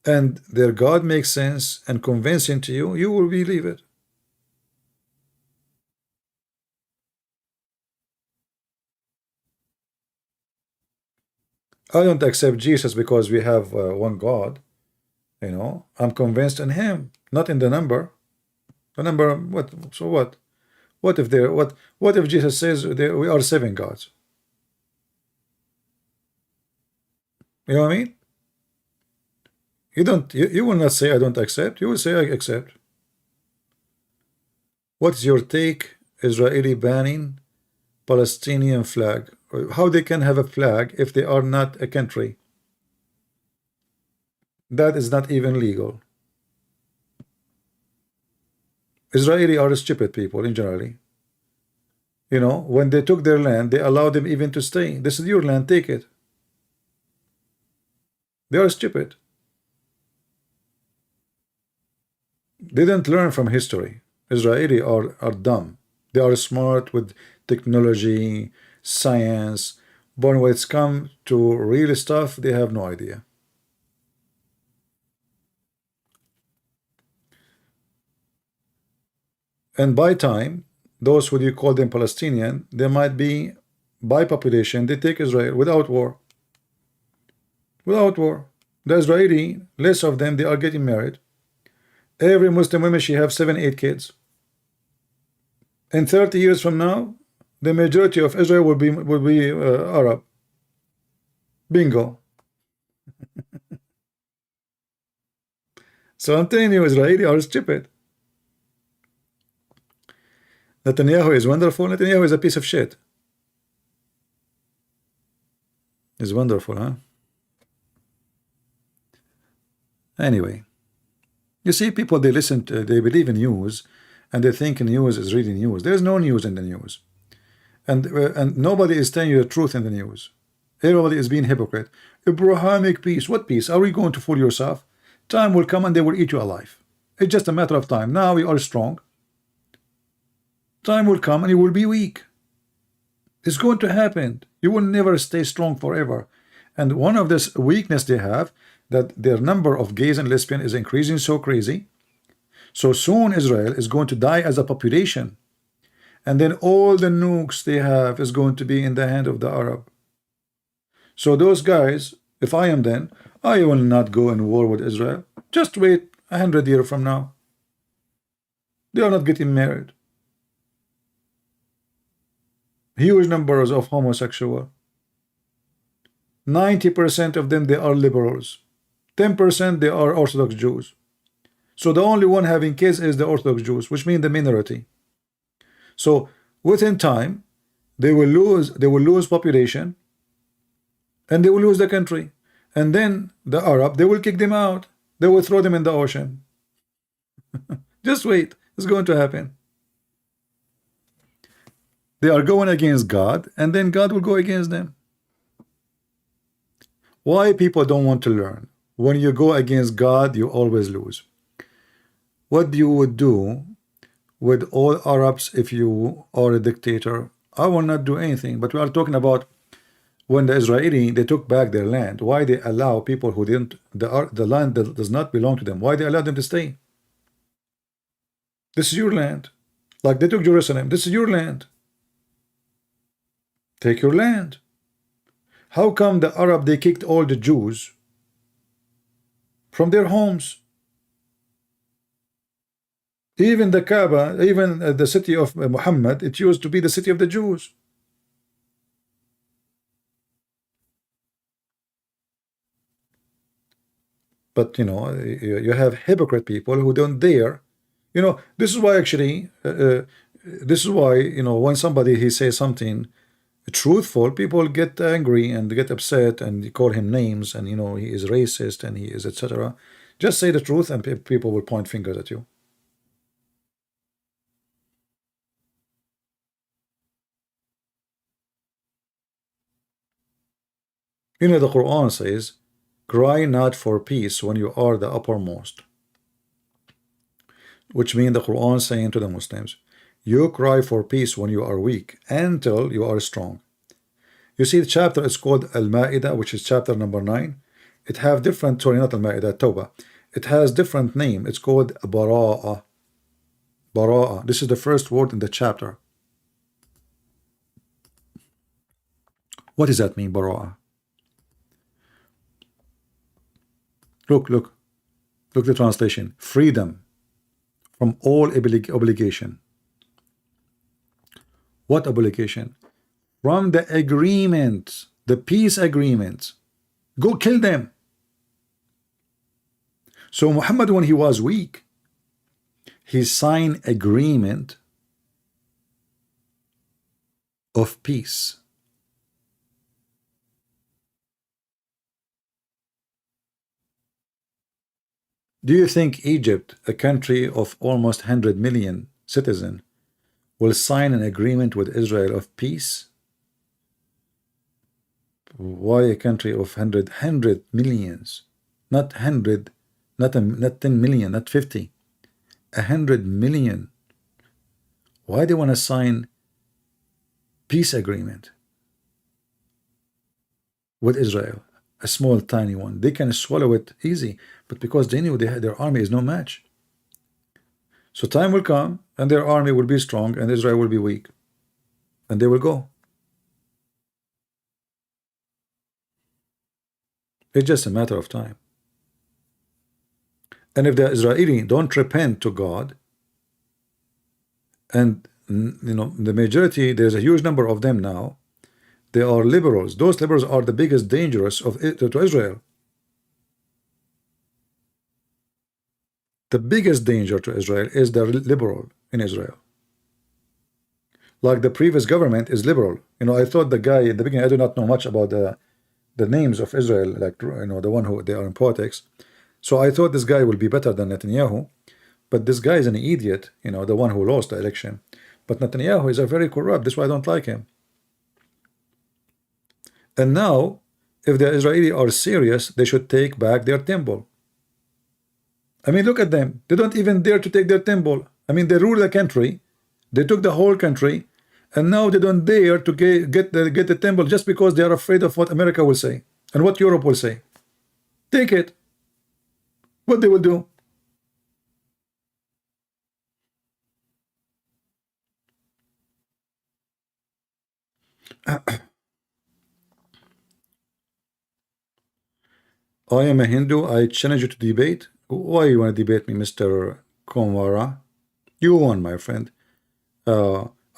and their God makes sense and convincing to you, you will believe it. I don't accept Jesus because we have one God. You know, I'm convinced in him, not in the number. The number, what? So what? What if there? What if Jesus says we are 7 gods? You know what I mean? You will not say I don't accept. You will say I accept. What's your take? Israeli banning Palestinian flag. How they can have a flag if they are not a country? That is not even legal. Israeli are stupid people in generally. You know, when they took their land, they allowed them even to stay. This is your land, take it. They are stupid. They didn't learn from history. Israeli are dumb. They are smart with technology, science, but when it's come to real stuff, they have no idea. And by time, those who you call them Palestinian, they might be by population, they take Israel without war. Without war. The Israeli, less of them, they are getting married. Every Muslim woman, she have 7, 8 kids. And 30 years from now, the majority of Israel will be Arab. Bingo. So I'm telling you, Israeli are stupid. Netanyahu is wonderful. Netanyahu is a piece of shit. He's wonderful, huh? Anyway, you see, people, they believe in news, and they think news is really news. There is no news in the news, and nobody is telling you the truth in the news. Everybody is being hypocrite. Abrahamic peace. What peace? Are we going to fool yourself? Time will come and they will eat you alive. It's just a matter of time. Now we are strong. Time will come and you will be weak. It's going to happen. You will never stay strong forever. And one of this weakness they have, that their number of gays and lesbians is increasing so crazy. So soon Israel is going to die as a population. And then all the nukes they have is going to be in the hand of the Arab. So those guys, if I am them, I will not go in war with Israel. Just wait 100 years from now. They are not getting married. Huge numbers of homosexual. 90% of them, they are liberals. 10% they are Orthodox Jews. So the only one having kids is the Orthodox Jews, which means the minority. So within time, they will lose population, and they will lose the country. And then the Arab, they will kick them out. They will throw them in the ocean. Just wait, it's going to happen. They are going against God, and then God will go against them. Why people don't want to learn? When you go against God, you always lose. What you would do with all Arabs if you are a dictator? I will not do anything. But we are talking about when the Israeli, they took back their land. Why they allow people who didn't, the land that does not belong to them, why they allow them to stay? This is your land. Like they took Jerusalem. This is your land. Take your land. How come the Arab, they kicked all the Jews from their homes? Even the Kaaba, even the city of Muhammad, it used to be the city of the Jews. But you know, you have hypocrite people who don't dare. You know, this is why actually, this is why, you know, when somebody he says something truthful, people get angry and get upset and call him names, and you know, he is racist and he is etc. Just say the truth and people will point fingers at you. You know, the Quran says, cry not for peace when you are the uppermost. Which means the Quran saying to the Muslims, you cry for peace when you are weak until you are strong. You see, the chapter is called Al-Ma'idah, which is chapter number 9. It have different, sorry, not Al-Ma'idah, Tawbah. It has different name. It's called Bara'ah. Bara'ah. This is the first word in the chapter. What does that mean, Bara'ah? Look the translation. Freedom from all obligation. What obligation? From the agreement, the peace agreement. Go kill them. So Muhammad, when he was weak, he signed agreement of peace. Do you think Egypt, a country of almost 100 million citizens, will sign an agreement with Israel of peace? Why a country of 100 millions, not 100, not 10 million, not 50, 100 million? Why they want to sign peace agreement with Israel? A small tiny one, they can swallow it easy, but because they knew their army is no match. So time will come and their army will be strong and Israel will be weak, and they will go. It's just a matter of time. And if the Israeli don't repent to God, and you know, the majority, there's a huge number of them now, they are liberals. Those liberals are the biggest dangers to Israel. The biggest danger to Israel is the liberal in Israel. Like the previous government is liberal. You know, I thought the guy in the beginning, I do not know much about the names of Israel, like, you know, the one who they are in politics. So I thought this guy will be better than Netanyahu, but this guy is an idiot, you know, the one who lost the election. But Netanyahu is a very corrupt. That's why I don't like him. And now, if the Israeli are serious, they should take back their temple. I mean, look at them. They don't even dare to take their temple. I mean, they rule the country. They took the whole country. And now they don't dare to get the temple just because they are afraid of what America will say and what Europe will say. Take it. What they will do? I am a Hindu. I challenge you to debate. Why you want to debate me, Mr. Komwara? You won, my friend.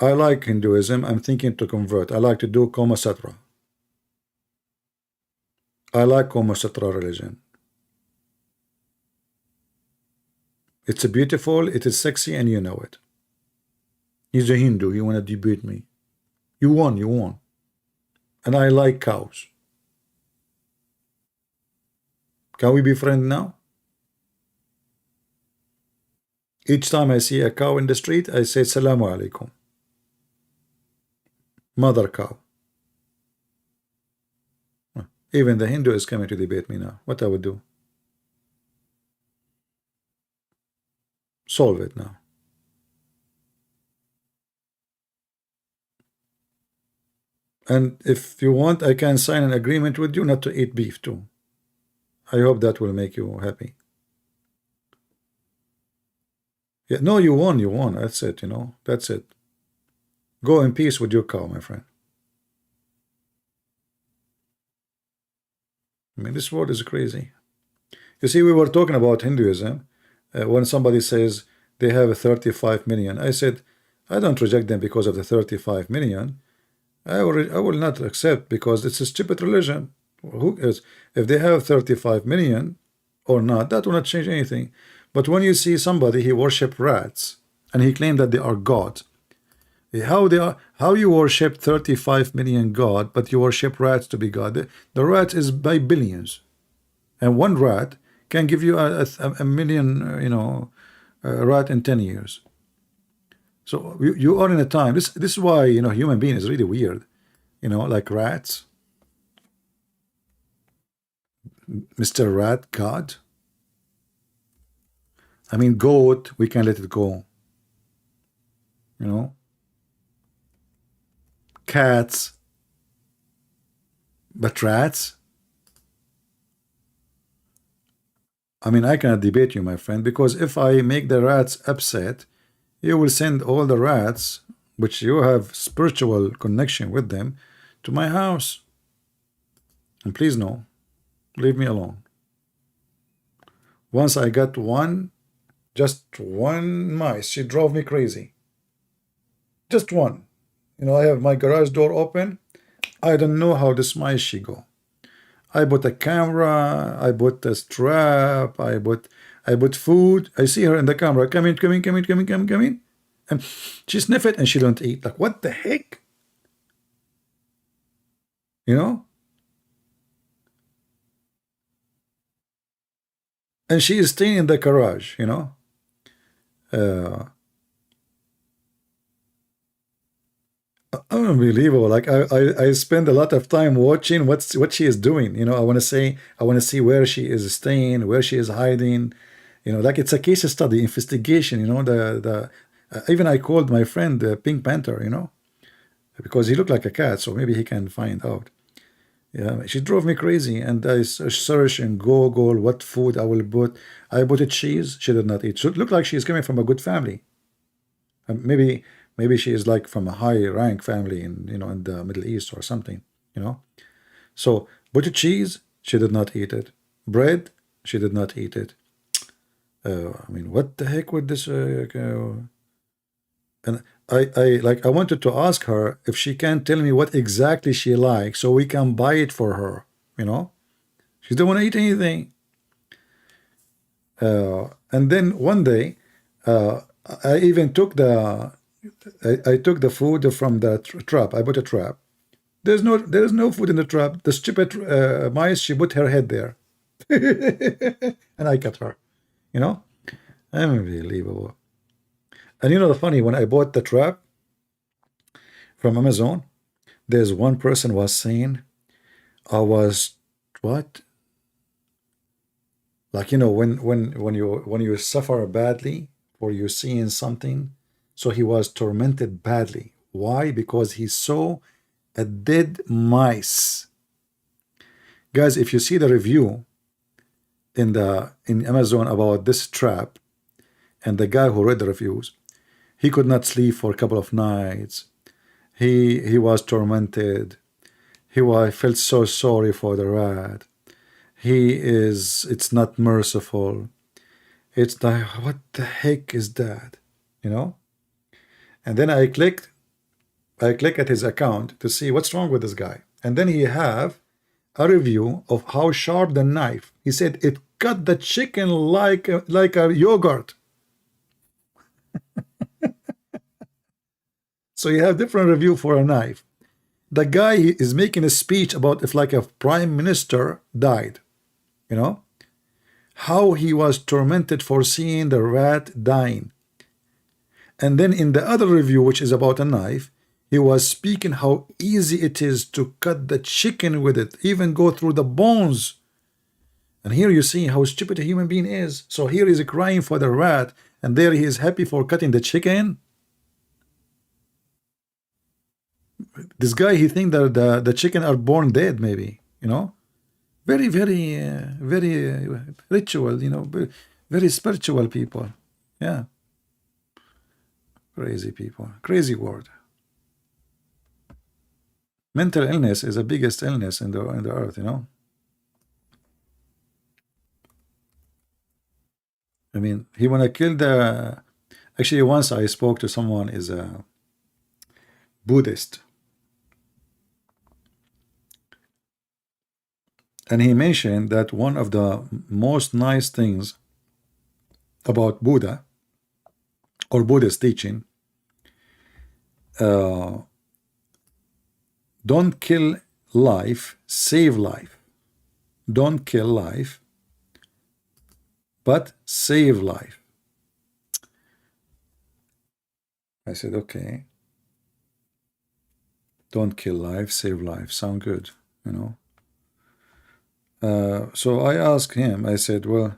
I like Hinduism. I'm thinking to convert. I like to do Koma Sutra. I like Koma Sutra religion. It's beautiful, it is sexy, and you know it. He's a Hindu. You want to debate me? You won, you won. And I like cows. Can we be friends now? Each time I see a cow in the street, I say Salamu alaikum. Mother cow. Even the Hindu is coming to debate me now. What I would do? Solve it now. And if you want, I can sign an agreement with you not to eat beef too. I hope that will make you happy. Yeah, no, you won, you won. That's it, you know. That's it. Go in peace with your cow, my friend. I mean, this world is crazy. You see, we were talking about Hinduism. When somebody says they have 35 million, I said, I don't reject them because of the 35 million. I will not accept because it's a stupid religion. Who is, if they have 35 million or not, that will not change anything. But when you see somebody, he worship rats and he claimed that they are God. How you worship 35 million God, but you worship rats to be God? The rat is by billions, and one rat can give you a million, you know, rat in 10 years. So you are in a time. This is why, you know, human being is really weird. You know, like rats. Mr. Rat God. I mean, goat, we can let it go. You know. Cats. But rats? I mean, I cannot debate you, my friend, because if I make the rats upset, you will send all the rats, which you have spiritual connection with them, to my house. And please no, leave me alone. Once I got one, just one mice, she drove me crazy. Just one. You know, I have my garage door open. I don't know how this mice she go. I bought a camera, I bought a strap, I bought food. I see her in the camera. Come in. And she sniff it and she don't eat. Like, what the heck? You know? And she is staying in the garage, you know? Unbelievable. Like I spend a lot of time watching what she is doing. You know, I want to see where she is staying, where she is hiding. You know, like it's a case study, investigation. You know, even I called my friend Pink Panther. You know, because he looked like a cat, so maybe he can find out. Yeah, she drove me crazy, and I search in Google what food I will put. I bought a cheese. She did not eat. So it looked like she is coming from a good family. Maybe she is like from a high rank family in, you know, in the Middle East or something, you know. So butcher cheese, she did not eat it. Bread, she did not eat it. I mean, what the heck with this? And I wanted to ask her if she can tell me what exactly she likes so we can buy it for her, you know. She don't want to eat anything. And then one day, I even took I took the food from the trap. I bought a trap. There is no food in the trap. The stupid mice, she put her head there. And I cut her. You know? Unbelievable. And you know the funny, when I bought the trap from Amazon, there's one person was saying I was what? Like, you know, when you suffer badly or you're seeing something. So he was tormented badly. Why? Because he saw a dead mice. Guys, if you see the review in Amazon about this trap, and the guy who read the reviews, he could not sleep for a couple of nights. He was tormented. Felt so sorry for the rat. It's not merciful. It's like, what the heck is that? You know? And then I clicked I click at his account to see what's wrong with this guy. And then he have a review of how sharp the knife. He said it cut the chicken like a yogurt. So you have different review for a knife. The guy is making a speech about if like a prime minister died, you know, how he was tormented for seeing the rat dying. And then in the other review, which is about a knife, he was speaking how easy it is to cut the chicken with it, even go through the bones. And here you see how stupid a human being is. So here he's crying for the rat, and there he is happy for cutting the chicken. This guy, he think that the chicken are born dead, maybe, you know. Very ritual, you know, very spiritual people. Yeah. Crazy people, crazy world. Mental illness is the biggest illness in the earth, you know. I mean, he wanna kill the. Actually, once I spoke to someone is a Buddhist, and he mentioned that one of the most nice things about Buddha or Buddhist teaching, don't kill life, save life. Don't kill life, but save life. I said, okay. Don't kill life, save life. Sound good, you know. So I asked him, I said, well,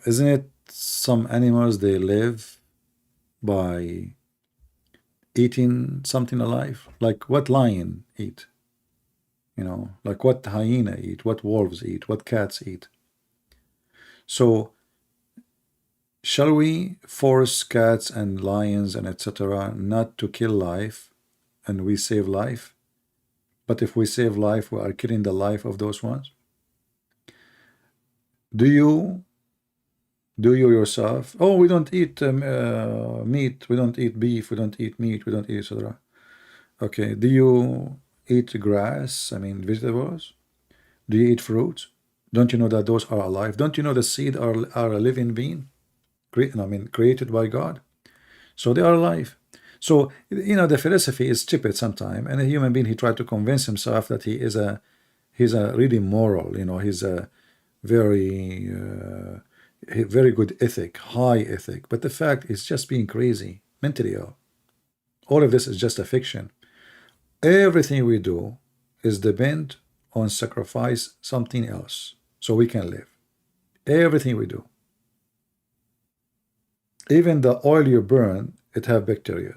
isn't it some animals, they live by eating something alive? Like what lion eat? You know, like what hyena eat, what wolves eat, what cats eat. So shall we force cats and lions and etc. not to kill life and we save life? But if we save life, we are killing the life of those ones. Do you yourself, oh, we don't eat meat, we don't eat beef, we don't eat meat, we don't eat etc. Okay, do you eat grass, I mean vegetables? Do you eat fruits? Don't you know that those are alive? Don't you know the seed are a living being? Created by God. So they are alive. So, you know, the philosophy is stupid sometimes, and a human being, he tried to convince himself that he's a really moral, you know, he's a very good ethic, high ethic, but the fact is just being crazy, mentally ill. All of this is just a fiction. Everything we do is depend on sacrifice something else so we can live. Everything we do, even the oil you burn, it have bacteria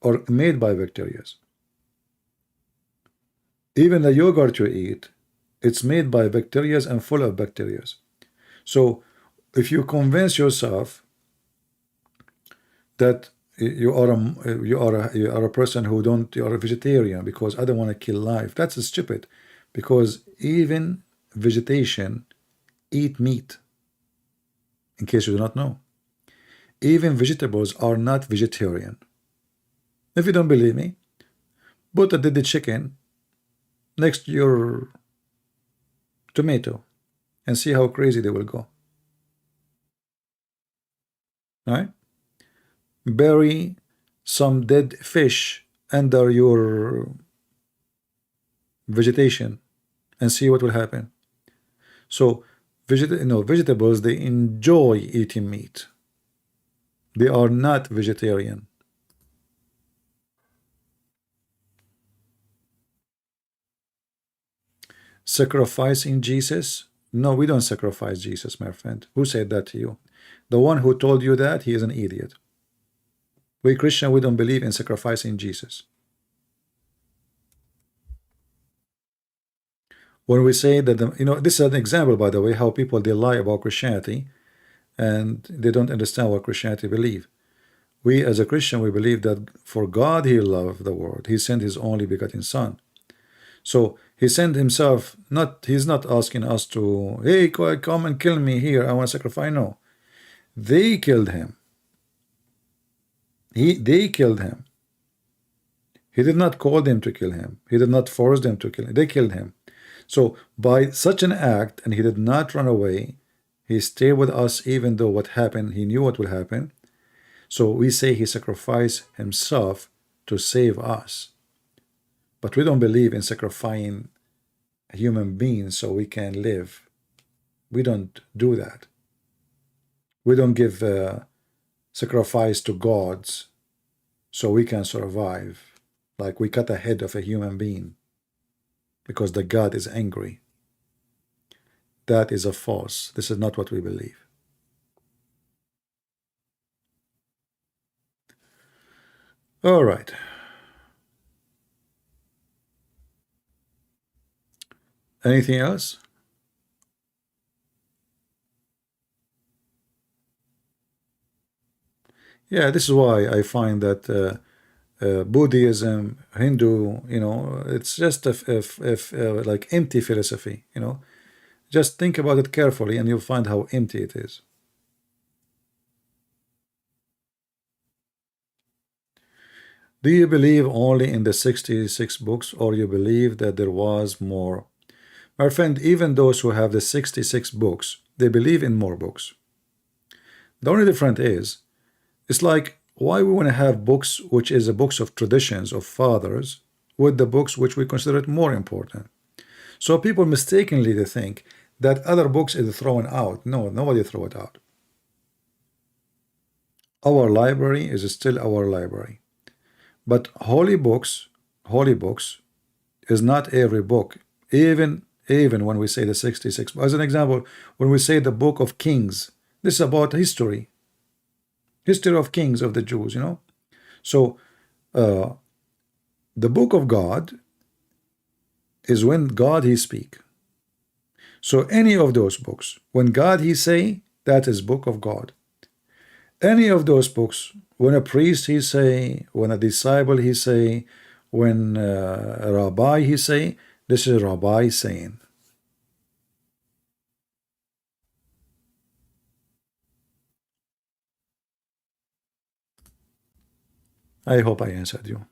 or made by bacteria. Even the yogurt you eat, it's made by bacteria and full of bacteria. So if you convince yourself that you are a person who you are a vegetarian because I don't want to kill life, that's stupid, because even vegetation eat meat. In case you do not know, even vegetables are not vegetarian. If you don't believe me, put a dead chicken next to your tomato and see how crazy they will go. All right? Bury some dead fish under your vegetation and see what will happen. So vegetables, they enjoy eating meat. They are not vegetarian. Sacrificing Jesus? No, we don't sacrifice Jesus, my friend. Who said that to you? The one who told you that, he is an idiot. We Christian, we don't believe in sacrificing Jesus. When we say that, this is an example, by the way, how people, they lie about Christianity and they don't understand what Christianity believe. We as a Christian, we believe that for God he loved the world. He sent his only begotten son. So he sent himself, he's not asking us to, hey, come and kill me here, I want to sacrifice. No. They killed him. They killed him. He did not call them to kill him. He did not force them to kill him. They killed him. So by such an act, and he did not run away, he stayed with us even though what happened, he knew what would happen. So we say he sacrificed himself to save us. But we don't believe in sacrificing human beings so we can live. We don't do that. We don't give sacrifice to gods so we can survive. Like we cut the head of a human being because the God is angry. That is a false. This is not what we believe. All right. Anything else? Yeah, this is why I find that Buddhism, Hindu, it's just like empty philosophy, Just think about it carefully and you'll find how empty it is. Do you believe only in the 66 books, or you believe that there was more? My friend, even those who have the 66 books, they believe in more books. The only difference is, it's like why we want to have books which is the books of traditions of fathers with the books which we consider it more important. So people mistakenly they think that other books is thrown out. No, nobody throw it out. Our library is still our library. But holy books is not every book. Even when we say the 66, as an example, when we say the book of Kings, this is about history of kings of the Jews, So the book of God is when God he speak. So any of those books, when God he say, that is book of God. Any of those books, when a priest he say, when a disciple he say, when a rabbi he say, this is rabbi saying. I hope I answered you.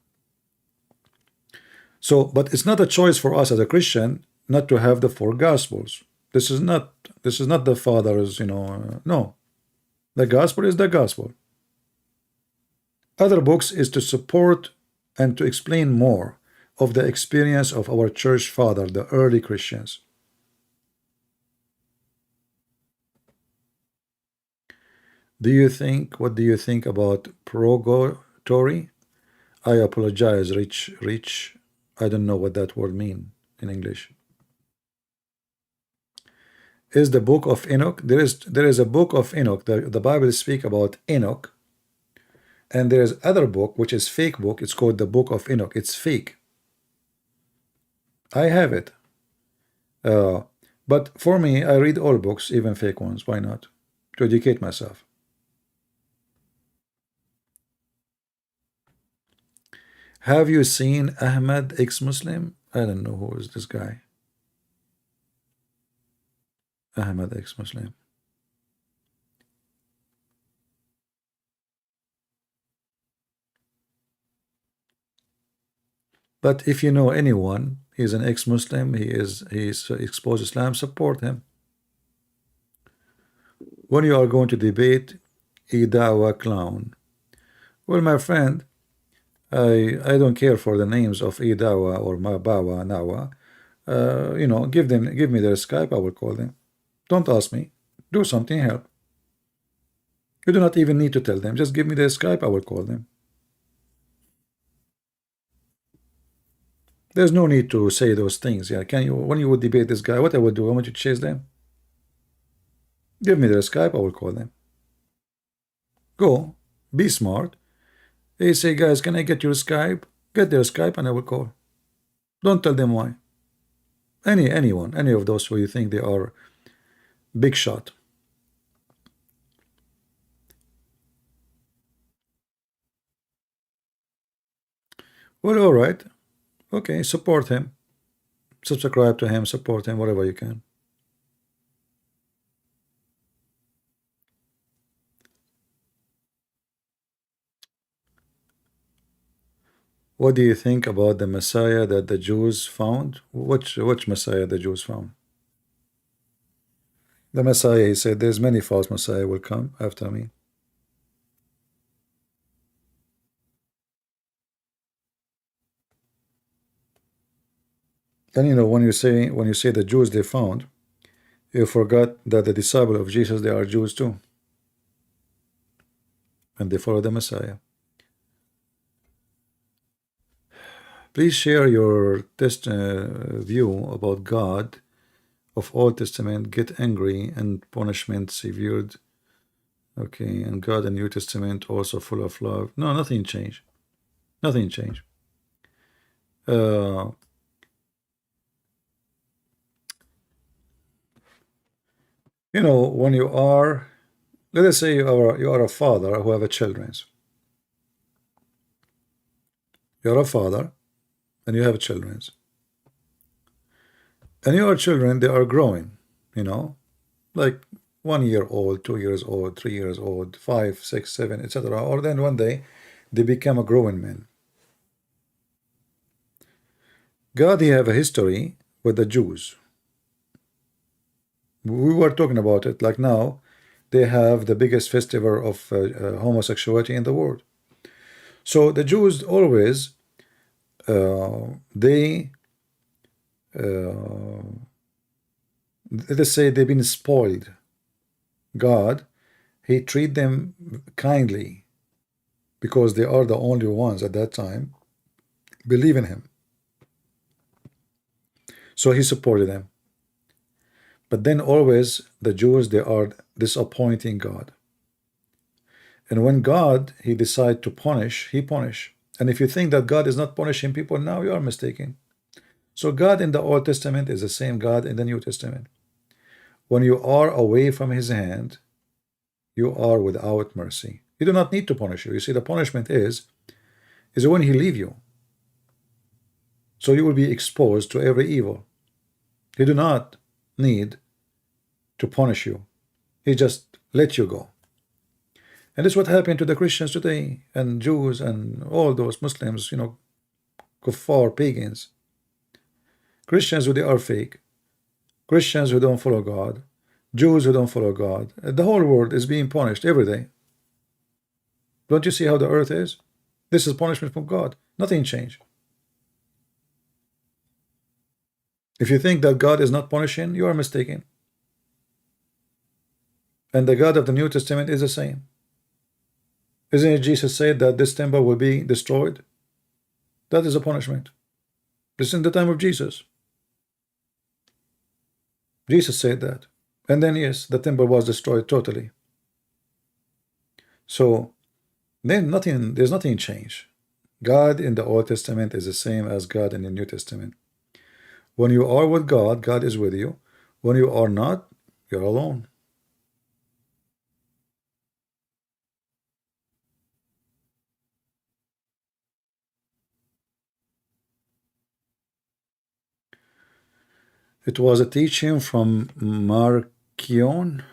So, but it's not a choice for us as a Christian not to have the four gospels. This is not the Father's, no. The gospel is the gospel. Other books is to support and to explain more of the experience of our church father, the early Christians. What do you think about purgatory? I apologize, Rich. I don't know what that word mean in English. Is the book of Enoch? There is a book of Enoch. The Bible speak about Enoch, and there is other book which is fake book. It's called the book of Enoch. It's fake. I have it. But for me, I read all books, even fake ones. Why not? To educate myself. Have you seen Ahmed ex-Muslim? I don't know who is this guy. Ahmed ex-Muslim. But if you know anyone, he's an ex-Muslim, he's exposed Islam, support him. When you are going to debate Idawa clown, well, my friend, I don't care for the names of Idawa or Mabawa, Nawa. Give me their Skype, I will call them. Don't ask me. Do something, help. You do not even need to tell them. Just give me their Skype, I will call them. There's no need to say those things. Yeah, when you would debate this guy, what I would do, I want you to chase them. Give me their Skype, I will call them. Go, be smart. They say, guys, can I get your Skype? Get their Skype and I will call. Don't tell them why. Anyone, any of those who you think they are big shot. Well, all right. Okay, support him. Subscribe to him, support him, whatever you can. What do you think about the Messiah that the Jews found? Which Messiah the Jews found? The Messiah, he said, there's many false Messiah will come after me. Then you know when you say the Jews they found, you forgot that the disciple of Jesus they are Jews too, and they follow the Messiah. Please share your view about God of Old Testament. Get angry and punishment severed. Okay, and God in New Testament also full of love. No, nothing changed. Nothing changed. You know, when you are, let us say you are a father who have a children. You're a father and you have children. And your children, they are growing, you know, like 1 year old, 2 years old, 3 years old, 5, 6, 7, etc. Or then one day they become a growing man. God, he have a history with the Jews. We were talking about it, like now they have the biggest festival of homosexuality in the world. So the Jews always let's say they've been spoiled. God, he treat them kindly because they are the only ones at that time believe in him. So he supported them. But then always the Jews, they are disappointing God. And when God, he decide to punish, he punish. And if you think that God is not punishing people now, you are mistaken. So God in the Old Testament is the same God in the New Testament. When you are away from his hand, you are without mercy. He do not need to punish you. You see, the punishment is when he leave you. So you will be exposed to every evil. He do not need to punish you. He just let you go. And this is what happened to the Christians today, and Jews, and all those Muslims, you know, kuffar, pagans. Christians who they are fake. Christians who don't follow God. Jews who don't follow God. The whole world is being punished every day. Don't you see how the earth is? This is punishment from God. Nothing changed. If you think that God is not punishing, you are mistaken. And the God of the New Testament is the same. Isn't it Jesus said that this temple will be destroyed? That is a punishment. This is in the time of Jesus. Jesus said that. And then yes, the temple was destroyed totally. So then there's nothing changed. God in the Old Testament is the same as God in the New Testament. When you are with God, God is with you. When you are not, you're alone. It was a teaching from Marcion,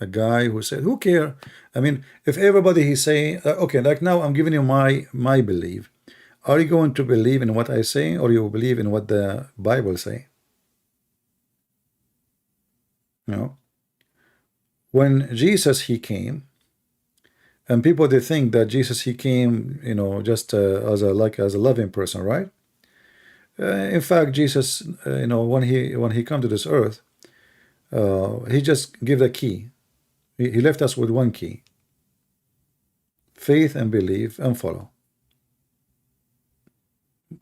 a guy who said, who care? I mean, if everybody he's saying, okay, like now I'm giving you my belief. Are you going to believe in what I say, or you believe in what the Bible say? You know, when Jesus he came, and people they think that Jesus he came, you know, just as a loving person, right? In fact, Jesus, you know, when he come to this earth, he just gave the key. He left us with one key: faith and believe and follow.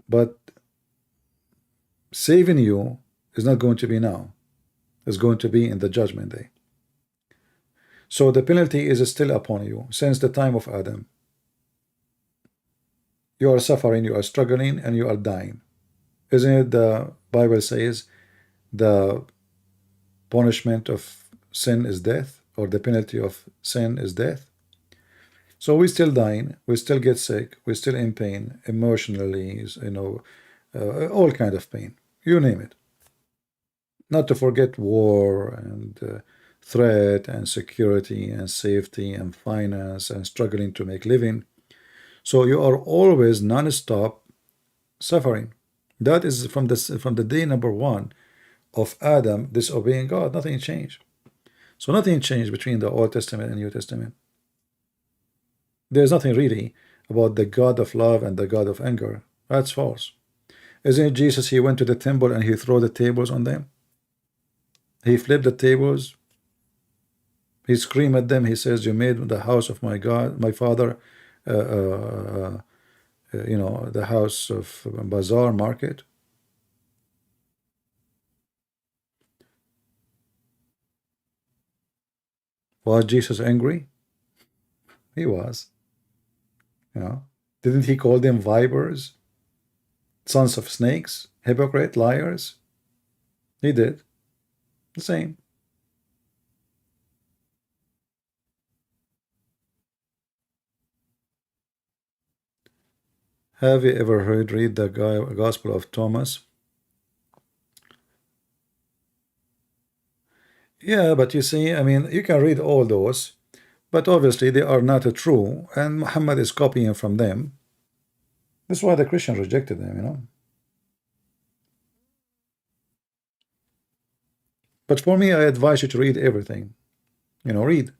But saving you is not going to be now. It's going to be in the judgment day. So the penalty is still upon you since the time of Adam. You are suffering, you are struggling, and you are dying. Isn't it the Bible says the punishment of sin is death, or the penalty of sin is death? So we're still dying, we still get sick, we're still in pain, emotionally, you know, all kind of pain, you name it. Not to forget war and threat and security and safety and finance and struggling to make living. So you are always non-stop suffering. That is from the day number one of Adam disobeying God. Nothing changed. So nothing changed between the Old Testament and New Testament. There's nothing really about the God of love and the God of anger. That's false. Isn't it Jesus? He went to the temple and he threw the tables on them. He flipped the tables. He screamed at them. He says, "You made the house of my God, my father, you know, the house of bazaar market." Was Jesus angry? He was. You know, didn't he call them vipers, sons of snakes, hypocrite, liars? He did the same. Have you ever read the Gospel of Thomas? Yeah, but you see, I mean, you can read all those, but obviously they are not true, and Muhammad is copying from them. That's why the Christians rejected them, you know. But for me, I advise you to read everything. You know, read,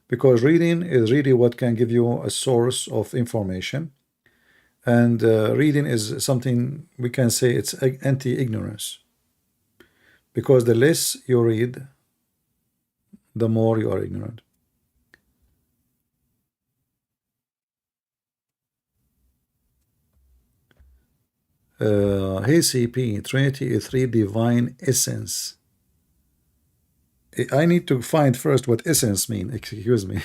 because reading is really what can give you a source of information. And reading is something we can say it's anti-ignorance, because the less you read, the more you are ignorant. Hey CP, Trinity is three divine essence. I need to find first what essence mean. Excuse me.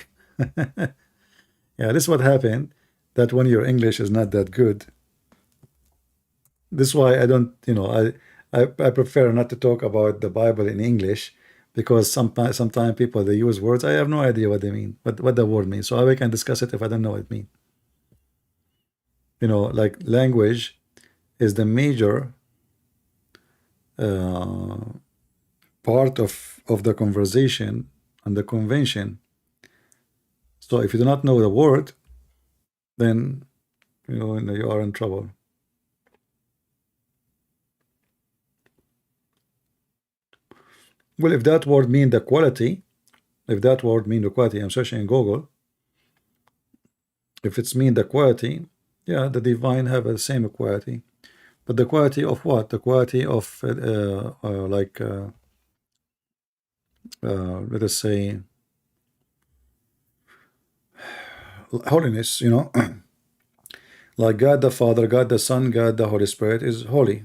Yeah, this is what happened, that when your English is not that good. This is why I don't, you know, I prefer not to talk about the Bible in English, because sometimes people, they use words I have no idea what they mean, what the word means. So I can discuss it if I don't know what it means. You know, like language is the major part of the conversation and the convention. So if you do not know the word, then you are in trouble. Well, if that word mean the quality, I'm searching in Google. If it's mean the quality, yeah, the divine have the same quality. But the quality of what? The quality of let us say holiness, you know. Like God the Father, God the Son, God the Holy Spirit is holy,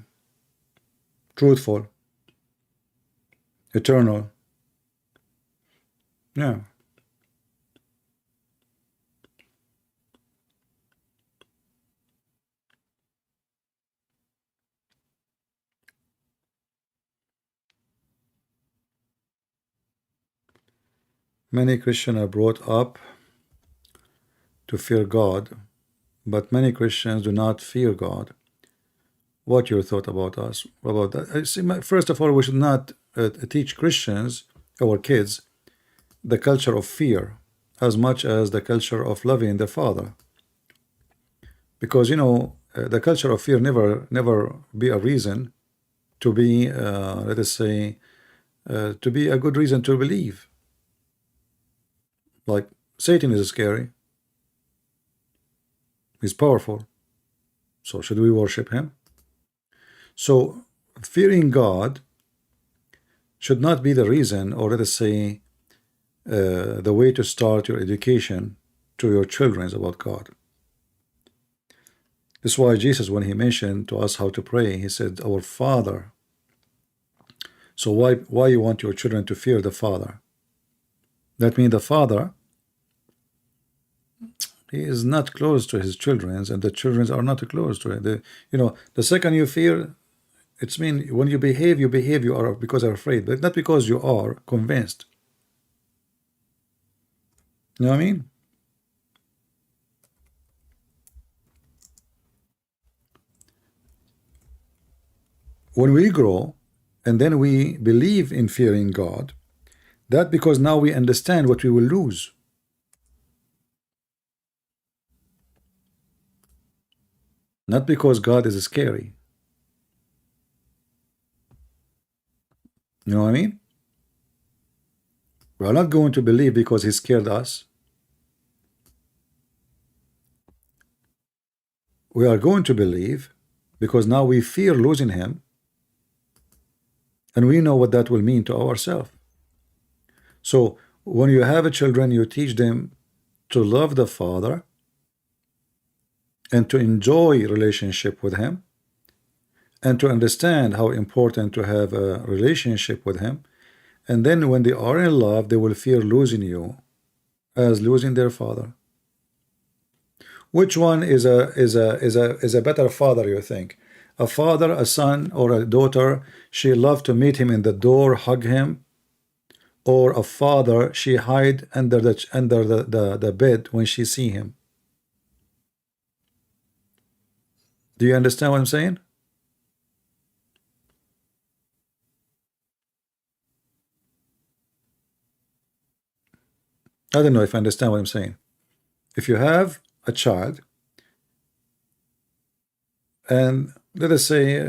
truthful, eternal. Yeah. Many Christians are brought up to fear God, but many Christians do not fear God. What your thought about us about that? I see. First of all, we should not teach Christians, our kids, the culture of fear as much as the culture of loving the Father, because you know the culture of fear never be a reason to be let us say to be a good reason to believe. Like Satan is scary, he's powerful, so should we worship him? So fearing God should not be the reason, or let us say the way to start your education to your children about God. This is why Jesus, when he mentioned to us how to pray, he said, "Our Father." So why you want your children to fear the Father? That means the Father, he is not close to his children, and the children are not close to it. You know, the second you fear, it's mean when you behave, you are because you're afraid, but not because you are convinced. You know what I mean? When we grow and then we believe in fearing God, that because now we understand what we will lose. not because God is scary. You know what I mean? We are not going to believe because he scared us. We are going to believe because now we fear losing him, and we know what that will mean to ourselves. So when you have a children, you teach them to love the Father and to enjoy relationship with him, and to understand how important to have a relationship with him. And then when they are in love, they will fear losing you as losing their father. Which one is a better father, you think? A father, a son, or a daughter, she loved to meet him in the door, hug him, or a father, she hide under the bed when she see him? Do you understand what I'm saying? I don't know if I understand what I'm saying. If you have a child, and let us say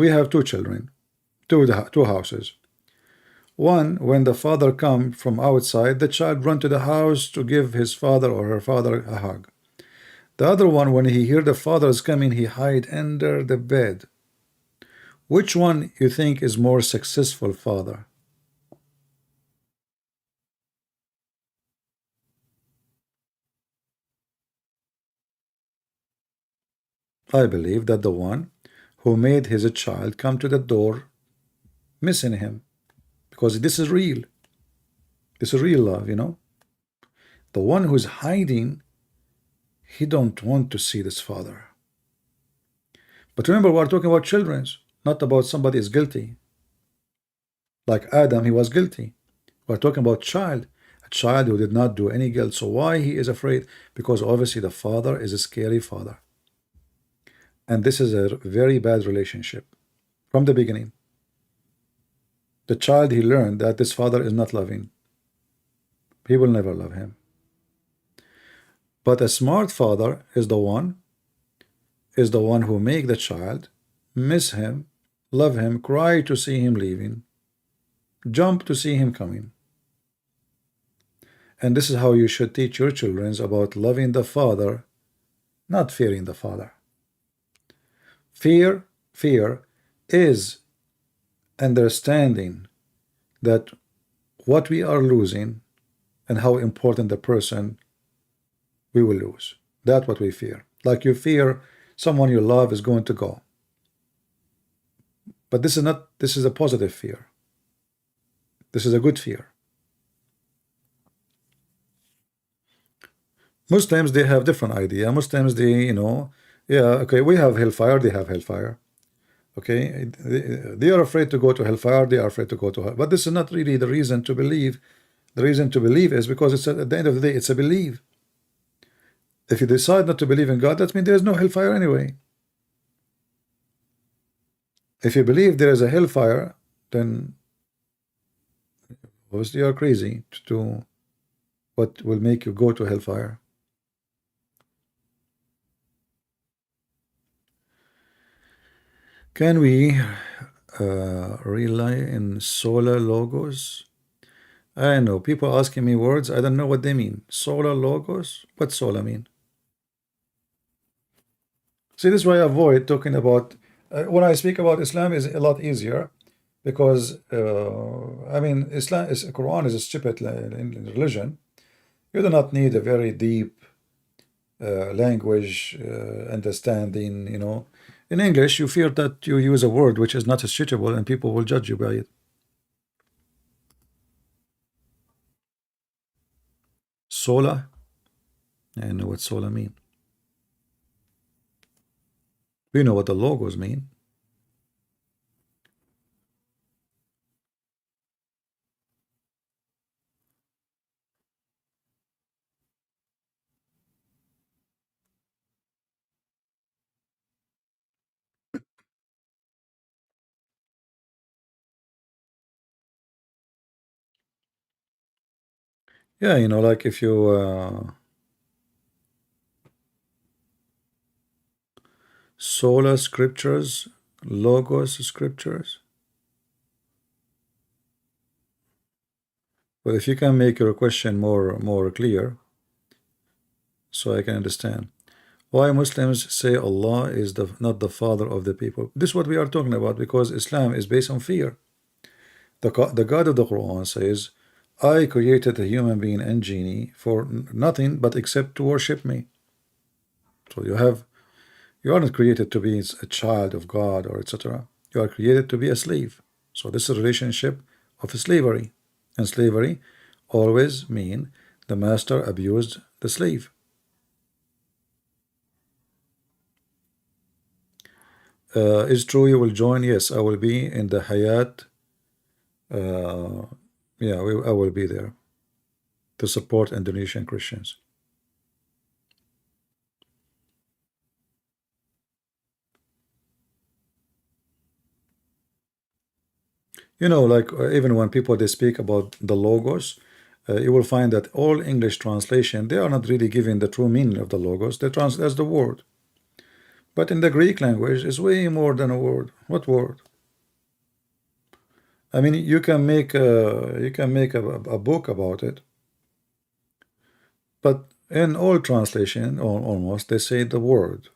we have two children, two houses. One, when the father come from outside, the child run to the house to give his father or her father a hug. The other one, when he hear the father is coming, he hide under the bed. Which one you think is more successful father? I believe that the one who made his child come to the door missing him, because this is real. This is real love, you know. The one who's hiding, he don't want to see this father. But remember, we're talking about children, not about somebody is guilty. Like Adam, he was guilty. We're talking about child, a child who did not do any guilt. So why he is afraid? Because obviously the father is a scary father. And this is a very bad relationship from the beginning. The child, he learned that this father is not loving. He will never love him. But a smart father is the one who make the child miss him, love him, cry to see him leaving, jump to see him coming. And this is how you should teach your children about loving the father, not fearing the father. Fear is understanding that what we are losing and how important the person we will lose. That's what we fear. Like you fear someone you love is going to go. But this is a positive fear. This is a good fear. Muslims, they have different idea. Muslims, they, yeah, okay, we have hellfire, they have hellfire. Okay, they are afraid to go to hellfire, they are afraid to go to hell. But this is not really the reason to believe. The reason to believe is because it's at the end of the day, it's a belief. If you decide not to believe in God, that means there is no hellfire anyway. If you believe there is a hellfire, then obviously you are crazy to do what will make you go to hellfire. Can we rely in solar logos? I know people asking me words, I don't know what they mean. Solar logos? What solar mean? See, this is why I avoid talking about when I speak about Islam is a lot easier, because I mean Islam is Quran is a stupid religion. You do not need a very deep language understanding. In English, you fear that you use a word which is not suitable, and people will judge you by it. Sola, I know what sola mean. We know what the logos mean. Yeah, like if you Sola scriptures, logos scriptures. Well, if you can make your question more clear, so I can understand. Why Muslims say Allah is not the father of the people? This is what we are talking about, because Islam is based on fear. The God of the Quran says, I created a human being and genie for nothing but except to worship me. So you are not created to be a child of God or etc. You are created to be a slave. So this is a relationship of slavery. And slavery always mean the master abused the slave. Is true you will join? Yes, I will be in the Hayat. Yeah, I will be there to support Indonesian Christians. You know, like even when people they speak about the logos, you will find that all English translation, they are not really giving the true meaning of the logos. They translate as the word. But in the Greek language, it's way more than a word. What word? I mean, you can make a book about it. But in all translation, or almost, they say the word.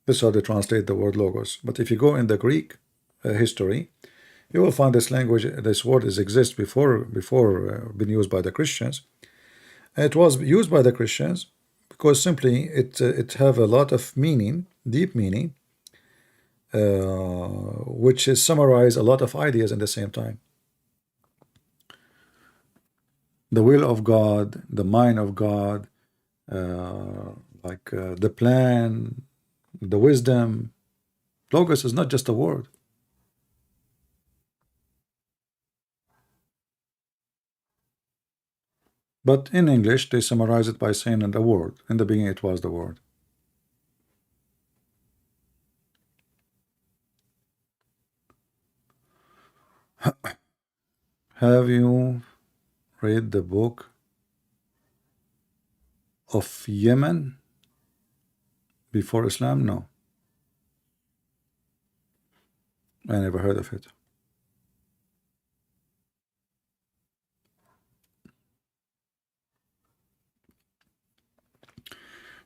This is how they translate the word logos. But if you go in the Greek history, you will find this language, this word exists before being used by the Christians. And it was used by the Christians because simply it have a lot of meaning, deep meaning, which is summarize a lot of ideas in the same time. The will of God, the mind of God, the plan, the wisdom. Logos is not just a word. But in English, they summarize it by saying in the word. In the beginning, it was the word. Have you read the book of Yemen before Islam? No. I never heard of it.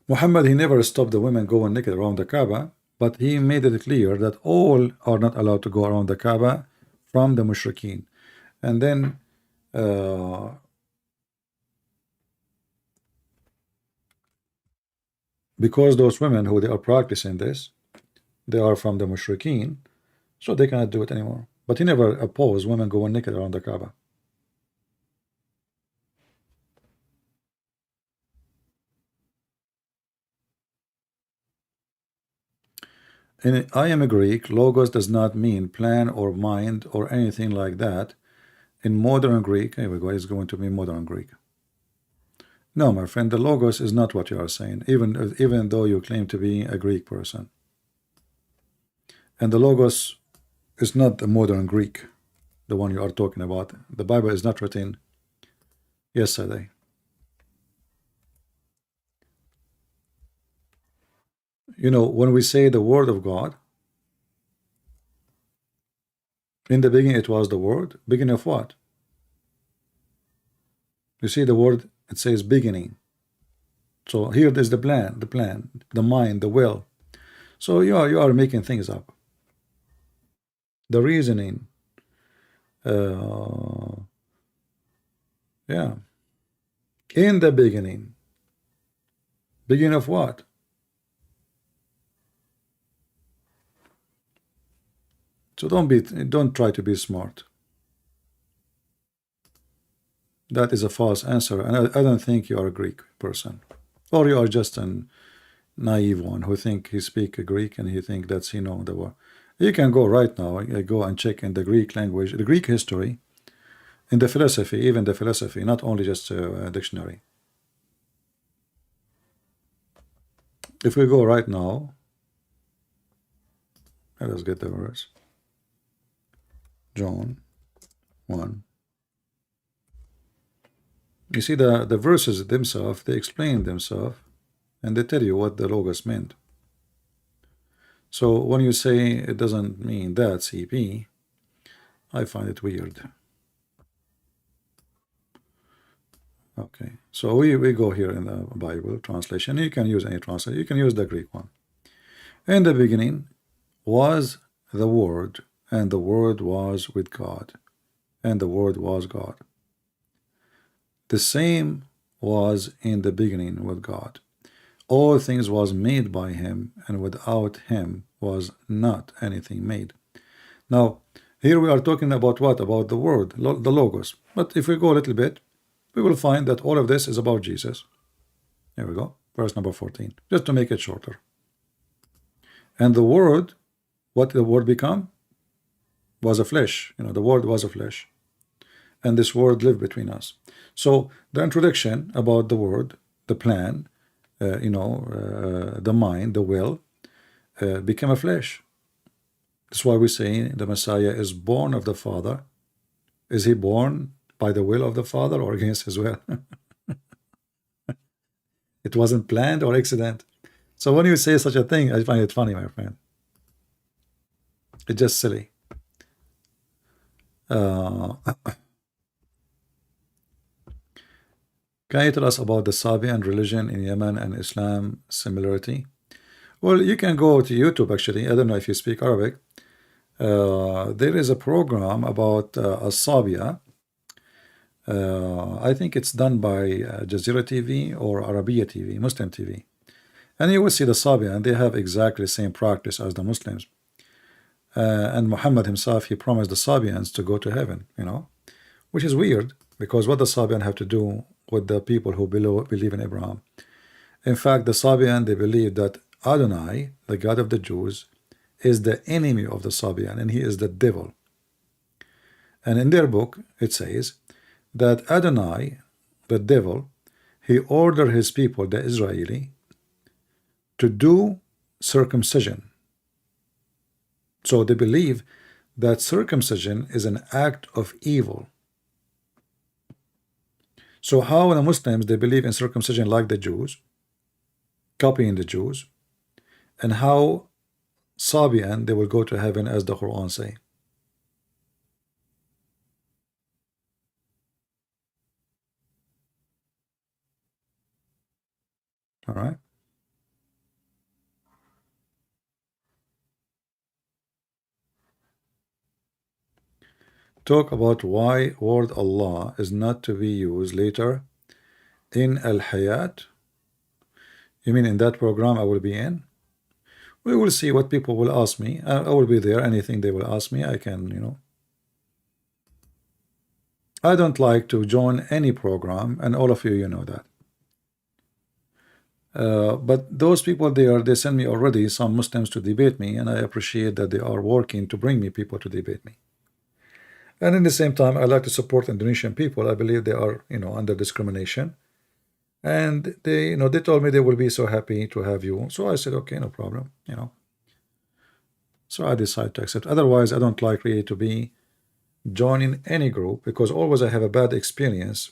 Muhammad, he never stopped the women going naked around the Kaaba, but he made it clear that all are not allowed to go around the Kaaba from the mushrikeen. And then because those women who they are practicing this, they are from the mushrikeen, so they cannot do it anymore. But he never opposed women going naked around the Kaaba. I am a Greek. Logos does not mean plan or mind or anything like that. In modern Greek, here we go, it's going to be modern Greek. No, my friend, the logos is not what you are saying, even though you claim to be a Greek person. And the logos is not the modern Greek, the one you are talking about. The Bible is not written yesterday. You know, when we say the word of God, in the beginning it was the word. Beginning of what? You see the word, it says beginning. So here is the plan, the mind, the will. So you are making things up. The reasoning, yeah. In the beginning. Beginning of what? So don't try to be smart. That is a false answer, and I don't think you are a Greek person, or you are just a naive one who think he speak Greek and he think that's the word. You can go right now, go and check in the Greek language, the Greek history, in the philosophy, even the philosophy, not only just a dictionary. If we go right now, let us get the verse. John 1. You see the verses themselves, they explain themselves, and they tell you what the logos meant. So when you say it doesn't mean that, CP, I find it weird. Okay, so we go here in the Bible translation. You can use any translation. You can use the Greek one. In the beginning was the Word, and the Word was with God, and the Word was God. The same was in the beginning with God. All things was made by him, and without him was not anything made. Now, here we are talking about what? About the Word, the Logos. But if we go a little bit, we will find that all of this is about Jesus. Here we go, verse number 14, just to make it shorter. And the Word, what did the Word become? Was a flesh. You know, the Word was a flesh. And this Word lived between us. So the introduction about the Word, the plan, the mind, the will, became a flesh. That's why we say the Messiah is born of the Father. Is he born by the will of the Father or against his will? It wasn't planned or accident. So when you say such a thing, I find it funny, my friend. It's just silly. Can you tell us about the Sabian religion in Yemen and Islam similarity? Well, you can go to YouTube, actually. I don't know if you speak Arabic. There is a program about Sabia. I think it's done by Jazeera TV or Arabiya TV, Muslim TV. And you will see the Sabian, they have exactly the same practice as the Muslims. And Muhammad himself, he promised the Sabians to go to heaven, which is weird, because what the Sabian have to do with the people who believe in Abraham? In fact, the Sabian, they believe that Adonai, the God of the Jews, is the enemy of the Sabian, and he is the devil. And in their book, it says that Adonai, the devil, he ordered his people, the Israeli, to do circumcision. So they believe that circumcision is an act of evil. So how the Muslims, they believe in circumcision like the Jews, copying the Jews, and how Sabian, they will go to heaven as the Quran say. All right. Talk about why word Allah is not to be used later in Al-Hayat. You mean in that program I will be in? We will see what people will ask me. I will be there. Anything they will ask me, I can, I don't like to join any program, and all of you know that. But those people there, they send me already some Muslims to debate me, and I appreciate that they are working to bring me people to debate me. And in the same time, I like to support Indonesian people. I believe they are, under discrimination. And they, they told me they will be so happy to have you. So I said, okay, no problem, So I decided to accept. Otherwise, I don't like really to be joining any group, because always I have a bad experience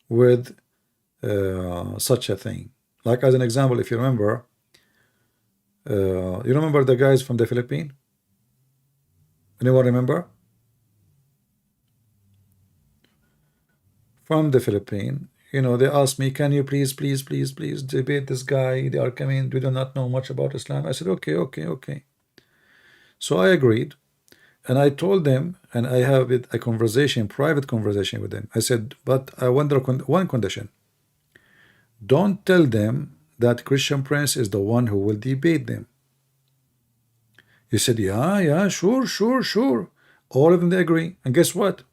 with such a thing. Like as an example, if you remember, the guys from the Philippines? Anyone remember? From the Philippines, they asked me, can you please debate this guy? They are coming, we do not know much about Islam. I said, okay. So I agreed, and I told them, and I have a conversation, private conversation with them. I said, but I wonder one condition. Don't tell them that Christian Prince is the one who will debate them. He said, yeah, sure. All of them, they agree. And guess what?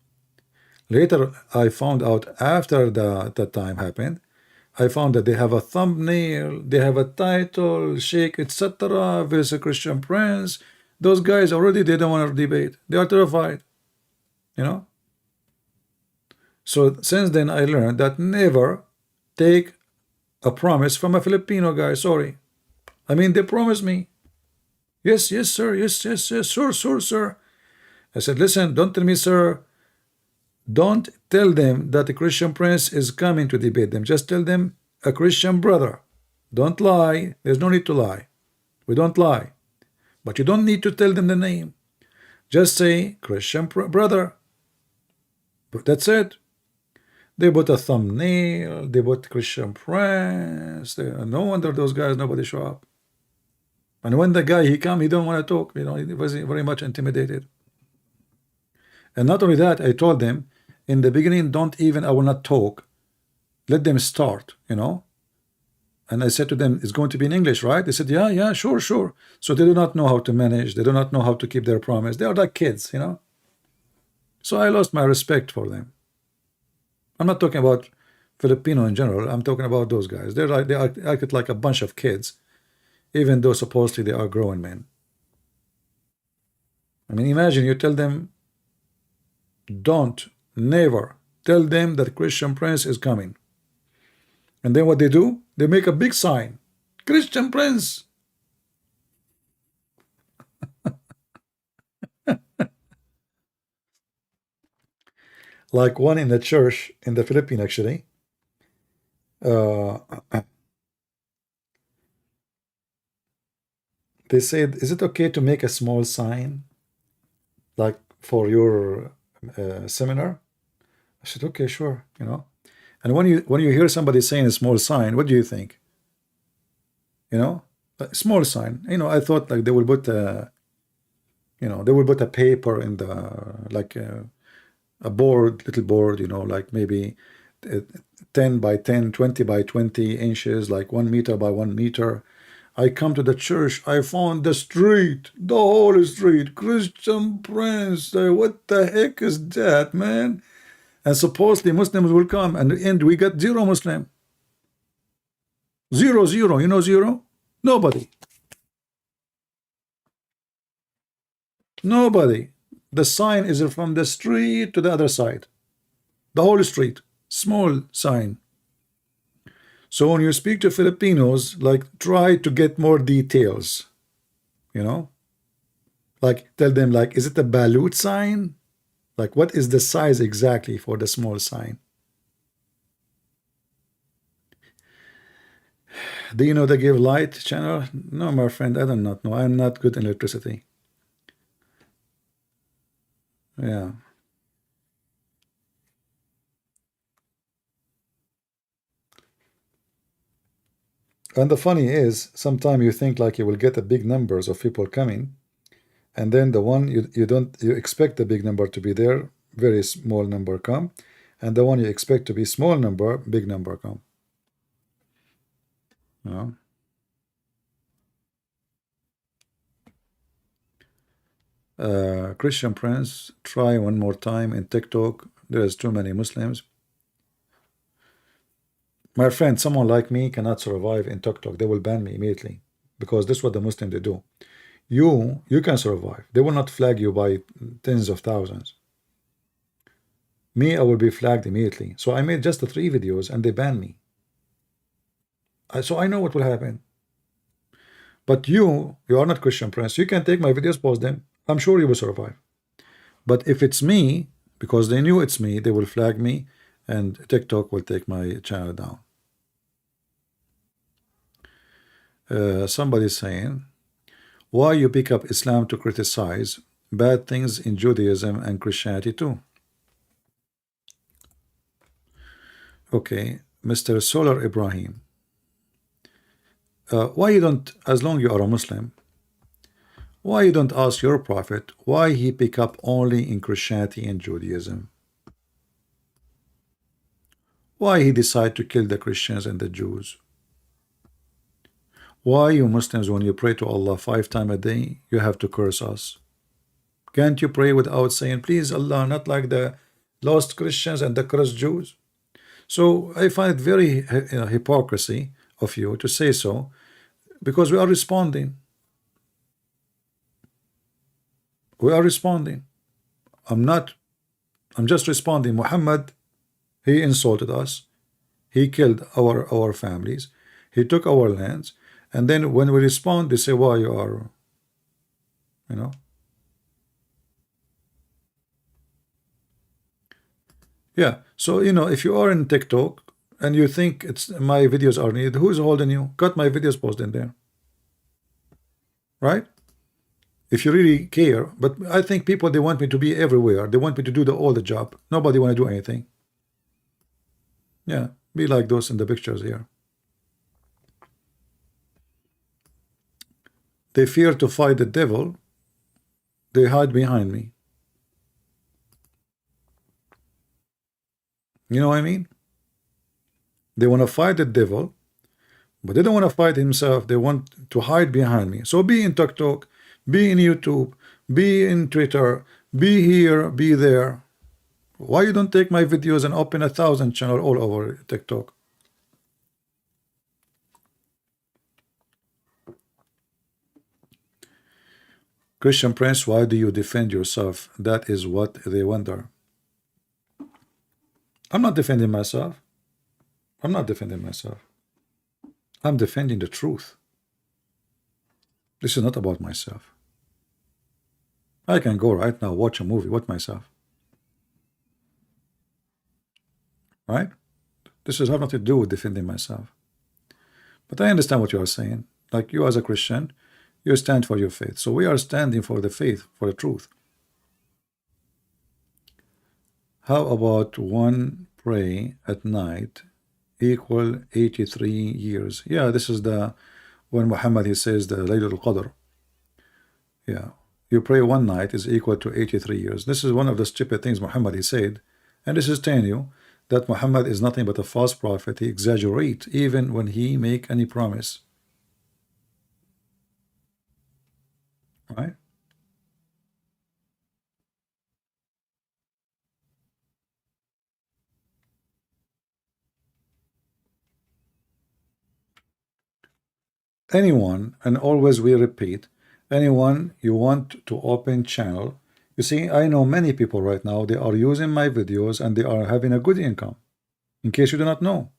Later, I found out after that time happened, I found that they have a thumbnail, they have a title, Sheikh, etc., versus Christian Prince. Those guys already, they don't want to debate. They are terrified, So since then, I learned that never take a promise from a Filipino guy. Sorry. I mean, they promised me. Yes, sir. Yes, sir. I said, listen, don't tell me, sir. Don't tell them that the Christian Prince is coming to debate them. Just tell them a Christian brother. Don't lie. There's no need to lie. We don't lie. But you don't need to tell them the name. Just say Christian brother. But that's it. They put a thumbnail, they put Christian Prince. No wonder those guys, nobody show up. And when the guy he come, he don't want to talk. You know, he was very much intimidated. And not only that, I told them in the beginning, I will not talk. Let them start, you know. And I said to them, it's going to be in English, right? They said, yeah, sure. So they do not know how to manage. They do not know how to keep their promise. They are like kids, you know. So I lost my respect for them. I'm not talking about Filipino in general. I'm talking about those guys. They act like a bunch of kids, even though supposedly they are grown men. I mean, imagine you tell them, never tell them that Christian Prince is coming. And then what they do? They make a big sign, Christian Prince. Like one in the church in the Philippines, actually. They said, is it okay to make a small sign, like for your seminar? I said, okay, sure, you know. And when you hear somebody saying a small sign, what do you think? You know, a small sign. You know, I thought like they will put a, you know, they will put a paper in the like a board, little board, you know, like maybe 10 by 10, 20 by 20 inches, like 1 meter by 1 meter. I come to the church, I found the whole street, Christian Prince. What the heck is that, man? And supposedly Muslims will come, and we got 0 Muslim. 0, 0. You know 0? Nobody. Nobody. The sign is from the street to the other side. The whole street. Small sign. So when you speak to Filipinos, like try to get more details. You know? Like tell them like, is it a balut sign? Like what is the size exactly for the small sign? Do you know the Give Light channel? No, my friend, I do not know. I'm not good in electricity. Yeah. And the funny is, sometimes you think like you will get a big numbers of people coming, and then the one you expect the big number to be there, very small number come, and the one you expect to be small number, big number come. You know? Christian Prince, try one more time in TikTok. There's too many Muslims. My friend, someone like me cannot survive in TikTok. They will ban me immediately, because this is what the Muslims they do. You can survive. They will not flag you by tens of thousands. Me, I will be flagged immediately. So I made just the 3 videos and they banned me. So I know what will happen. But you are not Christian Prince. You can take my videos, post them. I'm sure you will survive. But if it's me, because they knew it's me, they will flag me, and TikTok will take my channel down. Somebody's saying, why you pick up Islam to criticize bad things in Judaism and Christianity too? Okay, Mr. Solar Ibrahim, why you don't, as long you are a Muslim, why you don't ask your prophet why he pick up only in Christianity and Judaism? Why he decide to kill the Christians and the Jews? Why you Muslims, when you pray to Allah 5 times a day, you have to curse us? Can't you pray without saying, please Allah, not like the lost Christians and the cursed Jews? So I find it very hypocrisy of you to say so, because we are responding. We are responding. I'm just responding. Muhammad, he insulted us. He killed our families. He took our lands. And then when we respond, they say, why you are, you know. Yeah, so, you know, if you are in TikTok and you think my videos are needed, who's holding you? Cut my videos, post in there. Right? if you really care. But I think people, they want me to be everywhere. They want me to do all the job. Nobody want to do anything. Yeah, be like those in the pictures here. They fear to fight the devil. They hide behind me. You know what I mean? They want to fight the devil, but they don't want to fight himself. They want to hide behind me. So be in TikTok, be in YouTube, be in Twitter, be here, be there. Why you don't take my videos and open 1,000 channel all over TikTok? Christian Prince, why do you defend yourself? That is what they wonder. I'm not defending myself. I'm not defending myself. I'm defending the truth. This is not about myself. I can go right now, watch a movie with myself. Right? This has nothing to do with defending myself. But I understand what you are saying. Like you as a Christian, you stand for your faith. So we are standing for the faith, for the truth. How about one pray at night equal 83 years? Yeah, this is the when Muhammad, he says the Laylatul Qadr. Yeah, you pray one night is equal to 83 years. This is one of the stupid things Muhammad, he said. And this is telling you that Muhammad is nothing but a false prophet. He exaggerates even when he make any promise. Right? Anyone, and always we repeat, anyone you want to open channel, you see, I know many people right now, they are using my videos and they are having a good income. In case you do not know,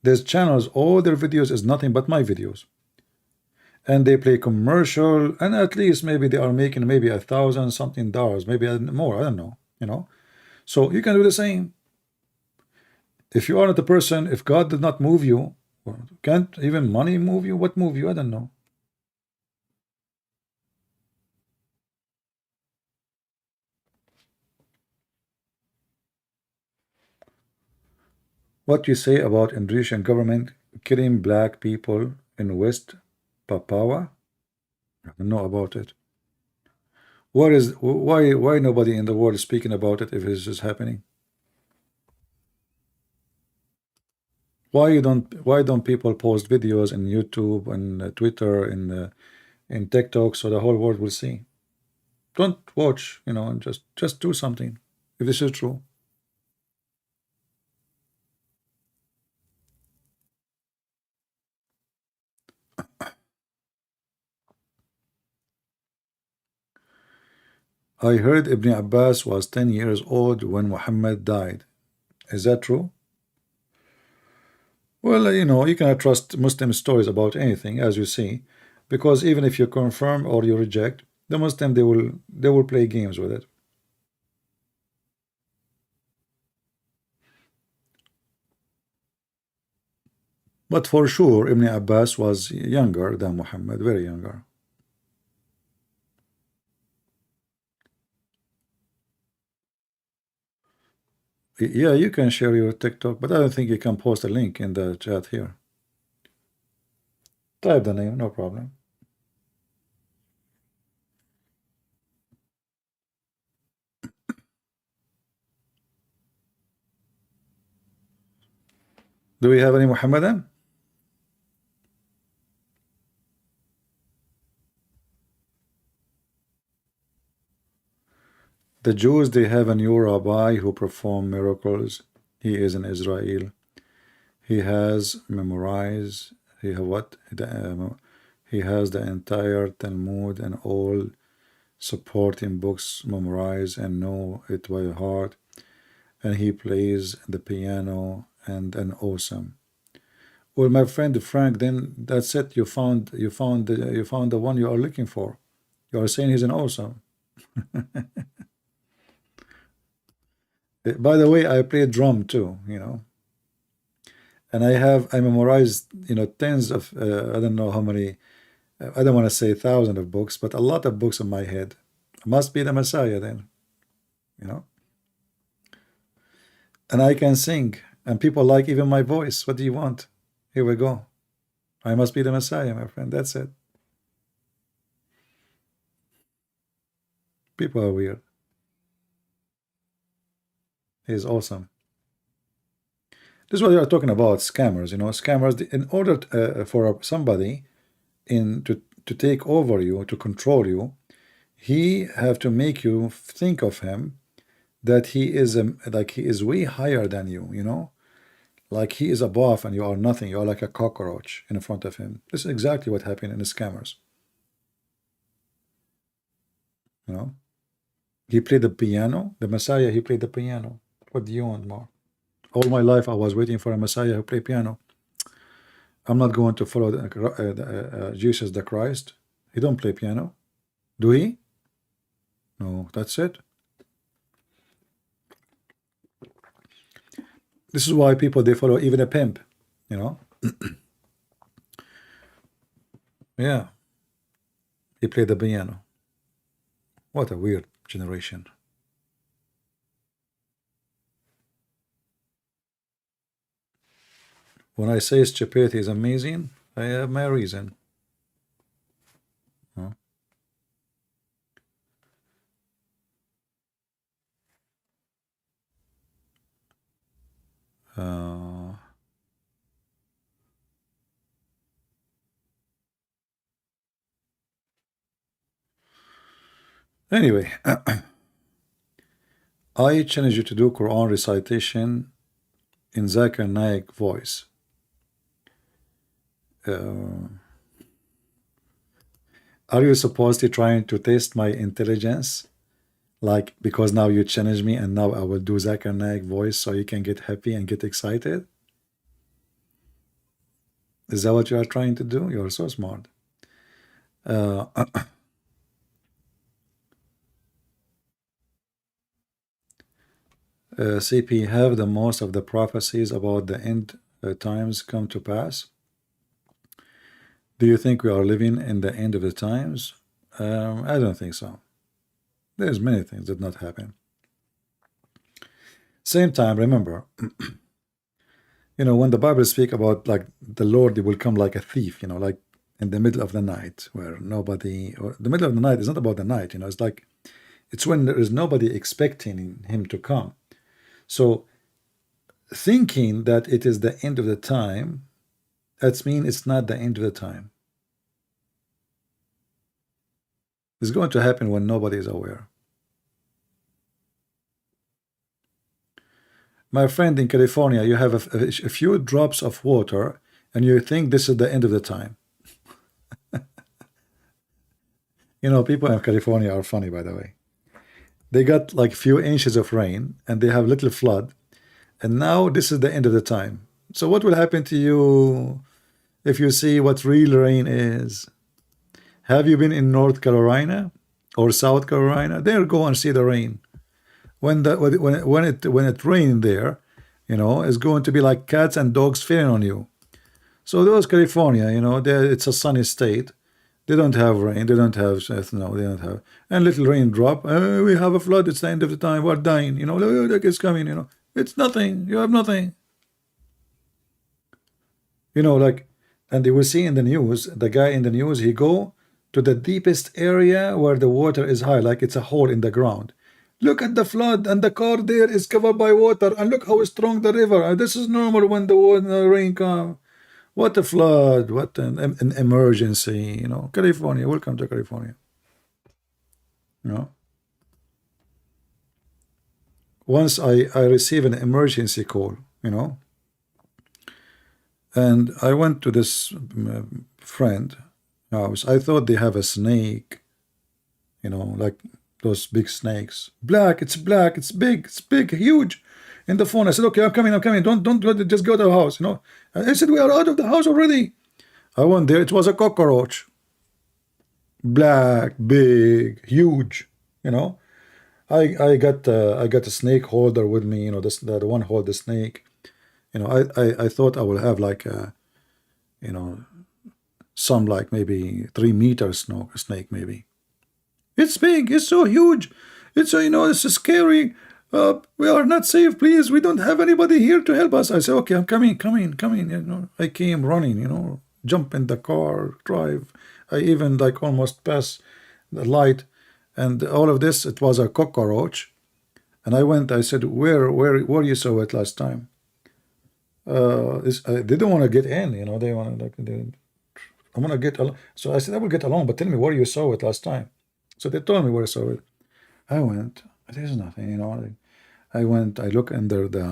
there's channels, all their videos is nothing but my videos, and they play commercial, and at least maybe they are making maybe $1,000 something, maybe more, I don't know, you know. So you can do the same. If you are not a person, if God did not move you, can't even money move you? What move you? I don't know. What you say about Indonesian government killing black people in West Papua? I don't know about it. Why nobody in the world is speaking about it if this is happening? Why don't people post videos in YouTube and Twitter and in TikTok so the whole world will see? Don't watch, you know, and just do something if this is true. I heard Ibn Abbas was 10 years old when Muhammad died. Is that true? Well, you know, you cannot trust Muslim stories about anything, as you see, because even if you confirm or you reject, the Muslim, they will play games with it. But for sure, Ibn Abbas was younger than Muhammad, very younger. Yeah, you can share your TikTok, but I don't think you can post a link in the chat here. Type the name, no problem. Do we have any Muhammadan? The Jews, they have a new rabbi who perform miracles. He is in Israel. He has memorized. He have what? He has the entire Talmud and all supporting books memorized and know it by heart. And he plays the piano and an awesome. Well, my friend Frank, then that's it. You found the one you are looking for. You are saying he's an awesome. By the way, I play drum too, you know, and I memorized, you know, tens of I don't know how many I don't want to say thousands of books, but a lot of books in my head. Must be the Messiah then, you know. And I can sing, and people like even my voice. What do you want? Here we go. I must be the Messiah, my friend. That's it. People are weird. He's awesome. This is what we are talking about, scammers. You know, scammers. In order for somebody to take over you, to control you, he have to make you think of him that he is like he is way higher than you. You know, like he is above and you are nothing. You are like a cockroach in front of him. This is exactly what happened in the scammers. You know, he played the piano. The Messiah, he played the piano. What do you want more? All my life I was waiting for a Messiah who play piano. I'm not going to follow Jesus the Christ. He don't play piano. Do he? No, that's it. This is why people, they follow even a pimp, you know. Yeah. He played the piano. What a weird generation. When I say stupidity is amazing, I have my reason. Huh? Anyway, I challenge you to do Quran recitation in Zakir Naik voice. Are you supposedly trying to test my intelligence? Like, because now you challenge me and now I will do Zakir Naik voice so you can get happy and get excited? Is that what you are trying to do? You're so smart. CP, have the most of the prophecies about the end times come to pass? Do you think we are living in the end of the times? I don't think so. There's many things that not happen. Same time, remember, you know, when the Bible speak about like the Lord, he will come like a thief, you know, like in the middle of the night, where nobody, or the middle of the night is not about the night, you know, it's like, it's when there is nobody expecting him to come. So thinking that it is the end of the time, that means it's not the end of the time. It's going to happen when nobody is aware. My friend in California, you have a few drops of water and you think this is the end of the time. You know, people in California are funny, by the way. They got like few inches of rain and they have little flood, and now this is the end of the time. So what will happen to you if you see what real rain is? Have you been in North Carolina or South Carolina? There, go and see the rain. When it rained there, you know, it's going to be like cats and dogs feeding on you. So those California, you know, it's a sunny state. They don't have rain. They don't have no. They don't have. And little rain drop. We have a flood. It's the end of the time. We're dying. You know, look, it's coming. You know, it's nothing. You have nothing. You know, like, and they will see in the news. The guy in the news, he go to the deepest area where the water is high, like it's a hole in the ground. Look at the flood, and the car there is covered by water, and look how strong the river. And this is normal when the rain comes. What a flood! What an emergency! You know, California. Welcome to California. You know. Once I received an emergency call. You know. And I went to this friend house. I thought they have a snake. You know, like those big snakes. Black, it's big, huge. In the phone, I said, okay, I'm coming. Don't just go to the house, you know. And I said, we are out of the house already. I went there, it was a cockroach. Black, big, huge, you know. I got a snake holder with me, you know, the one hold the snake. You know, I thought I will have like a, you know, some like maybe 3 meter snake maybe. It's big, it's so huge, it's you know, it's scary. We are not safe, please, we don't have anybody here to help us. I say, okay, I'm coming, you know. I came running, you know, jump in the car, drive. I even like almost pass the light, and all of this, it was a cockroach. And I went, I said, where you saw it last time? They didn't want to get in, you know, they want to I want to get along. So I said, I will get along, but tell me where you saw it last time. So they told me where I saw it. I went, there's nothing, you know. I went, I look under the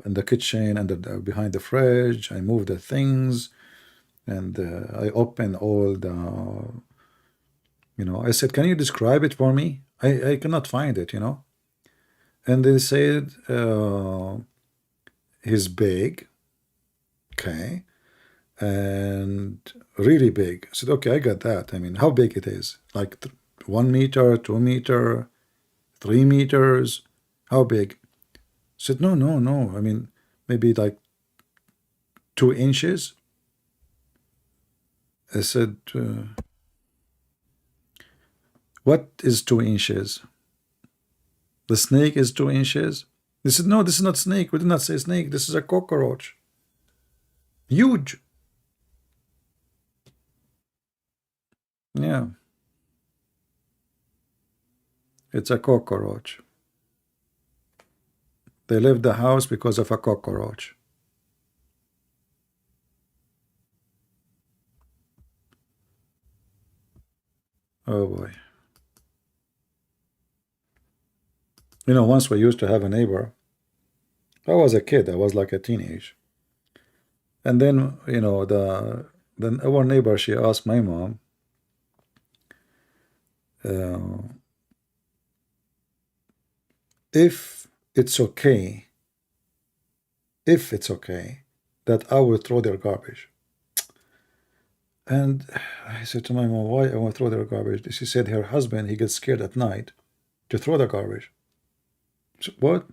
in the kitchen, behind the fridge. I moved the things, and I opened all the, you know. I said, can you describe it for me? I cannot find it, you know. And they said, he's big, okay, and really big. I said, okay, I got that. I mean, how big it is? Like 1 meter, 2 meter, 3 meters? How big? I said, no. I mean, maybe like 2 inches. I said, what is 2 inches? The snake is 2 inches? They said, no, this is not snake. We did not say snake. This is a cockroach. Huge. Yeah. It's a cockroach. They left the house because of a cockroach. Oh boy. You know, once we used to have a neighbor. I was a kid. I was like a teenage. And then, you know, then our neighbor, she asked my mom, if it's okay that I will throw their garbage. And I said to my mom, why I want to throw their garbage? She said her husband, he gets scared at night to throw the garbage. So, what?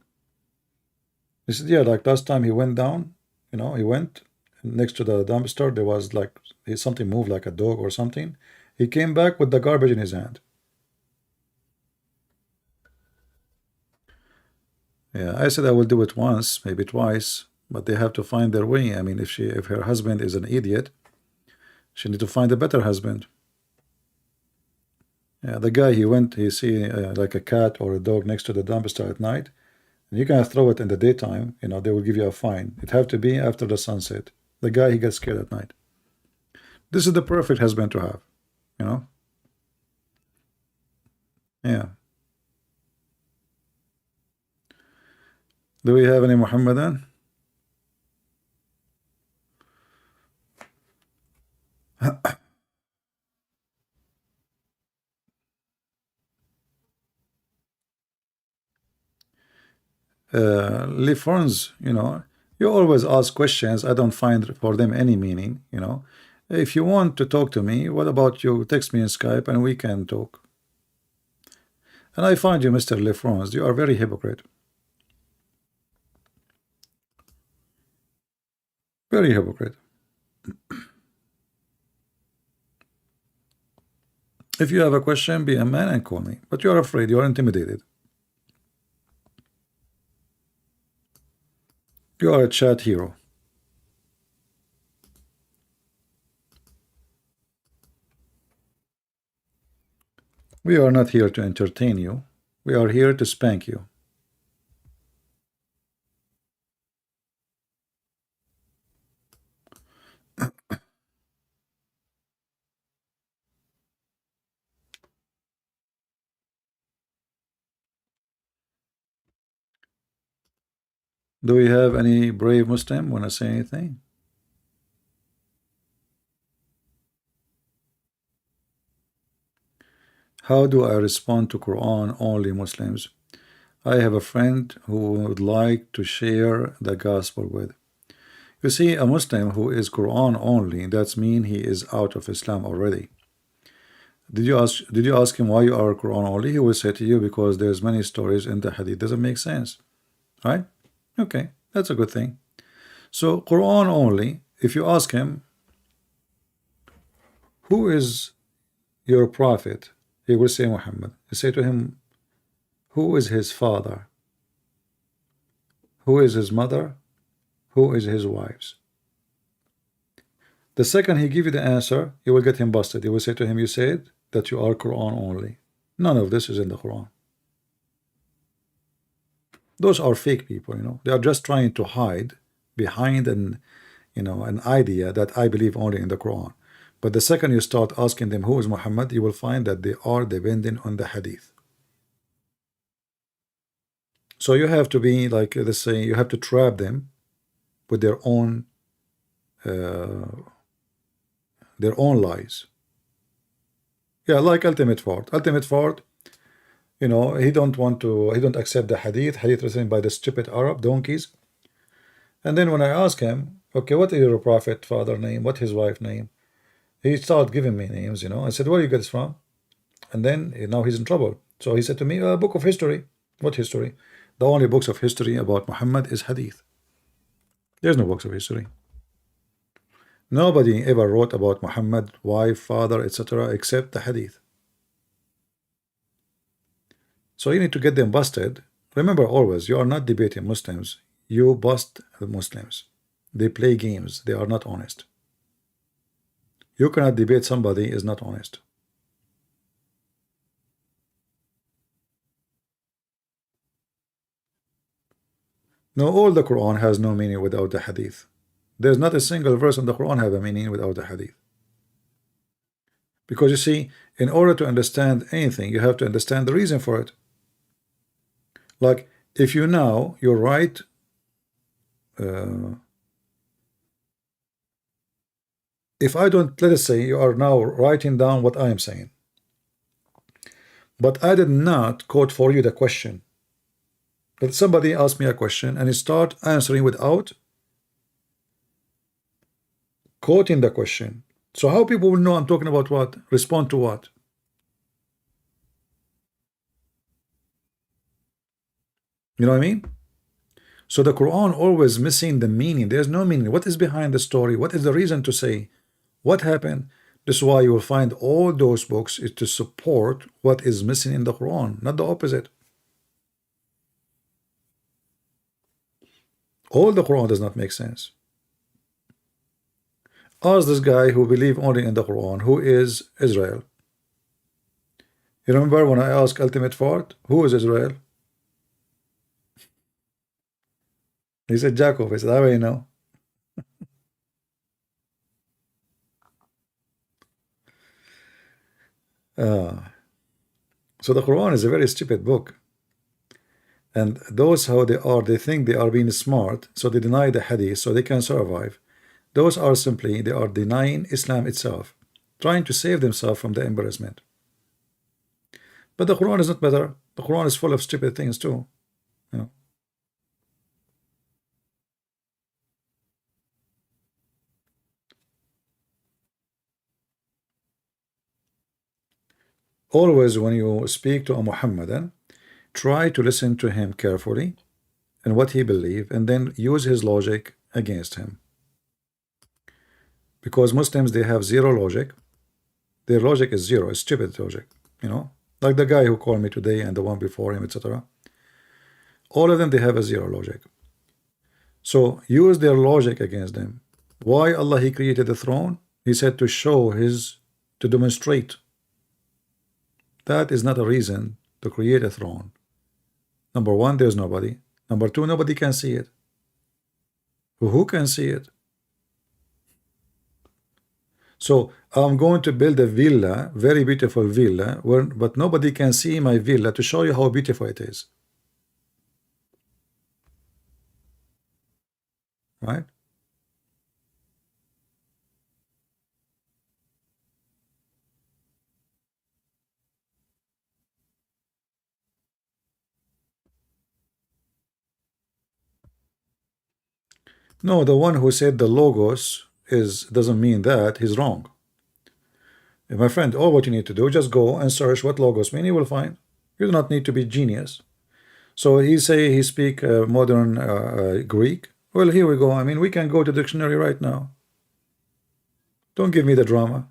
He said, yeah, like last time he went down, you know, he went next to the dumpster, there was like something moved like a dog or something. He came back with the garbage in his hand. Yeah, I said I will do it once, maybe twice, but they have to find their way. I mean, if her husband is an idiot, she need to find a better husband. Yeah, the guy, he see like a cat or a dog next to the dumpster at night, and you can throw it in the daytime, you know, they will give you a fine. It have to be after the sunset. The guy, he gets scared at night. This is the perfect husband to have, you know. Yeah. Do we have any Muhammadan? Lifrons, you know, you always ask questions. I don't find for them any meaning, you know. If you want to talk to me, what about you text me in Skype and we can talk. And I find you, Mr. Lifrons, you are very hypocrite. Very hypocrite. If you have a question, be a man and call me. But you are afraid, you are intimidated. You are a chat hero. We are not here to entertain you. We are here to spank you. Do we have any brave Muslim want to say anything? How do I respond to Quran only Muslims? I have a friend who would like to share the gospel with. You see, a Muslim who is Quran only, that's mean he is out of Islam already. Did you ask him why you are Quran only? He will say to you, because there's many stories in the hadith. Doesn't make sense, right? Okay, that's a good thing. So Quran only, if you ask him, who is your prophet? He will say Muhammad. You say to him, who is his father? Who is his mother? Who is his wives? The second he give you the answer, you will get him busted. You will say to him, you said that you are Quran only. None of this is in the Quran. Those are fake people, you know. They are just trying to hide behind an idea that I believe only in the Quran. But the second you start asking them who is Muhammad, you will find that they are dependent on the hadith. So you have to be like, let's say, you have to trap them with their own lies. Yeah, like Ultimate Ford. Ultimate Ford, you know, he don't accept the hadith written by the stupid Arab donkeys. And then when I ask him, okay, what is your prophet father name? What his wife name? He started giving me names, you know. I said, where you get this from? And then now he's in trouble. So he said to me, a book of history. What history? The only books of history about Muhammad is hadith. There's no books of history. Nobody ever wrote about Muhammad, wife, father, etc., except the hadith. So you need to get them busted. Remember always, you are not debating Muslims. You bust the Muslims. They play games. They are not honest. You cannot debate somebody is not honest. No, all the Quran has no meaning without the hadith. There's not a single verse in the Quran have a meaning without the hadith. Because you see, in order to understand anything, you have to understand the reason for it. Like, if you write if I don't, let us say you are now writing down what I am saying, but I did not quote for you the question. But somebody asked me a question and he start answering without quoting the question. So how people will know I'm talking about what? Respond to what? You know what I mean? So the Quran always missing the meaning. There's no meaning. What is behind the story? What is the reason to say? What happened? This is why you will find all those books is to support what is missing in the Quran, not the opposite. All the Quran does not make sense. Ask this guy who believe only in the Quran, who is Israel. You remember when I asked Ultimate Ford, who is Israel? He said Jacob. I said, how do you know? So the Quran is a very stupid book. And those how they are, they think they are being smart, so they deny the hadith so they can survive. Those are simply, they are denying Islam itself, trying to save themselves from the embarrassment. But the Quran is not better. The Quran is full of stupid things too. You know. Always when you speak to a Muhammadan, try to listen to him carefully and what he believes, and then use his logic against him. Because Muslims, they have zero logic. Their logic is zero. It's stupid logic, you know, like the guy who called me today and the one before him, etc. All of them, they have a zero logic. So use their logic against them. Why Allah he created the throne? He said to show to demonstrate. That is not a reason to create a throne. Number one, there's nobody. Number two, nobody can see it. Who can see it? So I'm going to build a villa, very beautiful villa, but nobody can see my villa to show you how beautiful it is. Right? No, the one who said the logos doesn't mean that, he's wrong. My friend, all what you need to do, just go and search what logos mean, you will find. You do not need to be genius. So he say he speak modern Greek. Well, here we go. I mean, we can go to dictionary right now. Don't give me the drama.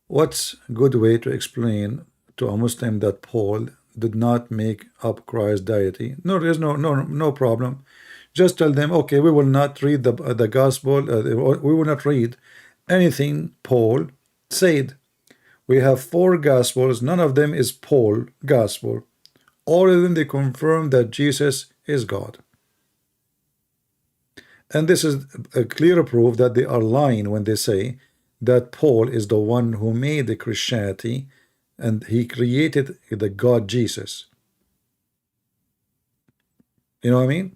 What's a good way to explain to a Muslim that Paul did not make up Christ's deity? No, there's no problem. Just tell them, okay, we will not read the gospel. We will not read anything Paul said. We have 4 gospels. None of them is Paul gospel. All of them, they confirm that Jesus is God. And this is a clear proof that they are lying when they say that Paul is the one who made the Christianity and he created the God Jesus. You know what I mean?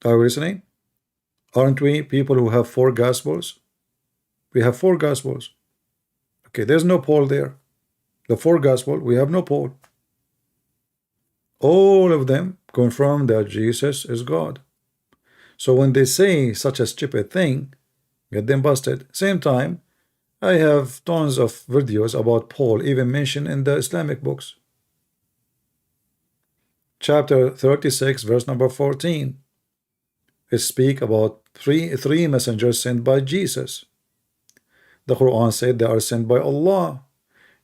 Are we listening? Aren't we people who have 4 gospels? We have 4 gospels. Okay, there's no Paul there. The 4 gospel, we have no Paul. All of them confirm that Jesus is God. So when they say such a stupid thing, get them busted. Same time, I have tons of videos about Paul even mentioned in the Islamic books. Chapter 36, verse number 14. It speaks about three messengers sent by Jesus. The Quran said they are sent by Allah.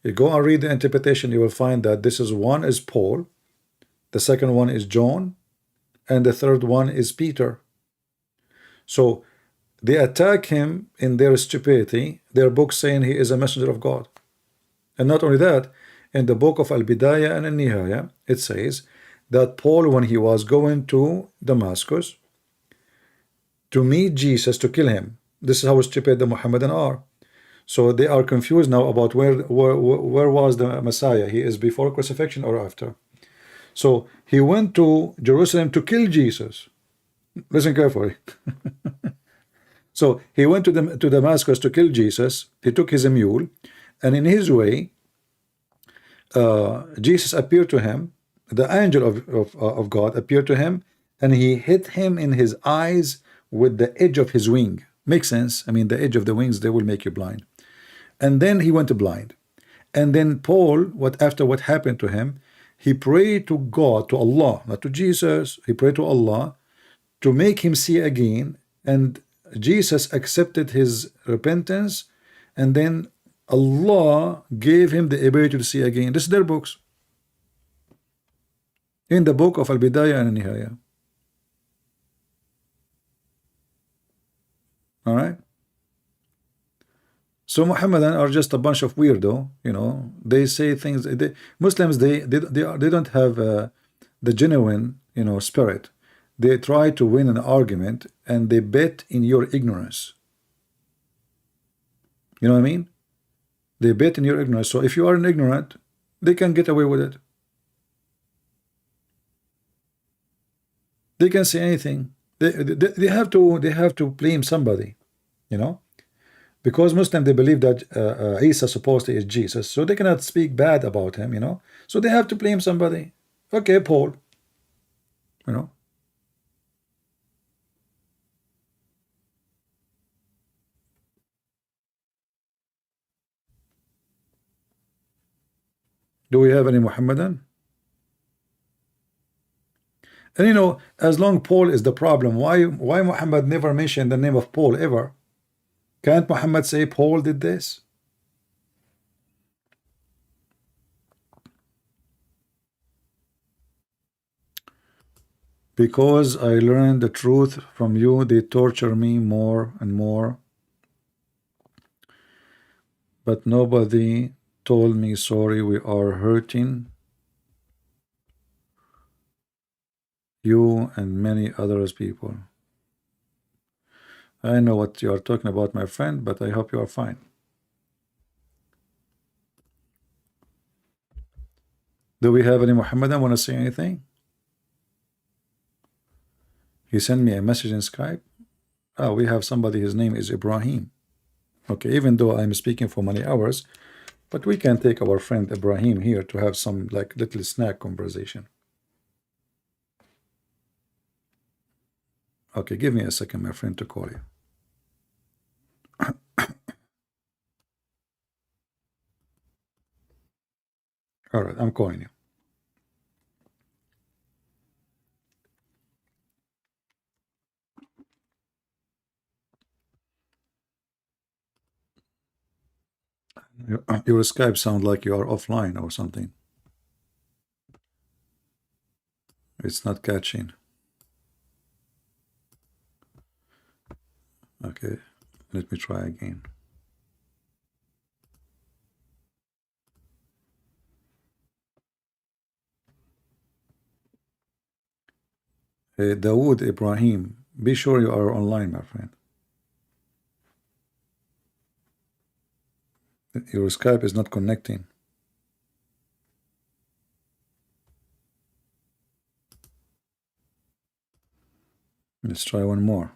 You go and read the interpretation, you will find that this is one is Paul, the second one is John, and the third one is Peter. So they attack him in their stupidity, their book saying he is a messenger of God. And not only that, in the book of Al-Bidayah and Al-Nihaya, it says that Paul, when he was going to Damascus to meet Jesus to kill him, this is how stupid the Muhammadan are. So they are confused now about where was the Messiah. He is before crucifixion or after. So he went to Jerusalem to kill Jesus. Listen carefully. So he went to Damascus to kill Jesus. He took his mule, and in his way, Jesus appeared to him. The angel of God appeared to him, and he hit him in his eyes with the edge of his wing. Makes sense. I mean, the edge of the wings, they will make you blind. And then he went blind. And then Paul, after what happened to him, he prayed to God, to Allah, not to Jesus. He prayed to Allah to make him see again. And Jesus accepted his repentance. And then Allah gave him the ability to see again. This is their books. In the book of Al-Bidayah and Al-Nihaya. All right. So Muhammadan are just a bunch of weirdo, you know. They say things. Muslims they don't have the genuine, you know, spirit. They try to win an argument and they bet in your ignorance. You know what I mean? They bet in your ignorance. So if you are an ignorant, they can get away with it. They can say anything. They have to blame somebody, you know. Because Muslims, they believe that Isa supposedly is Jesus, so they cannot speak bad about him, you know. So they have to blame somebody. Okay, Paul, you know. Do we have any Muhammadan? And you know, as long Paul is the problem, why Muhammad never mentioned the name of Paul ever? Can't Muhammad say Paul did this? Because I learned the truth from you, they torture me more and more. But nobody told me sorry, we are hurting you and many others people. I know what you are talking about, my friend, but I hope you are fine. Do we have any Muhammadan want to say anything? He sent me a message in Skype. Oh, we have somebody, his name is Ibrahim. Okay, even though I'm speaking for many hours, but we can take our friend Ibrahim here to have some like little snack conversation. Okay, give me a second, my friend, to call you. All right, I'm calling you. Your Skype sound like you are offline or something. It's not catching. Okay, let me try again. Hey, Dawood Ibrahim, be sure you are online, my friend. Your Skype is not connecting. Let's try one more.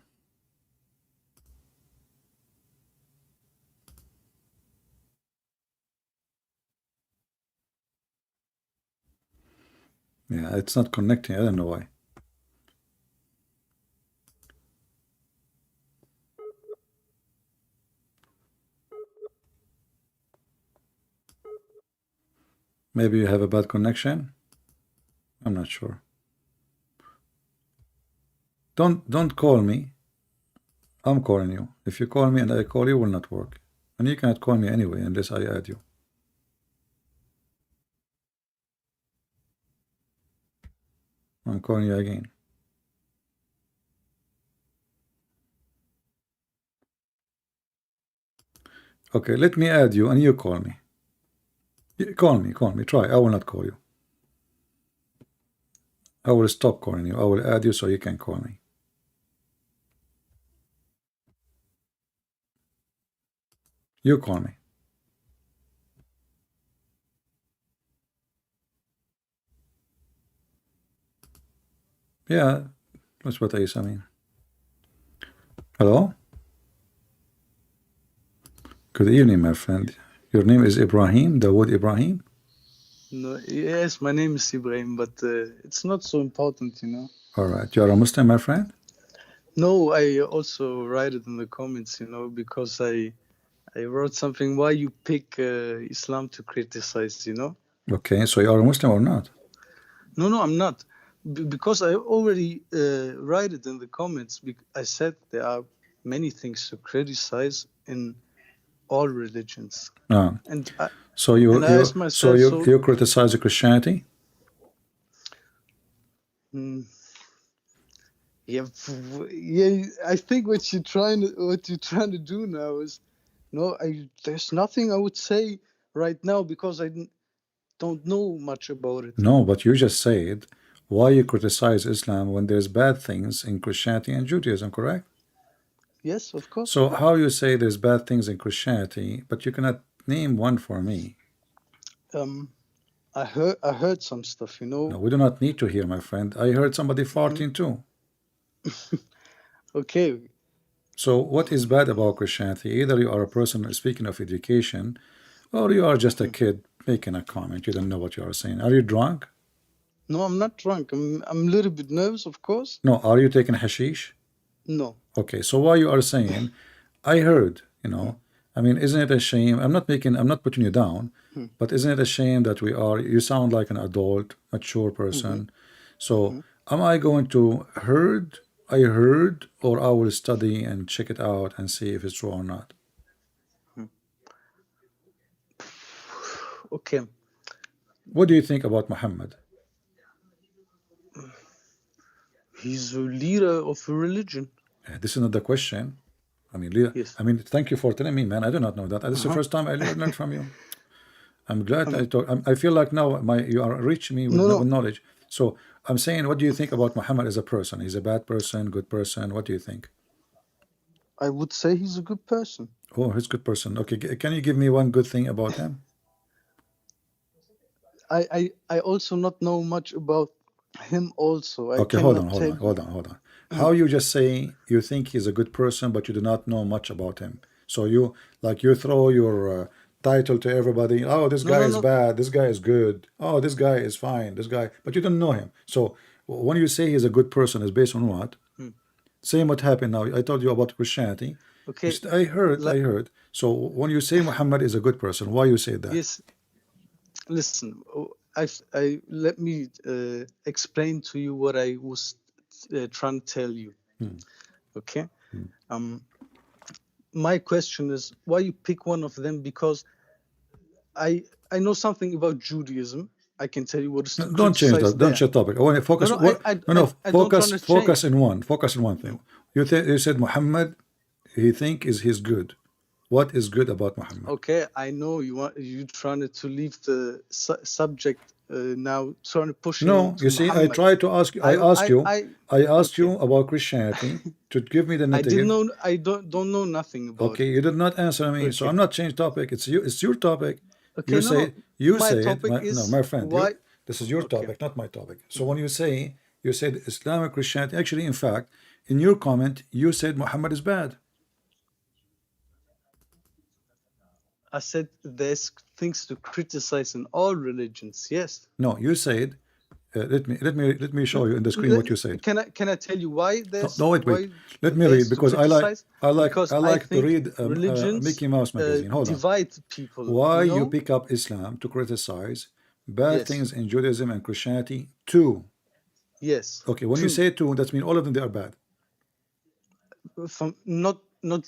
Yeah, it's not connecting. I don't know why. Maybe you have a bad connection. I'm not sure. Don't call me. I'm calling you. If you call me and I call you, it will not work. And you cannot call me anyway unless I add you. I'm calling you again. Okay, let me add you and you call me. Call me. Try. I will not call you. I will stop calling you. I will add you so you can call me. You call me. Yeah, that's what I mean. Hello? Good evening, my friend. Your name is Ibrahim, Dawood Ibrahim? No, yes, my name is Ibrahim, but it's not so important, you know. All right. You are a Muslim, my friend? No, I also write it in the comments, you know, because I wrote something why you pick Islam to criticize, you know. Okay, so you are a Muslim or not? No, I'm not. Because I already write it in the comments. I said there are many things to criticize in all religions. No. And So you asked myself, you criticize Christianity? Yeah, I think what you're trying to do now is, no, there's nothing I would say right now because I don't know much about it. No, but you just said why you criticize Islam when there's bad things in Christianity and Judaism, correct? Yes, of course. So how you say there's bad things in Christianity, but you cannot name one for me? I heard some stuff, you know. No, we do not need to hear, my friend. I heard somebody farting too. Okay. So what is bad about Christianity? Either you are a person speaking of education, or you are just a kid making a comment. You don't know what you are saying. Are you drunk? No, I'm not drunk. I'm a little bit nervous, of course. No. Are you taking hashish? No. Okay. So why you are saying, I heard, you know, I mean, isn't it a shame? I'm not putting you down, but isn't it a shame that you sound like an adult, mature person. So am I going to I heard, or I will study and check it out and see if it's true or not? Okay. What do you think about Muhammad? He's a leader of a religion. This is not the question. I mean, Yes. I mean, thank you for telling me, man. I do not know that. This is the first time I learned from you. I'm glad I talk. I feel like now you are reaching me with knowledge. So I'm saying, what do you think about Muhammad as a person? He's a bad person, good person? What do you think? I would say he's a good person. Oh, he's a good person. Okay, can you give me one good thing about him? I also not know much about him also. Okay, hold on. How you just say you think he's a good person, but you do not know much about him? So you throw your title to everybody. Oh, this guy is bad. This guy is good. Oh, this guy is fine. This guy, but you don't know him. So when you say he's a good person, is based on what? Same what happened now. I told you about Christianity. Okay. I heard. So when you say Muhammad is a good person, why you say that? Yes. Listen, let me explain to you what I was trying to tell you. Okay. My question is why you pick one of them, because I know something about Judaism. I can tell you what is to Don't change criticize that. Don't there. change topic. I want to focus. No, What? I No, don't want focus. to Focus change. in one. Focus in one thing. You said Muhammad. He think is he's good. What is good about Muhammad? Okay, I know you trying to leave the subject now, trying to push No, to you see, I Muhammad. tried to ask you. I asked you. I asked okay. you about Christianity to give me the I didn't nitty. know. I don't know nothing about Okay, it. you did not answer me, so Okay. I'm not changing topic. It's you. It's your topic. Okay, You no, say you my said topic no, is my friend. why. This is your Okay. topic, not my topic. So when you say you said Islamic Christianity, actually, in fact, in your comment, you said Muhammad is bad. I said there's things to criticize in all religions. Yes. No, you said. Let me show you in the screen what you said. Can I tell you why there's No, wait. why Let me there's read to because criticize? I Because like to think read religions Mickey Mouse magazine. Hold on. divide people. Why you know? you pick up Islam to criticize bad Yes. things in Judaism and Christianity too? Yes. Okay, when you Two. say two, that means all of them they are bad. From not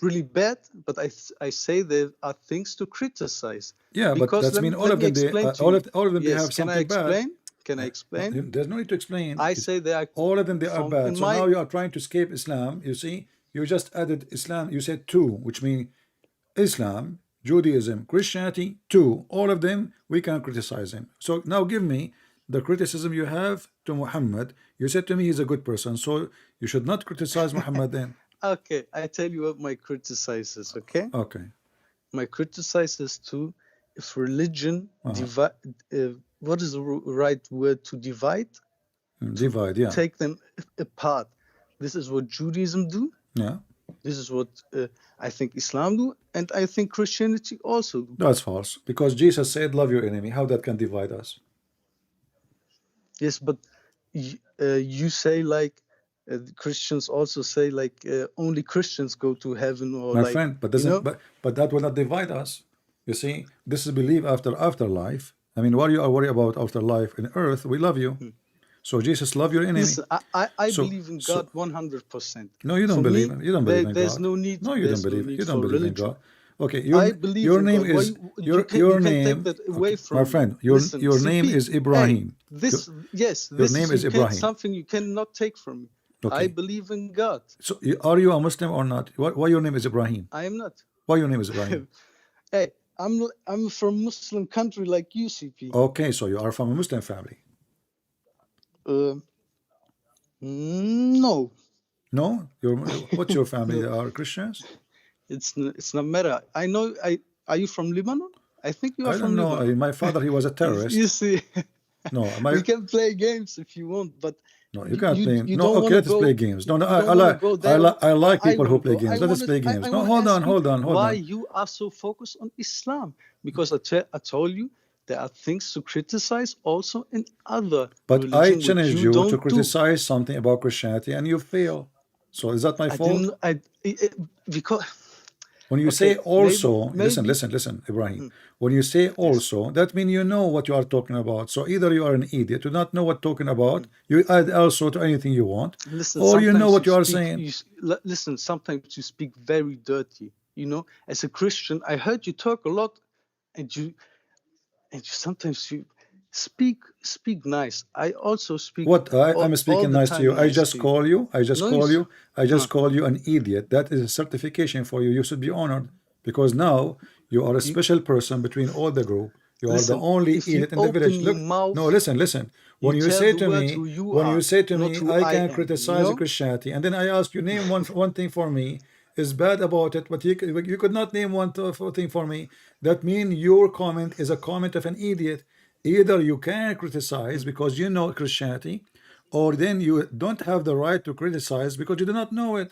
really bad, but I say there are things to criticize. Yeah, but Because that's mean all let of me them they explain to all you. of them they Yes. have Can I something bad. explain? Can I explain? There's no need to explain. I It's- say they are all of them they are from bad. in So my now you are trying to escape Islam. You see, you just added Islam. You said two, which means Islam, Judaism, Christianity, two. All of them we can criticize him. So now give me the criticism you have to Muhammad. You said to me he's a good person, so you should not criticize Muhammad then. okay. I tell you what my criticize is. Okay. Okay. My criticize is to if religion divide. What is the right word to divide? Divide, yeah. Take them apart. This is what Judaism do. Yeah. This is what I think Islam do, and I think Christianity also do. That's false. Because Jesus said, love your enemy. How that can divide us? Yes, but you say like Christians also say like only Christians go to heaven or My like friend, but you doesn't know? but that will not divide us. You see, this is belief after afterlife. I mean, while you are worried about afterlife in earth, we love you. So Jesus love your enemy. Listen, I So- believe in so- God 100%. No, you don't For believe me, you don't believe in there's God. no need. No, you don't there's no believe need you don't for believe in religion. God. Okay, I believe your in name God. Why is you can your take name. that away okay, from my me. friend, Listen, your name CP, is Ibrahim. Hey, this yes, your this name is is Ibrahim. something you cannot take from me. Okay. I believe in God. So are you a Muslim or not? Why your name is Ibrahim? I am not. Why your name is Ibrahim? Hey, I'm from Muslim country like you, CP. Okay, so you are from a Muslim family. No, No, what's your family? They are Christians. it's not matter. I know. Are you from Lebanon? I think you are I from don't know. Lebanon. My father, he was a terrorist. You see, No, we can play games if you want, but no, you can't play. you No, don't okay, wanna let us go- play games. No, no, you I don't wanna like, go there. I like I people who wanna play go. games. I Let us wanna- play I- games. I No, wanna hold ask on, you hold on, hold why on. you are so focused on Islam? Because I told you there are things to criticize also in other But I religion, which challenged you don't to do. criticize something about Christianity, and you fail. So is that my I fault? didn't. Because When you Okay, say also, maybe- listen, Ibrahim. When you say also, that means you know what you are talking about. So either you are an idiot, you not know what talking about, you add also to anything you want, listen, or you know sometimes what you are speak- saying. listen, sometimes you speak very dirty. You know, as a Christian, I heard you talk a lot, and you sometimes you speak nice. I also speak. What I'm all speaking the nice to time you. I just to you. call you. I just No, call you you. I just call you an idiot. That is a certification for you. You should be honored because now you are a special person between all the group. You are the Listen, only if you idiot in the open village. your Look, mouth, no, listen. When you you tell say the to world me, who you when you are, say to not me, who I I can am, criticize you know? Christianity, and then I ask you name one thing for me is bad about it, but you could not name one thing for me. That means your comment is a comment of an idiot. Either you can criticize because you know Christianity, or then you don't have the right to criticize because you do not know it.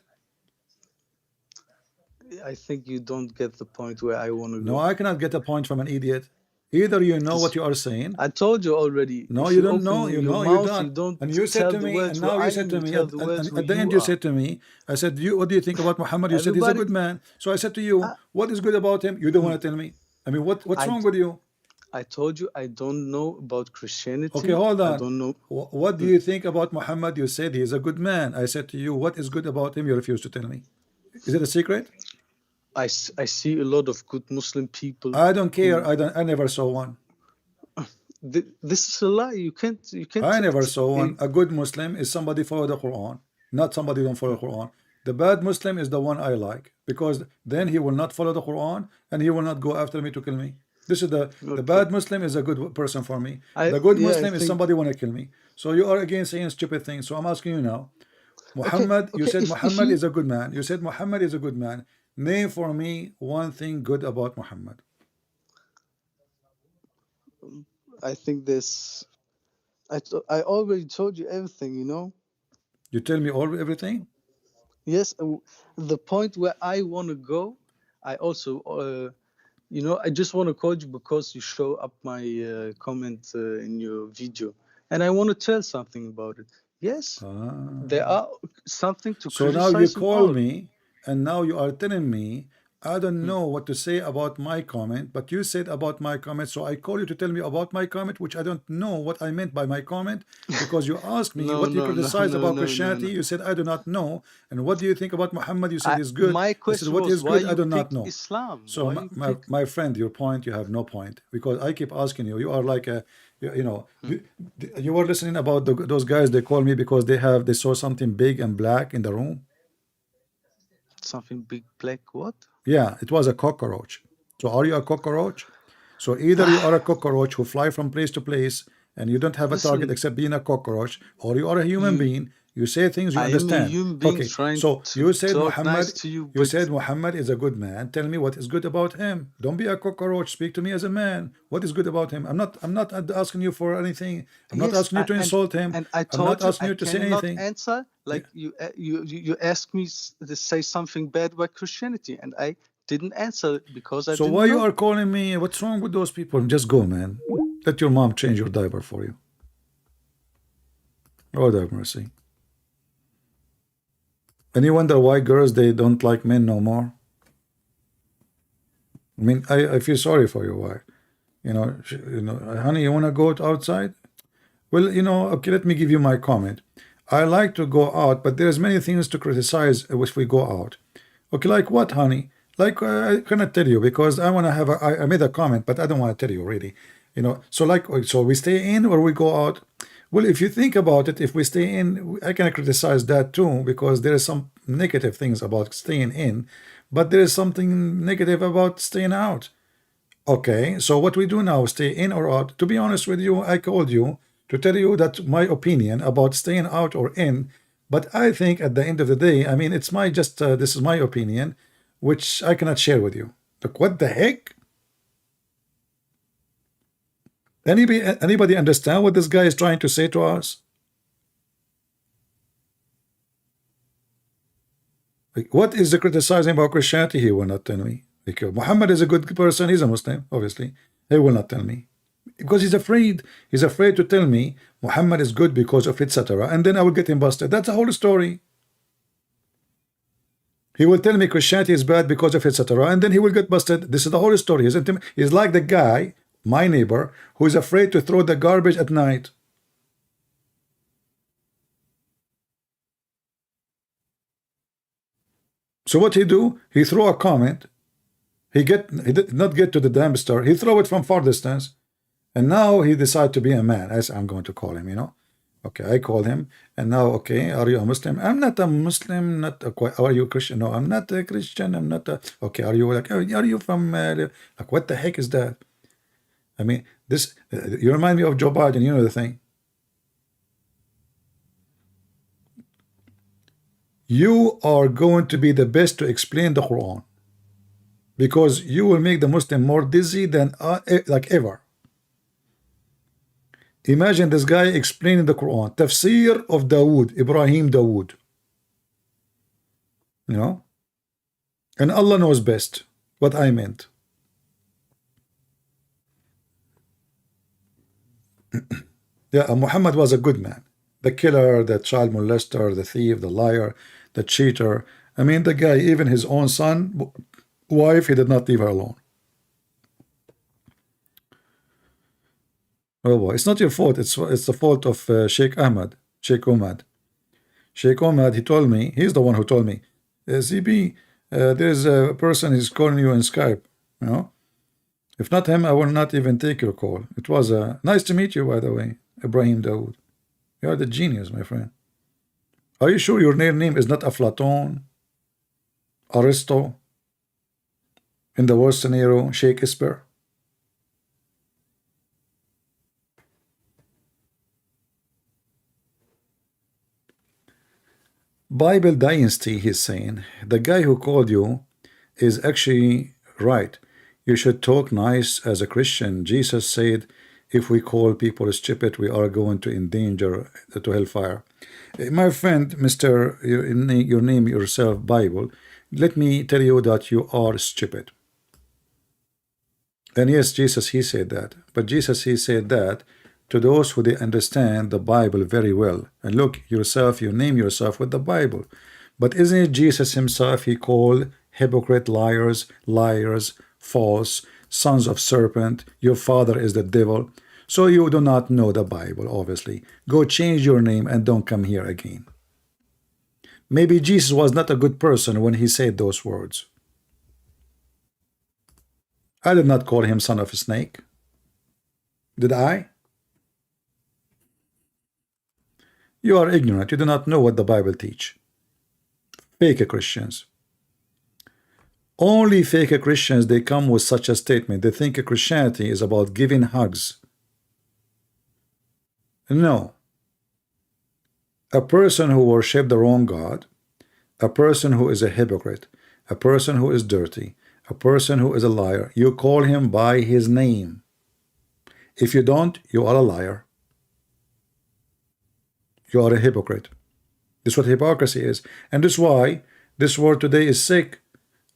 I think you don't get the point where I want to No, go. I cannot get a point from an idiot. Either you know what you are saying. I told you already. No, if you don't open know. You your know, mouth, you you don't. don't And you said tell to the me, words and now where you I said am, to you me, tell the words where at the you end, you are. said to me, I said, what do you think about Muhammad? You said he's a Everybody- good man. So I said to you, what is good about him? You don't want to tell me. I mean, what's I- wrong with you? I told you I don't know about Christianity. Okay, hold on. I don't know. What do you think about Muhammad? You said he's a good man. I said to you, what is good about him? You refuse to tell me. Is it a secret? I see a lot of good Muslim people. I don't care. I never saw one. This is a lie. You can't. I never saw one. A good Muslim is somebody follow the Quran, not somebody don't follow the Quran. The bad Muslim is the one I like, because then he will not follow the Quran and he will not go after me to kill me. This is the bad Muslim is a good person for me. The good Muslim is somebody want to kill me. So you are again saying stupid things. So I'm asking you now, Muhammad, you said Muhammad is a good man. You said Muhammad is a good man. Name for me one thing good about Muhammad. I think this. I already told you everything. You know. You tell me everything. Yes, the point where I want to go, I also, you know, I just want to call you because you show up my comment in your video, and I want to tell something about it. Yes, there are something to So criticize. now you call about. me, and now you are telling me I don't know what to say about my comment, but you said about my comment, so I call you to tell me about my comment, which I don't know what I meant by my comment, because you asked me what you criticize about Christianity. You said I do not know, and what do you think about Muhammad? You said he's good. My I question said what was is why good? I you do not picked know. Islam. So Why you picked- my friend, your point, you have no point, because I keep asking you. You are like a, you know, you were listening about those guys. They call me because they saw something big and black in the room. Something big black what? Yeah, it was a cockroach. So are you a cockroach? So either you are a cockroach who fly from place to place and you don't have a target except being a cockroach, or you are a human being. You say things you I am a understand. human being Okay, trying so to you said talk Muhammad. nice to you, You but- said Muhammad is a good man. Tell me what is good about him. Don't be a cockroach. Speak to me as a man. What is good about him? I'm not asking you for anything. I'm not Yes, asking you to insult him. And I I'm told not asking you I to say cannot anything. answer like you asked me to say something bad about Christianity, and I didn't answer because I So didn't why know. you are calling me? What's wrong with those people? Just go, man. Let your mom change your diaper for you. Lord have mercy. And you wonder why girls, they don't like men no more? I mean, I feel sorry for your wife. You know, honey, you want to go outside? Well, you know, okay, let me give you my comment. I like to go out, but there's many things to criticize if we go out. Okay, like what, honey? Like, I cannot tell you because I want to have I made a comment, but I don't want to tell you really. You know, so like, so we stay in or we go out? Well, if you think about it, if we stay in, I can criticize that too, because there is some negative things about staying in, but there is something negative about staying out. Okay, so what we do now, stay in or out? To be honest with you, I called you to tell you that my opinion about staying out or in, but I think at the end of the day, I mean, it's my this is my opinion, which I cannot share with you. Look, what the heck? Anybody understand what this guy is trying to say to us? Like, what is the criticizing about Christianity? He will not tell me. Like, Muhammad is a good person. He's a Muslim, obviously. He will not tell me because he's afraid. He's afraid to tell me Muhammad is good because of etc. And then I will get him busted. That's the whole story. He will tell me Christianity is bad because of etc. And then he will get busted. This is the whole story. He's like the guy, my neighbor, who is afraid to throw the garbage at night. So what he do? He throw a comment. He did not get to the dumpster. He throw it from far distance, and now he decide to be a man, as I'm going to call him. You know, okay, I call him, and now, okay, are you a Muslim? I'm not a Muslim. Are you Christian? No, I'm not a Christian. I'm not a. Okay, are you like? Are you from? Like, what the heck is that? I mean, this. You remind me of Joe Biden. You know the thing. You are going to be the best to explain the Quran, because you will make the Muslim more dizzy than like ever. Imagine this guy explaining the Quran, tafsir of Dawood, Ibrahim Dawood. You know, and Allah knows best what I meant. Yeah, Muhammad was a good man. The killer, the child molester, the thief, the liar, the cheater. I mean, the guy, even his own son, wife, he did not leave her alone. Oh boy, it's not your fault. It's the fault of Sheikh Ahmad, Sheikh Omad. Sheikh Omad, he told me, he's the one who told me, ZB, There's a person who's calling you in Skype, you know. If not him, I will not even take your call. It was nice to meet you, by the way, Ibrahim Dawood. You are the genius, my friend. Are you sure your real name is not Aflaton, Aristo, in the worst scenario, Shakespeare? Bible Dynasty, he's saying. The guy who called you is actually right. You should talk nice as a Christian. Jesus said, if we call people stupid, we are going to endanger to hellfire. My friend, Mr. Your name yourself, Bible, let me tell you that you are stupid. And yes, Jesus, he said that. But Jesus, he said that to those who they understand the Bible very well. And look, yourself, you name yourself with the Bible. But isn't it Jesus himself he called hypocrite, liars, false, sons of serpent, your father is the devil? So you do not know the Bible, obviously. Go change your name and don't come here again. Maybe Jesus was not a good person when he said those words. I did not call him son of a snake. Did I? You are ignorant. You do not know what the Bible teach. Fake Christians. Only fake Christians, they come with such a statement. They think Christianity is about giving hugs. No. A person who worships the wrong God, a person who is a hypocrite, a person who is dirty, a person who is a liar, you call him by his name. If you don't, you are a liar. You are a hypocrite. This is what hypocrisy is. And this is why this world today is sick.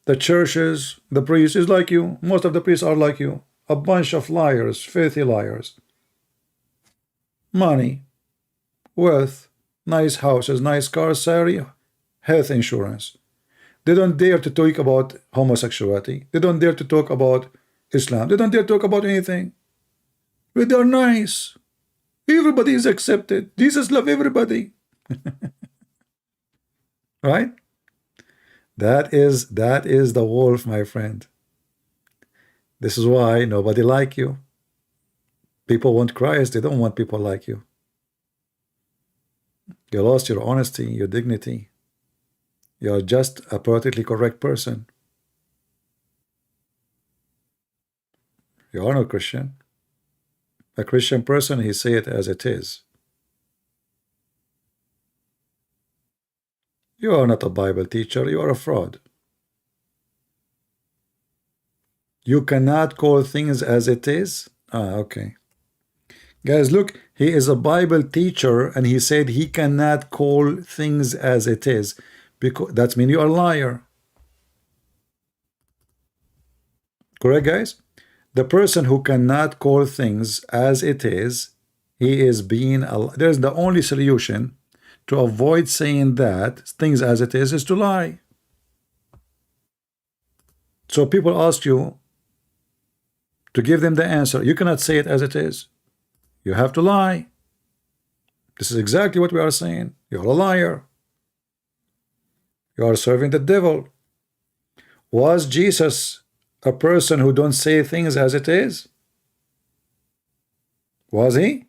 The churches, the priests is like you. Most of the priests are like you. A bunch of liars, filthy liars. Money, wealth, nice houses, nice cars, salary, health insurance. They don't dare to talk about homosexuality. They don't dare to talk about Islam. They don't dare to talk about anything. But they're nice. Everybody is accepted. Jesus loves everybody. Right? That is the wolf, my friend. This is why nobody like you. People want Christ. They don't want people like you. You lost your honesty, your dignity. You are just a politically correct person. You are not Christian. A Christian person, he say it as it is. You are not a Bible teacher. You are a fraud. You cannot call things as it is. Okay. Guys, look, he is a Bible teacher and he said he cannot call things as it is. Because that means you are a liar. Correct, guys? The person who cannot call things as it is, he is being a... There's the only solution to avoid saying that things as it is to lie. So people ask you to give them the answer. You cannot say it as it is. You have to lie. This is exactly what we are saying. You're a liar. You are serving the devil. Was Jesus a person who don't say things as it is? Was he?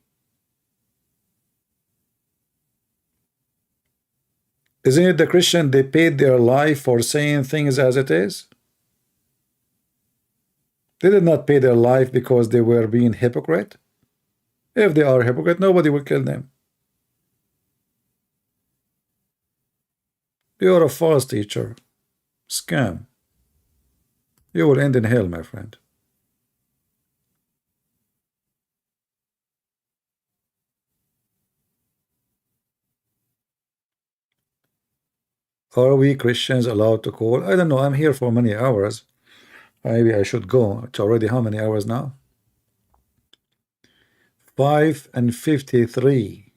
Isn't it the Christian, they paid their life for saying things as it is? They did not pay their life because they were being hypocrite. If they are hypocrite, nobody will kill them. You are a false teacher. Scam. You will end in hell, my friend. Are we Christians allowed to call? I don't know. I'm here for many hours. Maybe I should go. It's already how many hours now? 5:53.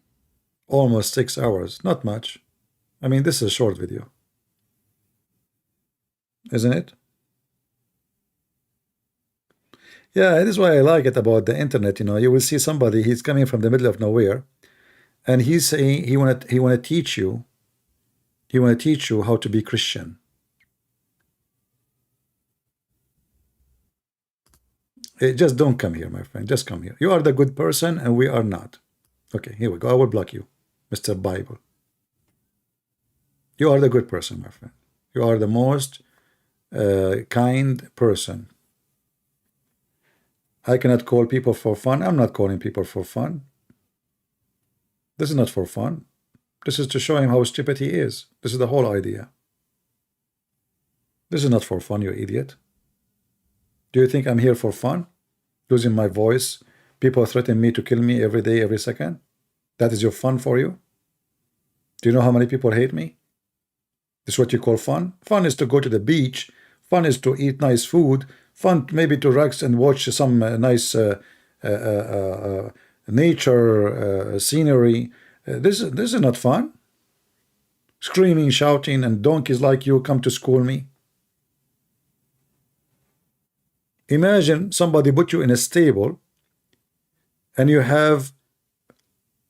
Almost 6 hours. Not much. I mean, this is a short video. Isn't it? Yeah, that is why I like it about the internet. You know, you will see somebody, he's coming from the middle of nowhere, and he's saying he wanna teach you. He want to teach you how to be Christian. Just don't come here, my friend. Just come here. You are the good person, and we are not. Okay, here we go. I will block you, Mr. Bible. You are the good person, my friend. You are the most kind person. I cannot call people for fun. I'm not calling people for fun. This is not for fun. This is to show him how stupid he is. This is the whole idea. This is not for fun, you idiot. Do you think I'm here for fun? Losing my voice? People threaten me to kill me every day, every second? That is your fun for you? Do you know how many people hate me? This is what you call fun? Fun is to go to the beach. Fun is to eat nice food. Fun maybe to relax and watch some nice nature scenery. This is not fun. Screaming, shouting, and donkeys like you come to school me. Imagine somebody put you in a stable and you have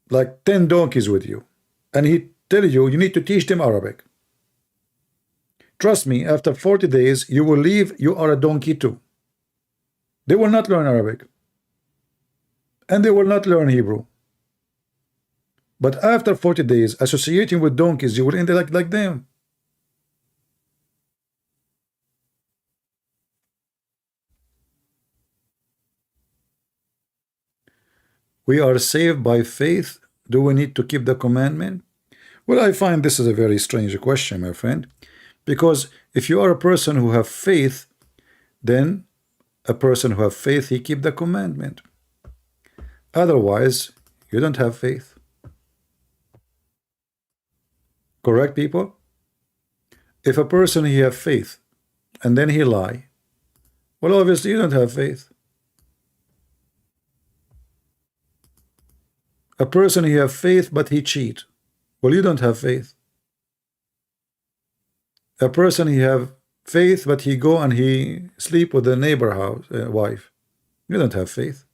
like 10 donkeys with you, and he tell you need to teach them Arabic. Trust me, after 40 days you will leave, you are a donkey too. They will not learn Arabic and they will not learn Hebrew. But after 40 days associating with donkeys, you will end up like them. We are saved by faith. Do we need to keep the commandment? Well, I find this is a very strange question, my friend, because if you are a person who have faith, then a person who have faith, he keep the commandment. Otherwise, you don't have faith. Correct, people? If a person he have faith and then he lie, well, obviously you don't have faith. A person he have faith but he cheat, well, you don't have faith. A person he have faith but he go and he sleep with the neighbor house wife, you don't have faith.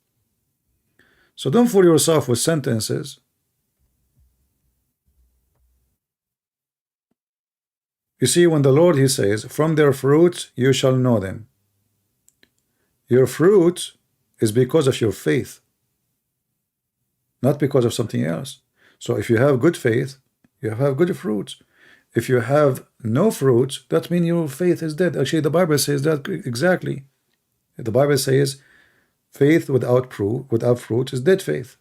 So don't fool yourself with sentences. You see, when the Lord he says, from their fruits you shall know them. Your fruit is because of your faith, not because of something else. So if you have good faith, you have good fruits. If you have no fruits, that means your faith is dead. Actually, the Bible says that exactly. The Bible says faith without fruit is dead faith.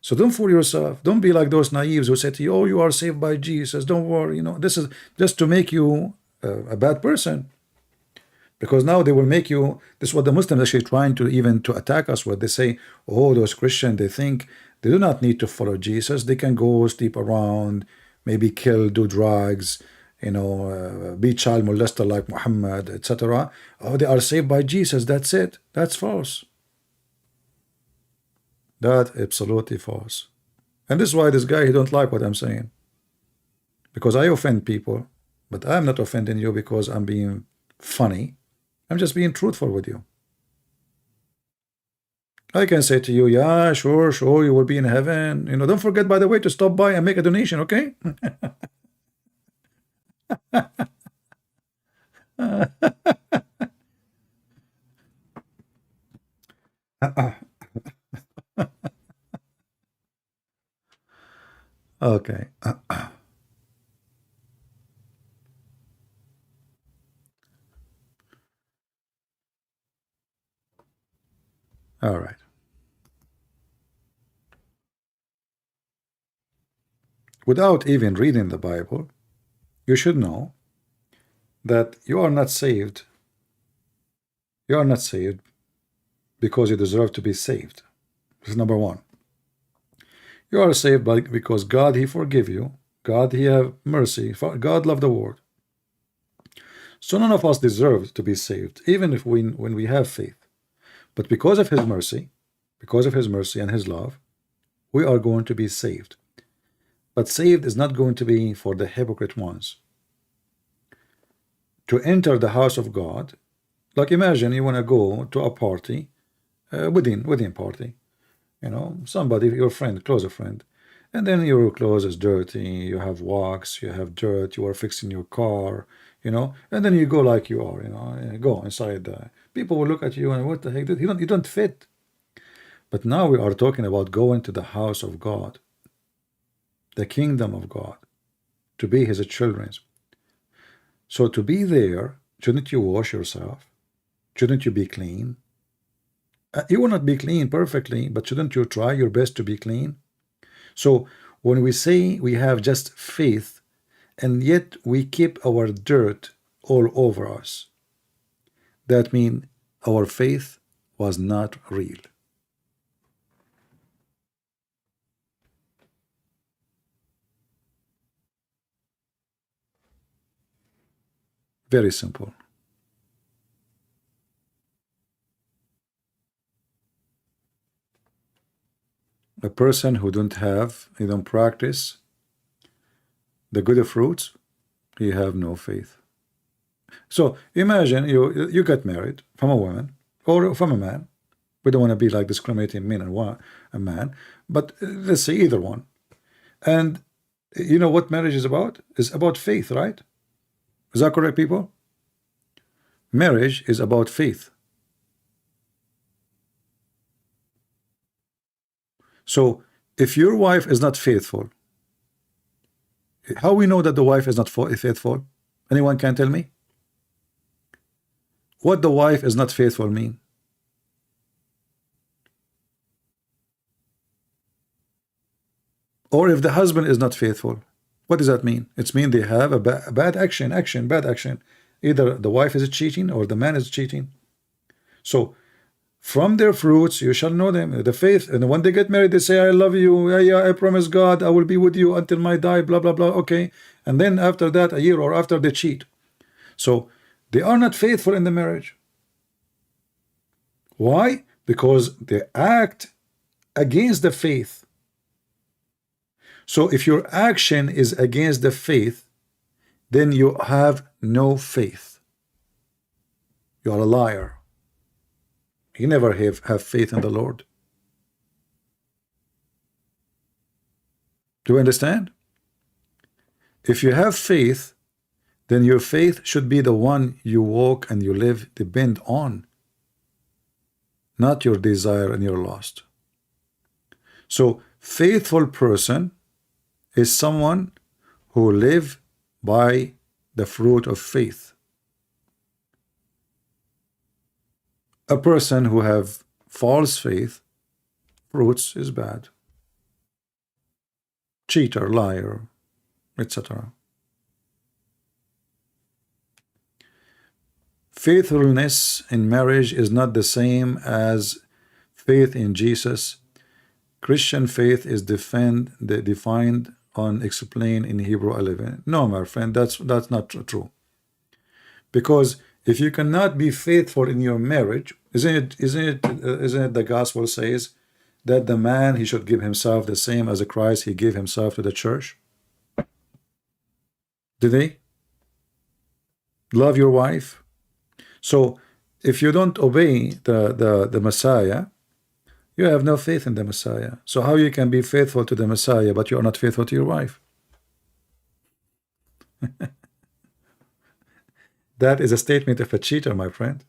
So don't fool yourself. Don't be like those naives who say to you, oh, you are saved by Jesus. Don't worry. You know, this is just to make you a bad person. Because now they will make you, this is what the Muslims actually trying to even to attack us with. They say, oh, those Christians, they think they do not need to follow Jesus. They can go sleep around, maybe kill, do drugs, you know, be child molester like Muhammad, etc. Oh, they are saved by Jesus. That's it. That's false. That's absolutely false. And this is why this guy, he don't like what I'm saying. Because I offend people, but I'm not offending you because I'm being funny. I'm just being truthful with you. I can say to you, yeah, sure, you will be in heaven. You know, don't forget, by the way, to stop by and make a donation, okay? Okay. All right. Without even reading the Bible, you should know that you are not saved. You are not saved because you deserve to be saved. This is number one. You are saved because God, he forgive you. God, he have mercy. God loved the world. So none of us deserve to be saved, even if when we have faith. But because of his mercy and his love, we are going to be saved. But saved is not going to be for the hypocrite ones. To enter the house of God, like imagine you want to go to a party, wedding party, you know, somebody, your friend, closer friend, and then your clothes is dirty, you have wax, you have dirt, you are fixing your car, you know, and then you go like you are, you know, go inside People will look at you and what the heck, you don't fit. But now we are talking about going to the house of God, the kingdom of God, to be his children. So to be there, shouldn't you wash yourself? Shouldn't you be clean? You will not be clean perfectly, but shouldn't you try your best to be clean? So when we say we have just faith, and yet we keep our dirt all over us, that means our faith was not real. Very simple. A person who he don't practice the good fruits, he have no faith. So imagine you get married from a woman or from a man. We don't want to be like discriminating men and a man, but let's say either one. And you know what marriage is about? It's about faith, right? Is that correct, people? Marriage is about faith. So if your wife is not faithful, how we know that the wife is not faithful? Anyone can tell me? What the wife is not faithful mean? Or if the husband is not faithful, what does that mean? It means they have a bad action. Either the wife is cheating or the man is cheating. So from their fruits you shall know them. The faith, and when they get married, they say, I love you. Yeah, I promise God I will be with you until my die, blah, blah, blah. Okay. And then after that, a year or after, they cheat. So they are not faithful in the marriage. Why? Because they act against the faith. So if your action is against the faith, then you have no faith. You are a liar. You never have faith in the Lord. Do you understand? If you have faith, then your faith should be the one you walk and you live, depend on, not your desire and your lust. So faithful person is someone who live by the fruit of faith. A person who have false faith, fruits is bad. Cheater, liar, etc. Faithfulness in marriage is not the same as faith in Jesus. Christian faith is defined on explained in Hebrew 11. No, my friend, that's not true. Because if you cannot be faithful in your marriage, isn't it the gospel says that the man, he should give himself the same as Christ he gave himself to the church? Did he? Love your wife. So if you don't obey the Messiah, you have no faith in the Messiah. So how you can be faithful to the Messiah but you are not faithful to your wife? That is a statement of a cheater, my friend.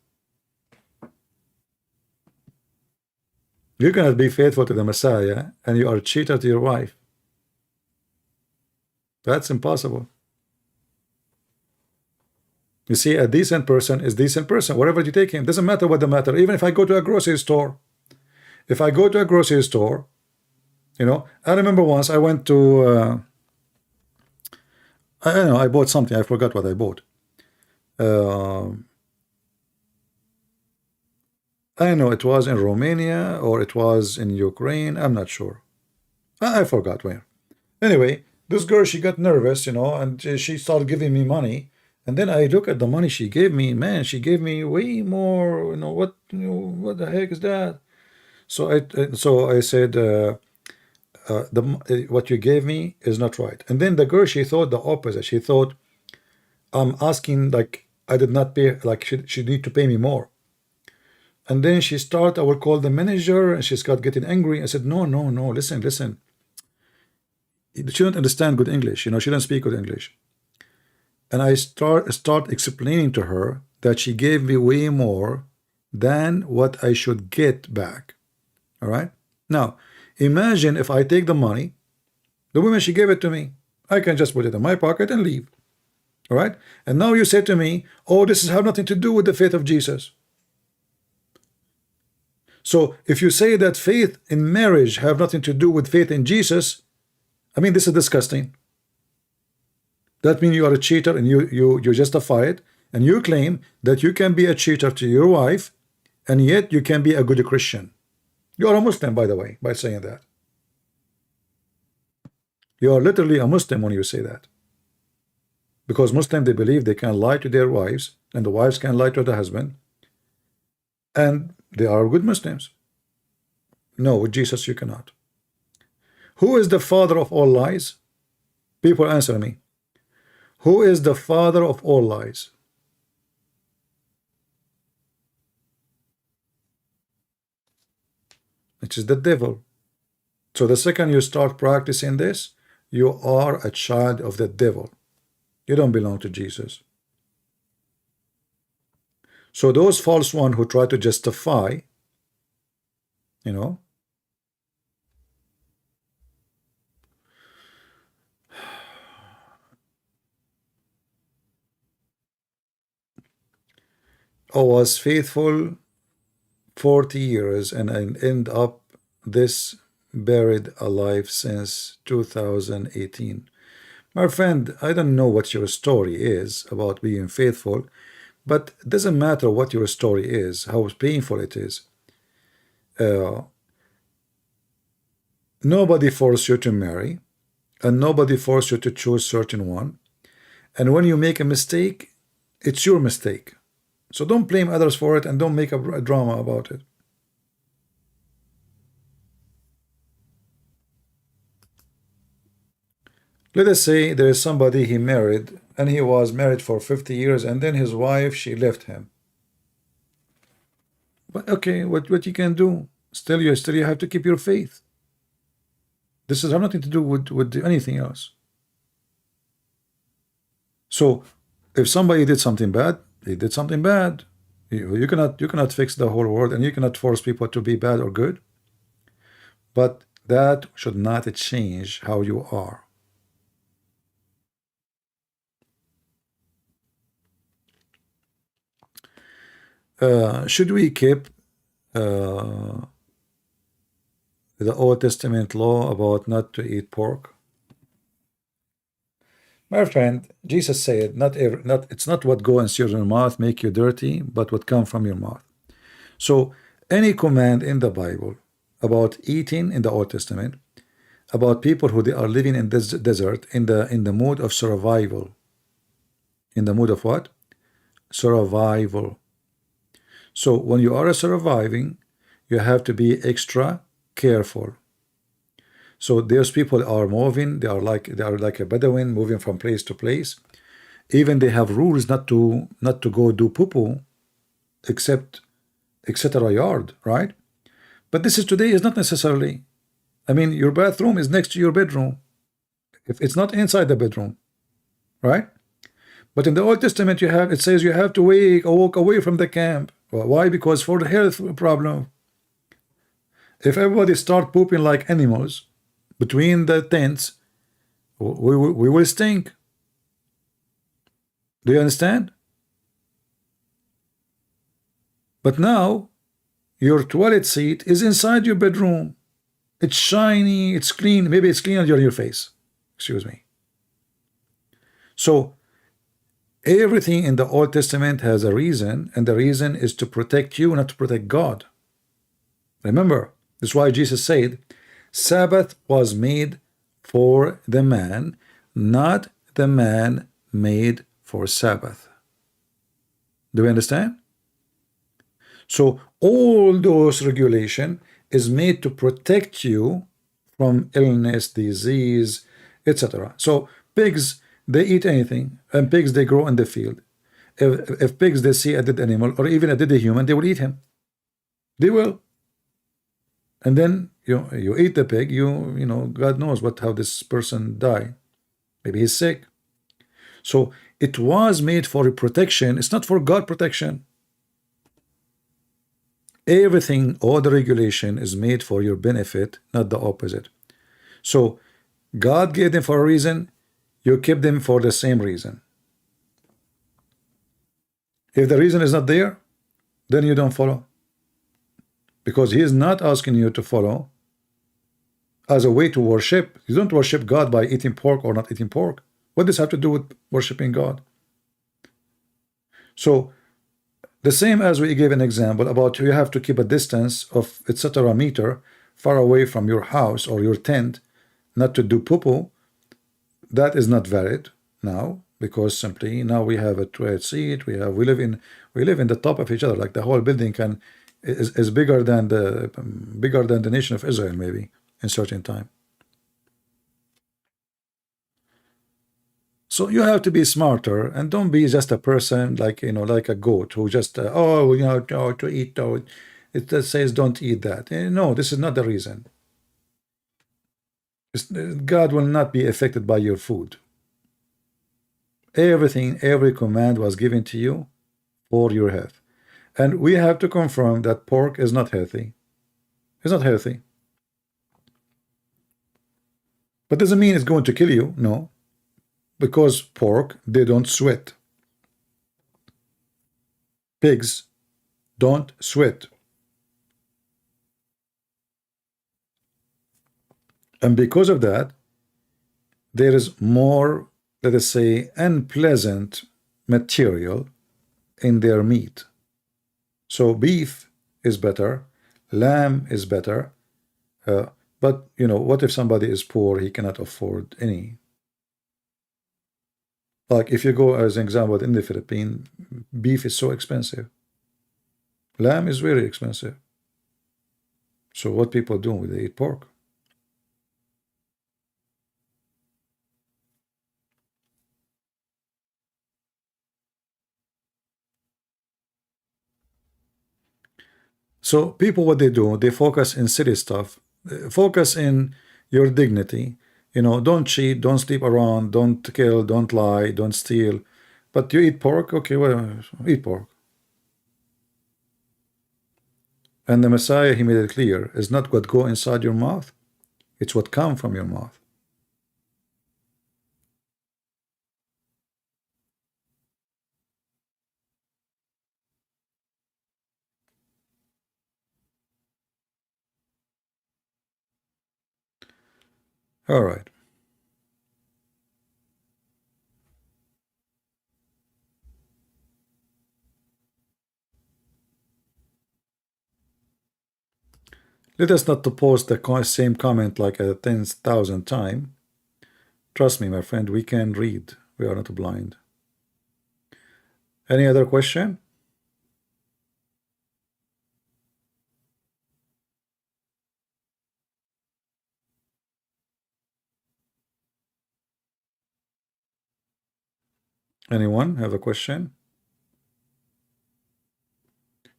You cannot be faithful to the Messiah and you are a cheater to your wife. That's impossible. You see, a decent person is decent person. Wherever you take him, doesn't matter what the matter. Even if I go to a grocery store, you know, I remember once I went to, I don't know, I bought something. I forgot what I bought. I don't know, it was in Romania or it was in Ukraine. I'm not sure. I forgot where. Anyway, this girl, she got nervous, you know, and she started giving me money. And then I look at the money she gave me. Man, she gave me way more. You know what the heck is that? So I said, what you gave me is not right. And then the girl, she thought the opposite. She thought I'm asking like I did not pay, like she need to pay me more. And then she started, I will call the manager, and she got getting angry. I said, no, listen. She don't understand good English. You know, she don't speak good English. And I start explaining to her that she gave me way more than what I should get back. All right. Now, imagine if I take the money, the woman, she gave it to me. I can just put it in my pocket and leave. All right. And now you say to me, oh, this has have nothing to do with the faith of Jesus. So if you say that faith in marriage have nothing to do with faith in Jesus, I mean, this is disgusting. That means you are a cheater, and you justify it, and you claim that you can be a cheater to your wife, and yet you can be a good Christian. You are a Muslim, by the way, by saying that. You are literally a Muslim when you say that. Because Muslims, they believe they can lie to their wives, and the wives can lie to the husband, and they are good Muslims. No, with Jesus you cannot. Who is the father of all lies? People answer me. Who is the father of all lies? It is the devil. So the second you start practicing this, you are a child of the devil. You don't belong to Jesus. So those false ones who try to justify, you know, I was faithful 40 years and I end up this buried alive since 2018. My friend, I don't know what your story is about being faithful, but it doesn't matter what your story is, how painful it is. Nobody forced you to marry, and nobody forced you to choose certain one. And when you make a mistake, it's your mistake. So don't blame others for it, and don't make a drama about it. Let us say there is somebody he married, and he was married for 50 years, and then his wife, she left him. But okay, what you can do? Still you have to keep your faith. This has nothing to do with anything else. So if somebody did something bad, he did something bad. You cannot fix the whole world, and you cannot force people to be bad or good. But that should not change how you are. Should we keep the Old Testament law about not to eat pork? My friend, Jesus said, it's not what goes into your mouth make you dirty, but what comes from your mouth. So any command in the Bible about eating in the Old Testament, about people who they are living in this desert in the mood of survival. In the mood of what? Survival. So when you are surviving, you have to be extra careful. So those people are moving, they are like a Bedouin moving from place to place. Even they have rules not to go do poo-poo except a yard, right? But this is today is not necessarily. I mean, your bathroom is next to your bedroom. If it's not inside the bedroom, right? But in the Old Testament, it says you have to walk away from the camp. Well, why? Because for the health problem. If everybody start pooping like animals between the tents, we will stink. Do you understand? But now your toilet seat is inside your bedroom. It's shiny, it's clean. Maybe it's clean on your face. Excuse me. So everything in the Old Testament has a reason, and the reason is to protect you, not to protect God. Remember, that's why Jesus said, Sabbath was made for the man, not the man made for Sabbath. Do you understand? So all those regulation is made to protect you from illness, disease, etc. So pigs, they eat anything, and pigs, they grow in the field. If pigs, they see a dead animal or even a dead human, they will eat him. They will. And then you eat the pig, you know, God knows how this person died. Maybe he's sick. So it was made for protection. It's not for God protection. Everything, all the regulation is made for your benefit, not the opposite. So God gave them for a reason, you keep them for the same reason. If the reason is not there, then you don't follow, because he is not asking you to follow as a way to worship. You don't worship God by eating pork or not eating pork. What does this have to do with worshiping God? So the same as we gave an example about you have to keep a distance of etc. meter far away from your house or your tent, not to do poo-poo. That is not valid now, because simply now we have a toilet seat. We live in the top of each other. Like the whole building is bigger than the nation of Israel, maybe in certain time. So you have to be smarter, and don't be just a person like like a goat who just to eat. It says don't eat that. No, this is not the reason. God will not be affected by your food. Every command was given to you for your health, and we have to confirm that pork is not healthy. It's not healthy, but doesn't mean it's going to kill you. No. Because pork, they don't sweat. Pigs don't sweat. And because of that, there is more, let us say, unpleasant material in their meat. So beef is better, lamb is better, but what if somebody is poor, he cannot afford any? Like if you go as an example in the Philippines, beef is so expensive. Lamb is very expensive. So what people do? They eat pork. So people, what they do, they focus in silly stuff. Focus in your dignity. Don't cheat, don't sleep around, don't kill, don't lie, don't steal. But you eat pork, okay, well, eat pork. And the Messiah, he made it clear, is not what go inside your mouth, it's what come from your mouth. All right. Let us not to post the same comment like 10,000 times. Trust me, my friend, we can read. We are not blind. Any other question? Anyone have a question?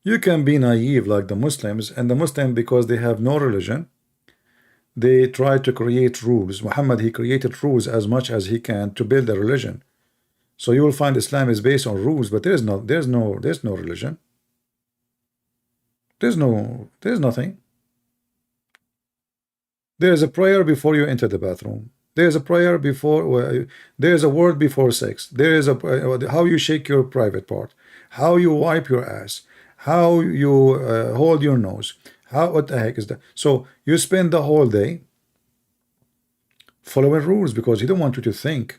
You can be naive like the Muslims, and the Muslims, because they have no religion, they try to create rules. Muhammad, he created rules as much as he can to build a religion. So you will find Islam is based on rules, but there's no religion. There's nothing. There's a prayer before you enter the bathroom. There's a prayer before, there's a word before sex. There is how you shake your private part, how you wipe your ass, how you hold your nose. What the heck is that? So you spend the whole day following rules because he don't want you to think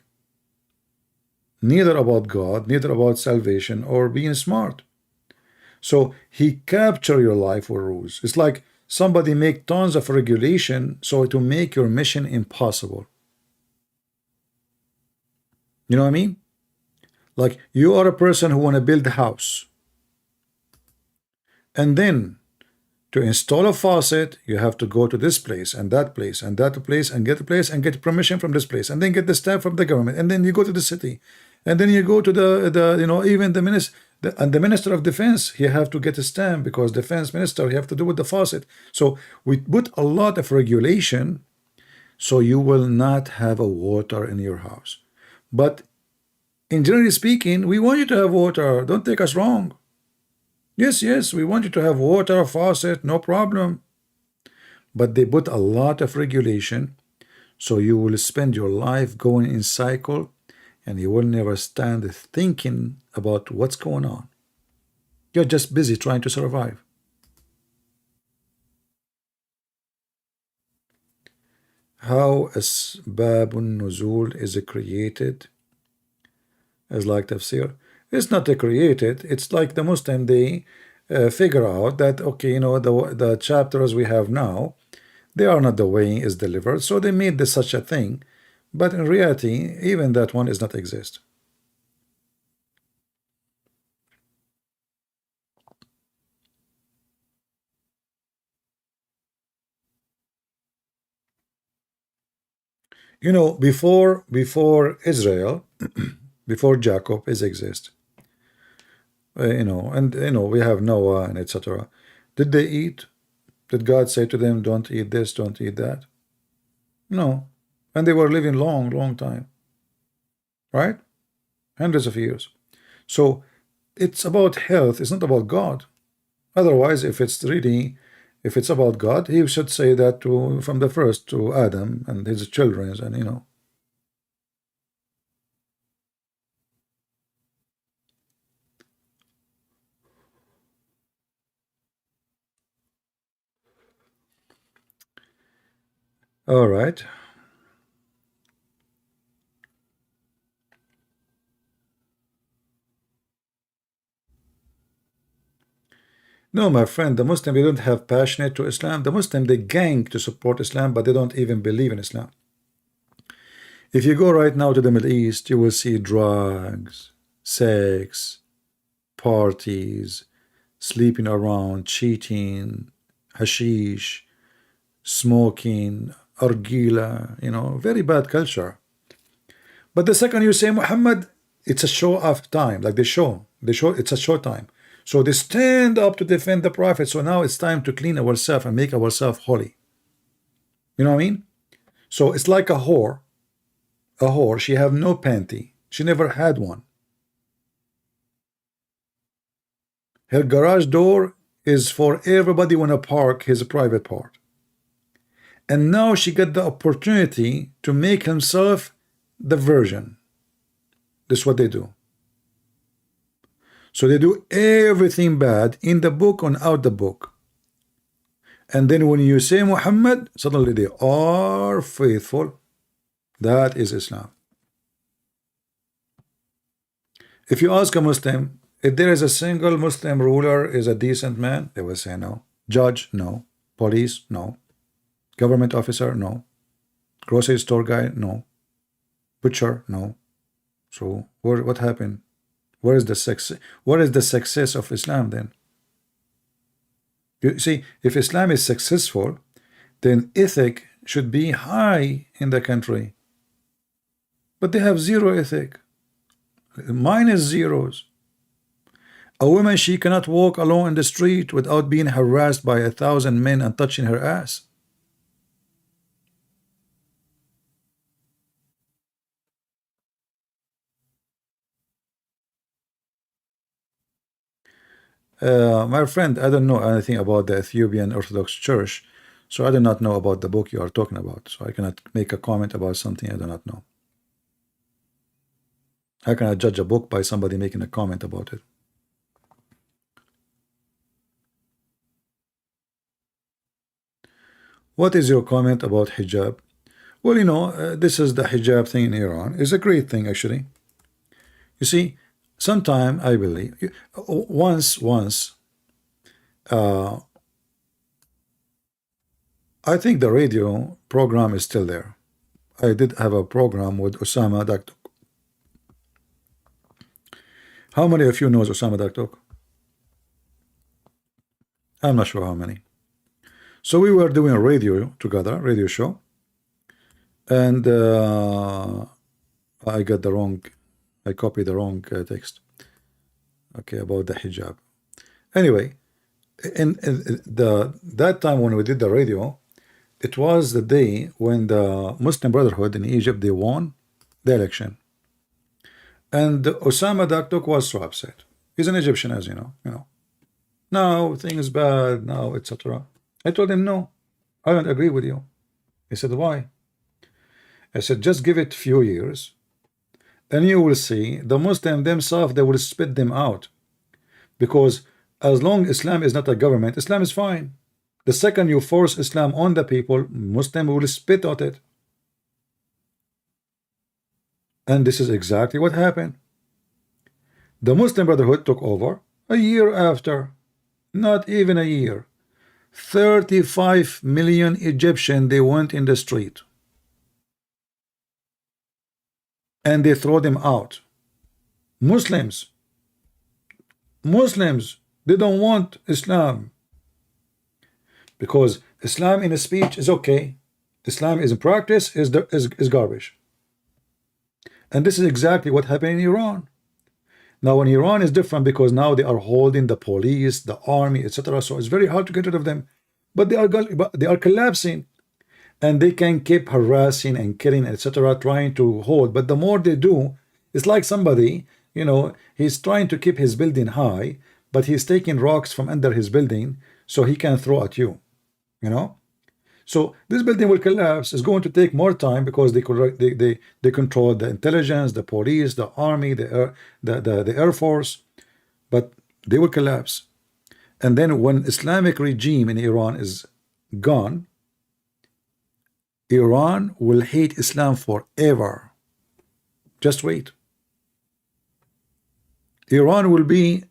neither about God, neither about salvation or being smart. So he capture your life with rules. It's like somebody make tons of regulation so to make your mission impossible. You know what I mean? Like you are a person who want to build a house, and then to install a faucet you have to go to this place and that place and that place and get the place and get permission from this place and then get the stamp from the government, and then you go to the city, and then you go to the even the minister of defense, he have to get a stamp because defense minister, he have to do with the faucet. So we put a lot of regulation so you will not have a water in your house. But in generally speaking, we want you to have water. Don't take us wrong. Yes, yes, we want you to have water, faucet, no problem. But they put a lot of regulation, so you will spend your life going in cycle, and you will never stand thinking about what's going on. You're just busy trying to survive. How Asbabun Nuzul is created as like tafsir. It's not created. It's like the Muslim, they figure out that, okay, you know, the chapters we have now, they are not the way is delivered, so they made this such a thing. But in reality, even that one is not exist. You know, before Israel, before Jacob is exist, you know, and you know, we have Noah and etc. Did they eat? Did God say to them, don't eat this, don't eat that? No. And they were living long time, right? Hundreds of years. So it's about health, it's not about God. Otherwise, if it's about God, he should say that from the first to Adam and his children, and you know. All right. No, my friend, the Muslim, they don't have passionate to Islam. The Muslim, they gang to support Islam, but they don't even believe in Islam. If you go right now to the Middle East, you will see drugs, sex, parties, sleeping around, cheating, hashish, smoking, argila, you know, very bad culture. But the second you say Muhammad, it's a show of time, like they show it's a show time. So they stand up to defend the Prophet. So now it's time to clean ourselves and make ourselves holy. You know what I mean? So it's like a whore. A whore, she have no panty. She never had one. Her garage door is for everybody wanna park his private part. And now she got the opportunity to make himself the virgin. This is what they do. So they do everything bad in the book and out the book. And then when you say Muhammad, suddenly they are faithful. That is Islam. If you ask a Muslim, if there is a single Muslim ruler is a decent man, they will say no. Judge, no. Police, no. Government officer, no. Grocery store guy, no. Butcher, no. So what happened? Where is the success? What is the success of Islam then? You see, if Islam is successful, then ethic should be high in the country. But they have zero ethic. Minus zeros. A woman, she cannot walk alone in the street without being harassed by 1,000 men and touching her ass. My friend, I don't know anything about the Ethiopian Orthodox Church, so I do not know about the book you are talking about. So I cannot make a comment about something I do not know. How can I judge a book by somebody making a comment about it? What is your comment about hijab? Well, you know, this is the hijab thing in Iran. It's a great thing, actually. You see, sometime I believe once I think the radio program is still there. I did have a program with Osama Daktuk. How many of you knows Osama Daktuk? I'm not sure how many. So we were doing a radio together, radio show, and I got the wrong, I copied the wrong text. Okay, about the hijab. Anyway, in that time when we did the radio, it was the day when the Muslim Brotherhood in Egypt, they won the election, and Osama Daktuk was so upset. He's an Egyptian, as you know. No, things bad, no, etc. I told him, no, I don't agree with you. He said, why? I said, just give it few years, and you will see the Muslim themselves, they will spit them out. Because as long Islam is not a government, Islam is fine. The second you force Islam on the people, Muslim will spit at it. And this is exactly what happened. The Muslim Brotherhood took over a year after, not even a year. 35 million Egyptian, they went in the street. And they throw them out. Muslims, they don't want Islam. Because Islam in a speech is okay. Islam is in practice is garbage. And this is exactly what happened in Iran. Now in Iran is different because now they are holding the police, the army, etc. So it's very hard to get rid of them. But they are collapsing. And they can keep harassing and killing, etc., trying to hold. But the more they do, it's like somebody, you know, he's trying to keep his building high, but he's taking rocks from under his building so he can throw at you, you know. So this building will collapse. It's going to take more time because they control the intelligence, the police, the army, the air force, but they will collapse. And then when Islamic regime in Iran is gone, Iran will hate Islam forever. Just wait. Iran will be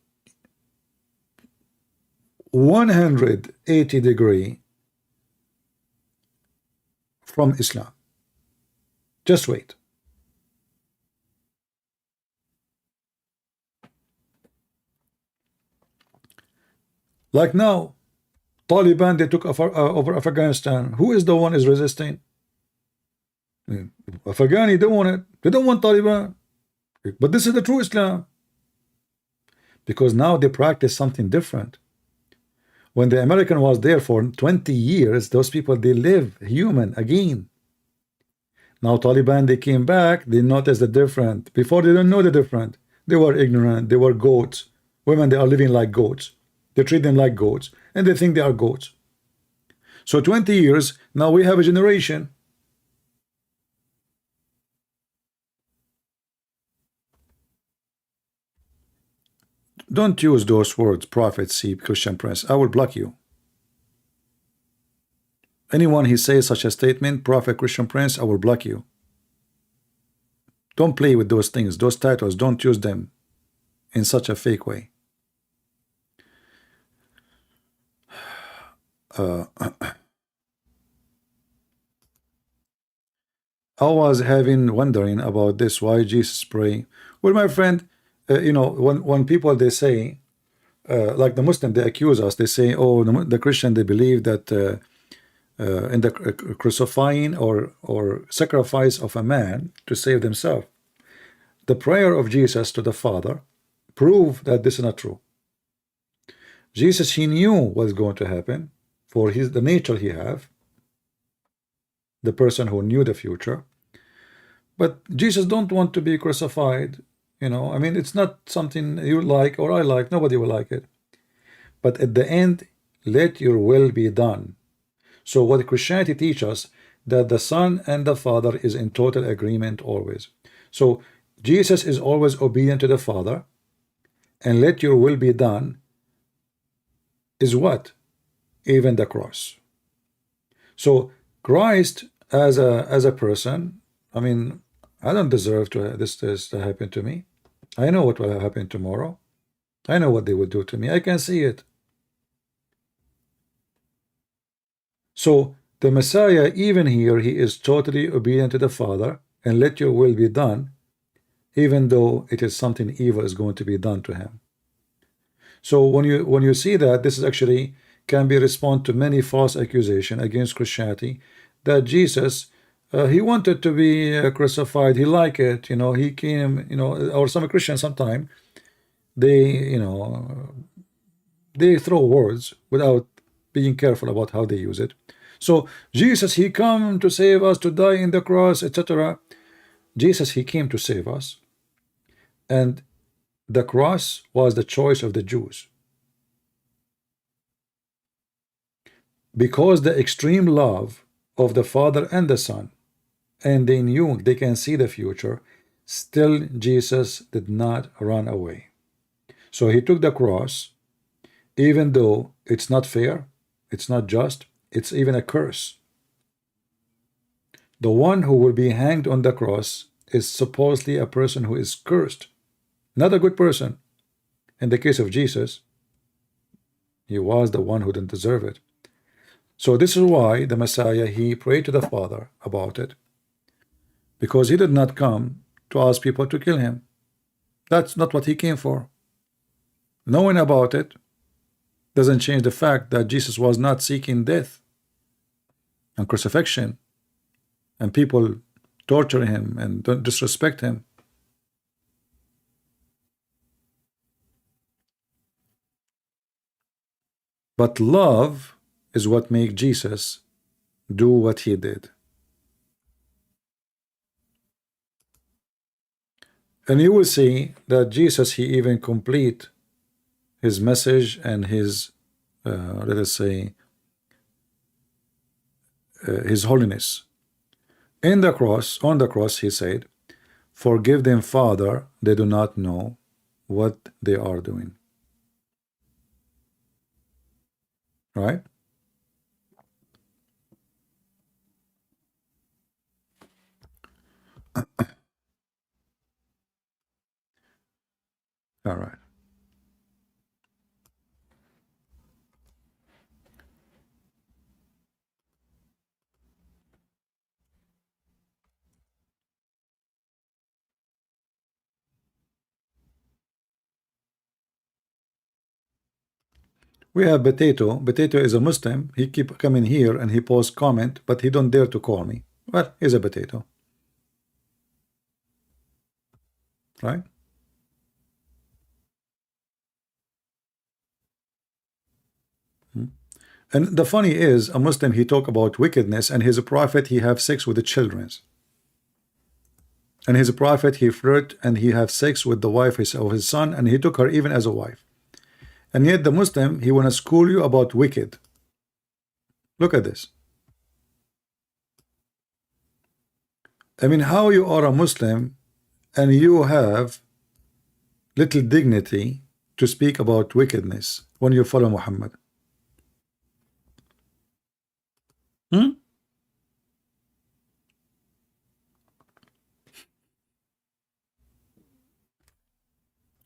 180 degree from Islam. Just wait. Like now, Taliban, they took over Afghanistan. Who is the one is resisting? Afghani don't want it. They don't want Taliban. But this is the true Islam. Because now they practice something different. When the American was there for 20 years, those people, they live human again. Now Taliban, they came back, they noticed the difference. Before they don't know the difference. They were ignorant, they were goats. Women, they are living like goats. They treat them like goats, and they think they are goats. So 20 years, now we have a generation. Don't use those words, prophecy, Christian Prince. I will block you. Anyone who says such a statement, Prophet Christian Prince, I will block you. Don't play with those things, those titles. Don't use them in such a fake way. I was wondering about this, why Jesus pray. Well, my friend, you know, when people, they say, like the Muslim, they accuse us, they say, oh, the Christian, they believe that in the crucifying or sacrifice of a man to save themselves. The prayer of Jesus to the Father prove that this is not true. Jesus, he knew what's going to happen for the nature he have, the person who knew the future. But Jesus don't want to be crucified. You know, I mean, it's not something you like or I like. Nobody will like it. But at the end, let your will be done. So what Christianity teaches us, that the Son and the Father is in total agreement always. So Jesus is always obedient to the Father, and let your will be done is what? Even the cross. So Christ as a person, I mean, I don't deserve this to happen to me. I know what will happen tomorrow. I know what they will do to me. I can see it. So the Messiah, even here, he is totally obedient to the Father, and let your will be done, even though it is something evil is going to be done to him. So when you see that, this is actually can be respond to many false accusations against Christianity, that Jesus, he wanted to be crucified, he liked it, you know, he came, you know, or some Christians sometime, they, you know, they throw words without being careful about how they use it. So Jesus, he come to save us, to die in the cross, etc. Jesus, he came to save us, and the cross was the choice of the Jews. because the extreme love of the Father and the Son, and they knew they can see the future, still Jesus did not run away. So he took the cross, even though it's not fair, it's not just, it's even a curse. The one who will be hanged on the cross is supposedly a person who is cursed, not a good person. In the case of Jesus, he was the one who didn't deserve it. So this is why the Messiah, he prayed to the Father about it, because he did not come to ask people to kill him. That's not what he came for. Knowing about it doesn't change the fact that Jesus was not seeking death and crucifixion and people torture him and don't disrespect him. But love is what made Jesus do what he did. And you will see that Jesus, he even complete his message and his, let us say, his holiness. In the cross, on the cross, he said, "Forgive them, Father, they do not know what they are doing." Right? All right. We have Potato. Potato is a Muslim. He keep coming here and he posts comment, but he don't dare to call me. Well, he's a potato. Right? And the funny is, a Muslim, he talk about wickedness, and his prophet, he have sex with the children. And his prophet, he flirt and he have sex with the wife of his son, and he took her even as a wife. And yet the Muslim, he want to school you about wicked. Look at this. I mean, how you are a Muslim and you have little dignity to speak about wickedness when you follow Muhammad?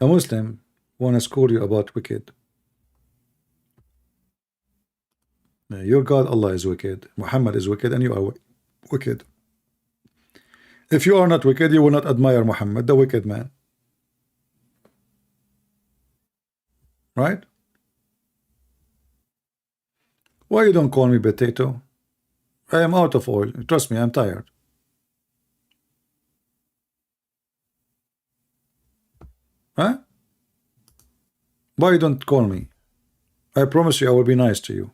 A Muslim want to school you about wicked. Your God Allah is wicked, Muhammad is wicked, and you are wicked. If you are not wicked, you will not admire Muhammad, the wicked man. Right? Why you don't call me potato? I am out of oil. Trust me, I'm tired. Huh? Why you don't call me? I promise you I will be nice to you.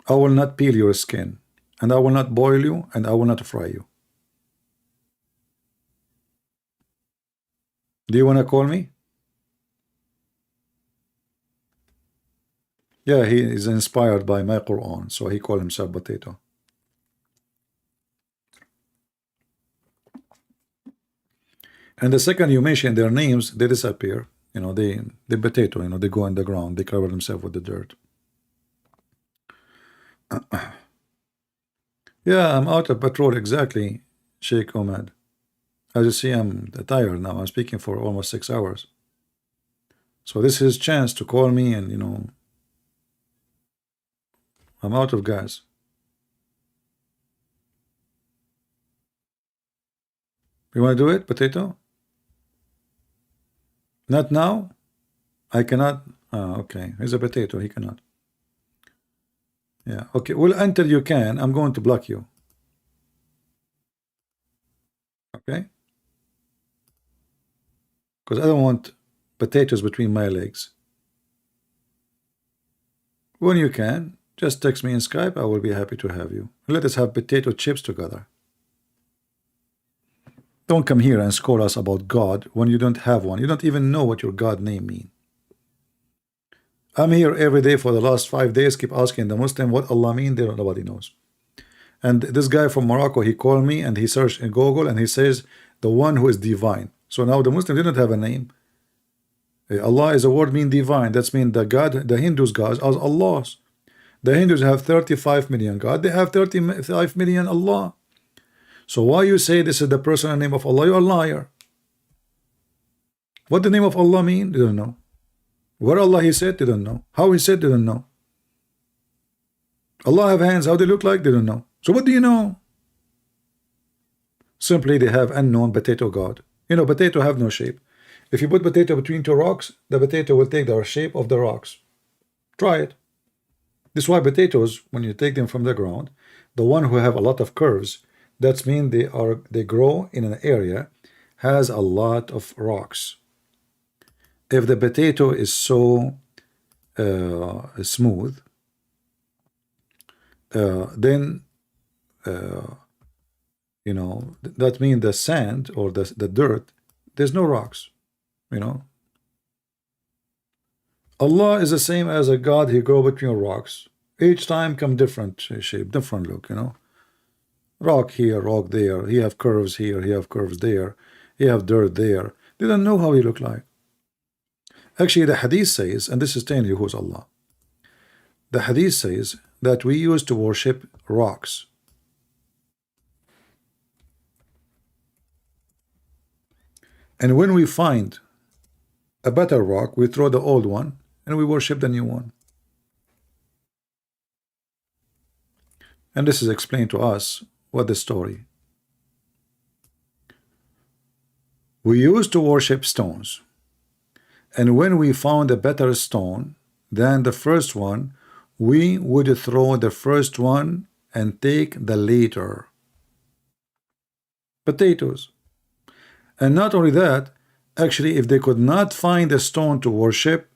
I will not peel your skin, and I will not boil you, and I will not fry you. Do you want to call me? Yeah, he is inspired by my Quran, so he called himself potato. And the second you mention their names, they disappear. You know, they potato, you know, they go in the ground, they cover themselves with the dirt. Yeah, I'm out of patrol, exactly, Sheikh Ahmed. As you see, I'm tired now. I'm speaking for almost 6 hours. So this is his chance to call me, and, you know, I'm out of gas. You want to do it, potato? Not now? I cannot. Okay, he's a potato, he cannot. Yeah, okay, well, until you can, I'm going to block you. Okay? Because I don't want potatoes between my legs. When you can, just text me in Skype. I will be happy to have you. Let us have potato chips together. Don't come here and scold us about God when you don't have one. You don't even know what your God name means. I'm here every day for the last 5 days, keep asking the Muslim what Allah mean. Nobody knows. And this guy from Morocco, he called me and he searched in Google and he says the one who is divine. So now the Muslim didn't have a name. Allah is a word mean divine. That's mean the God, the Hindus gods are Allahs. The Hindus have 35 million God. They have 35 million Allah. So why you say this is the personal name of Allah? You're a liar. What the name of Allah mean? They don't know. Where Allah he said? They don't know. How he said? They don't know. Allah have hands. How they look like? They don't know. So what do you know? Simply they have unknown potato God. You know, potato have no shape. If you put potato between two rocks, the potato will take the shape of the rocks. Try it. This is why potatoes, when you take them from the ground, the one who have a lot of curves, that means they grow in an area has a lot of rocks. If the potato is so smooth, then you know, that means the sand or the dirt, there's no rocks, you know. Allah is the same as a God. He grow between rocks. Each time come different shape, different look, you know. Rock here, rock there. He have curves here, he have curves there. He have dirt there. They don't know how he look like. Actually, the hadith says, and this is telling you who's Allah. The hadith says that we used to worship rocks. And when we find a better rock, we throw the old one and we worship the new one. And this is explained to us what the story. We used to worship stones. And when we found a better stone than the first one, we would throw the first one and take the later. Potatoes. And not only that, actually, if they could not find a stone to worship,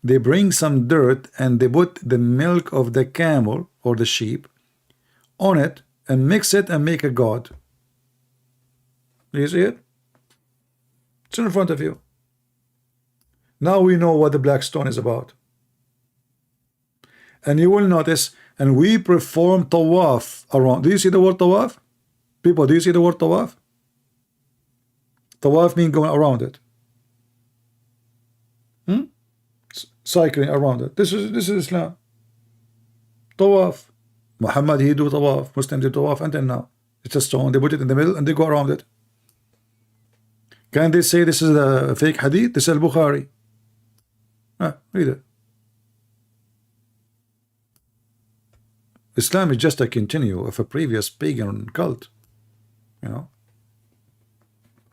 they bring some dirt and they put the milk of the camel or the sheep on it and mix it and make a god. Do you see it? It's in front of you. Now we know what the black stone is about. And you will notice, and we perform tawaf around. Do you see the word tawaf? People, do you see the word tawaf? Tawaf means going around it. Cycling around it. This is Islam. Tawaf. Muhammad, he do tawaf. Muslims do tawaf until now. It's a stone. They put it in the middle and they go around it. Can they say this is a fake hadith? This is al-Bukhari. Read it. Islam is just a continue of a previous pagan cult. You know.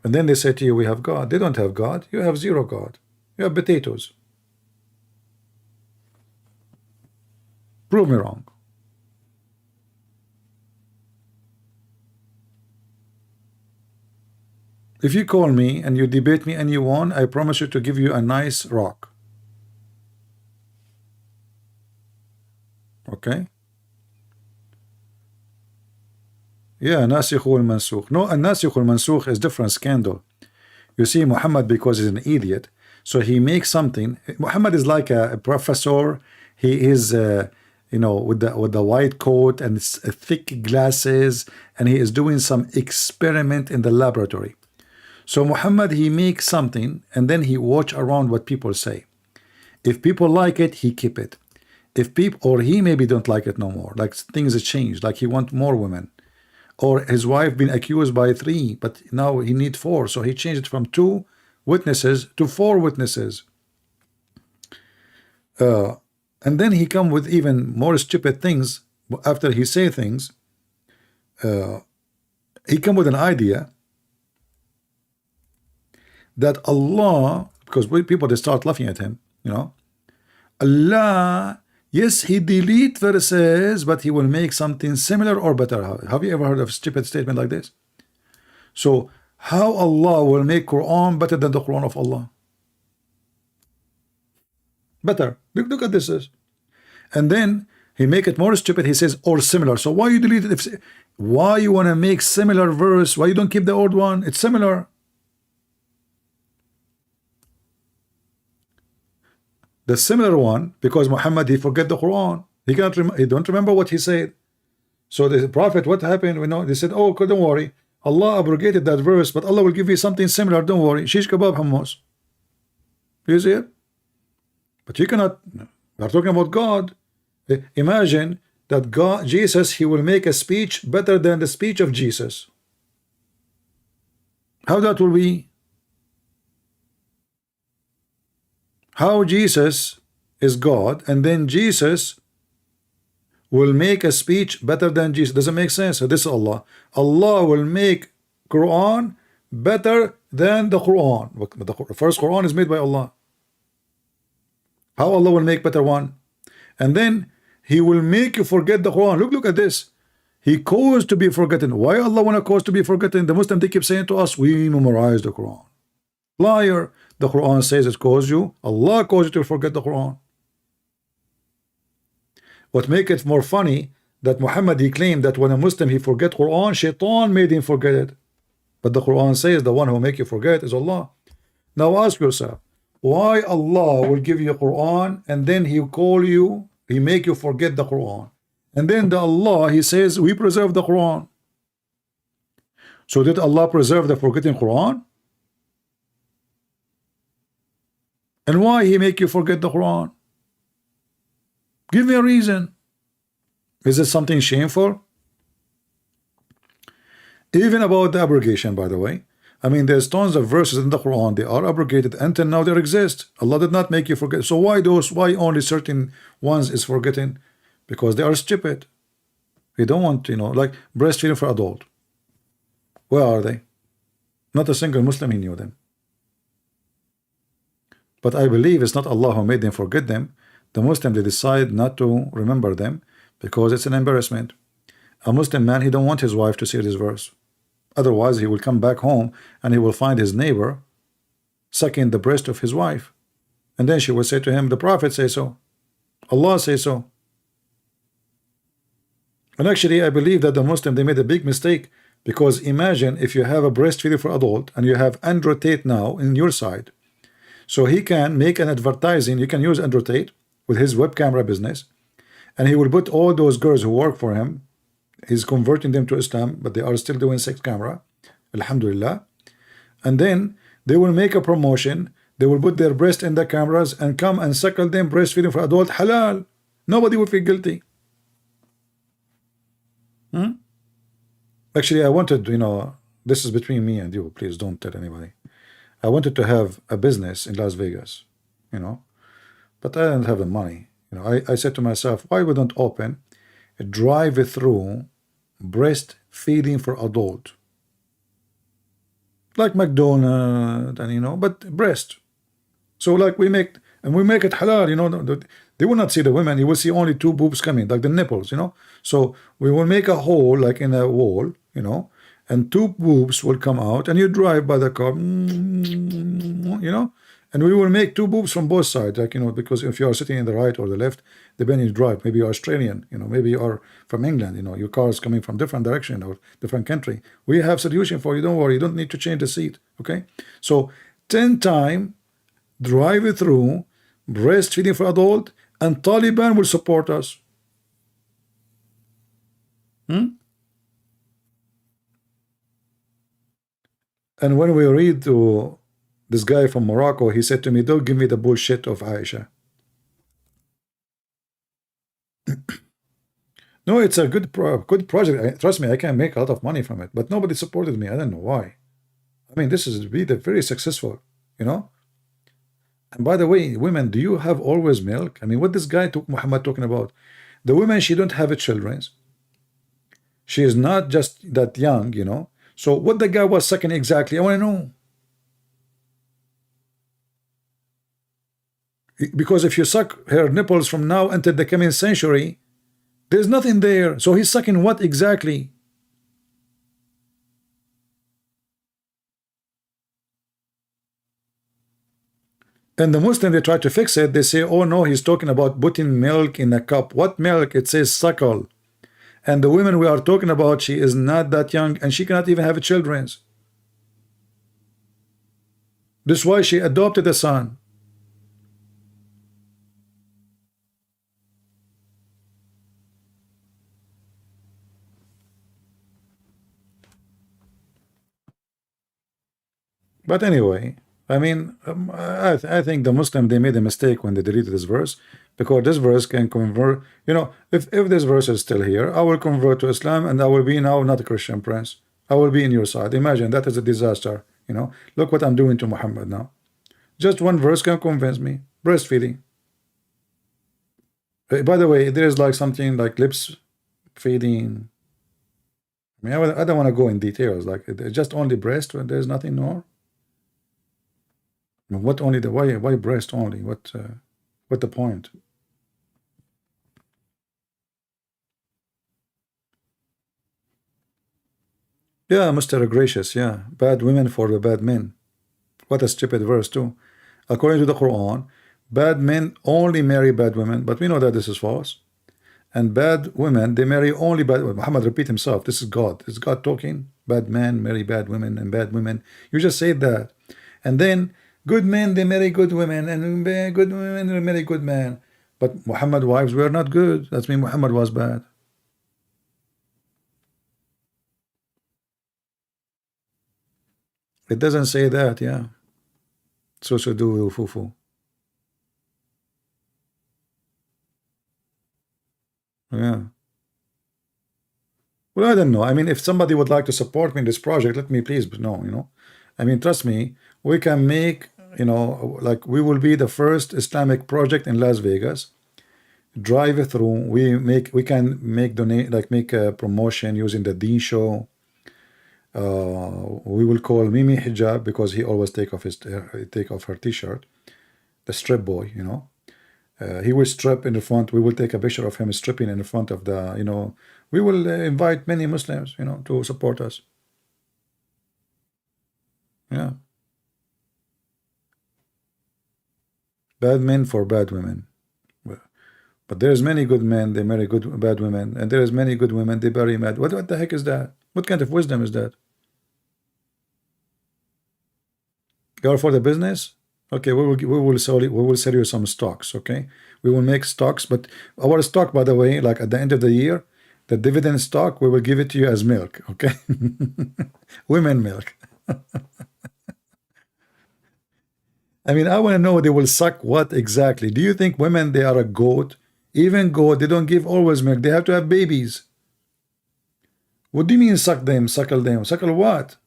And then they say to you, we have God. They don't have God. You have zero God. You have potatoes. Prove me wrong. If you call me and you debate me and you won, I promise you to give you a nice rock. Okay? Yeah, nasikh wal mansukh. No, a nasikh wal mansukh is different scandal. You see, Muhammad, because he's an idiot, so he makes something. Muhammad is like a professor. He is, you know, with the white coat and thick glasses, and he is doing some experiment in the laboratory. So Muhammad, he makes something, and then he watch around what people say. If people like it, he keep it. If people, or he maybe don't like it no more, like things have changed, like he want more women. Or his wife been accused by 3, but now he need 4, so he changed it from 2 witnesses to 4 witnesses. And then he come with even more stupid things. After he say things, he come with an idea that Allah, because people, they start laughing at him, you know, Allah, yes, he delete verses, but he will make something similar or better. Have you ever heard of a stupid statement like this? So how Allah will make Quran better than the Quran of Allah? Better. Look at this. And then he make it more stupid. He says, or similar. So why you delete it? Why you want to make similar verse? Why you don't keep the old one? It's similar. The similar one, because Muhammad, he forget the Quran. He cannot he don't remember what he said. So the Prophet, what happened? We know they said, oh, don't worry. Allah abrogated that verse, but Allah will give you something similar. Don't worry. Shish kebab hummus. You see it? But you cannot. We are talking about God. Imagine that God, Jesus, he will make a speech better than the speech of Jesus. How that will be? How Jesus is God, and then Jesus will make a speech better than Jesus. Doesn't make sense. So this is Allah. Allah will make Quran better than the Quran. But the first Quran is made by Allah. How Allah will make better one? And then He will make you forget the Quran. Look at this. He caused to be forgotten. Why Allah want to cause to be forgotten? The Muslim, they keep saying to us, we memorize the Quran. Liar. The Quran says it caused you. Allah caused you to forget the Quran. What make it more funny that Muhammad, he claimed that when a Muslim he forget Quran, Shaitan made him forget it. But the Quran says the one who make you forget is Allah. Now ask yourself, why Allah will give you Quran and then He call you, He make you forget the Quran, and then the Allah, He says we preserve the Quran. So did Allah preserve the forgetting Quran? And why He make you forget the Quran? Give me a reason. Is it something shameful? Even about the abrogation, by the way. I mean, there's tons of verses in the Quran, they are abrogated until now they exist. Allah did not make you forget. So why only certain ones is forgetting? Because they are stupid. They don't want, like breastfeeding for adult. Where are they? Not a single Muslim he knew them. But I believe it's not Allah who made them forget them. The Muslim, they decide not to remember them because it's an embarrassment. A Muslim man, he don't want his wife to see this verse. Otherwise, he will come back home and he will find his neighbor sucking the breast of his wife. And then she will say to him, the Prophet say so. Allah say so. And actually, I believe that the Muslim, they made a big mistake, because imagine if you have a breastfeeder for adult and you have Andrew Tate now in your side. So he can make an advertising. You can use Andrew Tate with his web camera business, and he will put all those girls who work for him, he's converting them to Islam, but they are still doing sex camera, alhamdulillah. And then they will make a promotion, they will put their breast in the cameras and come and suckle them, breastfeeding for adult, halal. Nobody will feel guilty. Actually, I wanted, this is between me and you, please don't tell anybody. I wanted to have a business in Las Vegas, but I didn't have the money. I said to myself, why we don't open a drive-through breastfeeding for adult, like McDonald's, and but breast. So like we make it halal. They will not see the women. You will see only two boobs coming, like the nipples. So we will make a hole like in a wall, and two boobs will come out, and you drive by the car, and we will make two boobs from both sides, like because if you are sitting in the right or the left, depending you drive, maybe you're Australian, maybe you are from England, your car is coming from different direction or different country. We have solution for you. Don't worry, you don't need to change the seat. Okay, so 10 time drive it through breastfeeding for adult, and Taliban will support us. And when we read to this guy from Morocco, he said to me, don't give me the bullshit of Aisha. No, it's a good project. Trust me, I can make a lot of money from it, but nobody supported me. I don't know why. I mean, this is very successful, And by the way, women, do you have always milk? I mean, what this guy Muhammad talking about? The women, she don't have children. She is not just that young, So what the guy was sucking exactly, I want to know. Because if you suck her nipples from now until the coming century, there's nothing there. So he's sucking what exactly? And the Muslim, they try to fix it. They say, oh no, he's talking about putting milk in a cup. What milk? It says suckle. And the women we are talking about, she is not that young, and she cannot even have children. This is why she adopted a son. But anyway, I mean, I think the Muslim, they made a mistake when they deleted this verse, because this verse can convert. You know, if this verse is still here, I will convert to Islam, and I will be now not a Christian prince. I will be in your side. Imagine, that is a disaster. You know, look what I'm doing to Muhammad now. Just one verse can convince me. Breastfeeding. By the way, there is like something like lips feeding. I mean, I don't want to go in details. Like, just only breast, when there's nothing more. I mean, what only the why breast only? What the point? Yeah, Mr. Gracious. Yeah, bad women for the bad men. What a stupid verse too. According to the Quran, bad men only marry bad women, but we know that this is false. And bad women, they marry only bad women. Muhammad repeat himself. This is God. This is God talking. Bad men marry bad women, and bad women. You just say that. And then good men, they marry good women, and good women, they marry good men. But Muhammad wives were not good. That means Muhammad was bad. It doesn't say that, yeah. So do fufu. Yeah. Well, I don't know. I mean, if somebody would like to support me in this project, let me please know, you know. I mean, trust me, we can make, you know, like we will be the first Islamic project in Las Vegas. Drive it through. We can make donate, like make a promotion using the Deen show. We will call Mimi Hijab, because he always take off her t-shirt, the strip boy, you know. He will strip in the front. We will take a picture of him stripping in the front of the, you know. We will invite many Muslims, you know, to support us. Yeah. Bad men for bad women. But there's many good men, they marry bad women, and there's many good women, they marry mad. What the heck is that? What kind of wisdom is that? You're for the business? Okay, we will sell you some stocks. Okay, we will make stocks, but our stock, by the way, like at the end of the year, the dividend stock, we will give it to you as milk. Okay, women milk. I mean, I want to know, they will suck what exactly? Do you think women, they are a goat? Even goat, they don't give always milk. They have to have babies. What do you mean suck them, suckle them? Suckle what?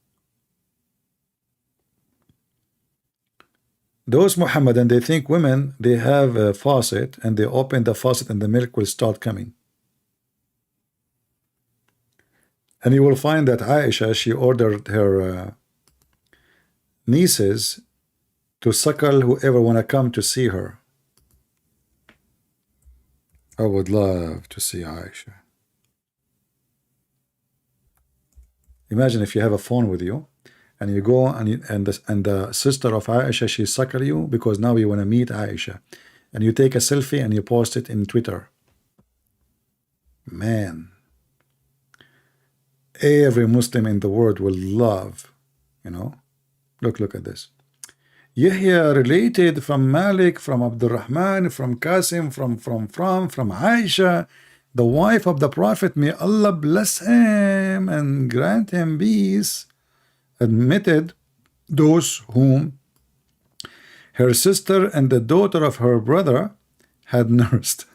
Those Muhammadan, they think women, they have a faucet, and they open the faucet and the milk will start coming. And you will find that Aisha, she ordered her nieces to suckle whoever want to come to see her. I would love to see Aisha. Imagine if you have a phone with you, and you go and the sister of Aisha, she suckle you because now you want to meet Aisha, and you take a selfie and you post it in Twitter. Man, every Muslim in the world will love, you know. Look at this. Yahya related from Malik, from Abdurrahman, from Qasim, from Aisha, the wife of the Prophet, may Allah bless him and grant him peace, admitted those whom her sister and the daughter of her brother had nursed.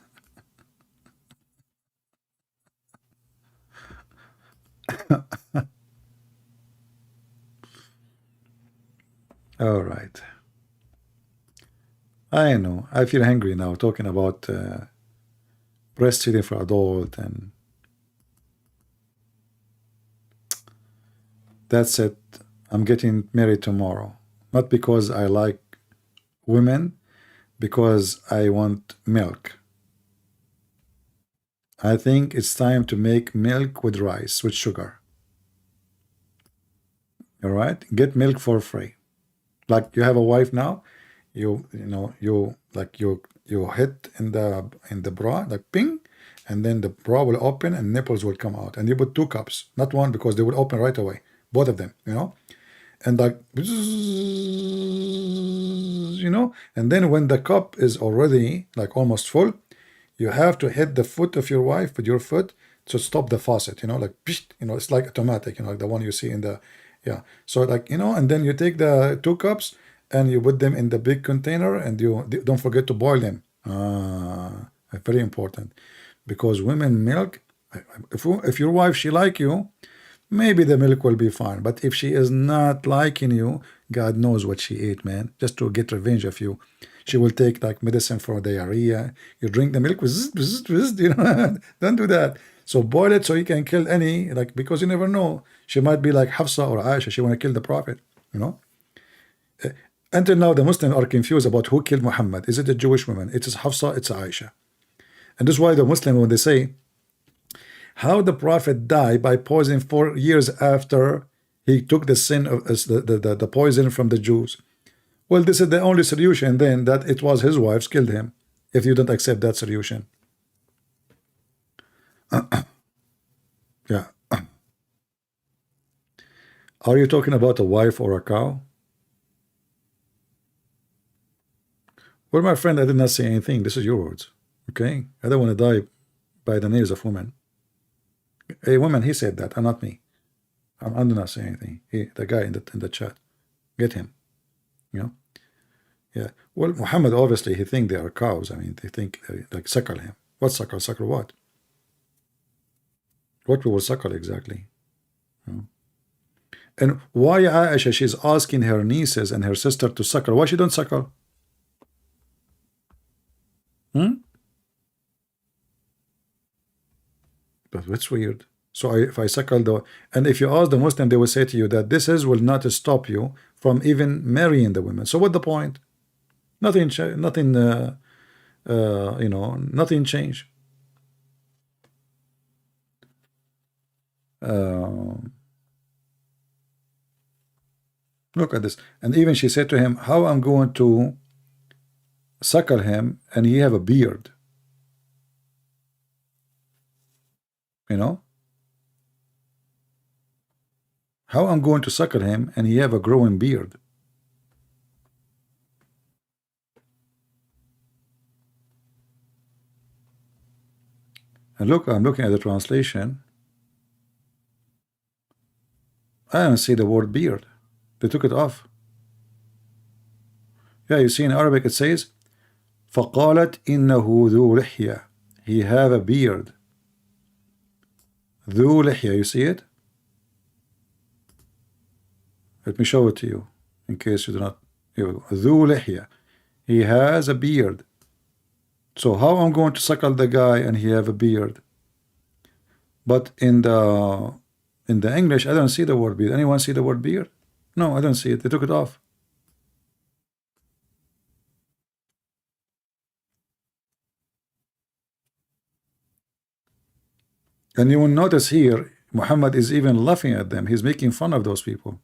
All right. I know. I feel hungry now talking about breastfeeding for adult, and that's it. I'm getting married tomorrow. Not because I like women, because I want milk. I think it's time to make milk with rice, with sugar. All right? Get milk for free. Like you have a wife now, you hit in the bra, like ping, and then the bra will open and nipples will come out, and you put 2 cups, not one, because they will open right away, both of them, you know, and like, you know, and then when the cup is already like almost full, you have to hit the foot of your wife with your foot to stop the faucet, you know, like, you know, it's like automatic, you know, like the one you see in the Yeah. So like, you know, and then you take the 2 cups and you put them in the big container, and you don't forget to boil them. Very important, because women milk. If your wife, she like you, maybe the milk will be fine. But if she is not liking you, God knows what she ate, man. Just to get revenge of you, she will take like medicine for diarrhea. You drink the milk, bzz, bzz, bzz, you know. Don't do that. So boil it so you can kill any, like, because you never know. She might be like Hafsa or Aisha. She want to kill the Prophet, you know. Until now, the Muslims are confused about who killed Muhammad. Is it a Jewish woman? It is Hafsa, it's Aisha. And this is why the Muslim, when they say how the Prophet died by poison 4 years after he took the sin of the poison from the Jews. Well, this is the only solution then, that it was his wives killed him, if you don't accept that solution. Yeah. Are you talking about a wife or a cow? Well, my friend, I did not say anything. This is your words. Okay? I don't want to die by the nails of women. A woman, he said that, and not me. I'm not saying anything. The guy in the chat. Get him. You know? Yeah. Well, Muhammad, obviously, he think they are cows. I mean, they think they like suckle him. What suckle? Suckle what? What we will suckle exactly? You know? And why Aisha, she's asking her nieces and her sister to suckle? Why she don't suckle? But that's weird. So if I suckle the, and if you ask the Muslim, they will say to you that this will not stop you from even marrying the women. So what the point? Nothing, nothing, you know, nothing changed. Look at this. And even she said to him, how I'm going to suckle him and he have a beard? You know? How I'm going to suckle him and he have a growing beard? And look, I'm looking at the translation. I don't see the word beard. They took it off. Yeah, you see in Arabic it says فقالت إنه ذو لحية. He have a beard. ذو لحية, you see it? Let me show it to you in case you do not. Here we go. ذو لحية. He has a beard. So how I'm going to suckle the guy and he have a beard? But in the English, I don't see the word beard. Anyone see the word beard? No, I don't see it. They took it off. And you will notice here, Muhammad is even laughing at them. He's making fun of those people.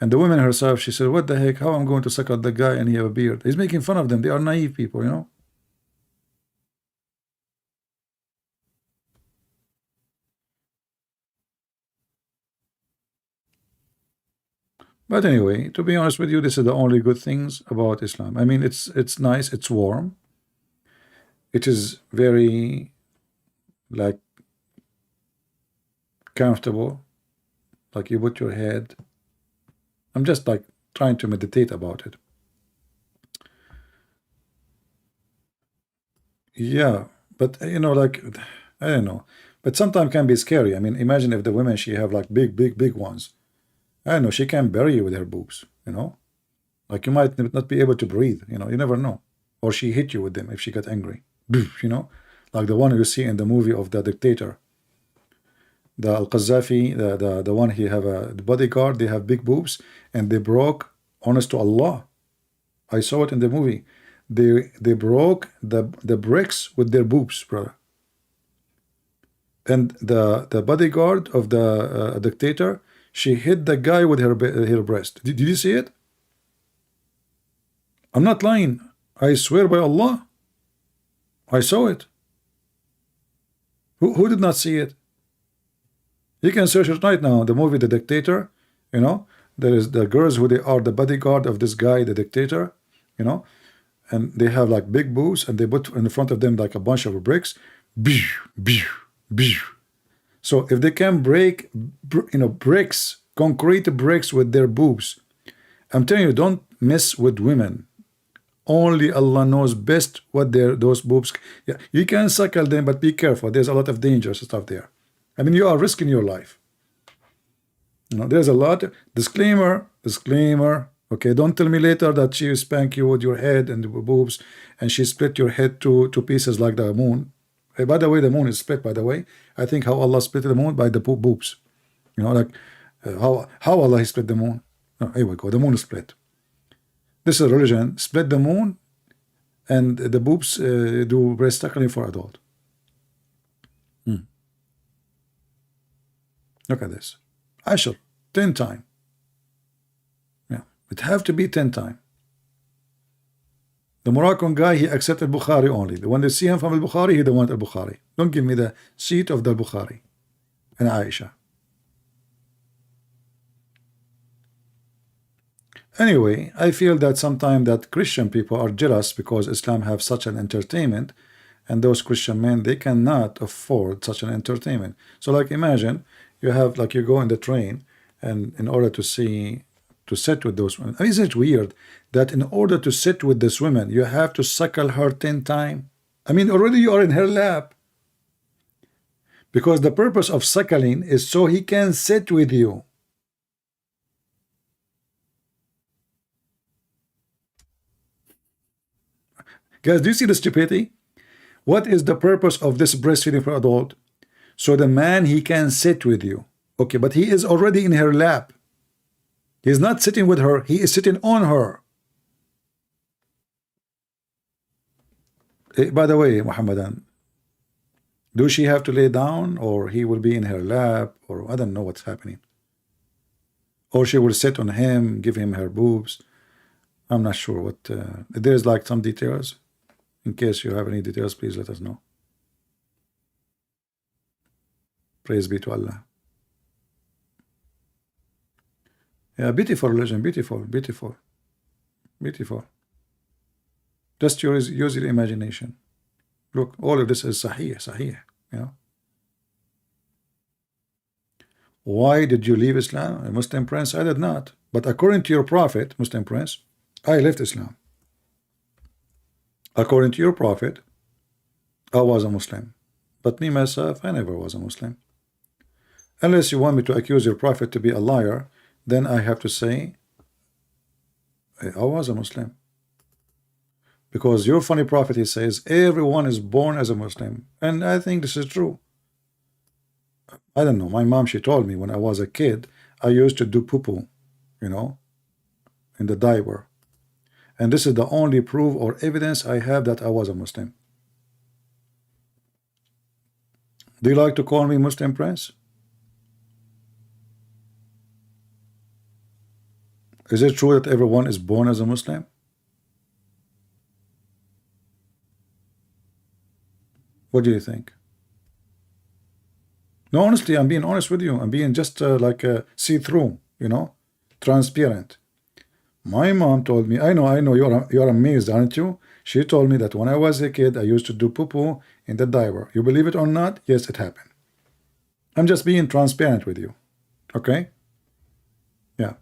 And the woman herself, she said, what the heck? How I'm going to suckle the guy and he have a beard? He's making fun of them. They are naive people, you know. But anyway, to be honest with you, this is the only good things about Islam. I mean, it's nice, it's warm. It is very, like, comfortable. Like you put your head. I'm just like trying to meditate about it. Yeah, but you know, like, I don't know. But sometimes can be scary. I mean, imagine if the women, she have like big ones. I don't know, she can bury you with her boobs, you know? Like you might not be able to breathe, you know, you never know. Or she hit you with them if she got angry, you know? Like the one you see in the movie of the dictator. The Al-Qaddafi, the one he have the bodyguard, they have big boobs, and they broke, honest to Allah, I saw it in the movie. They broke the bricks with their boobs, brother. And the bodyguard of the dictator, she hit the guy with her breast. Did you see it? I'm not lying. I swear by Allah. I saw it. Who did not see it? You can search it right now. The movie The Dictator, you know, there is the girls who they are the bodyguard of this guy, the dictator, you know, and they have like big boobs and they put in front of them like a bunch of bricks. So if they can break, you know, bricks concrete bricks with their boobs. I'm telling you, don't mess with women. Only Allah knows best what those boobs. Yeah, you can suckle them, but be careful. There's a lot of dangerous stuff there. I mean, you are risking your life. You know, there's a lot. Disclaimer. Okay, don't tell me later that she spank you with your head and the boobs, and she split your head to pieces like the moon. Hey, by the way, the moon is split. By the way, I think how Allah split the moon by the boobs. You know, like how Allah split the moon. Oh, here we go. The moon is split. This is religion. Split the moon, and the boobs do breast suckling for adult. Look at this. Ashur, 10 times. Yeah, it have to be 10 times. The Moroccan guy, he accepted Bukhari only. When they see him from al-Bukhari, he don't want al-Bukhari. Don't give me the seat of the Bukhari and Aisha. Anyway, I feel that sometimes that Christian people are jealous because Islam have such an entertainment, and those Christian men, they cannot afford such an entertainment. So like imagine you have, like, you go in the train, and in order to sit with those women, I mean, isn't it weird that in order to sit with this woman you have to suckle her 10 times? I mean, already you are in her lap, because the purpose of suckling is so he can sit with you. Guys, do you see the stupidity? What is the purpose of this breastfeeding for adult? So the man, he can sit with you. Okay, but he is already in her lap. He's not sitting with her, he is sitting on her. By the way, Muhammadan, do she have to lay down, or he will be in her lap, or I don't know what's happening? Or she will sit on him, give him her boobs. I'm not sure what. There's like some details. In case you have any details, please let us know. Praise be to Allah. Yeah, beautiful religion, beautiful. Just use your imagination. Look, all of this is sahih, you know. Why did you leave Islam? A Muslim prince? I did not. But according to your prophet, Muslim prince, I left Islam. According to your prophet, I was a Muslim. But me, myself, I never was a Muslim. Unless you want me to accuse your prophet to be a liar, then I have to say I was a Muslim. Because your funny prophet, he says, everyone is born as a Muslim. And I think this is true. I don't know. My mom, she told me when I was a kid, I used to do poo-poo, you know, in the diaper. And this is the only proof or evidence I have that I was a Muslim. Do you like to call me Muslim prince? Is it true that everyone is born as a Muslim? What do you think? No, honestly, I'm being honest with you. I'm being just like see-through, you know, transparent. My mom told me, I know, you're amazed, aren't you? She told me that when I was a kid, I used to do poo-poo in the diaper. You believe it or not? Yes, it happened. I'm just being transparent with you. Okay? Yeah.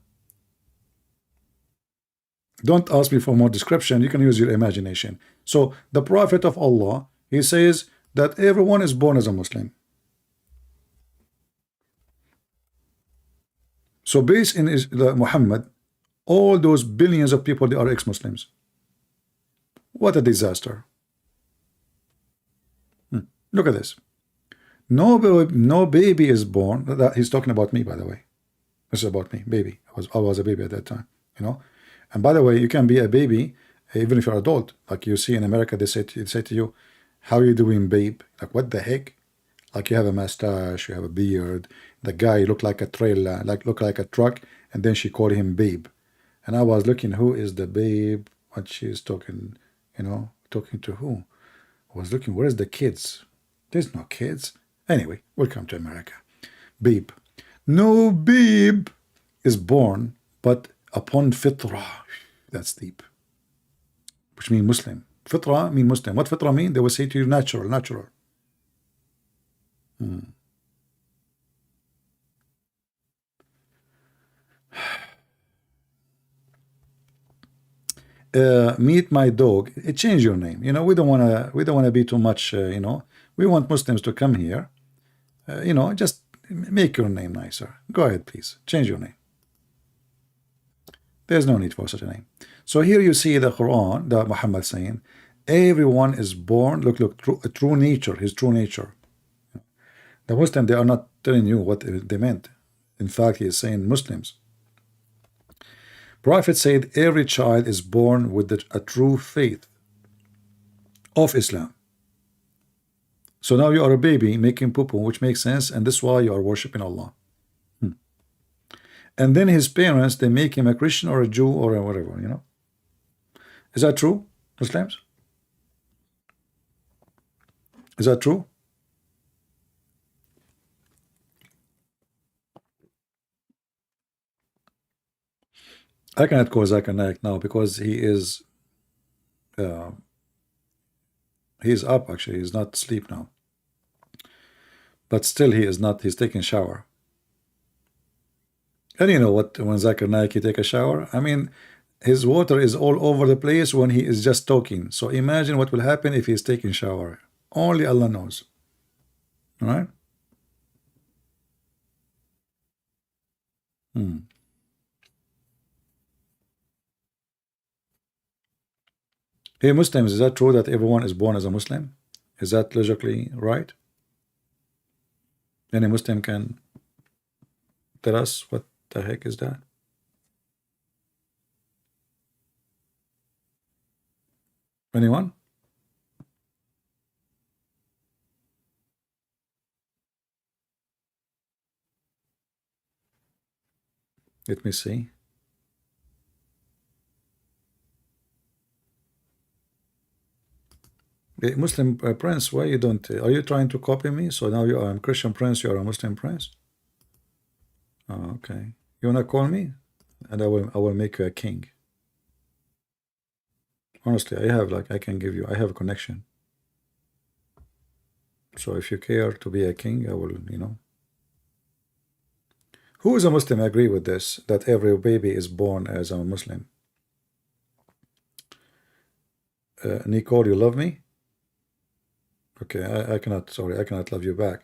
Don't ask me for more description. You can use your imagination. So the Prophet of Allah, he says that everyone is born as a Muslim. So based in Muhammad, all those billions of people, they are ex-Muslims. What a disaster. Look at this. No baby is born. He's talking about me, by the way. This is about me, baby. I was a baby at that time, you know. And by the way, you can be a baby even if you're adult. Like you see in America, they say to you, how are you doing, babe? Like, what the heck? Like, you have a mustache, you have a beard. The guy looked like a trailer, look like a truck, and then she called him babe. And I was looking, who is the babe? What she's talking, you know, talking to who? I was looking, where's the kids? There's no kids. Anyway, welcome to America. Babe. No babe is born, but upon fitrah. That's deep. Which means Muslim. Fitrah mean Muslim. What fitrah mean? They will say to you, natural. meet my dog, change your name. You know, we don't wanna be too much. You know, we want Muslims to come here. You know, just make your name nicer. Go ahead, please change your name. There's no need for such a name. So here you see the Quran, that Muhammad saying, everyone is born. Look, true nature, his true nature. The Muslim, they are not telling you what they meant. In fact, he is saying Muslims. Prophet said every child is born with a true faith of Islam. So now you are a baby making poo-poo, which makes sense, and this is why you are worshiping Allah. And then his parents, they make him a Christian or a Jew or a whatever, you know. Is that true, Muslims? Is that true? I cannot call Zakir Naik now because he is up actually. He's not asleep now. But still he is not, he's taking shower. And you know what, when Zakir Naik he take a shower, I mean, his water is all over the place when he is just talking. So imagine what will happen if he's taking shower. Only Allah knows. All right? Hey Muslims, is that true that everyone is born as a Muslim? Is that logically right? Any Muslim can tell us what the heck is that? Anyone? Let me see. Hey, Muslim Prince, why you don't? Are you trying to copy me? So now you are a Christian Prince, you are a Muslim Prince. Oh, okay. You wanna call me, and I will make you a king. Honestly, I can give you. I have a connection. So if you care to be a king, I will. You know. Who is a Muslim agree with this? That every baby is born as a Muslim. Nicole, you love me? Okay, I cannot, sorry, I cannot love you back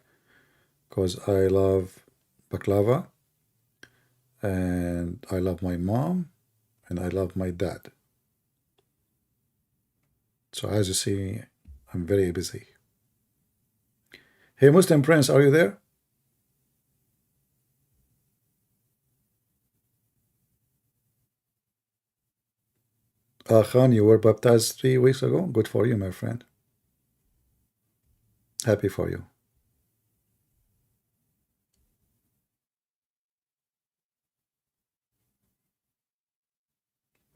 because I love baklava and I love my mom and I love my dad. So as you see, I'm very busy. Hey, Muslim Prince, are you there? Khan, you were baptized 3 weeks ago. Good for you, my friend. Happy for you.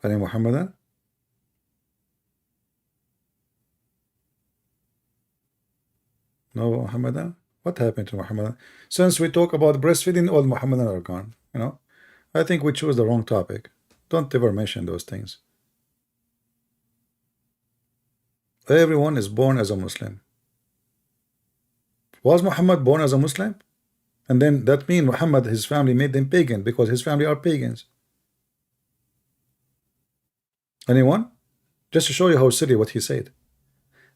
Any Muhammadan? No Muhammadan? What happened to Muhammadan? Since we talk about breastfeeding, all Muhammadan are gone. You know, I think we chose the wrong topic. Don't ever mention those things. Everyone is born as a Muslim. Was Muhammad born as a Muslim? And then that means Muhammad, his family made them pagan because his family are pagans. Anyone? Just to show you how silly what he said.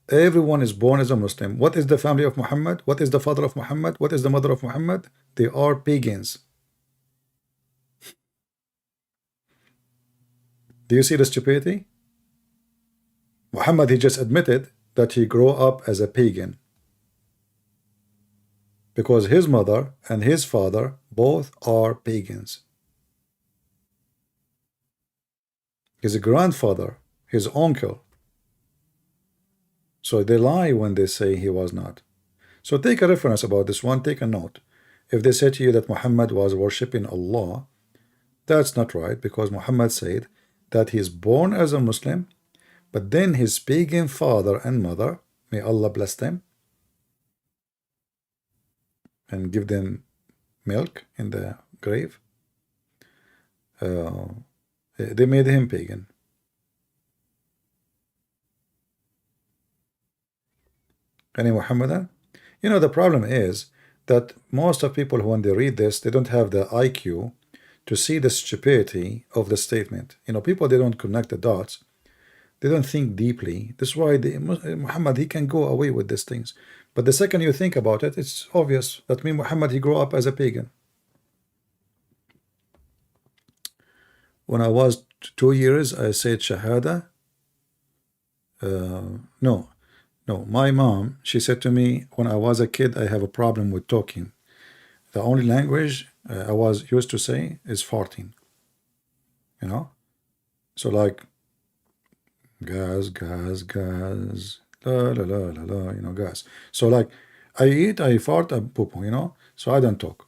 Everyone is born as a Muslim. What is the family of Muhammad? What is the father of Muhammad? What is the mother of Muhammad? They are pagans. Do you see the stupidity? Muhammad, he just admitted that he grew up as a pagan because his mother and his father both are pagans. His grandfather, his uncle. So they lie when they say he was not. So take a reference about this one, take a note. If they say to you that Muhammad was worshipping Allah, that's not right, because Muhammad said that he is born as a Muslim, but then his pagan father and mother, may Allah bless them and give them milk in the grave, they made him pagan. Any Muhammadan? You know, the problem is that most of people, when they read this, they don't have the IQ to see the stupidity of the statement. You know, people, they don't connect the dots. They don't think deeply. That's why Muhammad, he can go away with these things. But the second you think about it, it's obvious that Muhammad, he grew up as a pagan. When I was 2 years, I said Shahada. No, my mom, she said to me, when I was a kid, I have a problem with talking. The only language I was used to say is farting. You know? So like, gas, gas, gas, la la la la la, you know, gas. So like, I eat, I fart, I poop, you know? So I don't talk.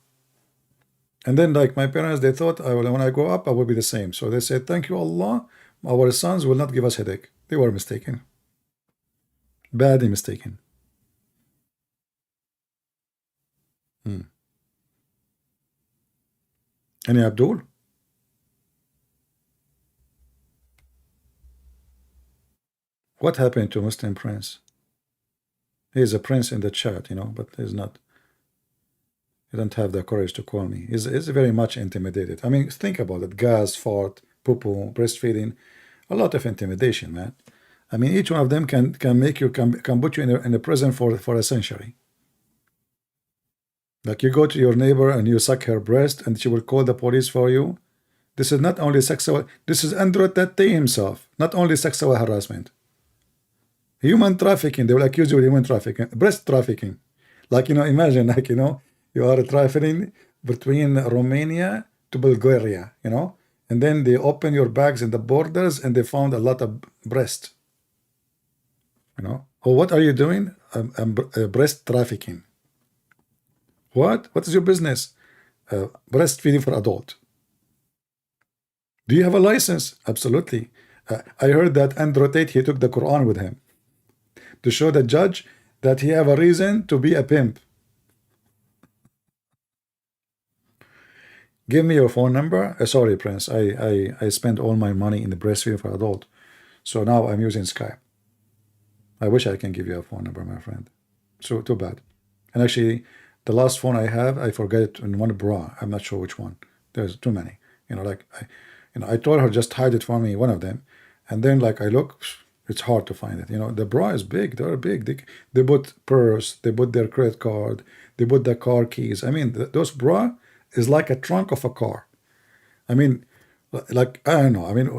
And then like my parents, they thought when I grow up, I will be the same. So they said, thank you, Allah, our sons will not give us headache. They were mistaken. Badly mistaken. Any Abdul? What happened to Muslim Prince? He is a prince in the chat, you know, but he's not. He don't have the courage to call me. He's very much intimidated. I mean, think about it. Gas, fart, poo-poo, breastfeeding. A lot of intimidation, man. I mean, each one of them can make you, can put you in a prison for a century. Like you go to your neighbor and you suck her breast and she will call the police for you. This is not only sexual, this is Andrew Tate himself, not only sexual harassment. Human trafficking, they will accuse you of human trafficking, breast trafficking. Like, you know, imagine, like, you know, you are trafficking between Romania to Bulgaria, you know, and then they open your bags in the borders and they found a lot of breast. You know, oh, what are you doing? Breast trafficking. What? What is your business? Breastfeeding for adult. Do you have a license? Absolutely. I heard that Andrew Tate, he took the Quran with him to show the judge that he have a reason to be a pimp. Give me your phone number. Sorry, Prince. I spent all my money in the breastfeeding for adult. So now I'm using Skype. I wish I can give you a phone number, my friend. So too bad. And actually, the last phone I have, I forget it in one bra. I'm not sure which one. There's too many. You know, like I told her just hide it for me, one of them. And then like I look, it's hard to find it. You know, the bra is big. They're big. They put purse. They put their credit card. They put the car keys. I mean, those bra is like a trunk of a car. I mean, like, I don't know. I mean,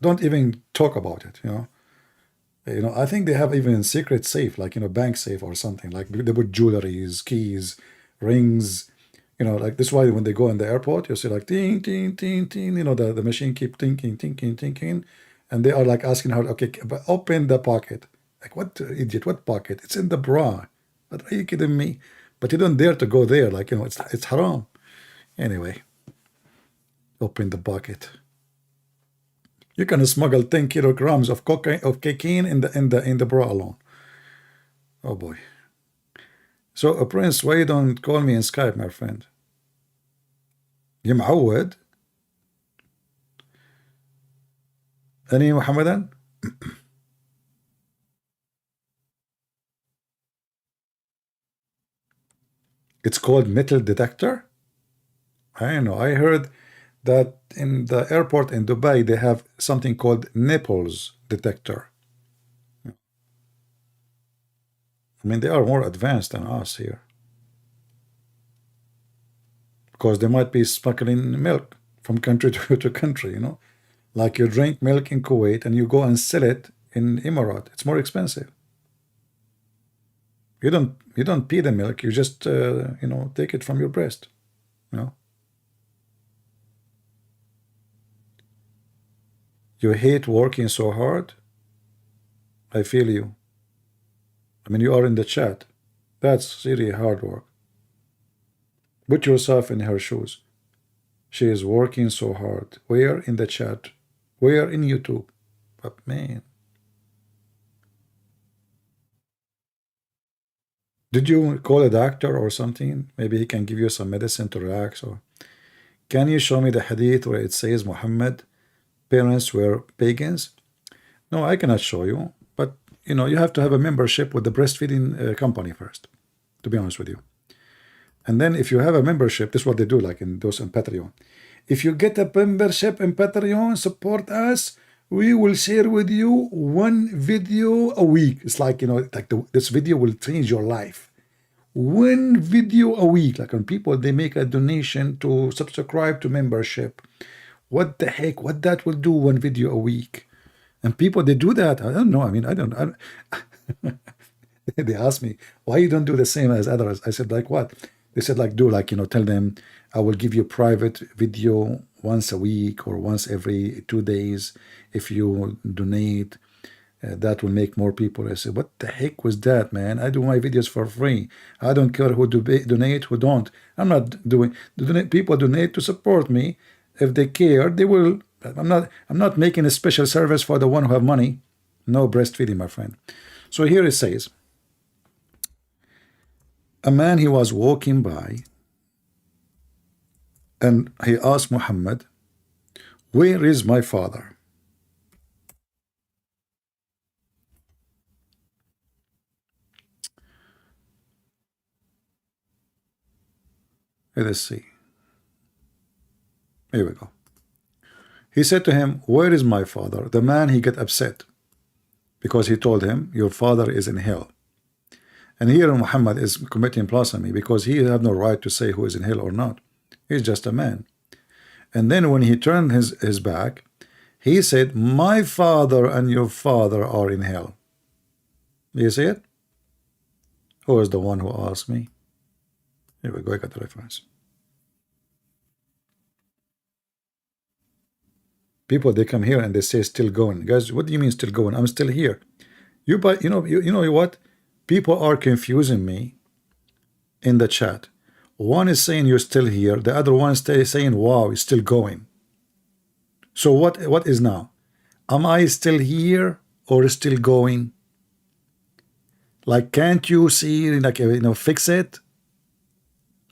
don't even talk about it, you know. You know, I think they have even secret safe, like, you know, bank safe or something. Like they put jewelries, keys, rings, you know, like this is why when they go in the airport, you see like ting, ting, ting, ting, you know, the machine keep thinking, thinking, thinking. And they are like asking her, okay, but open the pocket. Like, what idiot, what pocket? It's in the bra. But are you kidding me? But you don't dare to go there. Like, you know, it's haram. Anyway, open the pocket. You can smuggle 10 kilograms of cocaine in the bra alone. Oh boy. So, Prince, why you don't call me in Skype, my friend? You معود? Any Muhammadan? It's called metal detector? I don't know. I heard that in the airport in Dubai, they have something called nipples detector. I mean, they are more advanced than us here. Because they might be smuggling milk from country to country, you know. Like you drink milk in Kuwait and you go and sell it in Emirat. It's more expensive. You don't pee the milk. You just, you know, take it from your breast, you know. You hate working so hard? I feel you. I mean, you are in the chat. That's really hard work. Put yourself in her shoes. She is working so hard. Where in the chat? Where in YouTube? But man. Did you call a doctor or something? Maybe he can give you some medicine to relax. Or can you show me the hadith where it says Muhammad parents were pagans? No, I cannot show you, but you know, you have to have a membership with the breastfeeding company first, to be honest with you. And then if you have a membership, this is what they do, like in those in Patreon. If you get a membership in Patreon, support us, we will share with you one video a week. It's like, you know, like this video will change your life. One video a week. Like when people, they make a donation to subscribe to membership. What the heck? What that will do, one video a week? And people, they do that. I don't know. I mean, I don't. They asked me, why you don't do the same as others? I said, like what? They said, like, do like, you know, tell them I will give you private video once a week or once every 2 days if you donate. That will make more people. I said, what the heck was that, man? I do my videos for free. I don't care who donate, who don't. I'm not doing. People donate to support me. If they care, they will. I'm not making a special service for the one who have money. No breastfeeding, my friend. So here it says, a man, he was walking by and he asked Muhammad, where is my father? Let us see. Here we go. He said to him, where is my father? The man, he got upset because he told him, your father is in hell. And here Muhammad is committing blasphemy because he have no right to say who is in hell or not. He's just a man. And then when he turned his back, he said, my father and your father are in hell. Do you see it? Who is the one who asked me? Here we go, I got the reference. People, they come here and they say still going. Guys, what do you mean still going? I'm still here. You know what? People are confusing me in the chat. One is saying you're still here. The other one is saying, wow, it's still going. So what is now? Am I still here or still going? Like, can't you see, like, you know, fix it?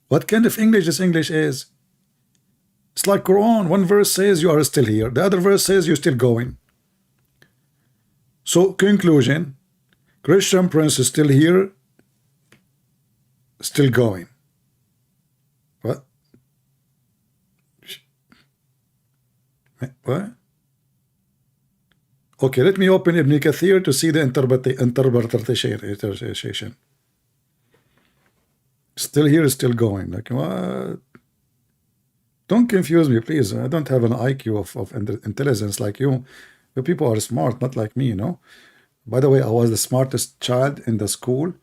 What kind of English this English is? It's like Quran. One verse says you are still here. The other verse says you're still going. So conclusion, Christian Prince is still here, still going. What? What? Okay, let me open Ibn Kathir to see the interpretation. Still here, still going. Like, what? Don't confuse me, please. I don't have an IQ of intelligence like you. The people are smart, not like me, you know. By the way, I was the smartest child in the school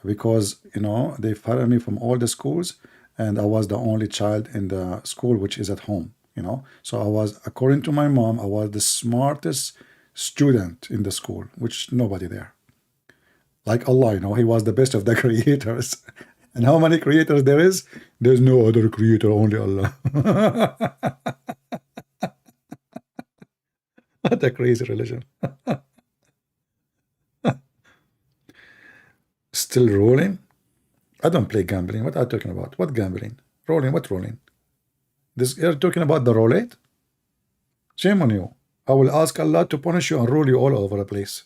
because, you know, they fired me from all the schools, and I was the only child in the school which is at home, you know. So I was, according to my mom, I was the smartest student in the school, which nobody there. Like Allah, you know, he was the best of the creators. And how many creators there is? There's no other creator, only Allah. What a crazy religion. Still rolling? I don't play gambling. What are you talking about? What gambling? Rolling? What rolling? This, you're talking about the roulette? Shame on you. I will ask Allah to punish you and roll you all over the place.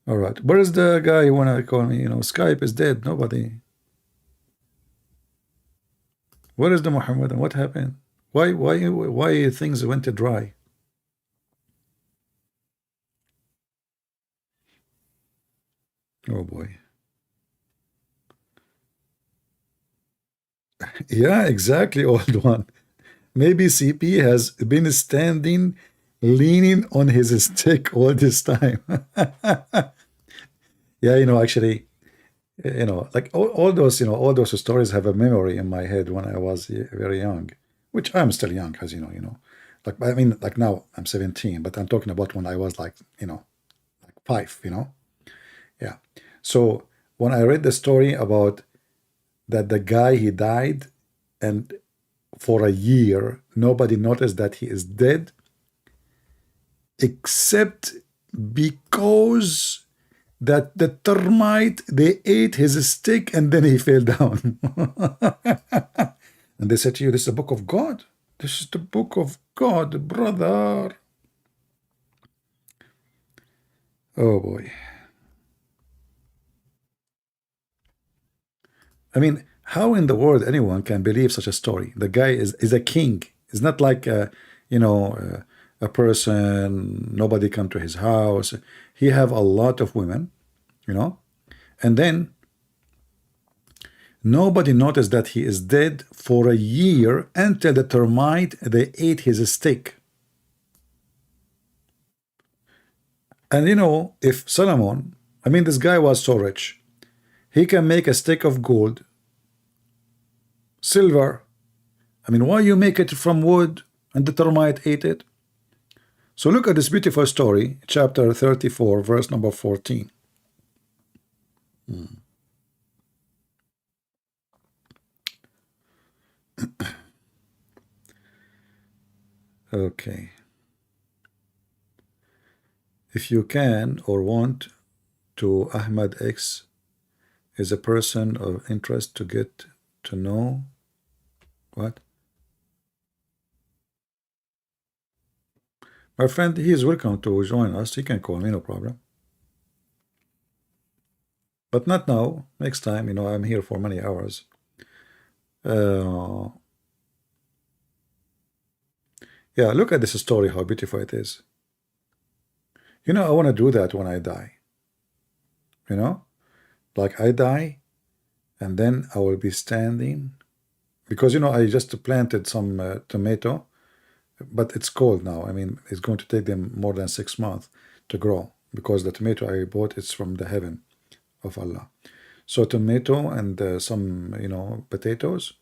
All right. Where is the guy who wanna call me? You know, Skype is dead. Nobody. Where is the Muhammad? And what happened? Why things went dry? Oh boy. Yeah, exactly, old one. Maybe CP has been standing, leaning on his stick all this time. Yeah, you know, actually, you know, like all those, you know, all those stories have a memory in my head when I was very young, which I'm still young, as you know, like, I mean, like now I'm 17, but I'm talking about when I was like, you know, like 5, you know. Yeah. So when I read the story about that the guy, he died, and for a year nobody noticed that he is dead, except because that the termite, they ate his stick and then he fell down. And they said to you, this is the book of God. This is the book of God, brother. Oh boy. I mean, how in the world anyone can believe such a story? The guy is a king. It's not like you know, a person, nobody come to his house. He have a lot of women, you know, and then nobody noticed that he is dead for a year until the termite, they ate his stick. And you know, if Solomon, I mean, this guy was so rich, he can make a stick of gold, silver. I mean, why you make it from wood and the termite ate it? So look at this beautiful story, chapter 34, verse number 14. Okay. If you can or want to, Ahmad X is a person of interest to get to know what? My friend, he is welcome to join us. He can call me, no problem. But not now. Next time, you know, I'm here for many hours. Yeah, look at this story, how beautiful it is. You know, I want to do that when I die. You know, like I die, and then I will be standing, because, you know, I just planted some tomato, but it's cold now. I mean, it's going to take them more than 6 months to grow, because the tomato I bought is from the heaven of Allah. So tomato and some, you know, potatoes,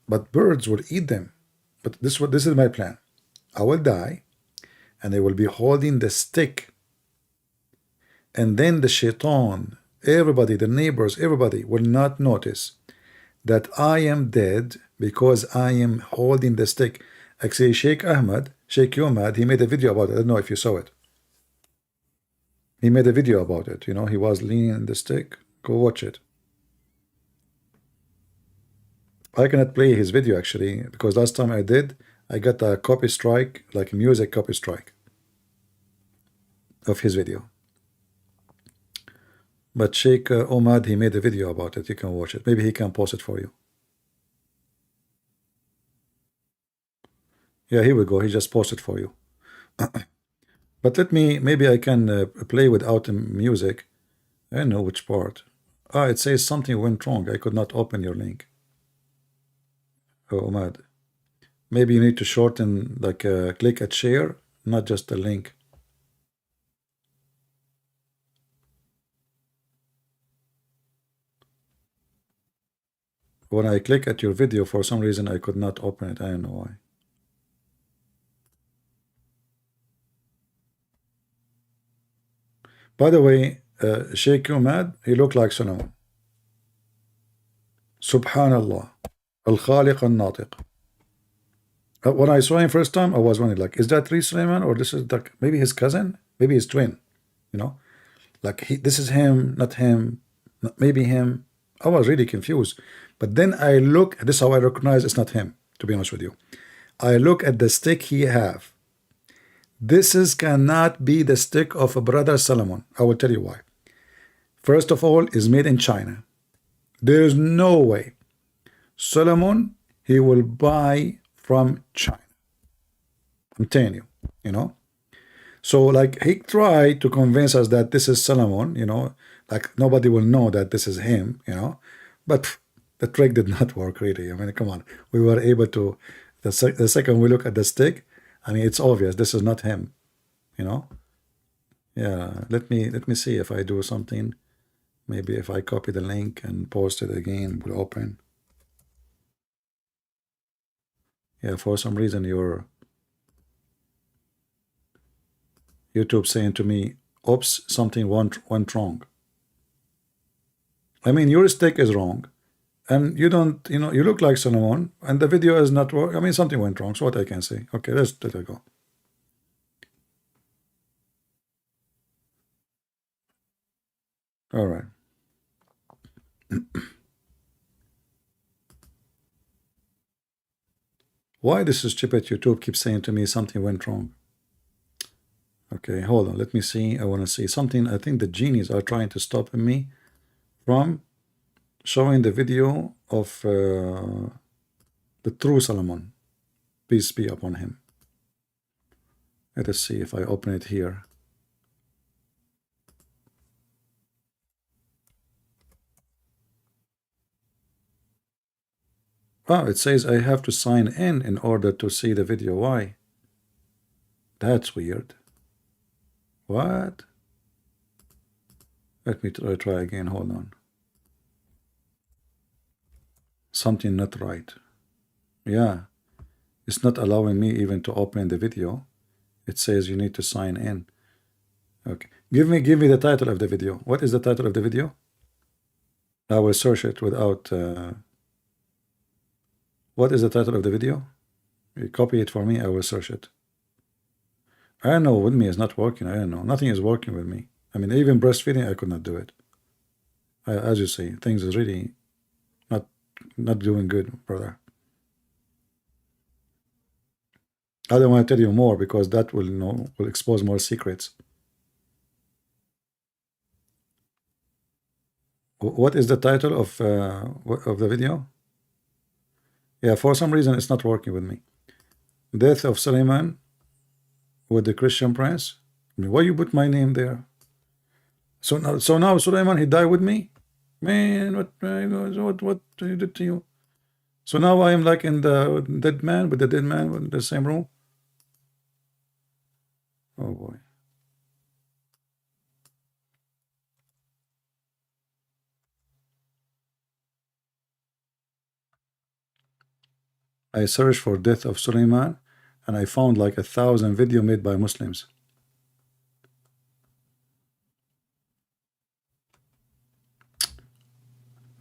but birds will eat them. But this is my plan. I will die, and they will be holding the stick, and then the shaitan, everybody, the neighbors, everybody will not notice that I am dead because I am holding the stick. Actually, Sheikh Ahmad, Sheikh Yomad, he made a video about it. I don't know if you saw it. He made a video about it. You know, he was leaning on the stick. Go watch it. I cannot play his video actually, because last time I did, I got a copy strike, like a music copy strike of his video. But Sheikh Omad, he made a video about it. You can watch it. Maybe he can post it for you. Yeah, here we go. He just posted for you. But let me, maybe I can play without the music. I don't know which part. Ah, it says something went wrong. I could not open your link. Oh, Omad. Maybe you need to shorten, like click at share, not just the link. When I click at your video, for some reason I could not open it. I don't know why. By the way, Sheikh Umad, he looked like Solomon. Subhanallah. Al-Khaliq al-Natiq. When I saw him first time, I was wondering, like, is that really Suleiman, or this is like maybe his cousin, maybe his twin, you know? Like, this is him, not him, maybe him. I was really confused. But then I look, this is how I recognize it's not him, to be honest with you. I look at the stick he have. This cannot be the stick of a brother Solomon. I will tell you why. First of all, is made in China. There is no way Solomon, he will buy from China. I'm telling you, you know. So like he tried to convince us that this is Solomon, you know, like nobody will know that this is him, you know. But the trick did not work really. I mean, come on. We were able to, the second we look at the stick, I mean, it's obvious this is not him, you know. Yeah, let me see if I do something. Maybe if I copy the link and post it again, will open. Yeah, for some reason your YouTube saying to me, oops, something went wrong. I mean, your stick is wrong, and you don't, you know, you look like Solomon, and the video is not work. I mean, something went wrong. So what I can say? Okay, let's let it go. All right. Why this stupid YouTube keeps saying to me something went wrong? Okay, hold on. Let me see. I want to see something. I think the genies are trying to stop me from showing the video of the true Solomon. Peace be upon him. Let us see if I open it here. Wow, it says I have to sign in order to see the video. Why? That's weird. What? Let me try again. Hold on. Something not right. Yeah. It's not allowing me even to open the video. It says you need to sign in. Okay. Give me the title of the video. What is the title of the video? I will search it without what is the title of the video? You copy it for me, I will search it. I don't know, with me it's not working. I don't know. Nothing is working with me. I mean, even breastfeeding, I could not do it. As you see, things is really not doing good, brother. I don't want to tell you more because that will will expose more secrets. What is the title of the video? Yeah, for some reason it's not working with me. Death of Suleiman with the Christian prince. I mean, why you put my name there? So now Suleiman, he died with me. Man, what he did to you? So now I am like in the dead man with the same room. Oh boy. I searched for death of Suleiman and I found like 1,000 videos made by Muslims.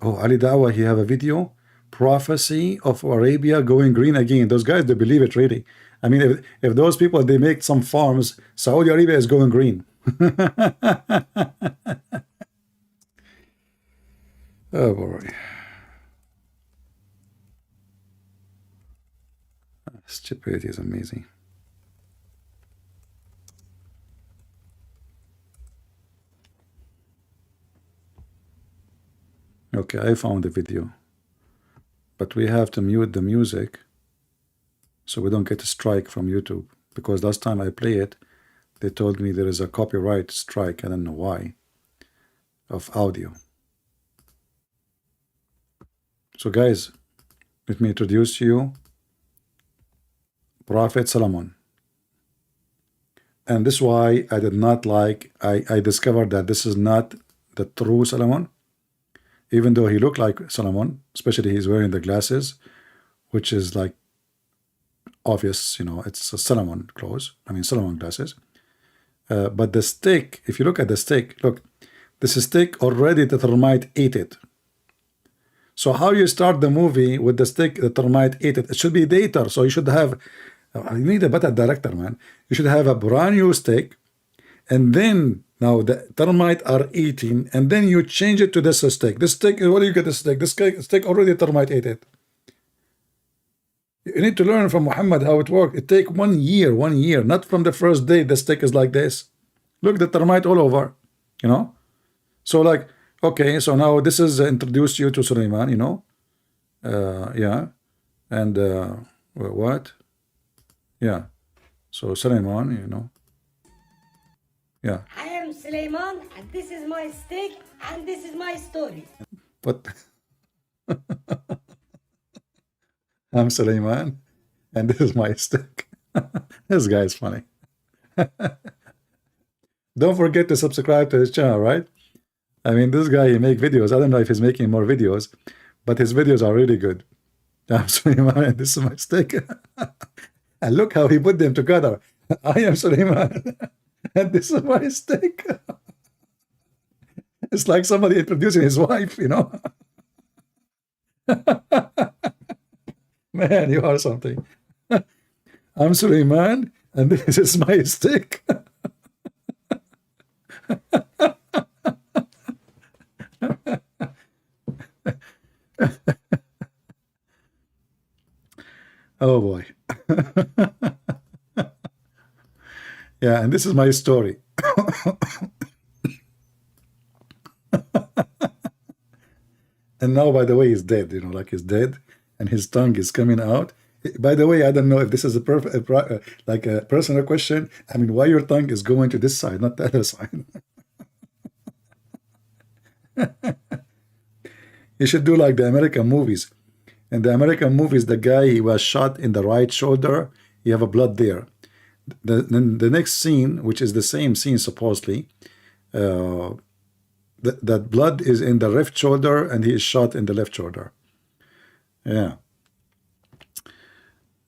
Oh, Ali Dawah, he have a video, prophecy of Arabia going green again. Those guys, they believe it really. I mean, if those people, they make some farms, Saudi Arabia is going green. Oh boy. Stupidity is amazing. Okay, I found the video, but we have to mute the music so we don't get a strike from YouTube, because last time I play it, they told me there is a copyright strike. I don't know why, of audio. So guys, let me introduce you Prophet Solomon. And this is why I did not like, I discovered that this is not the true Solomon, even though he looked like Solomon, especially he's wearing the glasses, which is like obvious, you know, it's a Solomon clothes, I mean Solomon glasses. But the stick, if you look at the stick, look, this stick already the termite ate it. So how you start the movie with the stick, the termite ate it? It should be later, so you should have, you need a better director, man. You should have a brand new stick, and then now the termite are eating, and then you change it to this stick. This stick, what do you get the stick? This stick already termite ate it. You need to learn from Muhammad how it worked. It take 1 year, not from the first day the stick is like this. Look, the termite all over, you know. So like, okay, so now this is introduced you to Suleiman, you know. Yeah, and what? Yeah, so Suleiman, you know. Yeah. I am Suleiman, and this is my stick, and this is my story. But I'm Suleiman, and this is my stick. This guy is funny. Don't forget to subscribe to his channel, right? I mean, this guy, he make videos. I don't know if he's making more videos, but his videos are really good. I'm Suleiman, and this is my stick. And look how he put them together. I am Suleiman, and this is my stick. It's like somebody introducing his wife, you know. Man, you are something. I'm Suleiman, and this is my stick. Oh boy. Yeah, and this is my story. And now, by the way, he's dead, you know, like he's dead, and his tongue is coming out, By the way, I don't know if this is a perfect, like a personal question. I mean, why your tongue is going to this side, not the other side? You should do like the American movies. In the American movies, the guy, he was shot in the right shoulder. You have a blood there. Then the next scene, which is the same scene supposedly, that blood is in the left shoulder, and he is shot in the left shoulder. Yeah.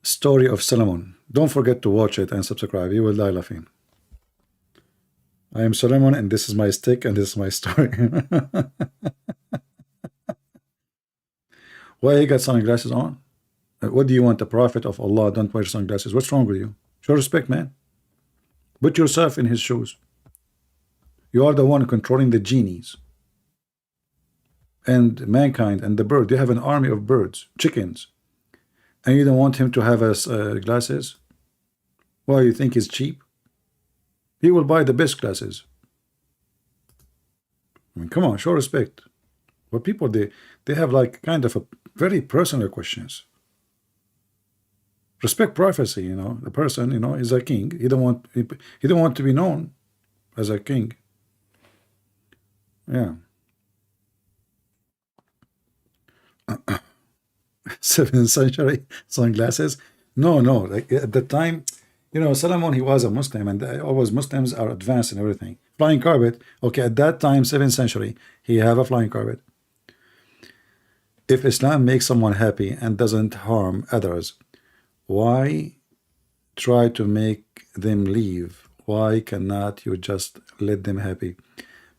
Story of Solomon. Don't forget to watch it and subscribe. You will die laughing. I am Solomon, and this is my stick, and this is my story. Why you got sunglasses on? What do you want? The prophet of Allah don't wear sunglasses. What's wrong with you? Show respect, man. Put yourself in his shoes. You are the one controlling the genies and mankind and the bird. You have an army of birds, chickens, and you don't want him to have glasses? Why, you think he's cheap? He will buy the best glasses. I mean, come on, show respect. But people, they have like kind of a very personal questions. Respect privacy, you know. The person, you know, is a king. He don't want to be known as a king. Yeah. 7th century sunglasses. No, like at the time, you know, Solomon, he was a Muslim, and always Muslims are advanced in everything. Flying carpet. Okay, at that time, 7th century, he have a flying carpet. If Islam makes someone happy and doesn't harm others, why try to make them leave? Why cannot you just let them happy?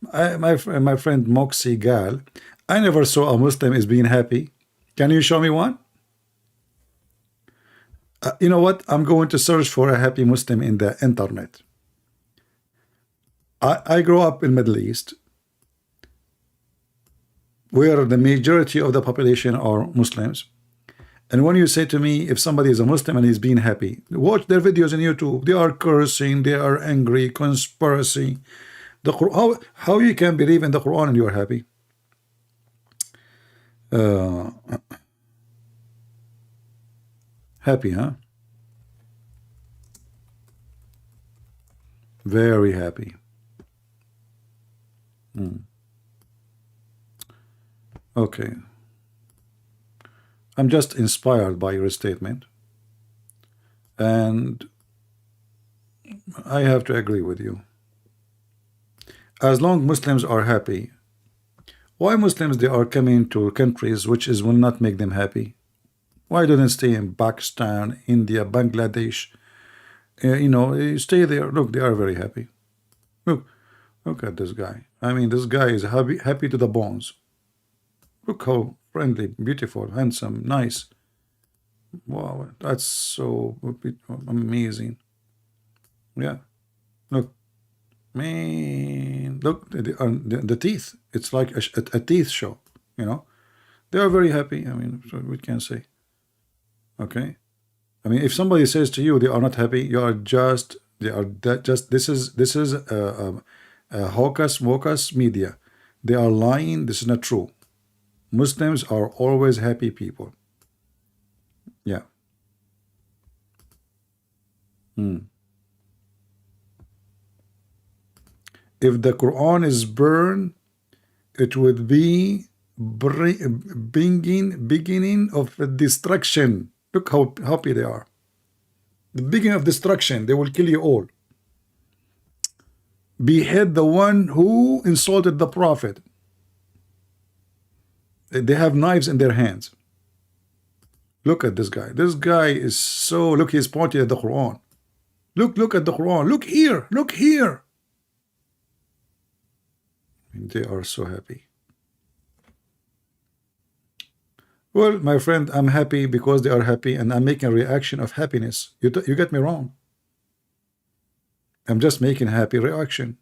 My friend Moxie Gal, I never saw a Muslim is being happy. Can you show me one? You know what? I'm going to search for a happy Muslim in the internet. I grew up in Middle East, where the majority of the population are Muslims. And when you say to me, if somebody is a Muslim and he's being happy, watch their videos on YouTube. They are cursing, they are angry, conspiracy. The Quran, how you can believe in the Quran and you are happy? Happy, huh? Very happy. Okay. I'm just inspired by your statement, and I have to agree with you. As long Muslims are happy, why Muslims they are coming to countries which will not make them happy? Why don't they stay in Pakistan, India, Bangladesh? You know, you stay there. Look, they are very happy. Look at this guy. I mean, this guy is happy to the bones. Look how friendly, beautiful, handsome, nice. Wow, that's so amazing. Yeah, look, man, look the teeth. It's like a teeth show. You know, they are very happy. I mean, so we can say. Okay, I mean, if somebody says to you they are not happy, you are just this is a hocus media. They are lying. This is not true. Muslims are always happy people. Yeah. If the Quran is burned, it would be beginning of destruction. Look how happy they are. The beginning of destruction. They will kill you all. Behead the one who insulted the Prophet. They have knives in their hands. Look at this guy. This guy is so, look, he's pointing at the Quran. Look at the Quran. Look here. Look here. And they are so happy. Well, my friend, I'm happy because they are happy, and I'm making a reaction of happiness. You get me wrong. I'm just making a happy reaction.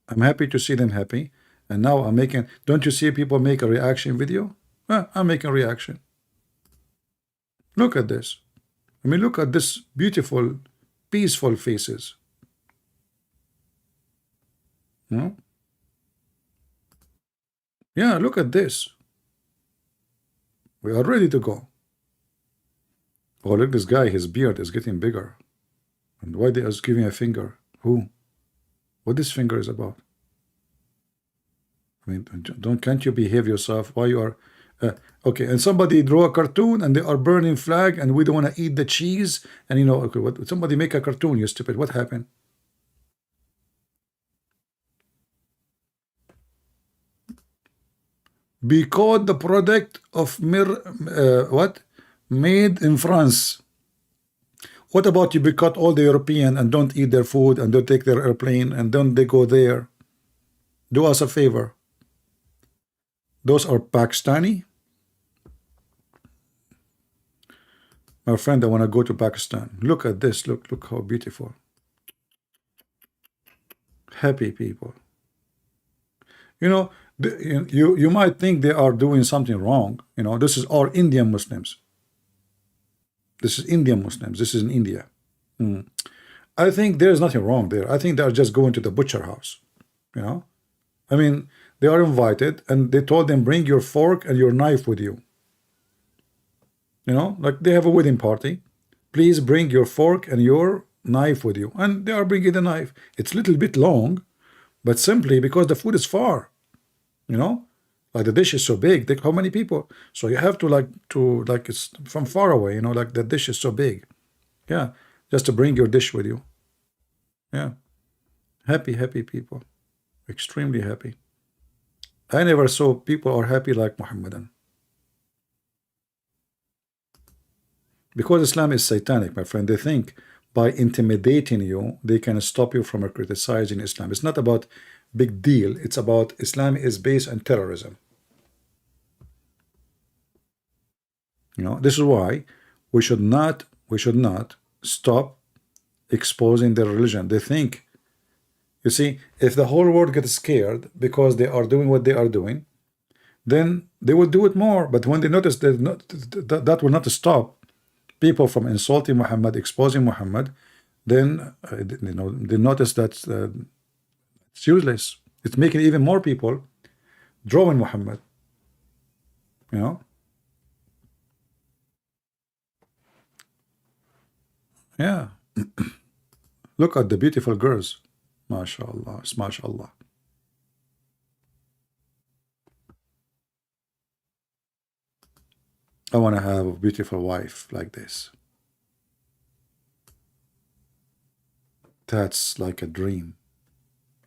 I'm happy to see them happy. And now I'm making, don't you see people make a reaction video? I'm making a reaction. Look at this. I mean, look at this beautiful, peaceful faces. No? Yeah, look at this. We are ready to go. Oh, look, this guy, his beard is getting bigger. And why they are giving a finger? Who? What this finger is about? I mean, can't you behave yourself? Why you are okay? And somebody draw a cartoon and they are burning flag and we don't want to eat the cheese. And you know, okay, what? Somebody make a cartoon, you stupid. What happened? Because the product of what? Made in France. What about you boycott all the European and don't eat their food and don't take their airplane and don't they go there? Do us a favor. Those are Pakistani. My friend, I want to go to Pakistan. Look at this. Look how beautiful. Happy people. You know, you might think they are doing something wrong. You know, this is all Indian Muslims. This is Indian Muslims. This is in India. I think there's nothing wrong there. I think they are just going to the butcher house. You know, I mean, they are invited and they told them bring your fork and your knife with you. You know, like they have a wedding party. Please bring your fork and your knife with you. And they are bringing the knife. It's a little bit long, but simply because the food is far. You know, like the dish is so big. How many people? So you have to like it's from far away. You know, like the dish is so big. Yeah, just to bring your dish with you. Yeah, happy people, extremely happy. I never saw people are happy like Muhammadan. Because Islam is satanic, my friend. They think by intimidating you, they can stop you from criticizing Islam. It's not about big deal. It's about Islam is based on terrorism. You know, this is why we should not stop exposing their religion. They think, you see, if the whole world gets scared because they are doing what they are doing, then they will do it more. But when they notice that will not stop people from insulting Muhammad, exposing Muhammad, then you know, they notice that it's useless. It's making even more people drawing Muhammad. You know. Yeah. Look at the beautiful girls. MashaAllah. MashaAllah. I want to have a beautiful wife like this. That's like a dream.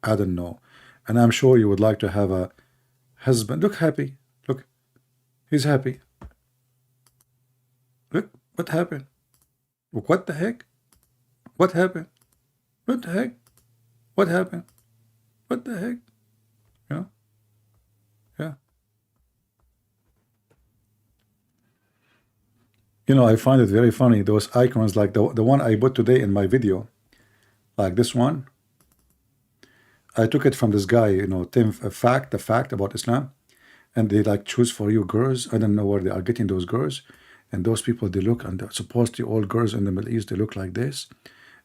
I don't know. And I'm sure you would like to have a husband. Look happy. Look. He's happy. Look. What happened? What the heck? What happened? What the heck? What happened? What the heck? Yeah. Yeah. You know, I find it very funny, those icons like the one I put today in my video, like this one. I took it from this guy, you know, Tim, the fact about Islam, and they like choose for you girls. I don't know where they are getting those girls, and those people, they look, and supposedly all girls in the Middle East, they look like this,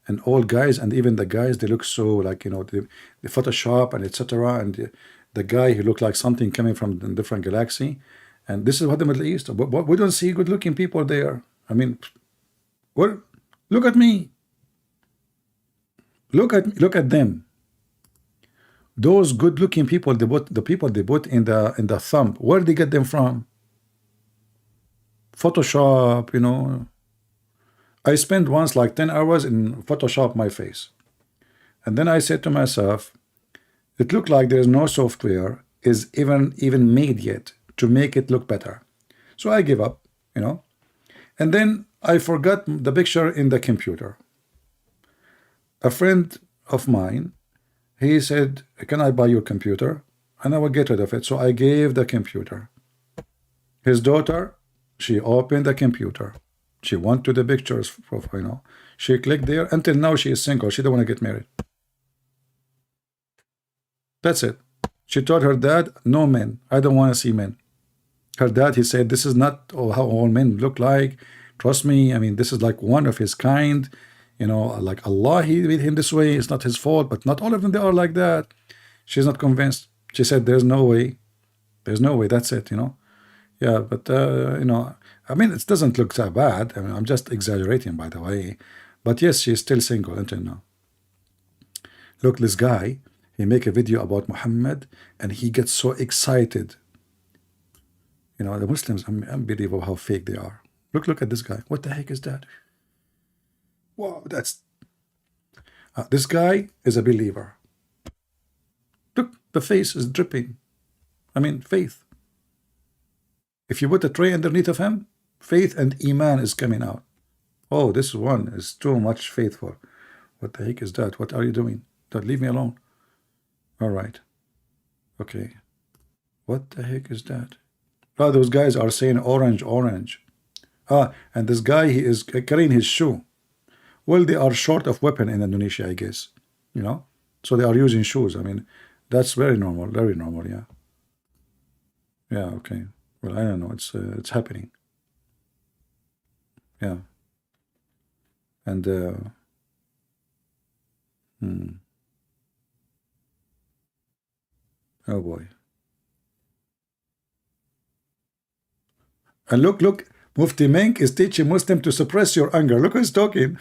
and all guys, and even the guys, they look so like, you know, the Photoshop and etc. And the guy, he looked like something coming from a different galaxy. And this is what the Middle East, but we don't see good-looking people there. I mean, what? Look at me. Look at them. Those good-looking people, the people they put in the thumb, where did they get them from? Photoshop, you know. I spent once like 10 hours in Photoshop my face, and then I said to myself, it looked like there's no software is even made yet to make it look better. So I give up, you know. And then I forgot the picture in the computer. A friend of mine, he said, can I buy your computer? And I will get rid of it. So I gave the computer. His daughter, she opened the computer. She went to the pictures, you know. She clicked there. Until now, she is single. She don't want to get married. That's it. She told her dad, no men. I don't want to see men. Her dad, he said, this is not how all men look like. Trust me. I mean, this is like one of his kind. You know, like Allah, he made him this way. It's not his fault, but not all of them, they are like that. She's not convinced. She said, there's no way. There's no way. That's it, you know. Yeah, but you know, I mean, it doesn't look that bad. I mean, I'm just exaggerating, by the way. But yes, she's still single until now. Look, this guy, he make a video about Muhammad, and he gets so excited. You know, the Muslims, unbelievable how fake they are. Look at this guy. What the heck is that? Wow, that's this guy is a believer. Look, the face is dripping. I mean, faith. If you put a tray underneath of him, faith and iman is coming out. Oh, this one is too much faithful. What the heck is that? What are you doing? Don't leave me alone. All right. Okay. What the heck is that? Oh, those guys are saying orange, orange. Ah, and this guy, he is carrying his shoe. Well, they are short of weapon in Indonesia, I guess. You know? So they are using shoes. I mean, that's very normal, yeah. Yeah, okay. Well, I don't know. It's happening. Yeah. And oh boy. And look, Mufti Menk is teaching Muslim to suppress your anger. Look who's talking.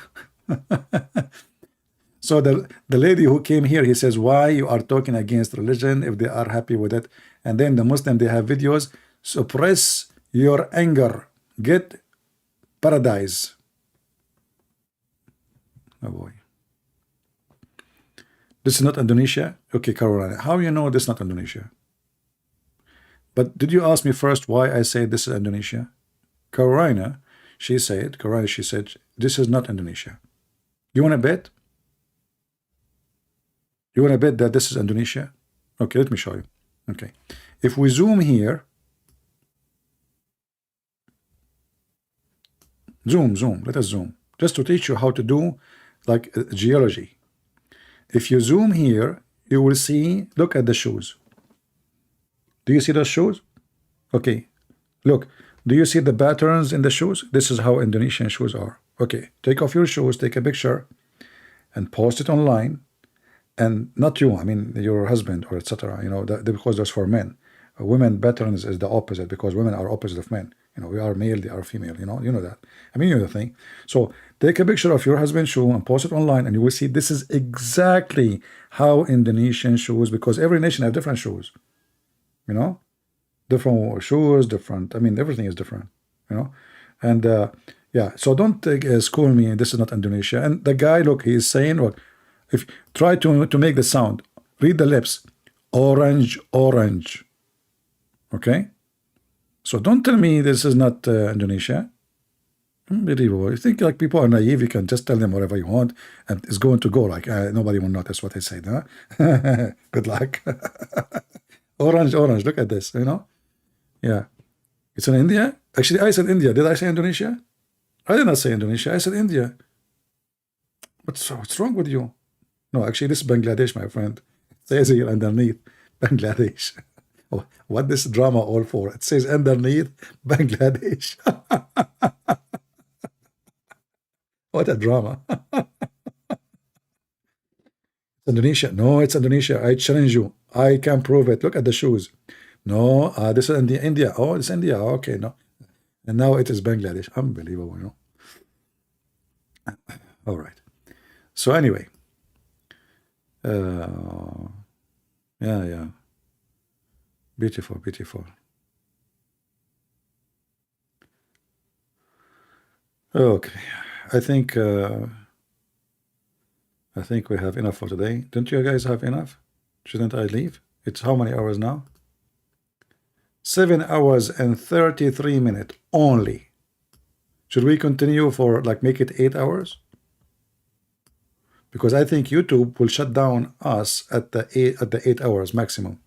So the lady who came here, he says, why you are talking against religion if they are happy with it? And then the Muslim, they have videos, suppress your anger, get paradise. Oh boy. This is not Indonesia? Okay, Carolina, how you know this is not Indonesia? But did you ask me first why I say this is Indonesia? Carolina, she said, this is not Indonesia. You want to bet? You want to bet that this is Indonesia? Okay, let me show you. Okay. If we zoom here, zoom, let us zoom, just to teach you how to do like geology. If you zoom here, you will see, look at the shoes. Do you see those shoes? Okay, look, do you see the patterns in the shoes? This is how Indonesian shoes are. Okay, take off your shoes, take a picture, and post it online. And not you, I mean your husband or etc. You know, because that's for men. Women patterns is the opposite, because women are opposite of men. You know, we are male, they are female. You know that. I mean, you know the thing. So take a picture of your husband's shoe and post it online, and you will see this is exactly how Indonesian shoes, because every nation have different shoes. You know, different shoes, different. I mean, everything is different. You know, and yeah. So don't school me. This is not Indonesia. And the guy, look, he is saying, look, if try to make the sound, read the lips, orange, orange. Okay. So don't tell me this is not Indonesia. Unbelievable. You think like people are naive, you can just tell them whatever you want and it's going to go like nobody will notice what I said, huh? Good luck. Orange, orange, look at this, you know? Yeah. It's in India? Actually, I said India. Did I say Indonesia? I did not say Indonesia. I said India. What's wrong with you? No, actually, this is Bangladesh, my friend. It says here underneath, Bangladesh. What this drama all for? It says underneath Bangladesh. What a drama. Indonesia. No, it's Indonesia. I challenge you. I can prove it. Look at the shoes. No, this is India. Oh, it's India. Okay, no. And now it is Bangladesh. Unbelievable, you know. All right. So anyway. Yeah. Beautiful, beautiful. Okay, I think we have enough for today. Don't you guys have enough? Shouldn't I leave? It's how many hours now? 7 hours and 33 minutes only. Should we continue for like make it 8 hours? Because I think YouTube will shut down us at the 8 hours maximum.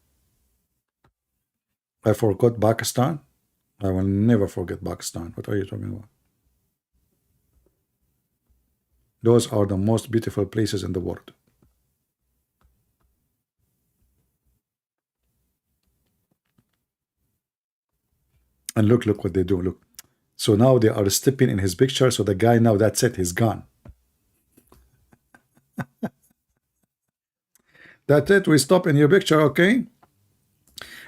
I forgot Pakistan. I will never forget Pakistan. What are you talking about? Those are the most beautiful places in the world. And look what they do. Look. So now they are stepping in his picture. So the guy now, that's it. He's gone. That's it. We stop in your picture, okay?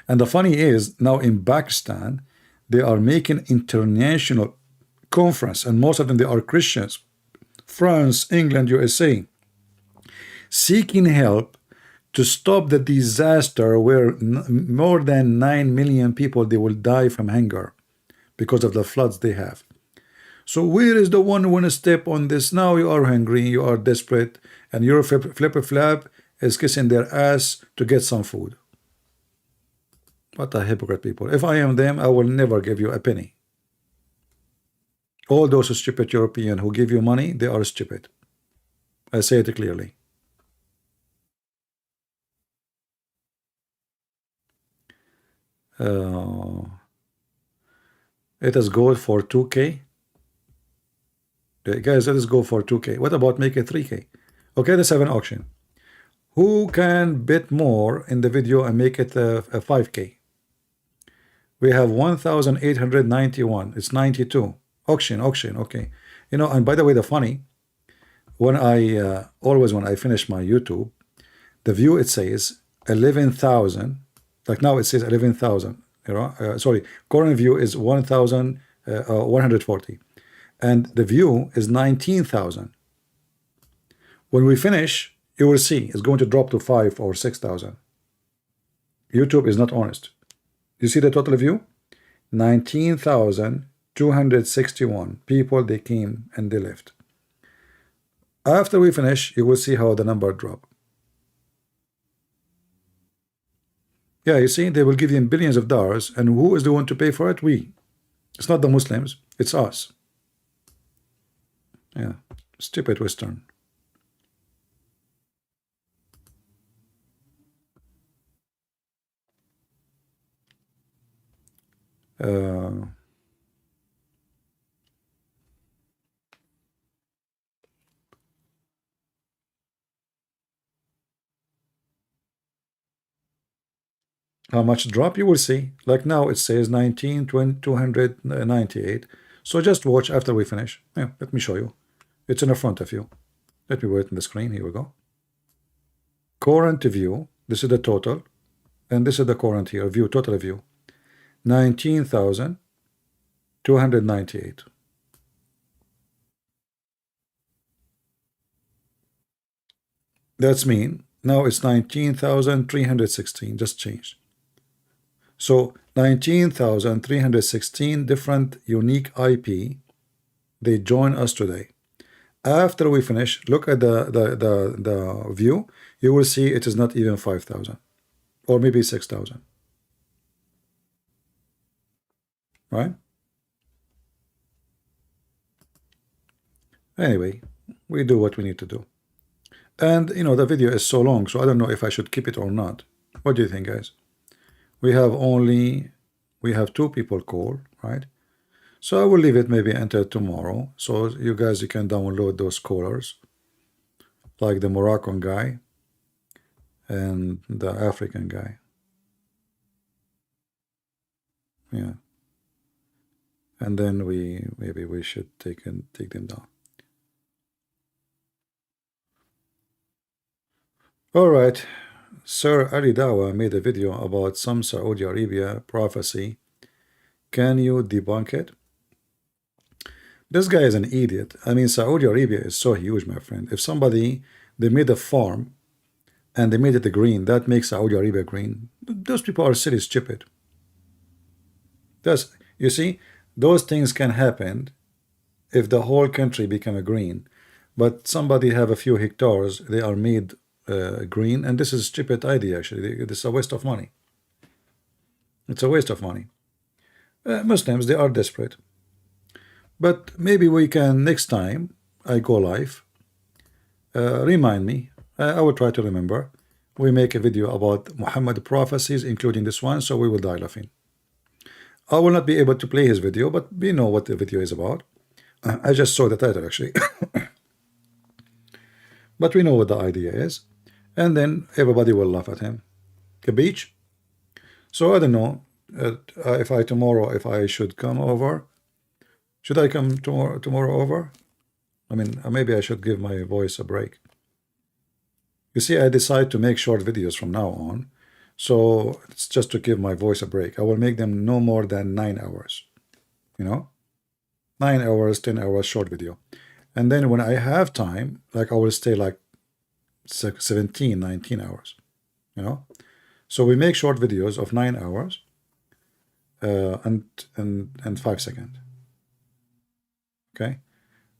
And the funny is, now in Pakistan, They are making international conference, and most of them, they are Christians. France, England, USA, seeking help to stop the disaster where more than 9 million people, they will die from hunger because of the floods they have. So where is the one who want to step on this? Now you are hungry, you are desperate, and your flip-flap is kissing their ass to get some food. What a hypocrite people. If I am them, I will never give you a penny. All those stupid Europeans who give you money, they are stupid. I say it clearly. It is good for 2K. Guys, let us go for 2K. What about make it 3K? Okay, let's have an auction. Who can bid more in the video and make it a 5K? We have 1,891. It's 92. Auction. Okay. You know, and by the way, the funny, when I always when I finish my YouTube, the view, it says 11,000. Like now it says 11,000. You know, sorry, current view is 1,140, and the view is 19,000. When we finish, you will see it's going to drop to 5 or 6,000. YouTube is not honest. You see the total view? 19,261 people, they came and they left. After we finish, you will see how the number drop. Yeah, you see, they will give them billions of dollars, and who is the one to pay for it? We. It's not the Muslims, it's us. Yeah, stupid Western. How much drop you will see. Like now it says 19,298. So just watch after we finish. Yeah, let me show you. It's in the front of you. Let me wait on the screen. Here we go. Current view. This is the total, and this is the current here view. Total view 19,298. That's mean now it's 19,316. Just changed. So 19,316 different unique IP, they join us today. After we finish, look at the view. You will see it is not even 5,000 or maybe 6,000. Right? Anyway, we do what we need to do. And you know, the video is so long, so I don't know if I should keep it or not. What do you think, guys? We have 2 people call, right? So I will leave it maybe until tomorrow, so you guys, you can download those callers, like the Moroccan guy and the African guy. Yeah, and then maybe we should take them down. All right. Sir Ali Dawa made a video about some Saudi Arabia prophecy. Can you debunk it? This guy is an idiot. I mean, Saudi Arabia is so huge, my friend. If somebody, they made a farm and they made it green, that makes Saudi Arabia green. Those people are silly stupid. You see, those things can happen if the whole country become a green. But somebody have a few hectares, they are made green, and this is a stupid idea. Actually, this is a waste of money. It's a waste of money. Muslims, they are desperate, but maybe we can, next time I go live, remind me. I will try to remember. We make a video about Muhammad prophecies, including this one, so we will die laughing. I will not be able to play his video, but we know what the video is about. I just saw the title actually. But we know what the idea is, and then everybody will laugh at him. Capiche? So I don't know if I should come over. Should I come tomorrow over? I mean, maybe I should give my voice a break. You see, I decide to make short videos from now on, So it's just to give my voice a break. I will make them no more than 9 hours, you know, 9 hours, 10 hours short video. And then when I have time, like I will stay like 17, 19 hours, you know. So we make short videos of 9 hours and 5 seconds. Okay.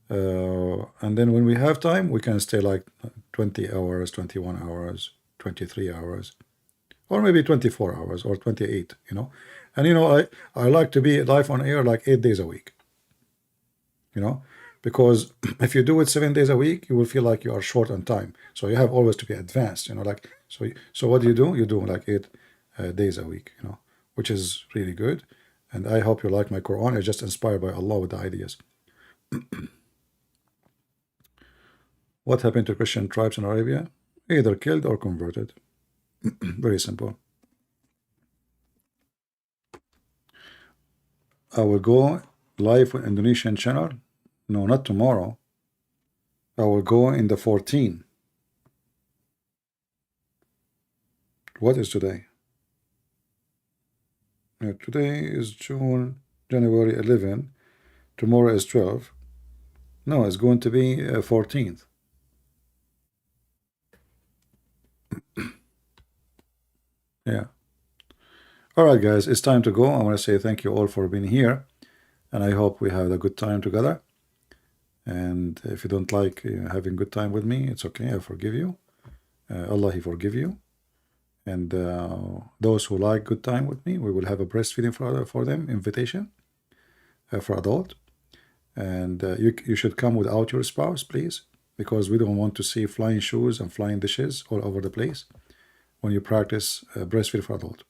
And then when we have time, we can stay like 20 hours, 21 hours, 23 hours, or maybe 24 hours or 28, you know. And, you know, I like to be live on air like 8 days a week, you know, because if you do it 7 days a week, you will feel like you are short on time. So you have always to be advanced, you know, like, so what do? You do like 8 days a week, you know, which is really good. And I hope you like my Quran. I'm just inspired by Allah with the ideas. What happened to Christian tribes in Arabia? Either killed or converted. Very simple. I will go live on Indonesian channel. No, not tomorrow. I will go in the 14. What is today? Today is January 11. Tomorrow is 12. No, it's going to be 14th. Yeah. All right, guys, it's time to go. I want to say thank you all for being here, and I hope we have a good time together. And if you don't like having good time with me, it's okay. I forgive you. Allah, He forgive you. And those who like good time with me, we will have a breastfeeding for them invitation for adult. And you should come without your spouse, please, because we don't want to see flying shoes and flying dishes all over the place when you practice breastfeed for adult.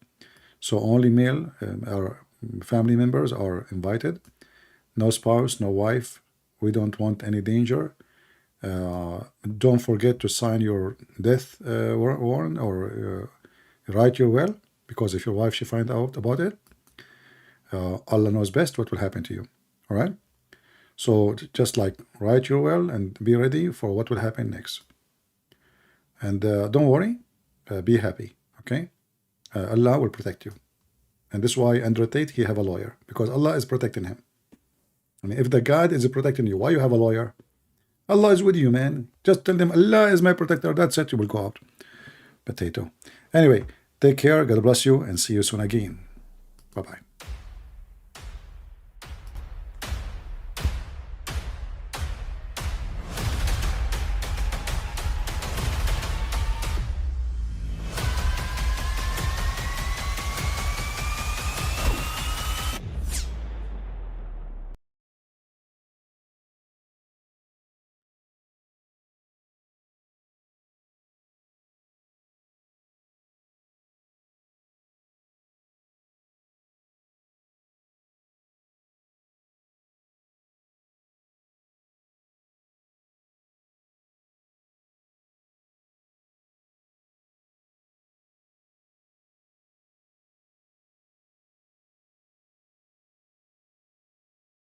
So only male our family members are invited. No spouse, no wife. We don't want any danger. Don't forget to sign your death warrant or write your will, because if your wife she find out about it, Allah knows best what will happen to you. All right. So just like write your will and be ready for what will happen next. And don't worry, be happy. Okay. Allah will protect you. And this is why Andrew Tate, he have a lawyer, because Allah is protecting him. I mean, if the God is protecting you, why you have a lawyer? Allah is with you, man. Just tell them Allah is my protector. That's it. You will go out. Potato. Anyway, take care. God bless you, and see you soon again. Bye-bye.